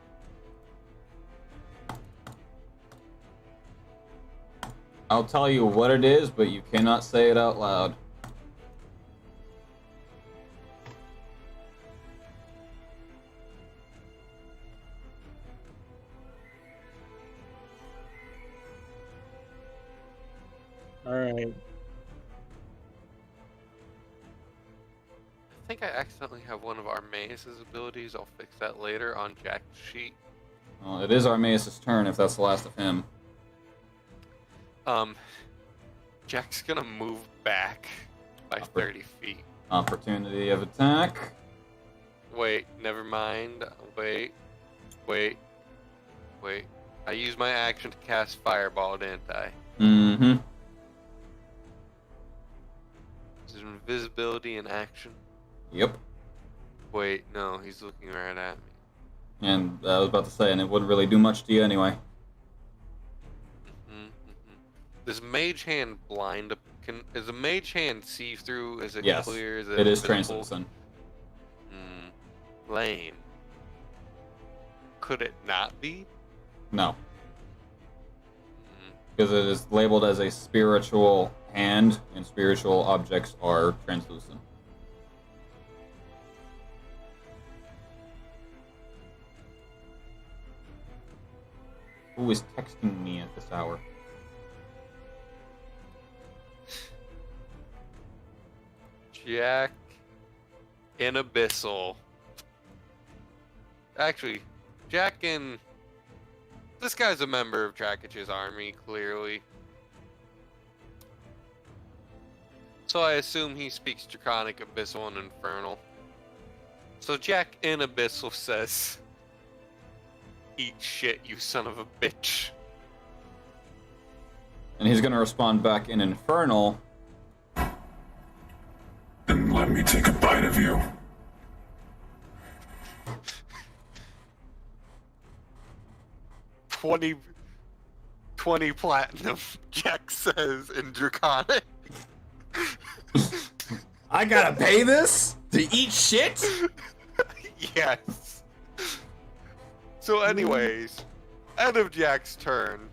I'll tell you what it is, but you cannot say it out loud. Alright. I think I accidentally have one of Armaeus' abilities. I'll fix that later on Jack's sheet. Well, it is Armaeus' turn if that's the last of him. Jack's gonna move back by 30 feet. Opportunity of attack. Wait, never mind. Wait. I used my action to cast Fireball, didn't I? Mm-hmm. Is it invisibility in action? Yep. Wait, no, he's looking right at me. And I was about to say, and it wouldn't really do much to you anyway. Does Mage Hand blind? Is a Mage Hand see through? Is it Yes, clear? Is it is invisible? translucent. Lame. Could it not be? No. Because it is labeled as a spiritual hand, and spiritual objects are translucent. Who is texting me at this hour? Jack in Abyssal. Actually, Jack in... This guy's a member of Drakich's army, clearly. So I assume he speaks Draconic, Abyssal, and Infernal. So Jack in Abyssal says, "Eat shit, you son of a bitch." And he's going to respond back in Infernal. Then let me take a bite of you. $20 platinum, Jack says in Draconic. I gotta pay this to eat shit? Yes. So anyways, end of Jack's turn.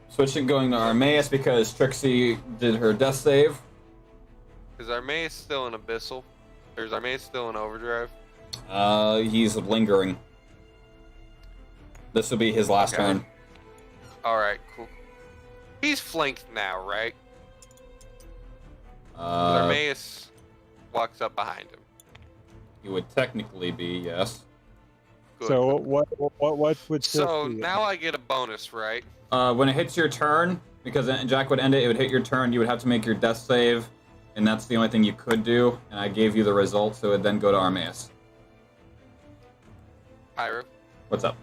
Switching, going to Armaeus because Trixie did her death save. Is Armaeus still in Abyssal? Or is Armaeus still in Overdrive? He's lingering. This will be his last Okay. turn. Alright, cool. He's flanked now, right? Uh, Armaeus walks up behind him. he would technically be, yes. Good. So what would this So be? now I get a bonus, right? When it hits your turn, because Jack would end it, it would hit your turn, you would have to make your death save, and that's the only thing you could do, and I gave you the result, so it would then go to Armaeus. Pyro. What's up?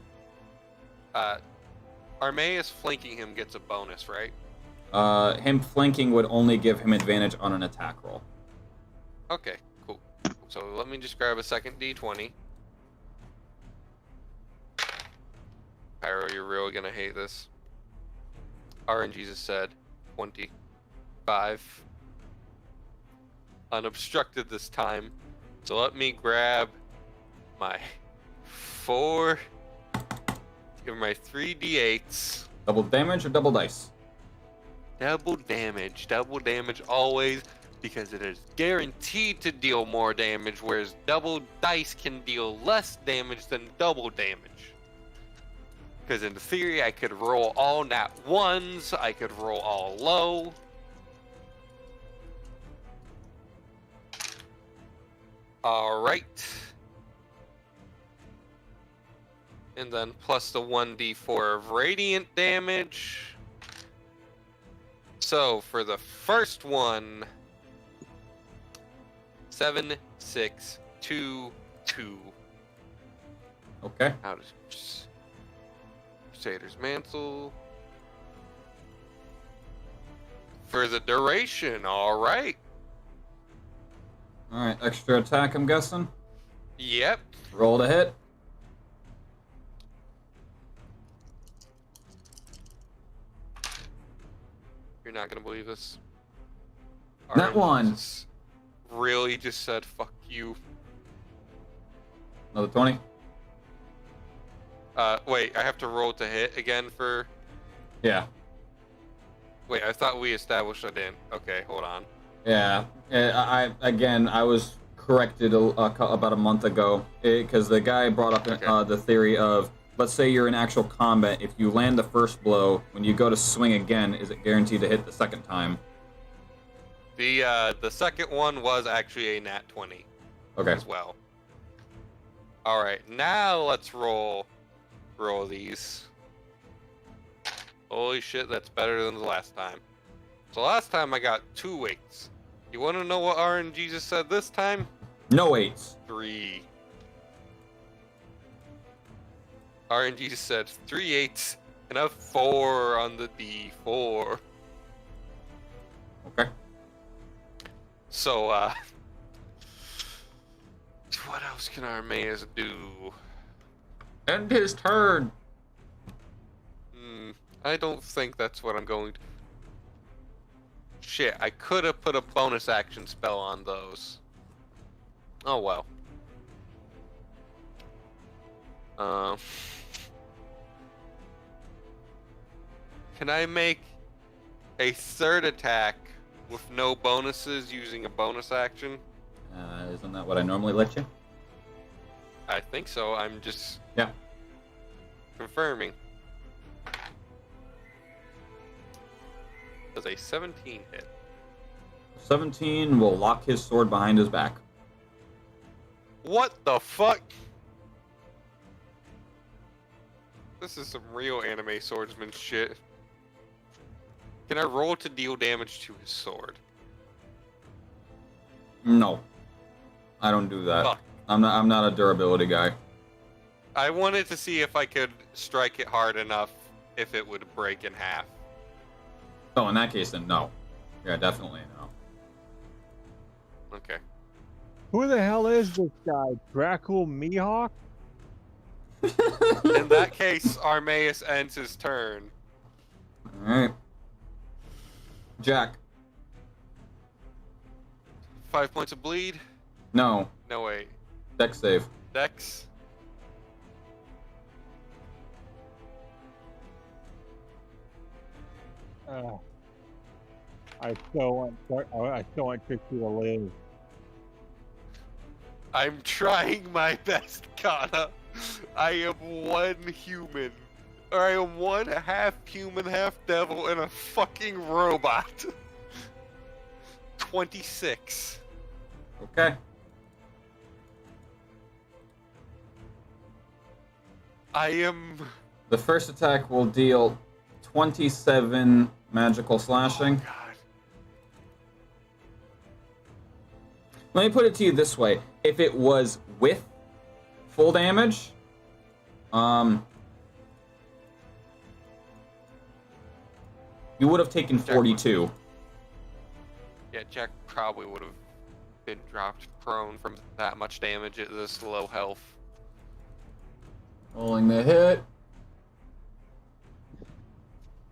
Armaeus flanking him gets a bonus, right? Him flanking would only give him advantage on an attack roll. Okay, cool. So let me just grab a second D20. Pyro, you're really gonna hate this. RNG just said 25. Unobstructed this time. So let me grab my 4. Give my 3d8s. Double damage or double dice? Double damage always, because it is guaranteed to deal more damage, whereas double dice can deal less damage than double damage. Because in theory, I could roll all nat ones, I could roll all low. Alright. And then plus the 1d4 of radiant damage. So for the first one, 7, 6, 2, 2. Okay. How does Crusader's Mantle? For the duration, alright. Alright, extra attack, I'm guessing? Yep. Roll to hit. You're not gonna believe this. That RNG one. Really just said fuck you. Another 20. Wait, I have to roll to hit again for... Yeah. Wait, I thought we established I didn't. Okay, hold on. Yeah. I was corrected about a month ago, because the guy brought up Okay. the theory of, let's say you're in actual combat, if you land the first blow, when you go to swing again, is it guaranteed to hit the second time? The second one was actually a nat 20 Okay. as well. Alright, now let's roll these. Holy shit, that's better than the last time. So last time I got 2 8s. You want to know what RNG just said this time? No 8s. 3. RNG just said 3 8s and a 4 on the D4. Okay. So, what else can Armaeus do? End his turn. I don't think that's what I'm going to... Shit, I could have put a bonus action spell on those. Oh well. Can I make a third attack with no bonuses using a bonus action? Isn't that what I normally let you? I think so. I'm just Yeah. confirming. Does a 17 hit? 17 will lock his sword behind his back. What the fuck? This is some real anime swordsman shit. Can I roll to deal damage to his sword? No. I don't do that. Fuck. I'm not a durability guy. I wanted to see if I could strike it hard enough if it would break in half. Oh, in that case, then no. Yeah, definitely no. Okay. Who the hell is this guy? Dracul Mihawk? In that case, Armaeus ends his turn. Alright. Jack. 5 points of bleed? No. No, wait. Dex save. Dex? I still want Trixie to live. I'm trying my best, Kana. I am one human. I am one half human, half devil, and a fucking robot. 26. Okay. I am. The first attack will deal 27 magical slashing. Oh, God. Let me put it to you this way. If it was with full damage, you would have taken 42. Yeah, Jack probably would have been dropped prone from that much damage at this low health. Rolling the hit.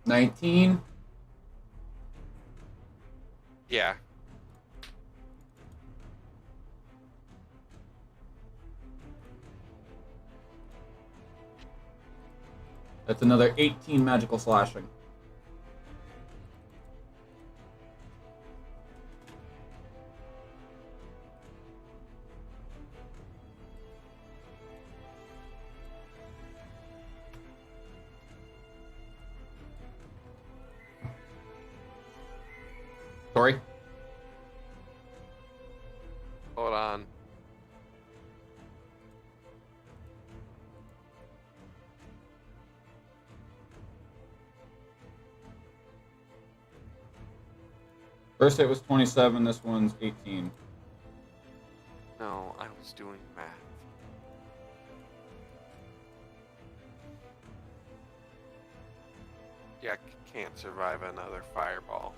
19. Yeah. That's another 18 magical slashing. Tori? Hold on. First hit was 27, this one's 18. No, I was doing math. Jack can't survive another fireball.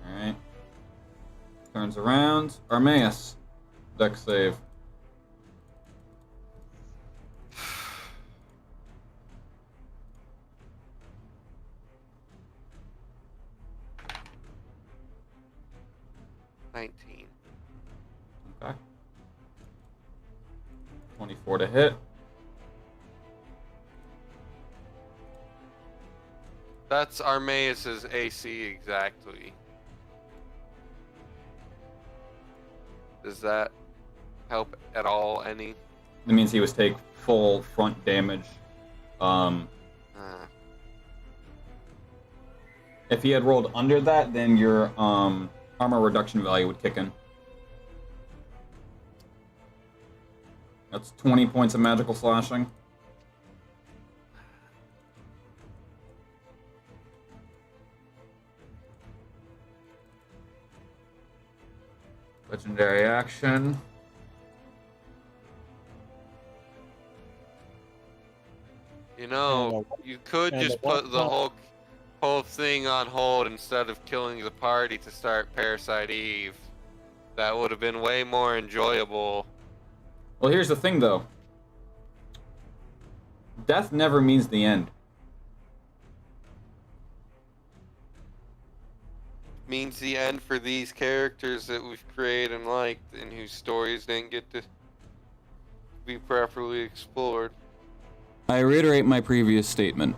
Alright. Turns around. Armaeus. Dex save. $19. Okay. 24 to hit. That's Armaeus' AC exactly. Does that help at all? Any? That means he was take full front damage. If he had rolled under that, then your armor reduction value would kick in. That's 20 points of magical slashing. Legendary action. You know, you could and just the one put the whole thing on hold instead of killing the party to start Parasite Eve. That would have been way more enjoyable. Well, here's the thing, though. Death never means the end. Means the end for these characters that we've created and liked and whose stories didn't get to be properly explored. I reiterate my previous statement.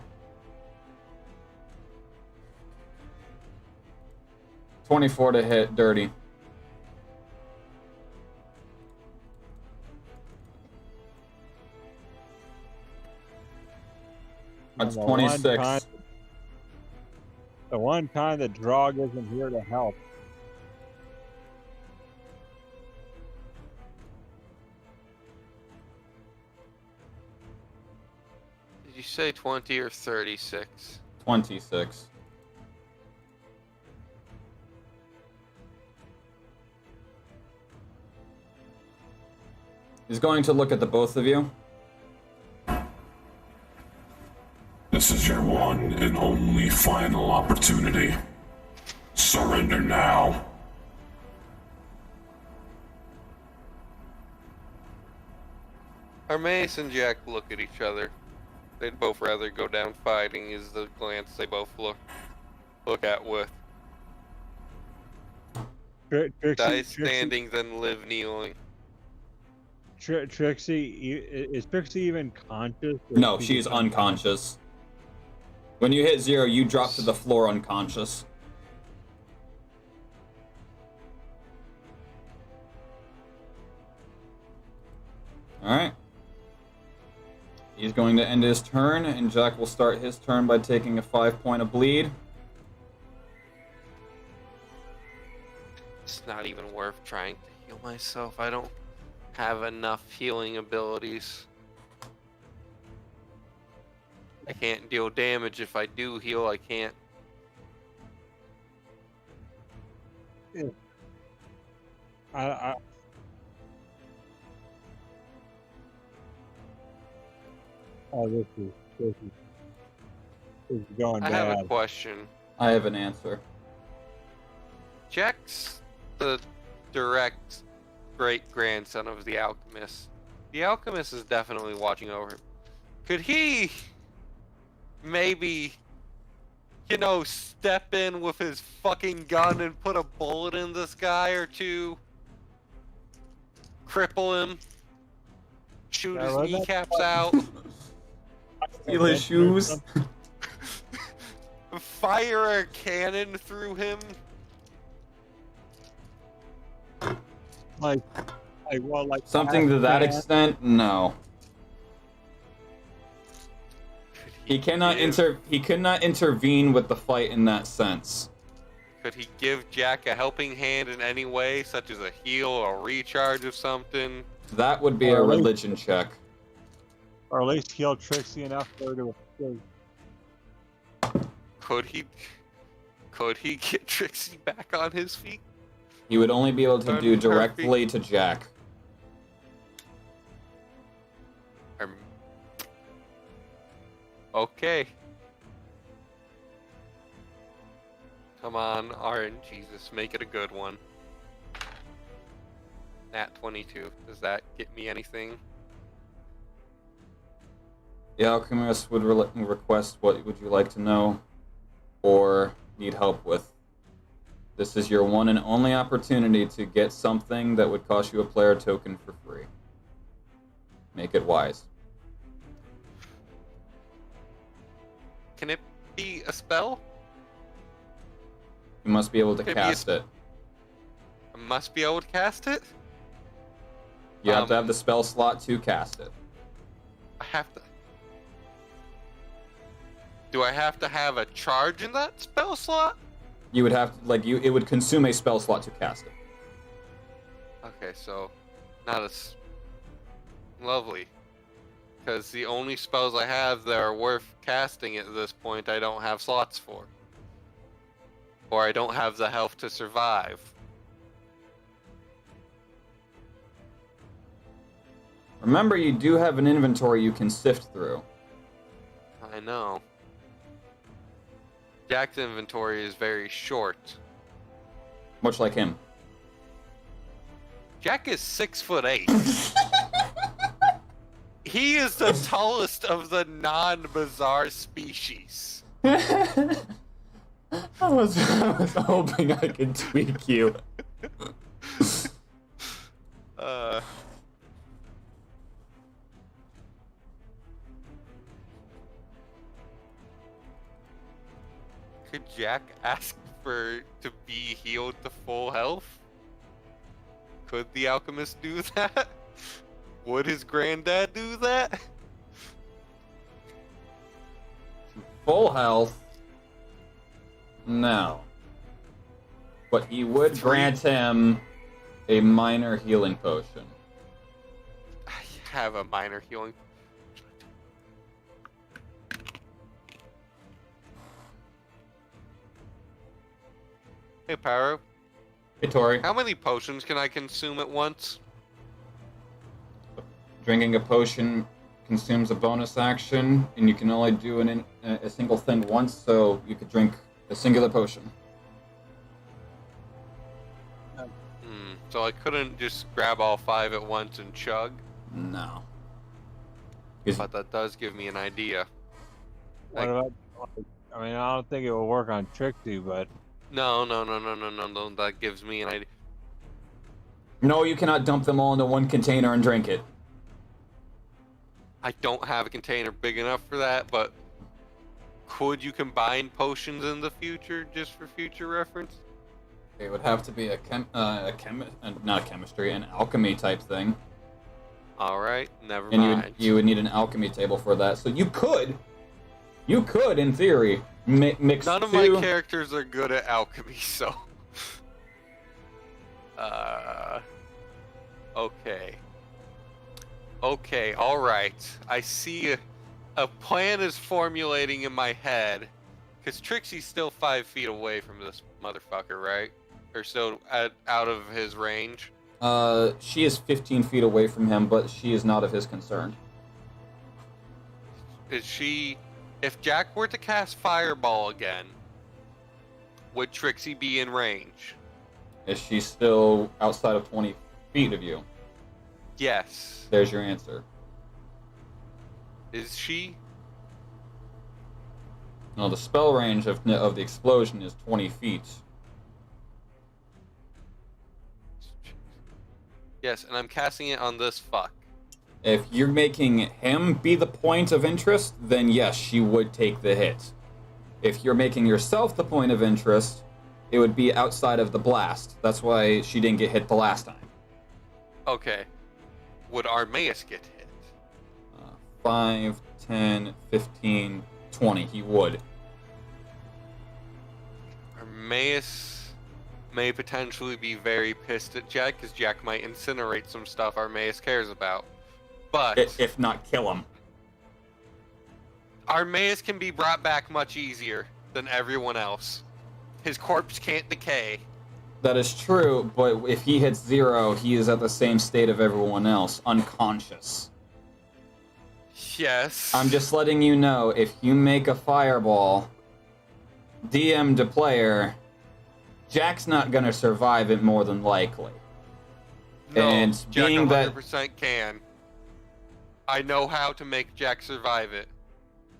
24 to hit, dirty. That's And 26. The one time that Drog isn't here to help. Did you say 20 or 36? 26. He's going to look at the both of you. This is your one and only final opportunity. Surrender now. Armaeus and Jack look at each other. They'd both rather go down fighting is the glance they both look at with. Die standing than live kneeling. Trixie, is Trixie even conscious? No, she's unconscious. When you hit 0, you drop to the floor unconscious. Alright. He's going to end his turn, and Jack will start his turn by taking a 5-point of bleed. It's not even worth trying to heal myself. I don't have enough healing abilities. I can't deal damage. If I do heal, I can't. I Oh, this is going I bad. have a question. I have an answer. Jack's the direct great-grandson of the alchemist. The alchemist is definitely watching over him. Could he maybe, step in with his fucking gun and put a bullet in this guy or two? Cripple him? Shoot Yeah, his run that kneecaps out? Steal his shoes. Fire a cannon through him? Like Something to that extent. extent? No. He cannot He could not intervene with the fight in that sense. Could he give Jack a helping hand in any way, such as a heal or a recharge of something? That would be a religion check. Or at least heal Trixie enough for her to escape. Could he get Trixie back on his feet? He would only be able to do directly to Jack. Okay. Come on, RNGesus, make it a good one. Nat 22. Does that get me anything? The alchemist would request what would you like to know or need help with. This is your one and only opportunity to get something that would cost you a player token for free. Make it wise. Can it be a spell? You must be able to Could it be a cast it. I must be able to cast it? You have to have the spell slot to cast it. I have to... Do I have to have a charge in that spell slot? You would have to, it would consume a spell slot to cast it. Okay, so not as lovely. Because the only spells I have that are worth casting at this point, I don't have slots for. Or I don't have the health to survive. Remember, you do have an inventory you can sift through. I know. Jack's inventory is very short. Much like him. Jack is 6'8". He is the tallest of the non-bizarre species. I was hoping I could tweak you. Could Jack ask to be healed to full health? Could the alchemist do that? Would his granddad do that? Full health? No. But he would grant him a minor healing potion. I have a minor healing. Hey, Pyro. Hey, Tori. How many potions can I consume at once? Drinking a potion consumes a bonus action, and you can only do a single thing once, so you could drink a singular potion. So I couldn't just grab all 5 at once and chug? No. But that does give me an idea. What about, I mean, I don't think it will work on Trixie, but... No, that gives me an idea. No, you cannot dump them all into one container and drink it. I don't have a container big enough for that, but could you combine potions in the future, just for future reference? It would have to be not a chemistry, an alchemy type thing. Alright, never And mind. you would need an alchemy table for that. So you could, in theory, mix None of two. my characters are good at alchemy, so... Okay. Okay, alright. I see a plan is formulating in my head. Because Trixie's still 5 feet away from this motherfucker, right? Or so out of his range. She is 15 feet away from him, but she is not of his concern. Is she... If Jack were to cast Fireball again, would Trixie be in range? Is she still outside of 20 feet of you? Yes. There's your answer. Is she? No, the spell range of the explosion is 20 feet. Yes, and I'm casting it on this fuck. If you're making him be the point of interest, then yes, she would take the hit. If you're making yourself the point of interest, it would be outside of the blast. That's why she didn't get hit the last time. Okay. Would Armaeus get hit? 5, 10, 15, 20. He would. Armaeus may potentially be very pissed at Jack, because Jack might incinerate some stuff Armaeus cares about. But If not, kill him. Armaeus can be brought back much easier than everyone else. His corpse can't decay. That is true, but if he hits 0, he is at the same state of everyone else, unconscious. Yes. I'm just letting you know, if you make a fireball, DM to player, Jack's not gonna survive it more than likely. No, and Jack being 100% can. I know how to make Jack survive it.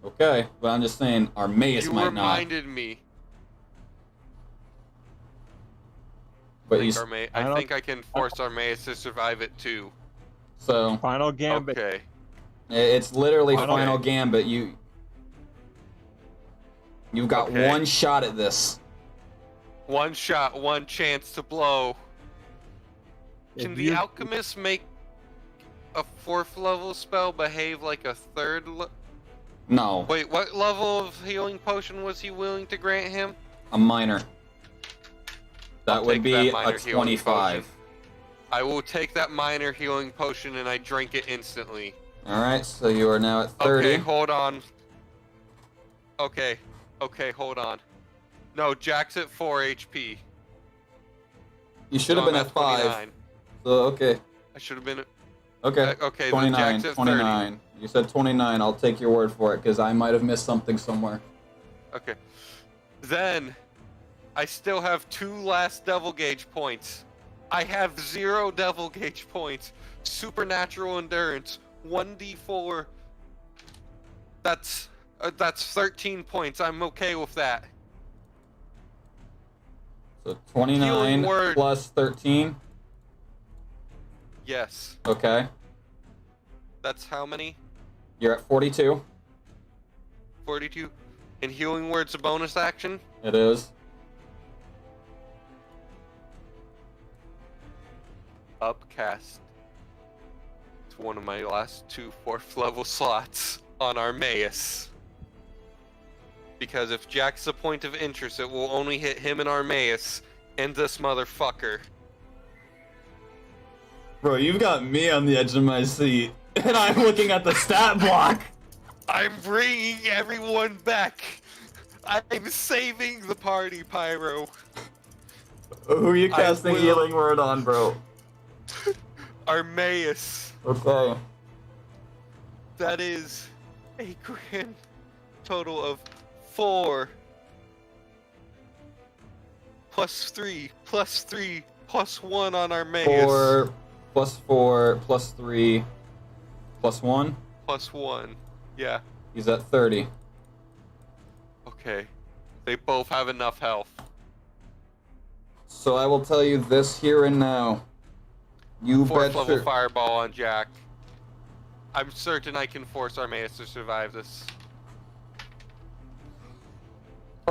Okay, but I'm just saying, Armaeus You might not. reminded me. But I think I can force Armaeus to survive it too. So Final gambit. Okay. it's literally Final final gambit. You've got Okay. one shot at this. One shot, one chance to blow. Can If the you- alchemist make a 4th level spell behave like a 3rd? No, Wait, what level of healing potion was he willing to grant him? a minor. That I'll would take be that a minor healing 25. potion. I will take that minor healing potion and I drink it instantly. Alright, so you are now at 30. Okay, hold on. Okay, hold on. No, Jack's at 4 HP. You should have so been I'm at 5. 29. So, okay. I should have been. Okay. Okay, then 29, Jack's at 29. You said 29. I'll take your word for it, because I might have missed something somewhere. 30. Okay. Then, I still have 2 last devil gauge points. I have 0 devil gauge points. Supernatural endurance, 1d4. That's 13 points. I'm okay with that. So 29 Healing word. plus 13. Yes. Okay. That's how many? You're at 42. 42. And healing word's a bonus action? It is. Upcast. It's one of my last 2 4th level slots on Armaeus. Because if Jack's a point of interest, it will only hit him and Armaeus and this motherfucker. Bro, you've got me on the edge of my seat, and I'm looking at the stat block. I'm bringing everyone back. I'm saving the party, Pyro. Who are you I casting will- healing word on, bro? Armaeus. Okay. That is a grand total of 4 plus 3 plus 3 plus 1 on Armaeus. 4 plus 4 plus 3 plus 1. Plus 1. Yeah. He's at 30. Okay. They both have enough health. So I will tell you this here and now. You 4th bet level your... fireball on Jack. I'm certain I can force Armaeus to survive this.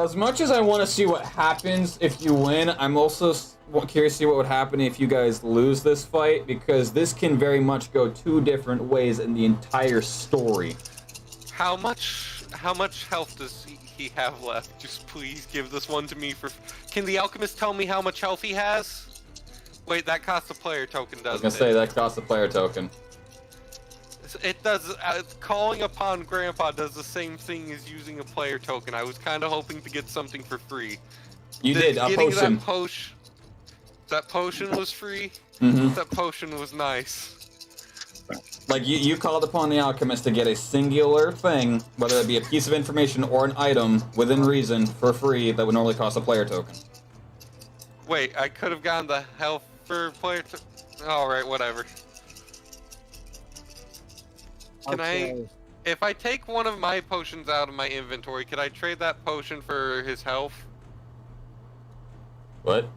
As much as I want to see what happens if you win, I'm also curious to see what would happen if you guys lose this fight, because this can very much go two different ways in the entire story. How much health does he have left? Just please give this one to me for... Can the alchemist tell me how much health he has? Wait, that costs a player token, doesn't it? I was gonna say, that costs a player token. It does. Calling upon Grandpa does the same thing as using a player token. I was kind of hoping to get something for free. You did, a potion. That potion was free? Mm-hmm. That potion was nice. Like, you called upon the alchemist to get a singular thing, whether it be a piece of information or an item, within reason, for free, that would normally cost a player token. Wait, I could have gotten the health for player token? Alright, whatever. Can if I take one of my potions out of my inventory, could I trade that potion for his health? What?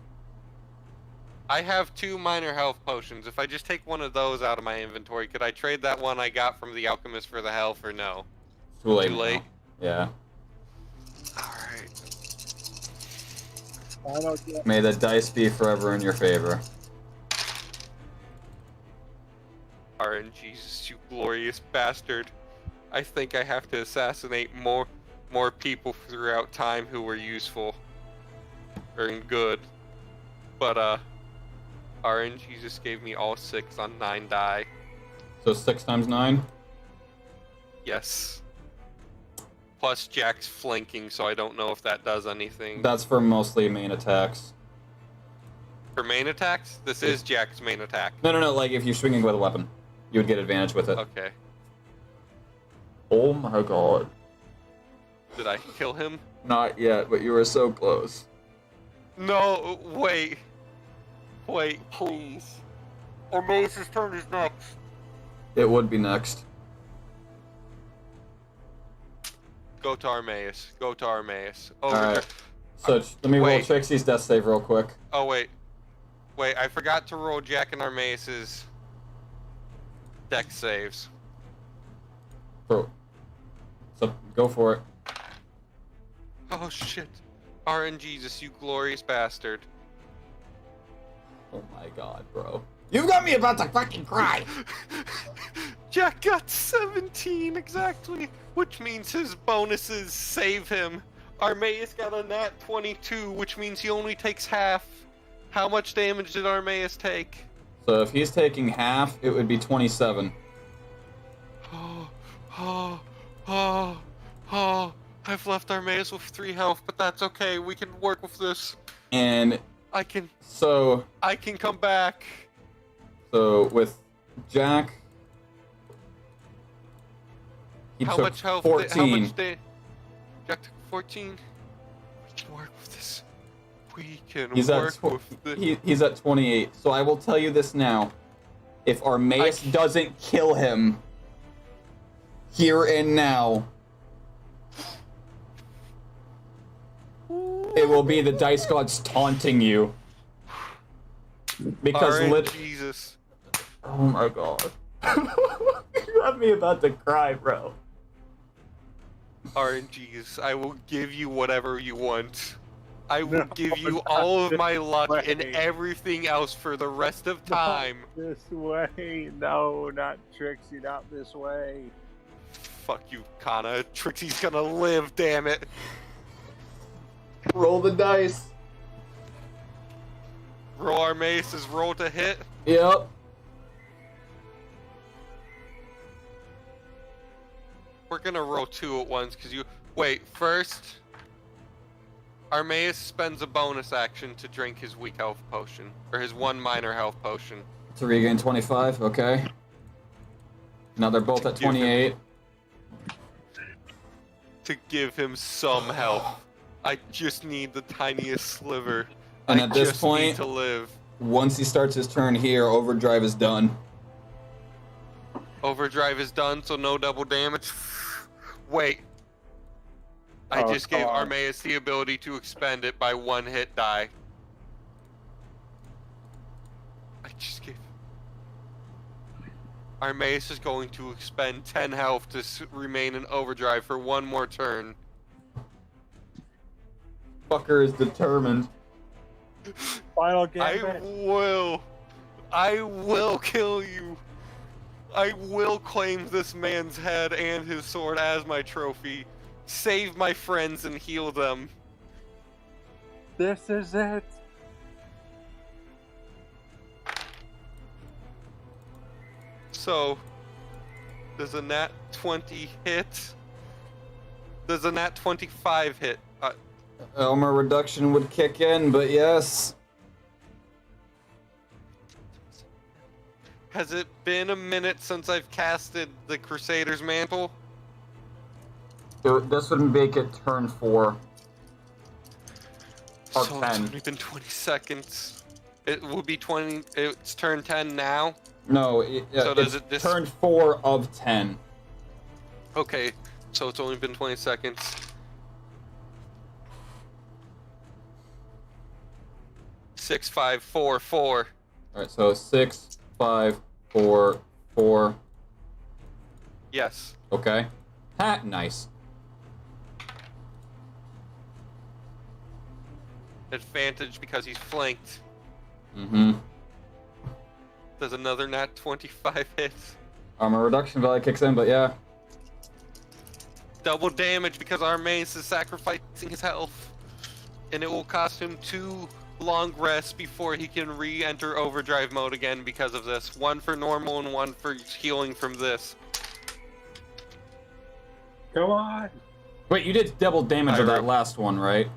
I have 2 minor health potions. If I just take one of those out of my inventory, could I trade that one I got from the alchemist for the health, or no? Too late. Too late? Yeah. Alright. May the dice be forever in your favor. RNGesus, you glorious bastard. I think I have to assassinate more people throughout time who were useful. Or good. But, RNGesus gave me all 6 on 9 die. So 6 times 9? Yes. Plus Jack's flanking, so I don't know if that does anything. That's for mostly main attacks. For main attacks? This is Jack's main attack. No, like if you're swinging with a weapon, you would get advantage with it. Okay. Oh my god. Did I kill him? Not yet, but you were so close. No, wait. Wait, please. Armaeus' turn is next. It would be next. Go to Armaeus. Go to Armaeus. Alright. So, let me roll Trixie's death save real quick. Oh, wait. Wait, I forgot to roll Jack and Armaeus' dex saves. So, go for it. Oh, shit. RNGesus, you glorious bastard. Oh my god, bro. You got me about to fucking cry! Jack got 17 exactly, which means his bonuses save him. Armaeus got a nat 22, which means he only takes half. How much damage did Armaeus take? So if he's taking half, it would be 27. I've left Armaeus with 3 health, but that's okay. We can work with this. And I can come back. So with Jack, he how took much health 14. Jack took 14. We can work with this. We can He's at 28. So I will tell you this now. If Armaeus doesn't kill him here and now, it will be the dice gods taunting you. Because Jesus. Oh my god. You have me about to cry, bro. RNGs, I will give you whatever you want. I will give you all of my luck and everything else for the rest of time. Not this way. No, not Trixie, not this way. Fuck you, Kana. Trixie's gonna live, damn it. Roll the dice. Roll Armaeus' roll to hit. Yep. We're gonna roll 2 at once, because you... Wait, first... Armaeus spends a bonus action to drink his weak health potion. Or his 1 minor health potion. To regain 25, okay. Now they're both at 28. To give him some health. I just need the tiniest sliver. And I at this just point, need to live. Once he starts his turn here, overdrive is done. Overdrive is done, so no double damage. Wait. I just gave Armaeus the ability to expend it by 1 hit die. I just gave... Armaeus is going to expend 10 health to remain in overdrive for 1 more turn. fucker is determined. Final I gambit. will kill you. I will claim this man's head and his sword as my trophy. Save my friends and heal them. This is it. So, does a nat 20 hit? Does a nat 25 hit? Armor reduction would kick in, but yes. Has it been a minute since I've casted the Crusader's Mantle? This would make it turn 4. Or So 10. it's only been 20 seconds. It will be 20. It's turn 10 now. No, So does it's it dis- turn 4 of 10. Okay, so it's only been 20 seconds. Six, 5, 4, 4. Alright, so 6, 5, 4, 4. Yes. Okay. Ha, nice. Advantage because he's flanked. Mm-hmm. Does another nat 25 hit? Armor reduction value kicks in, but yeah. Double damage because Armaeus is sacrificing his health. And it will cost him 2 long rests before he can re-enter overdrive mode again because of this. 1 for normal and 1 for healing from this. Come on. Wait, you did double damage of that last one, right?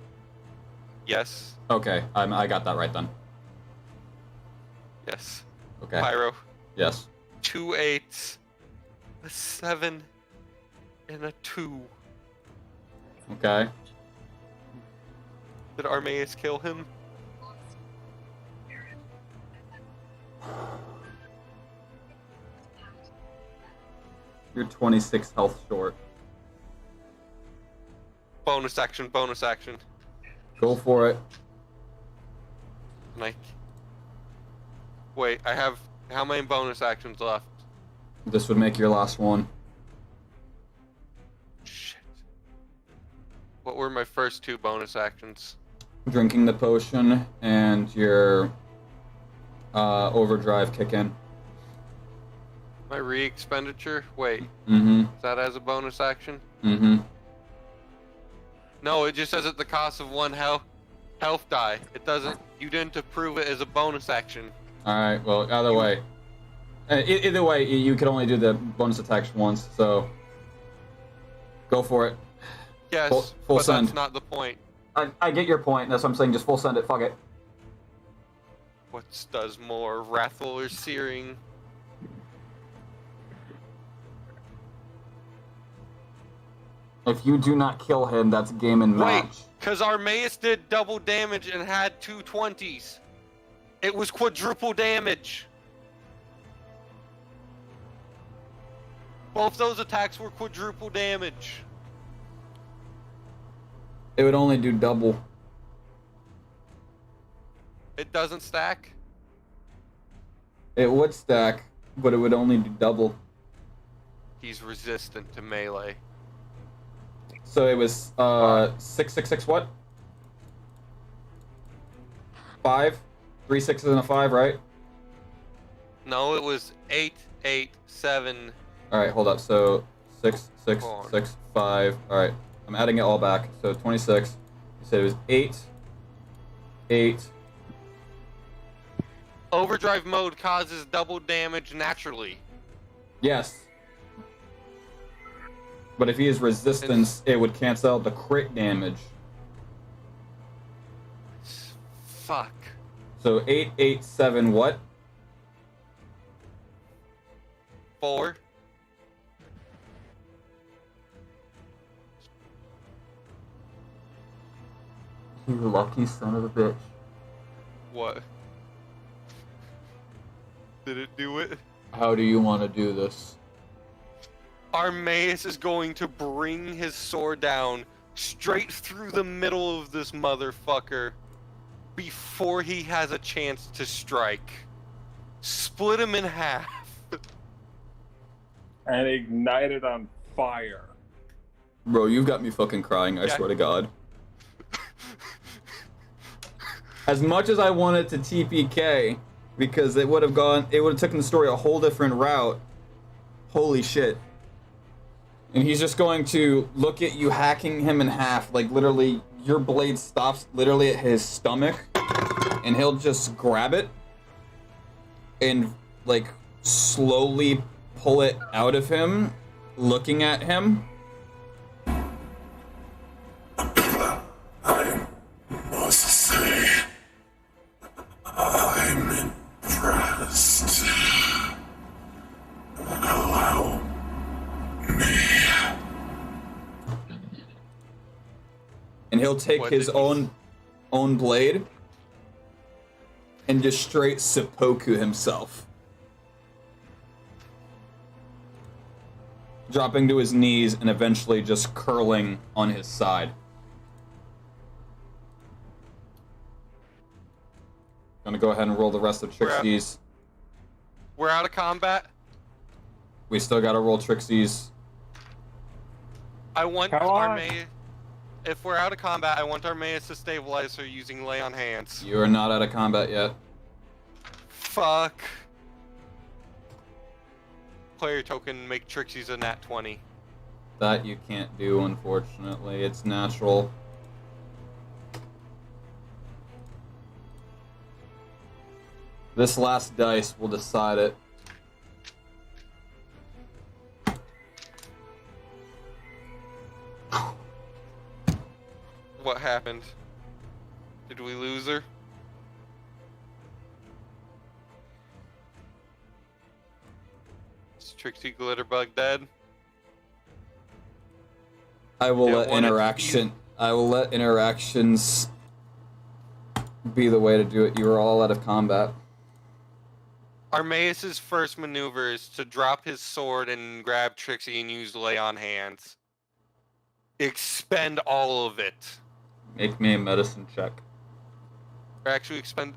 Yes. Okay, I got that right then. Yes. Okay. Pyro. Yes. 2 8s, a 7, and a 2. Okay. Did Armaeus kill him? You're 26 health short. Bonus action, bonus action. Go for it. Like, wait, I have how many bonus actions left? This would make your last one. Shit. What were my first 2 bonus actions? Drinking the potion and your overdrive kick in. My re-expenditure? Wait, Mm-hmm. is that as a bonus action? Mm-hmm. No, it just says at the cost of 1 health die. It doesn't. You didn't approve it as a bonus action. Alright, well, either way. Either way, you can only do the bonus attacks once, so... Go for it. Yes, Full but send. that's not the point. I get your point, that's what I'm saying, just full send it, fuck it. What does more, wrathful or searing? If you do not kill him, that's game and match. Wait, because Armaeus did double damage and had 2 20s. It was quadruple damage. Both those attacks were quadruple damage. It would only do double. It doesn't stack? It would stack, but it would only do double. He's resistant to melee. So it was 6 what? 5? 3 6s and a 5, right? No, it was 8, 8, 7. Alright, hold up. So 6, 6, Hold on. 6, 5. Alright. I'm adding it all back. So 26. You said it was 8, 8. Overdrive mode causes double damage naturally. Yes. But if he has resistance, it would cancel out the crit damage. Fuck. So 8, 8, 7, what? 4. You lucky son of a bitch. What? Did it do it? How do you want to do this? Armaeus is going to bring his sword down straight through the middle of this motherfucker before he has a chance to strike. Split him in half. And ignite it on fire. Bro, you've got me fucking crying, I Yeah. swear to God. As much as I wanted to TPK, because it would have taken the story a whole different route. Holy shit. And he's just going to look at you hacking him in half, like literally your blade stops literally at his stomach, and he'll just grab it and like slowly pull it out of him, looking at him. I must say, I'm impressed. Allow me. And he'll take What his did he own blade and just straight seppuku himself. Dropping to his knees and eventually just curling on his side. Gonna go ahead and roll the rest of Trixie's. We're out of combat. We still gotta roll Trixie's. I want Come on. Armaeus. If we're out of combat, I want Armaeus to stabilize her using lay on hands. You are not out of combat yet. Fuck. Player token, make Trixie's a nat 20. That you can't do, unfortunately. It's natural. This last dice will decide it. What happened? Did we lose her? Is Trixie Glitterbug dead? I will Don't let want it to be- interaction. I will let interactions be the way to do it. You are all out of combat. Armaeus' first maneuver is to drop his sword and grab Trixie and use lay on hands. Expend all of it. Make me a medicine check. Or actually expend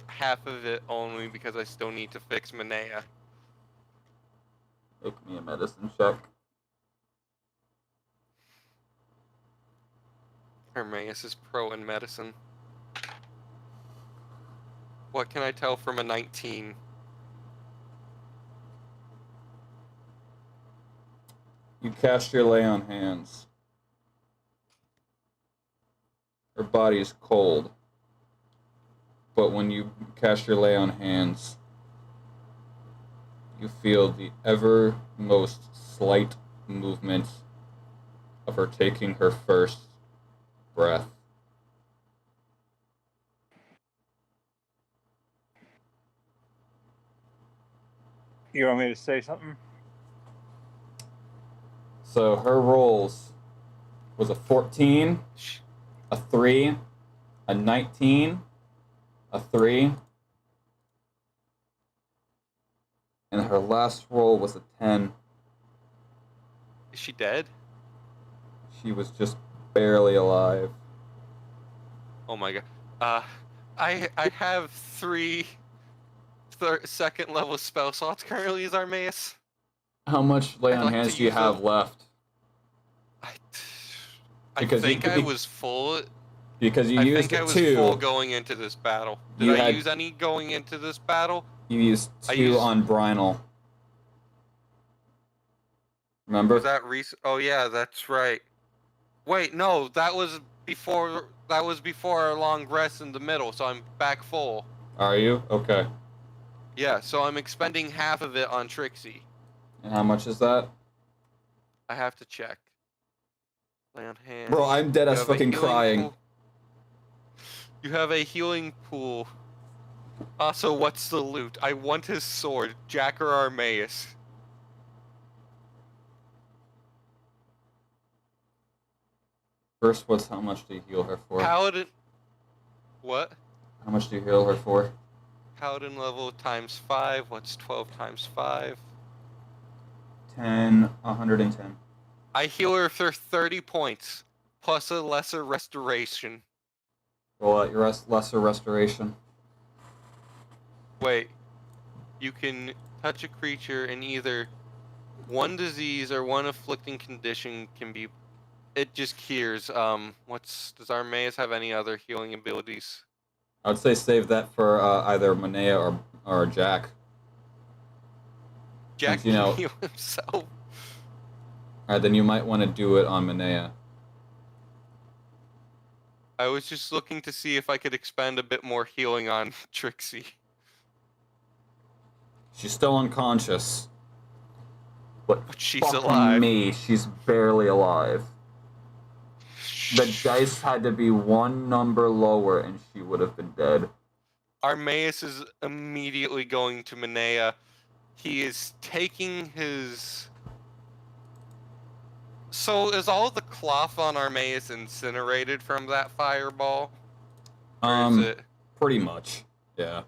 half of it only because I still need to fix Manea. Make me a medicine check. Armaeus is pro in medicine. What can I tell from a 19? You cast your lay on hands. Her body is cold. But when you cast your lay on hands, you feel the ever most slight movement of her taking her first breath. You want me to say something? So her rolls was a 14, a 3, a 19, a 3, and her last roll was a 10. Is she dead? She was just barely alive. Oh my god. I have 3 second level spell slots currently as Armaeus. How much lay I'd on like hands to do you use have them. left? I Because you think could I be- was full. Because you I used think I was 2. full going into this battle. Did You I had- use any going into this battle? You used 2 I used- on Brynel. Remember? Was that recent? Oh yeah, that's right. Wait, no, that was before our long rest in the middle, so I'm back full. Are you? Okay. Yeah, so I'm expending half of it on Trixie. And how much is that? I have to check. Lay on hand. Bro, I'm dead You ass have a fucking healing crying. pool. You have a healing pool. Also, what's the loot? I want his sword, Jack or Armaeus. First, how much do you heal her for? Paladin. What? How much do you heal her for? Paladin level times 5. What's 12 times 5? 10, 110. I heal her for 30 points, plus a lesser restoration. Roll out your lesser restoration. Wait. You can touch a creature and either one disease or one afflicting condition can be It just cures. Does Armaeus have any other healing abilities? I'd say save that for either Manea or Jack. Jack Since, you know, can heal himself. Alright, then you might want to do it on Manea. I was just looking to see if I could expend a bit more healing on Trixie. She's still unconscious. But But she's fuck alive. me, she's barely alive. The dice had to be one number lower and she would have been dead. Armaeus is immediately going to Manea. He is taking his... So is all the cloth on Armaeus incinerated from that fireball? Or is it... Pretty much, yeah.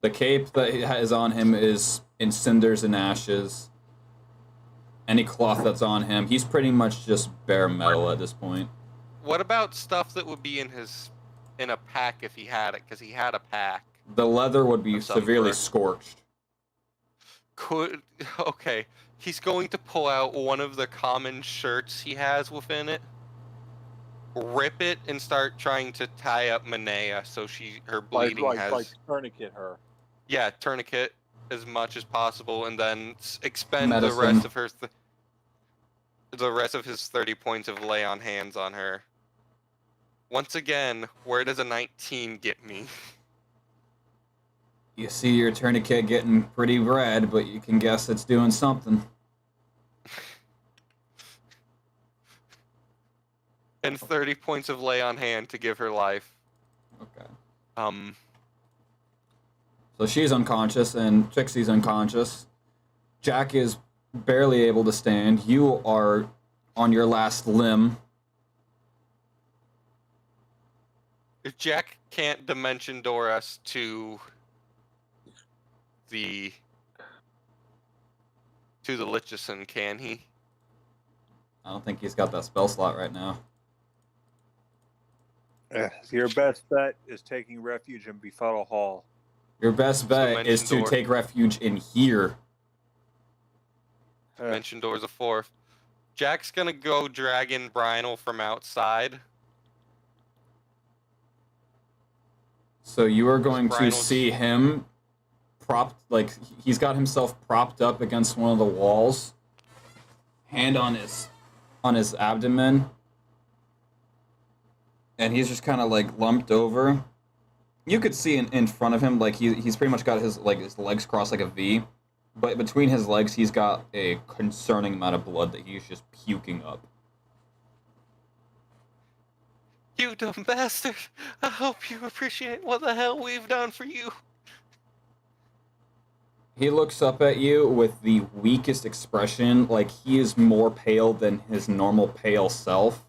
The cape that is on him is in cinders and ashes. Any cloth that's on him, he's pretty much just bare metal at this point. What about stuff that would be in a pack if he had it? Because he had a pack. The leather would be Of some severely sort. scorched. Okay. He's going to pull out one of the common shirts he has within it, rip it, and start trying to tie up Manea so her bleeding has... Like tourniquet her. Yeah, tourniquet as much as possible, and then expend Medicine. the rest of her... the rest of his 30 points of lay on hands on her. Once again, where does a 19 get me? You see your tourniquet getting pretty red, but you can guess it's doing something. And 30 points of lay on hand to give her life. Okay. So she's unconscious, and Trixie's unconscious. Jack is barely able to stand. You are on your last limb. If Jack can't dimension door us to the Lichison, can he? I don't think he's got that spell slot right now. Your best bet is taking refuge in Befuddle Hall. Your best bet is to take refuge in here. Dimension door's a 4. Jack's gonna go dragon Brynel from outside. So you are going to see him propped, like, he's got himself propped up against one of the walls, hand on his abdomen, and he's just kind of like lumped over. You could see in front of him, like, he's pretty much got his legs crossed like a V, but between his legs he's got a concerning amount of blood that he's just puking up. You dumb bastard! I hope you appreciate what the hell we've done for you. He looks up at you with the weakest expression, like he is more pale than his normal pale self.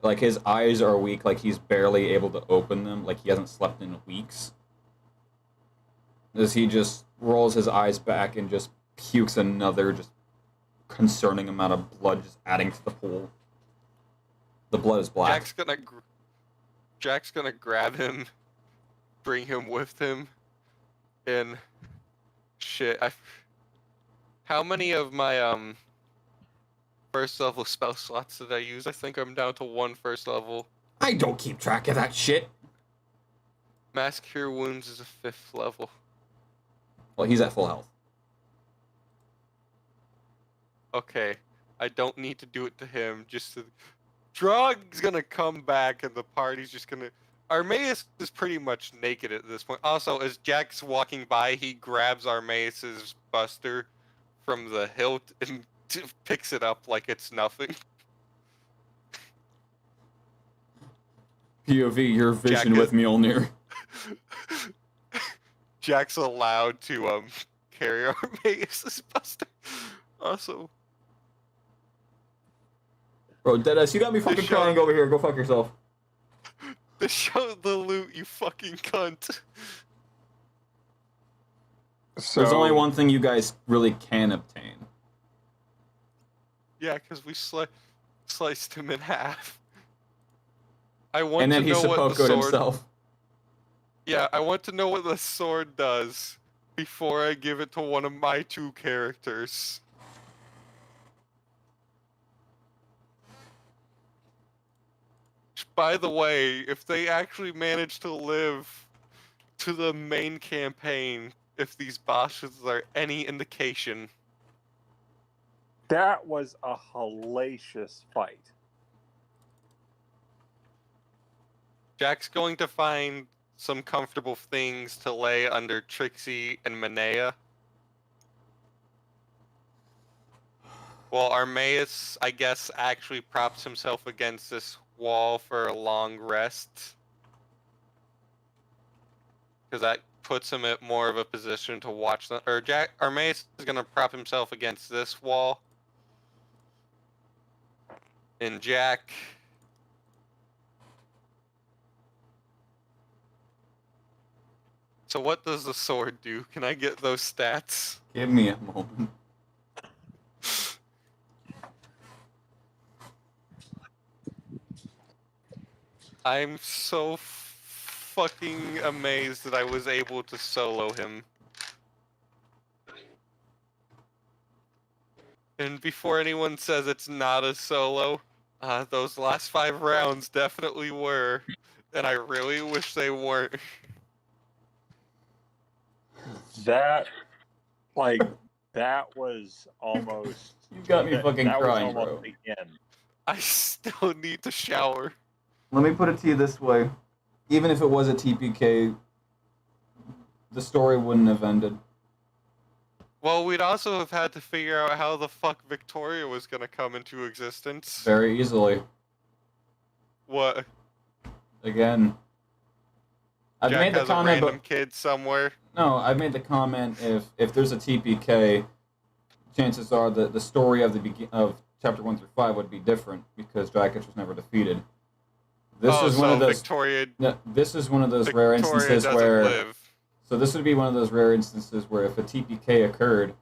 Like his eyes are weak, like he's barely able to open them, like he hasn't slept in weeks. As he just rolls his eyes back and just pukes another just concerning amount of blood just adding to the pool. The blood is black. Jack's gonna grab him, bring him with him, and shit. How many of my first level spell slots did I use? I think I'm down to 1 first level. I don't keep track of that shit. Mass Cure Wounds is a 5th level. Well, he's at full health. Okay, I don't need to do it to him. Just to... Drog's gonna come back, and the party's just gonna... Armaeus is pretty much naked at this point. Also, as Jack's walking by, he grabs Armaeus's buster from the hilt and picks it up like it's nothing. POV, your vision with Mjolnir. Jack's allowed to carry Armaeus's buster. Also... Bro, Deadass, you got me fucking crying over here. Go fuck yourself. To show the loot, you fucking cunt. So, there's only one thing you guys really can obtain. Yeah, because we sliced him in half. I want and then to he know what the seppuku'd sword... himself. Yeah, I want to know what the sword does before I give it to one of my 2 characters. Which, by the way, if they actually manage to live to the main campaign, if these bosses are any indication, That was a hellacious fight. Jack's going to find some comfortable things to lay under Trixie and Manea. Well, Armaeus, I guess, actually props himself against this wall for a long rest. Because that puts him at more of a position to watch them. Or Armaeus is going to prop himself against this wall. And Jack... So what does the sword do? Can I get those stats? Give me a moment. I'm so fucking amazed that I was able to solo him. And before anyone says it's not a solo, those last 5 rounds definitely were. And I really wish they weren't. That was almost. You got me fucking that crying, was bro. almost the end. I still need to shower. Let me put it to you this way. Even if it was a TPK, the story wouldn't have ended. Well, we'd also have had to figure out how the fuck Victoria was gonna come into existence. Very easily. What? Again. I've Jack made the has a comment, random but kid somewhere. no, I've made the comment if there's a TPK, chances are that the story of of chapter 1 through 5 would be different because Drakic was never defeated. This is one of those. Victoria. No, this is one of those rare instances doesn't where. live. So this would be one of those rare instances where if a TPK occurred,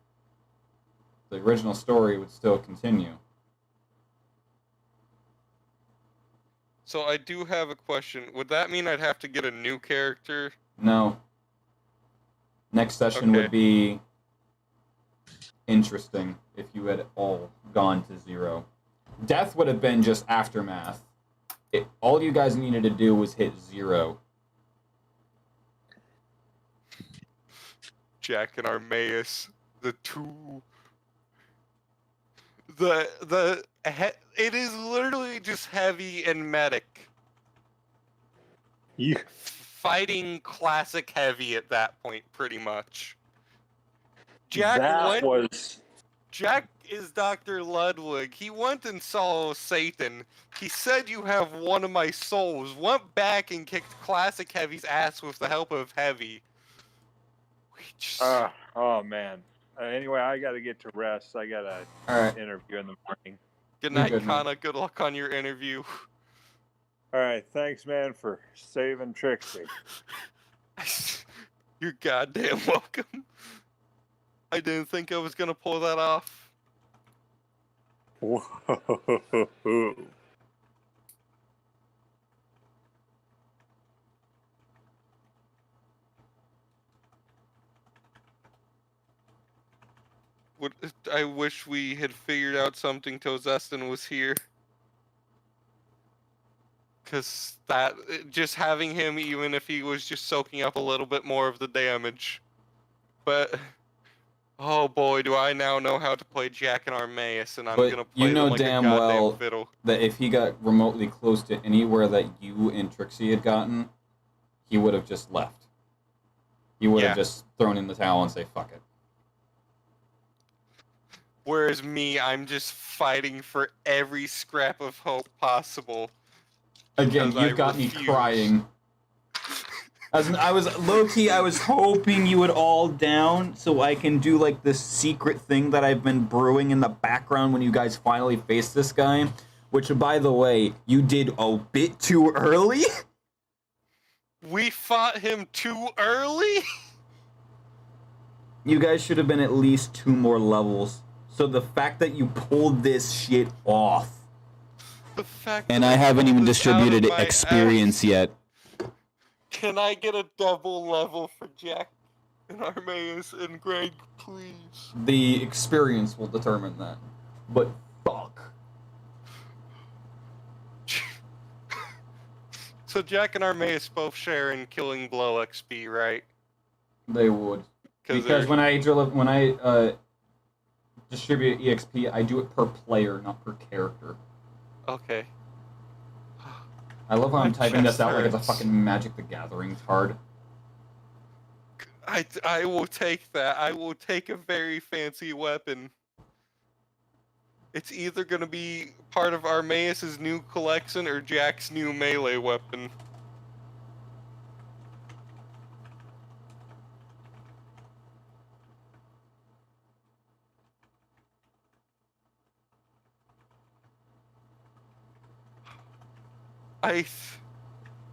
the original story would still continue. So I do have a question. Would that mean I'd have to get a new character? No. Next session Okay. would be interesting if you had all gone to 0. Death would have been just aftermath. All you guys needed to do was hit 0. Jack and Armaeus, the two. It is literally just heavy and medic. You Fighting classic heavy at that point, pretty much. Jack is Dr. Ludwig. He went and saw Satan. He said, "You have one of my souls." Went back and kicked classic heavy's ass with the help of heavy. oh man. Anyway, I got to get to rest. I got an Alright. interview in the morning. Good night, good, man. Kana. Good luck on your interview. All right, thanks, man, for saving Trixie. You're goddamn welcome. I didn't think I was gonna pull that off. Whoa. I wish we had figured out something till Zestin was here. Because just having him, even if he was just soaking up a little bit more of the damage. But, oh boy, do I now know how to play Jack and Armaeus, and I'm But gonna play you know them like damn a goddamn well fiddle. that if he got remotely close to anywhere that you and Trixie had gotten, he would have just left. He would have just thrown in the towel and say, fuck it. Whereas me, I'm just fighting for every scrap of hope possible. Again, because you've got me refuse. crying. I was low-key, I was hoping you would all down so I can do like this secret thing that I've been brewing in the background when you guys finally face this guy. Which, by the way, you did a bit too early. We fought him too early? You guys should have been at least 2 more levels. So the fact that you pulled this shit off. The fact And that I haven't pulled even this out of distributed my experience ass. yet. Can I get a double level for Jack and Armaeus and Greg, please? The experience will determine that. But fuck. So Jack and Armaeus both share in killing blow XP, right? They would. Because when I distribute EXP, I do it per player, not per character. Okay. I love how I'm My typing this chest out like it's a hurts. fucking Magic the Gathering card. I will take that. I will take a very fancy weapon. It's either gonna be part of Armaeus' new collection or Jack's new melee weapon.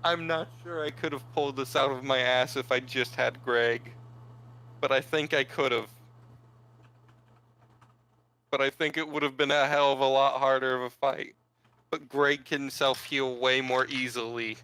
I'm not sure I could have pulled this out of my ass if I just had Greg. But I think I could have. But I think it would have been a hell of a lot harder of a fight. But Greg can self-heal way more easily.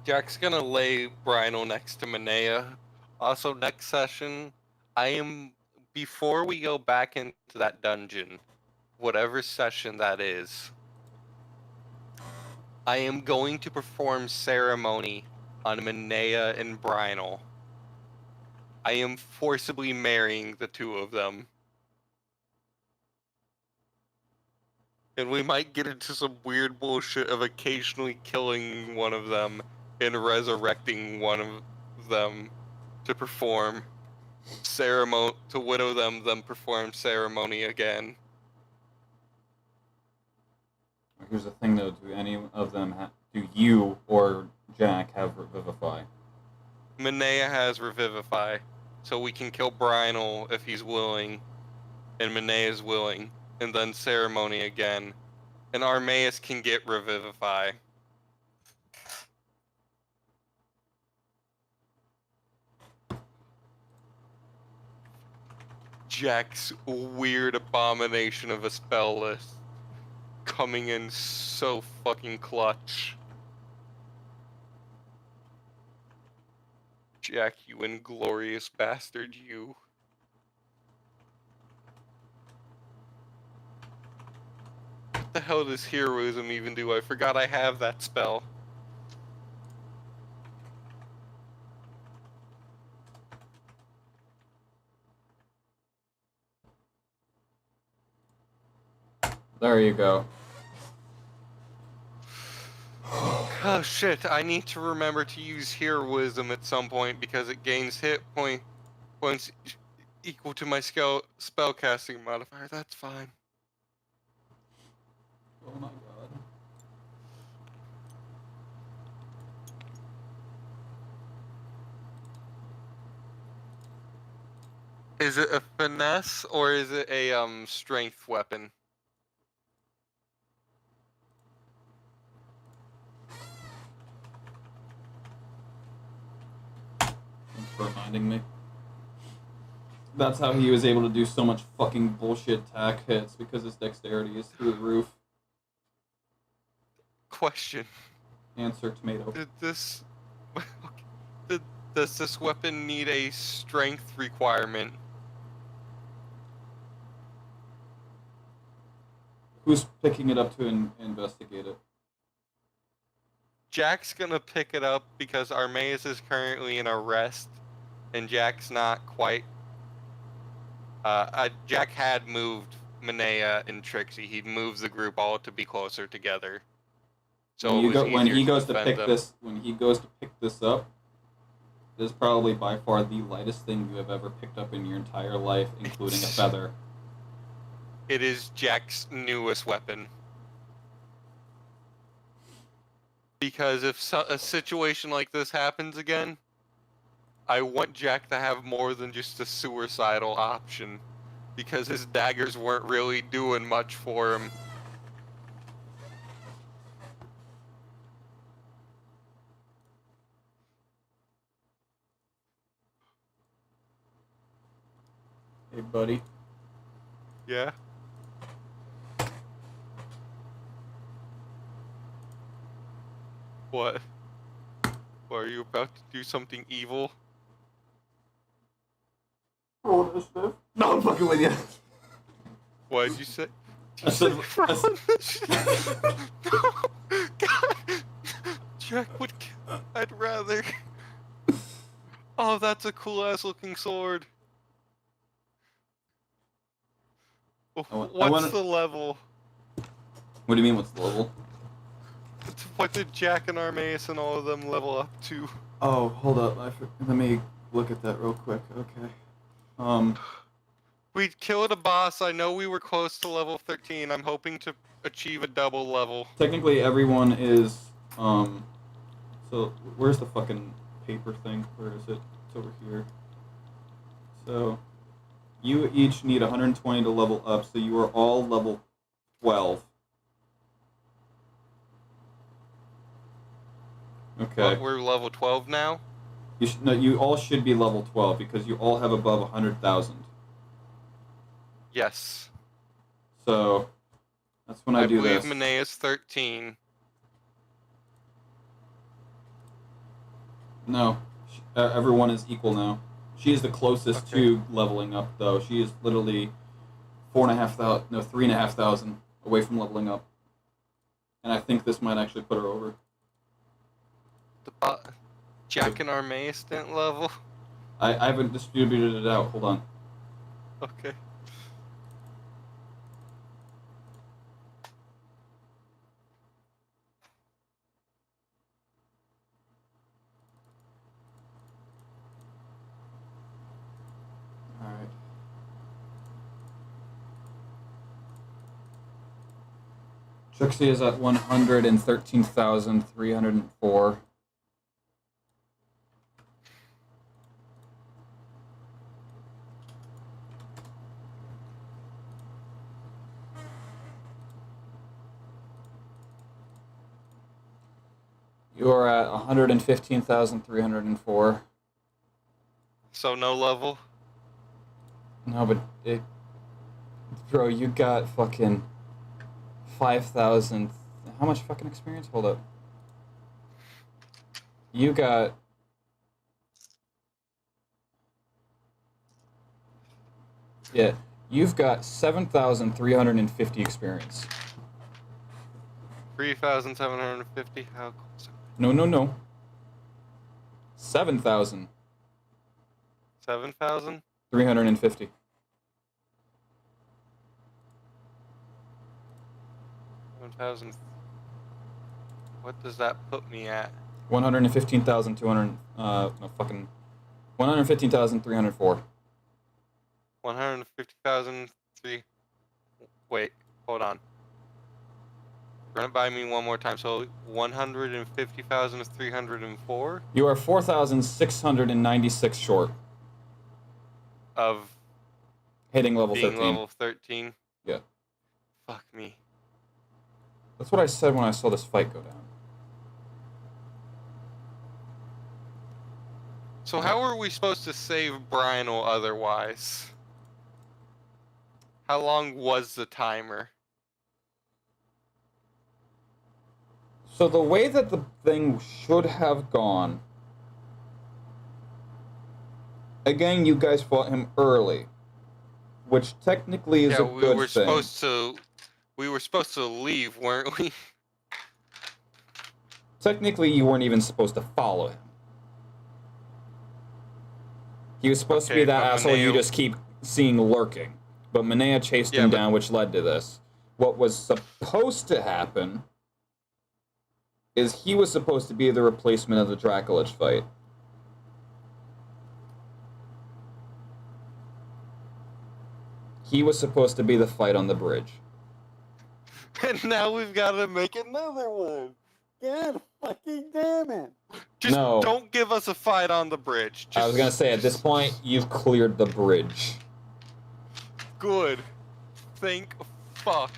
Jack's gonna lay Brynel next to Manea. Also, next session, before we go back into that dungeon, whatever session that is, I am going to perform ceremony on Manea and Brynel. I am forcibly marrying the two of them. And we might get into some weird bullshit of occasionally killing one of them and resurrecting one of them to perform ceremony, to widow them, then perform ceremony again. Here's the thing though, do any of them do you or Jack have Revivify? Manea has Revivify, so we can kill Brynel if he's willing, and Manea is willing, and then ceremony again. And Armaeus can get Revivify. Jack's weird abomination of a spell list coming in so fucking clutch. Jack, you inglorious bastard, you. What the hell does heroism even do? I forgot I have that spell. There you go. Oh shit, I need to remember to use heroism at some point because it gains hit points equal to my spellcasting modifier. That's fine. Oh my god. Is it a finesse or is it a strength weapon? Thanks for reminding me. That's how he was able to do so much fucking bullshit attack hits, because his dexterity is through the roof. Question. Answer, tomato. Does this weapon need a strength requirement? Who's picking it up to investigate it? Jack's gonna pick it up because Armaeus is currently in arrest, and Jack's not quite. Jack had moved Manea and Trixie. He'd moved the group all to be closer together. So When he goes to pick this up, is probably by far the lightest thing you have ever picked up in your entire life, including a feather. It is Jack's newest weapon. Because if a situation like this happens again, I want Jack to have more than just a suicidal option. Because his daggers weren't really doing much for him. Hey, buddy. Yeah? What? Are you about to do something evil? Roll initiative. No, I'm fucking with you. What did you say? I said, No! God! Jack would kill. I'd rather. Oh, that's a cool ass looking sword. What's the level? What do you mean, what's the level? What did Jack and Armaeus and all of them level up to? Oh, hold up. Let me look at that real quick. Okay. We killed a boss. I know we were close to level 13. I'm hoping to achieve a double level. Technically, everyone is, so, where's the fucking paper thing? Where is it? It's over here. So, you each need 120 to level up, so you are all level 12. Okay. But we're level 12 now? You all should be level 12, because you all have above 100,000. Yes. So, that's when I do this. I believe Manea's 13. No. Everyone is equal now. She is the closest to leveling up, though. She is literally 3,500 away from leveling up. And I think this might actually put her over. Jack and Armaeus didn't level? I haven't distributed it out. Hold on. Okay. Alright. Trixie is at 113,304. You are at 115,304. So no level? No, but bro, you got fucking 5,000. How much fucking experience? Hold up. You got. Yeah, you've got 7,350 experience. 3,750? How close? No. 7,000. 7,000? 350. What does that put me at? 115,200. No, fucking. 115,304. 150,003. Wait, hold on. Run it by me one more time. So 150,304? You are 4,696 short of hitting level being 13. level 13? Yeah. Fuck me. That's what I said when I saw this fight go down. So how are we supposed to save Brynel otherwise? How long was the timer? So the way that the thing should have gone... Again, you guys fought him early. Which technically is a good thing. We were supposed to leave, weren't we? Technically, you weren't even supposed to follow him. He was supposed to be that asshole you just keep seeing lurking. But Manea chased him down, which led to this. What was supposed to happen is he was supposed to be the replacement of the Dracolich fight. He was supposed to be the fight on the bridge. And now we've got to make another one. God fucking damn it. Just No. don't give us a fight on the bridge. I was gonna say, at this point, you've cleared the bridge. Good. Thank fuck.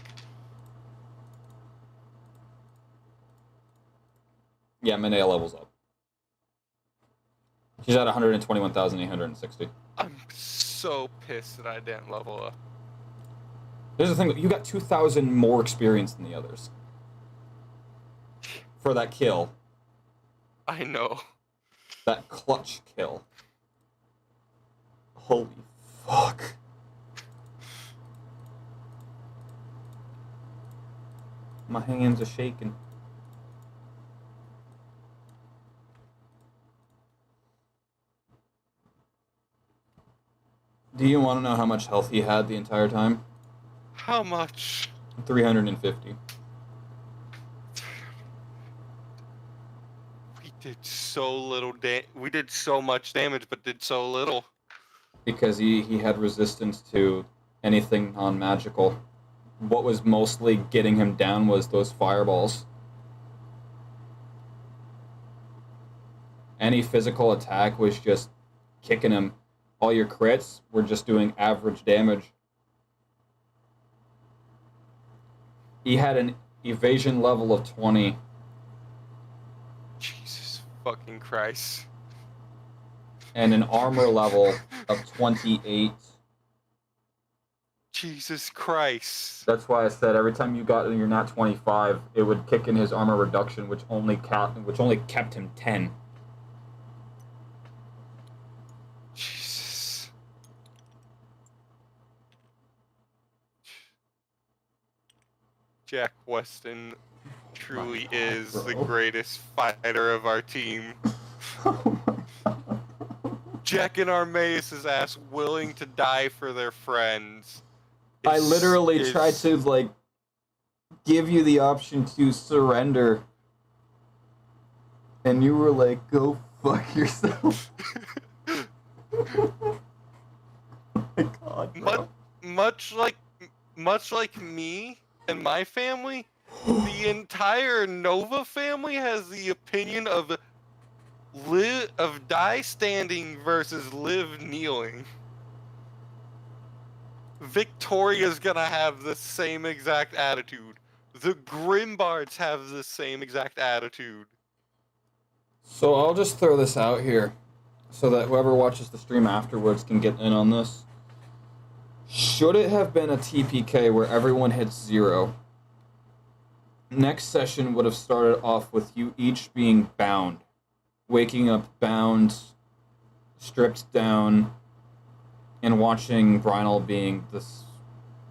Yeah, Minea levels up. She's at 121,860. I'm so pissed that I didn't level up. Here's the thing, you got 2,000 more experience than the others. For that kill. I know. That clutch kill. Holy fuck. My hands are shaking. Do you want to know how much health he had the entire time? How much? 350. We did so little we did so much damage, but did so little. Because he had resistance to anything non-magical. What was mostly getting him down was those fireballs. Any physical attack was just kicking him. All your crits were just doing average damage. He had an evasion level of 20. Jesus fucking Christ. And an armor level of 28. Jesus Christ. That's why I said every time you got in your nat 25, it would kick in his armor reduction, which only kept him 10. Jesus. Jack Weston truly is the greatest fighter of our team. Jack and Armaeus' ass willing to die for their friends. I literally tried to, like, give you the option to surrender. And you were like, go fuck yourself. Oh my god, bro. Much like me and my family, the entire Nova family has the opinion of die standing versus live kneeling. Victoria's gonna have the same exact attitude. The Grimbards have the same exact attitude. So I'll just throw this out here so that whoever watches the stream afterwards can get in on this. Should it have been a TPK where everyone hits 0, next session would have started off with you each being bound. Waking up bound, stripped down, and watching Brynel being the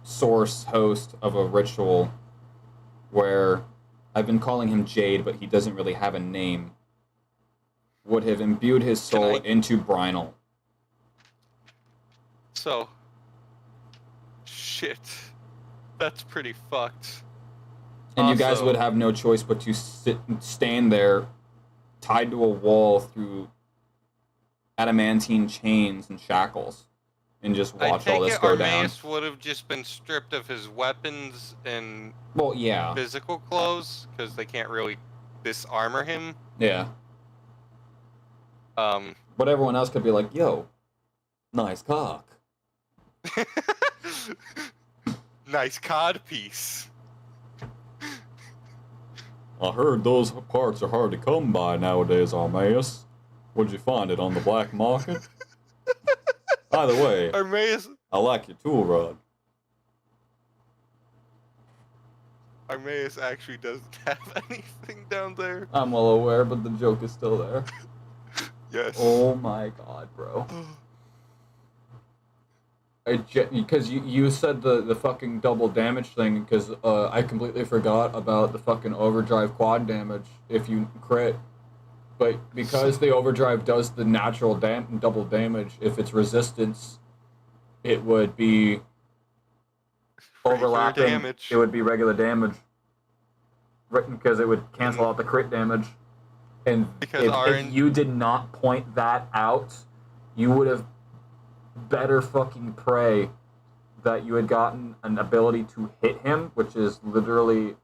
source host of a ritual where I've been calling him Jade, but he doesn't really have a name, would have imbued his soul into Brynel. So, shit. That's pretty fucked. And you guys would have no choice but to stand there, tied to a wall through adamantine chains and shackles, and just watch all this go down. Armaeus would have just been stripped of his weapons and yeah, physical clothes, because they can't really disarmor him. Yeah. But everyone else could be like, yo, nice cock. Nice cod piece. I heard those parts are hard to come by nowadays, Armaeus. Would you find it on the black market? By the way, Armaeus, I like your tool rod. Armaeus actually doesn't have anything down there. I'm well aware, but the joke is still there. Yes. Oh my god, bro. Because you said the fucking double damage thing, because I completely forgot about the fucking overdrive quad damage if you crit. But because the overdrive does the natural double damage, if it's resistance, it would be overlapping. Damage. It would be regular damage. Because it would cancel out the crit damage. And if you did not point that out, you would have better fucking pray that you had gotten an ability to hit him, which is literally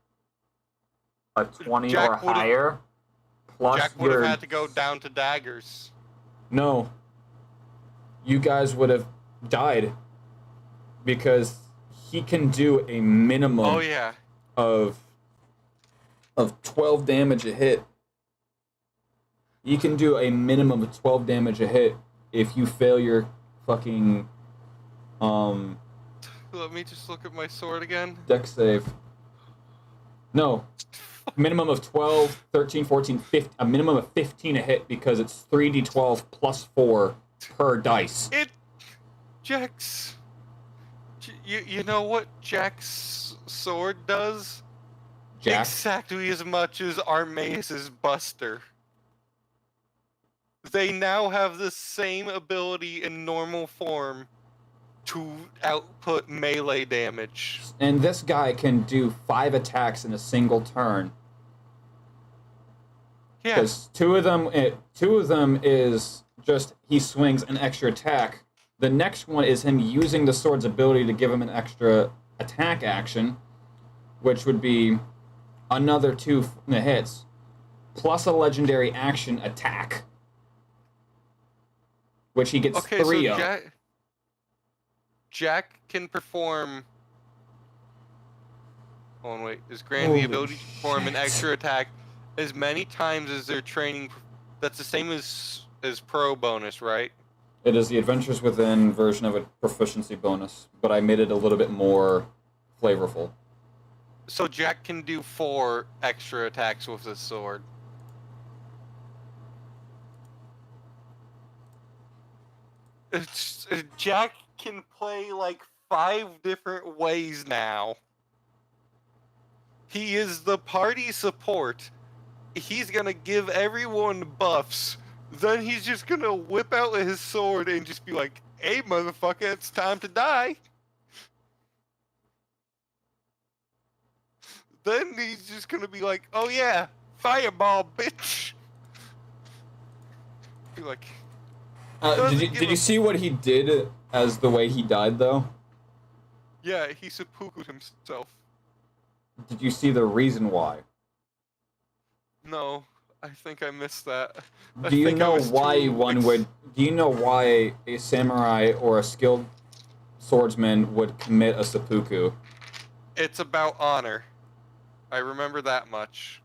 a 20 Jack or higher. Plus Jack would have your... had to go down to daggers. No. You guys would have died. Because he can do a minimum Oh yeah. of 12 damage a hit. You can do a minimum of 12 damage a hit if you fail your fucking Let me just look at my sword again. dex save. No. Minimum of 12, 13, 14, 15, a minimum of 15 a hit because it's 3d12 plus 4 per dice. Jack's... You know what Jack's sword does? Jack? Exactly as much as Armaeus' Buster. They now have the same ability in normal form to output melee damage. And this guy can do 5 attacks in a single turn. Yeah. Because two of them is just he swings an extra attack. The next one is him using the sword's ability to give him an extra attack action, which would be another 2 hits, plus a legendary action attack, which he gets 3 so of. Jack can perform... Hold on, wait. Is granted the ability to perform an extra attack as many times as their training... That's the same as pro bonus, right? It is the Adventures Within version of a proficiency bonus, but I made it a little bit more flavorful. So Jack can do 4 extra attacks with his sword. Jack can play like 5 different ways now. He is the party support. He's gonna give everyone buffs. Then he's just gonna whip out his sword and just be like, "Hey, motherfucker, it's time to die." Then he's just gonna be like, "Oh yeah, fireball, bitch." Be like, Did you see what he did as the way he died, though? yeah, he seppuku'd himself. Did you see the reason why? No, I think I missed that. Do you know why Do you know why a samurai or a skilled swordsman would commit a seppuku? It's about honor. I remember that much.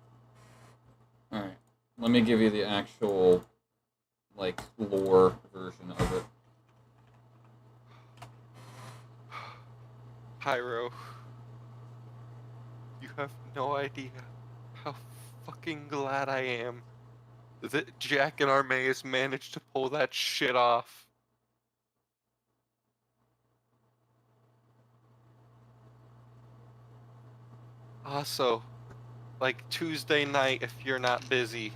All right, let me give you the actual, like, lore version of it. Pyro, you have no idea how fucking glad I am that Jack and Armaeus managed to pull that shit off. Also, like Tuesday night, if you're not busy,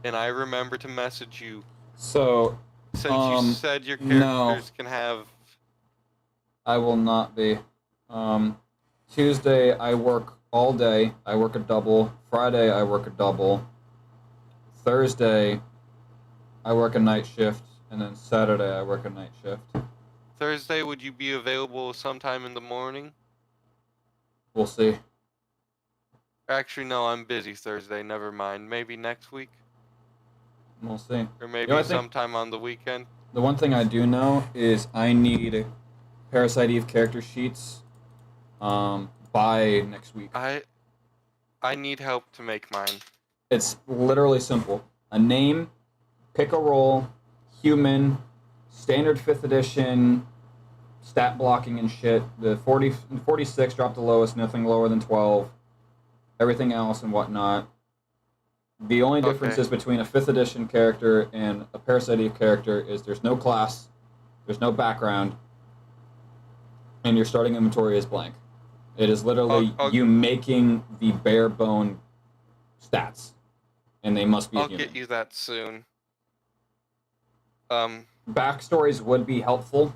and I remember to message you. So, since you said your characters can have... I will not be. Tuesday, I work all day. I work a double. Friday, I work a double. Thursday, I work a night shift. And then Saturday, I work a night shift. Thursday, would you be available sometime in the morning? We'll see. Actually, no, I'm busy Thursday. Never mind. Maybe next week? We'll see. Or maybe You know, I think sometime on the weekend? the one thing I do know is I need Parasite Eve character sheets by next week. I need help to make mine. It's literally simple. A name, pick a role, human, standard 5th edition, stat blocking and shit. The 46 dropped the lowest, nothing lower than 12. Everything else and whatnot. The only differences between a 5th edition character and a Parasite Eve character is there's no class, there's no background, and your starting inventory is blank. It is literally you making the bare bone stats, and they must be I'll human. get you that soon. Backstories would be helpful.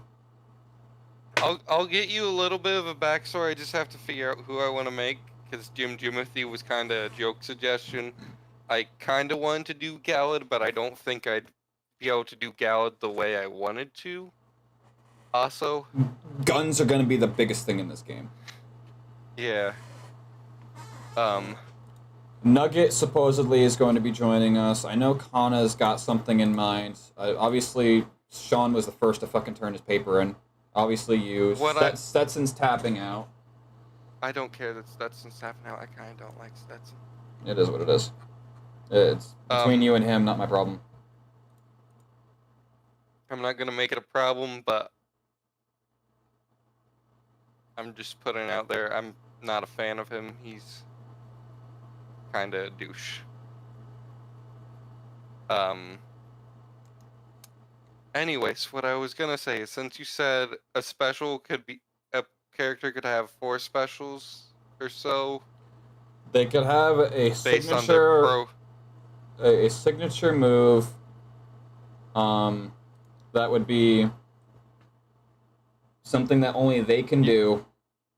I'll get you a little bit of a backstory. I just have to figure out who I want to make, because Jimothy was kind of a joke suggestion. I kind of wanted to do Galad, but I don't think I'd be able to do Galad the way I wanted to. Also, Guns are going to be the biggest thing in this game. yeah. Nugget supposedly is going to be joining us. I know Kana's got something in mind. Obviously, Sean was the first to fucking turn his paper in. Obviously, you. Stetson's tapping out. I don't care that Stetson's tapping out. I kind of don't like Stetson. It is what it is. It's between you and him, not my problem. I'm not gonna make it a problem, but I'm just putting it out there. I'm not a fan of him. He's kind of a douche. Anyways, what I was gonna say is, since you said a character could have 4 specials or so, they could have a based on their a signature move. That would be something that only they can do,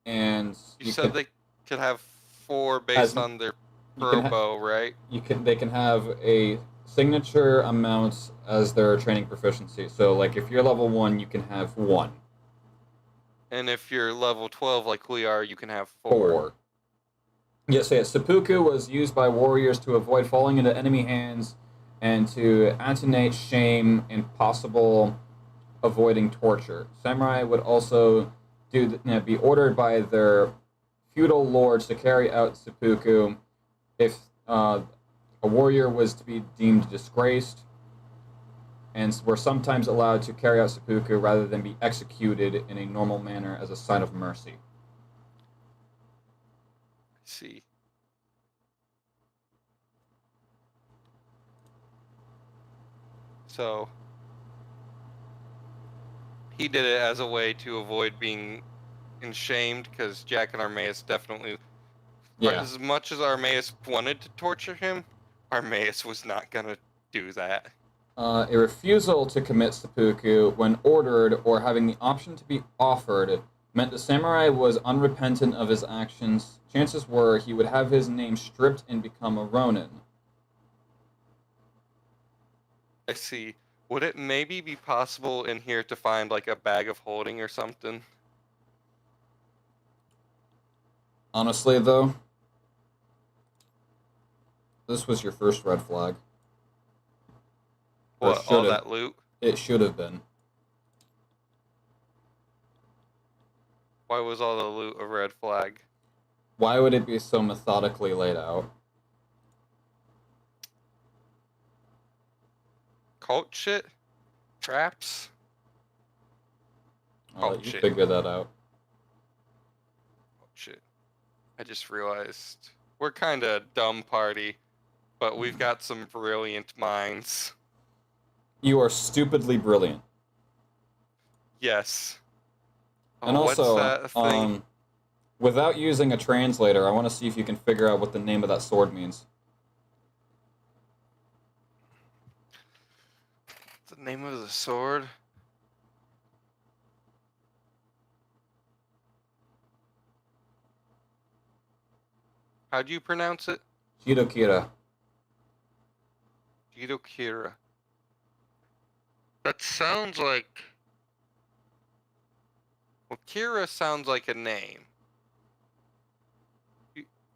and you said they could have 4 based on their bow, right? They can have a signature amount as their training proficiency. So, like, if you're level 1, you can have 1. And if you're level 12, like we are, you can have 4. Yes, seppuku was used by warriors to avoid falling into enemy hands and to attenuate shame and possible avoiding torture. Samurai would also be ordered by their feudal lords to carry out seppuku if a warrior was to be deemed disgraced, and were sometimes allowed to carry out seppuku rather than be executed in a normal manner as a sign of mercy. See. So he did it as a way to avoid being shamed, because Jack and Armaeus definitely, as much as Armaeus wanted to torture him, Armaeus was not gonna do that. A refusal to commit seppuku when ordered or having the option to be offered meant the samurai was unrepentant of his actions. Chances were he would have his name stripped and become a ronin. I see. Would it maybe be possible in here to find like a bag of holding or something? Honestly, though, this was your first red flag. What, all that loot? It should have been. Why was all the loot a red flag? Why would it be so methodically laid out? Cult shit? Traps? I'll let you figure that out. Oh shit. I just realized we're kind of a dumb party, but we've got some brilliant minds. You are stupidly brilliant. Yes. And also, without using a translator, I want to see if you can figure out what the name of that sword means. The name of the sword? How do you pronounce it? Jidokira. Jidokira. That sounds like... Well, Kira sounds like a name.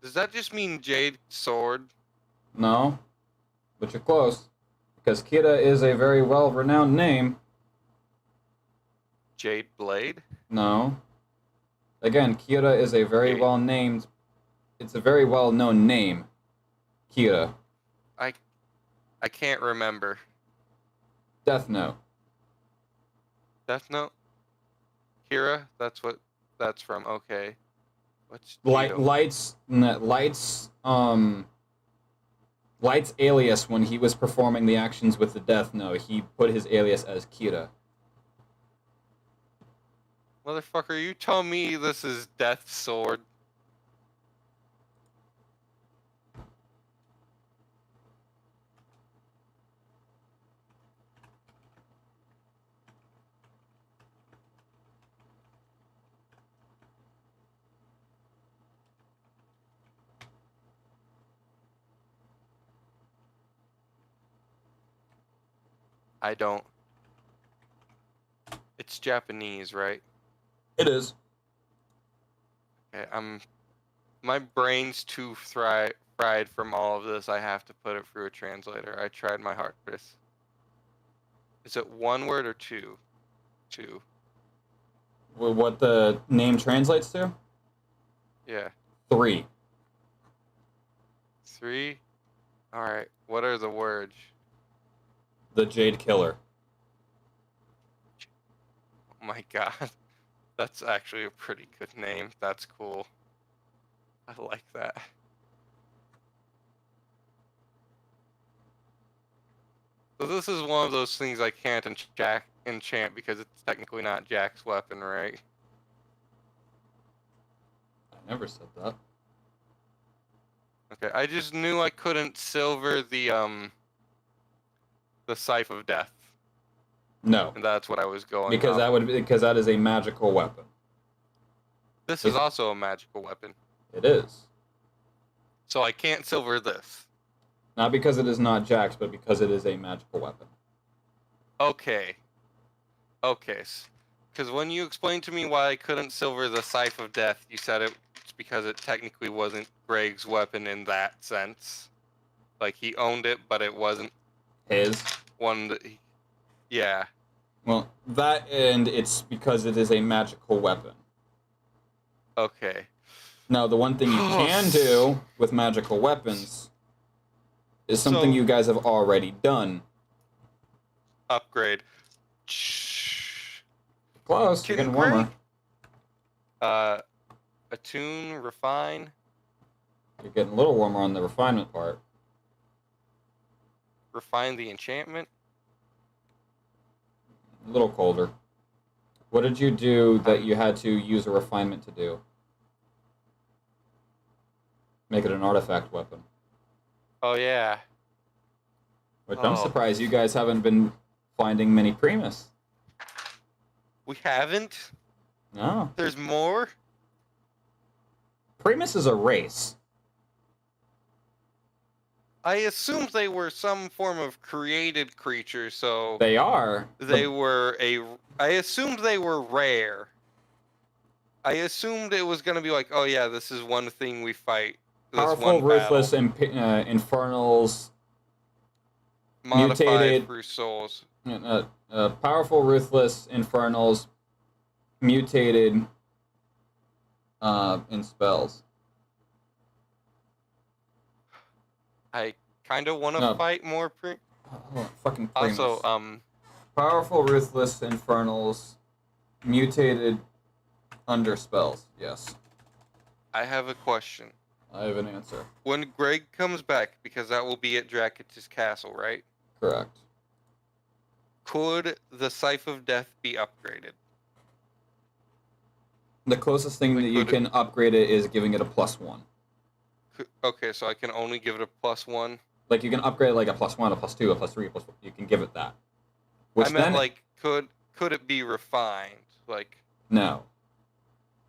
Does that just mean Jade Sword? No, but you're close. Because Kira is a very well-renowned name. Jade Blade? No. Again, Kira is a very well-named... It's a very well-known name. Kira. I can't remember. Death Note. Death Note? Kira? That's what that's from. Okay. What's Light's alias when he was performing the actions with the Death Note, he put his alias as Kira. Motherfucker, you tell me this is Death Sword. It's Japanese, right? It is. Okay, my brain's too fried from all of this. I have to put it through a translator. I tried my hardest. Is it one word or two? Two. What the name translates to? Yeah. 3. 3? Alright, what are the words? The Jade Killer. Oh my god. That's actually a pretty good name. That's cool. I like that. So this is one of those things I can't enchant because it's technically not Jack's weapon, right? I never said that. Okay, I just knew I couldn't silver the Scythe of Death. No. And that's what I was going Because that is a magical weapon. This is also a magical weapon. It is. So I can't silver this. Not because it is not Jack's, but because it is a magical weapon. Okay. Okay. Because when you explained to me why I couldn't silver the Scythe of Death, you said it's because it technically wasn't Greg's weapon in that sense. Like, he owned it, but it wasn't his one that he... Yeah. Well, that and it's because it is a magical weapon. Okay. Now, the one thing you can do with magical weapons is something you guys have already done. Upgrade. Close. You're getting warmer. Attune, refine. You're getting a little warmer on the refinement part. Refine the enchantment. A little colder. What did you do that you had to use a refinement to do? Make it an artifact weapon. Oh, yeah. Which I'm surprised you guys haven't been finding many Primus. We haven't? No. There's more? Primus is a race. I assumed they were some form of created creature, so... They are. I assumed they were rare. I assumed it was going to be like, oh yeah, this is one thing we fight. Powerful, ruthless, infernals... Modified mutated through souls. Powerful, ruthless, infernals, mutated in spells. I kind of want to fight more fucking Primus. Also, powerful, ruthless, infernals, mutated under spells. Yes. I have a question. I have an answer. When Greg comes back, because that will be at Drakich's castle, right? Correct. Could the Scythe of Death be upgraded? The closest thing that you can upgrade it is giving it a +1. Okay, so I can only give it a +1? Like, you can upgrade it like a +1, a +2, a +3, +4. You can give it that. Which I meant, like, could it be refined? Like... No.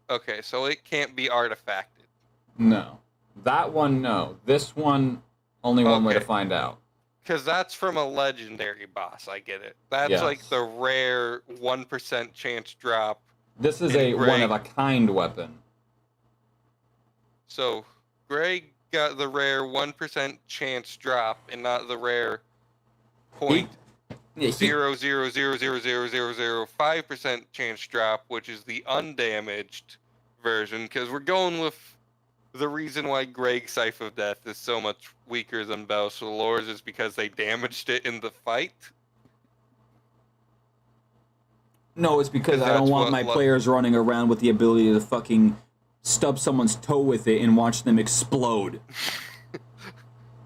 Okay, so it can't be artifacted. No. That one, no. This one, only one way to find out. Because that's from a legendary boss, I get it. That's like the rare 1% chance drop. This is a one-of-a-kind weapon. So, Greg got the rare 1% chance drop and not the rare 0.0000005% chance drop, which is the undamaged version, because we're going with the reason why Greg's Scythe of Death is so much weaker than Belsalor's is because they damaged it in the fight. No, it's because I don't want my players running around with the ability to fucking stub someone's toe with it and watch them explode.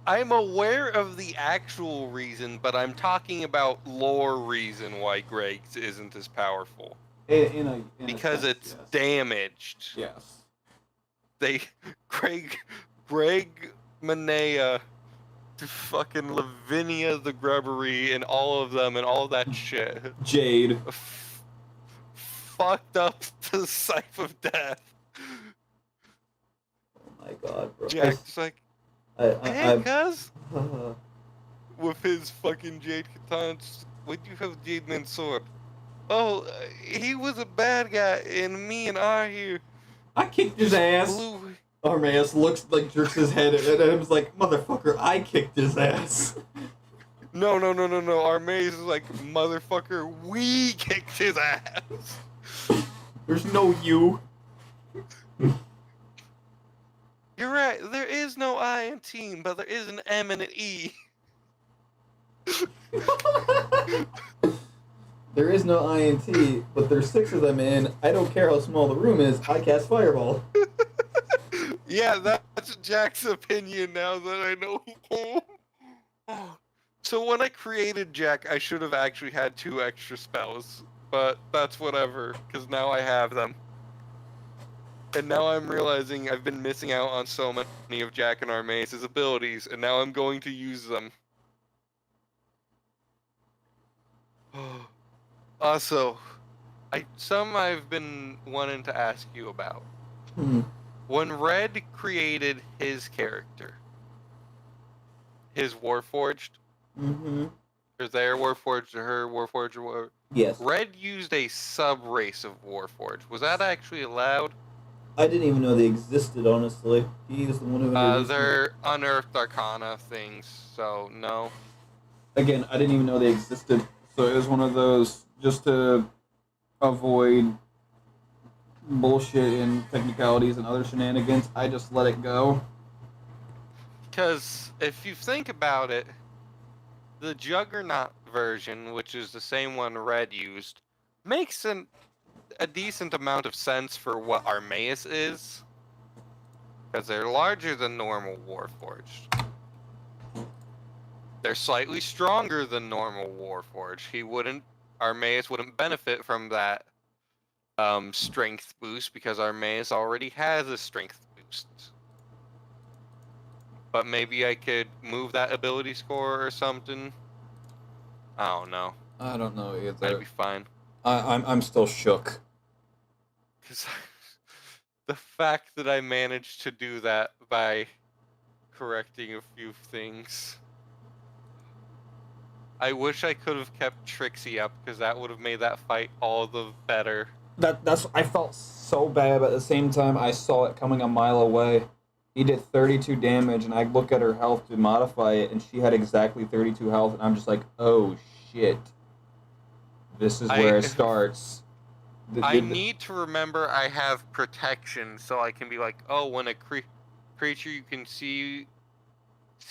I'm aware of the actual reason, but I'm talking about lore reason why Greg's isn't as powerful. Because it's damaged. Yes. Greg Manea, fucking Lavinia the Grubbery, and all of them, and all that shit. Jade. Fucked up the Scythe of Death. Oh my god, bro. Jack's like, hey, cuz? With his fucking Jade Katana, would you have Jade Man's sword? Oh, he was a bad guy, and me and R here. I kicked his ass. Blew. Armaeus looks like jerks his head at him's like, motherfucker, I kicked his ass. No. Our maze is like, motherfucker, we kicked his ass. There's no you. You're right. There is no I in team, but there is an M and an E. There is no INT, but there's 6 of them in. I don't care how small the room is. I cast Fireball. Yeah, that's Jack's opinion now that I know him. So when I created Jack, I should have actually had 2 extra spells, but that's whatever, because now I have them. And now I'm realizing I've been missing out on so many of Jack and Armaeus' abilities, and now I'm going to use them. Also, I've been wanting to ask you about. When Red created his character, his Warforged, or their Warforged, or her Warforged, or whatever. Yes. Red used a sub-race of Warforged. Was that actually allowed? I didn't even know they existed, honestly. He's the one who introduced They're unearthed arcana things, so no. Again, I didn't even know they existed, so it was one of those, just to avoid bullshit and technicalities and other shenanigans, I just let it go. Because if you think about it, the Juggernaut version, which is the same one Red used, makes a decent amount of sense for what Armaeus is. Because they're larger than normal Warforged. They're slightly stronger than normal Warforged. Armaeus wouldn't benefit from that strength boost because Armaeus already has a strength boost. But maybe I could move that ability score or something. I don't know. I don't know either. That'd be fine. I'm still shook. Because the fact that I managed to do that by correcting a few things. I wish I could have kept Trixie up because that would have made that fight all the better. That's I felt so bad, but at the same time I saw it coming a mile away. He did 32 damage, and I look at her health to modify it, and she had exactly 32 health, and I'm just like, oh shit. This is where it starts. I need to remember I have protection, so I can be like, oh, when a creature you can see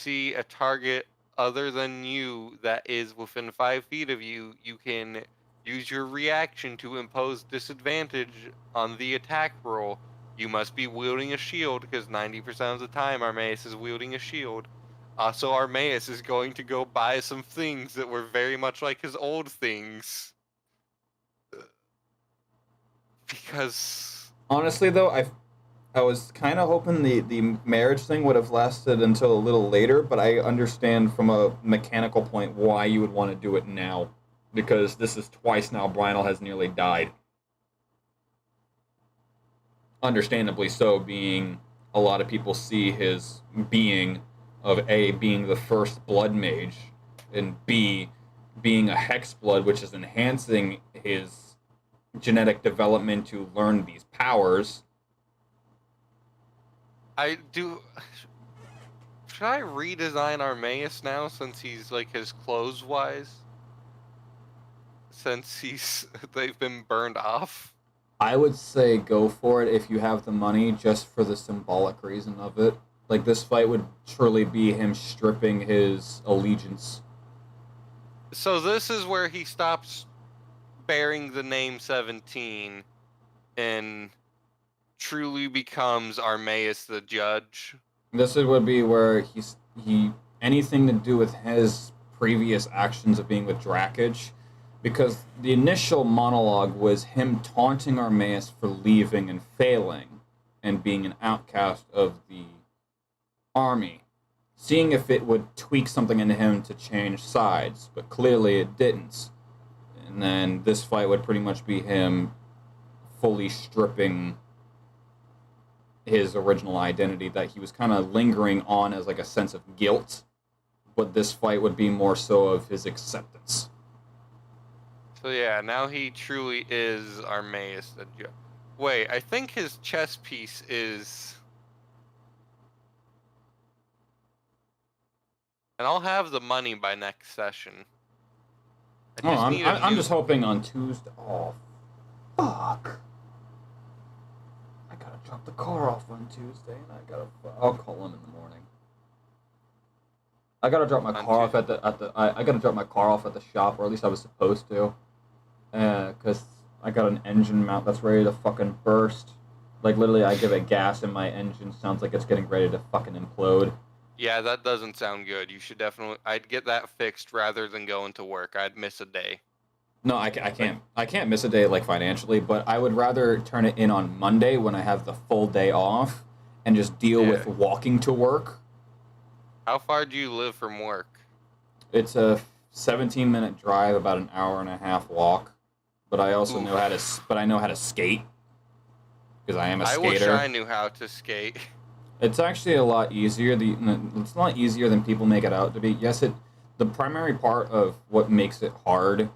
a target other than you that is within 5 feet of you, you can use your reaction to impose disadvantage on the attack roll. You must be wielding a shield, because 90% of the time Armaeus is wielding a shield. Also, Armaeus is going to go buy some things that were very much like his old things. Because... Honestly, though, I was kind of hoping the marriage thing would have lasted until a little later, but I understand from a mechanical point why you would want to do it now. Because this is twice now Brynel has nearly died. Understandably so, being a lot of people see his being of A, being the first blood mage, and B, being a hex blood, which is enhancing his genetic development to learn these powers. Should I redesign Armaeus now since he's like his clothes wise? Since they've been burned off? I would say go for it if you have the money, just for the symbolic reason of it. Like, this fight would truly be him stripping his allegiance. So this is where he stops bearing the name 17 and truly becomes Armaeus the Judge. This would be where he anything to do with his previous actions of being with Drakage, because the initial monologue was him taunting Armaeus for leaving and failing and being an outcast of the army, seeing if it would tweak something in him to change sides, but clearly it didn't. And then this fight would pretty much be him fully stripping his original identity that he was kind of lingering on as like a sense of guilt, but this fight would be more so of his acceptance. So yeah, now he truly is Armaeus. Wait, I think his chess piece is. And I'll have the money by next session. I'm just hoping on Tuesday. Oh, fuck. I gotta drop the car off on Tuesday, and I'll call him in the morning. I gotta drop my car off at the. I gotta drop my car off at the shop, or at least I was supposed to. Cause I got an engine mount that's ready to fucking burst. Like literally, I give it gas, and my engine sounds like it's getting ready to fucking implode. Yeah, that doesn't sound good. You should definitely. I'd get that fixed rather than going to work. I'd miss a day. No, I can't. I can't miss a day like financially, but I would rather turn it in on Monday when I have the full day off, and just deal with walking to work. How far do you live from work? It's a 17-minute drive, about an hour and a half walk. But I also know how to. But I know how to skate because I am a skater. I wish I knew how to skate. It's actually a lot easier. It's a lot easier than people make it out to be. Yes, the primary part of what makes it hard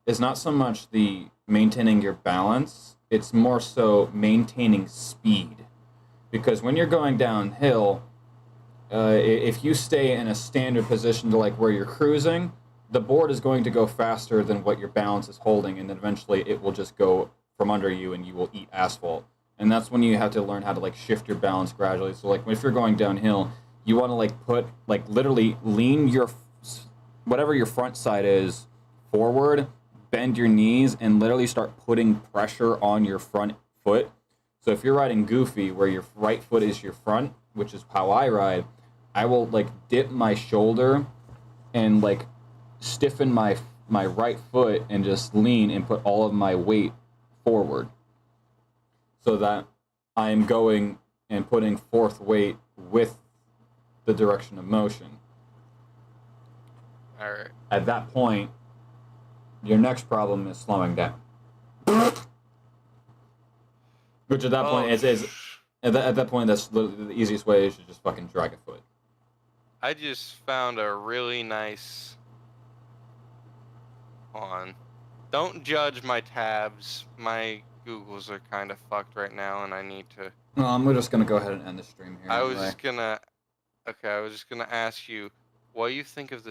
is not so much the maintaining your balance. It's more so maintaining speed. Because when you're going downhill, if you stay in a standard position to like where you're cruising, the board is going to go faster than what your balance is holding, and then eventually it will just go from under you and you will eat asphalt. And that's when you have to learn how to like shift your balance gradually. So like if you're going downhill, you want to like put like literally lean your whatever your front side is forward, bend your knees, and literally start putting pressure on your front foot. So if you're riding goofy where your right foot is your front, which is how I ride, I will like dip my shoulder and like stiffen my right foot and just lean and put all of my weight forward. So that I'm going and putting forth weight with the direction of motion. All right. At that point, your next problem is slowing down. Which at that point is at that point that's the easiest way is to just fucking drag a foot. I just found a really nice. Don't judge my tabs. My Googles are kind of fucked right now, and I need to. No, we're just gonna go ahead and end the stream here. I was just gonna ask you what you think of the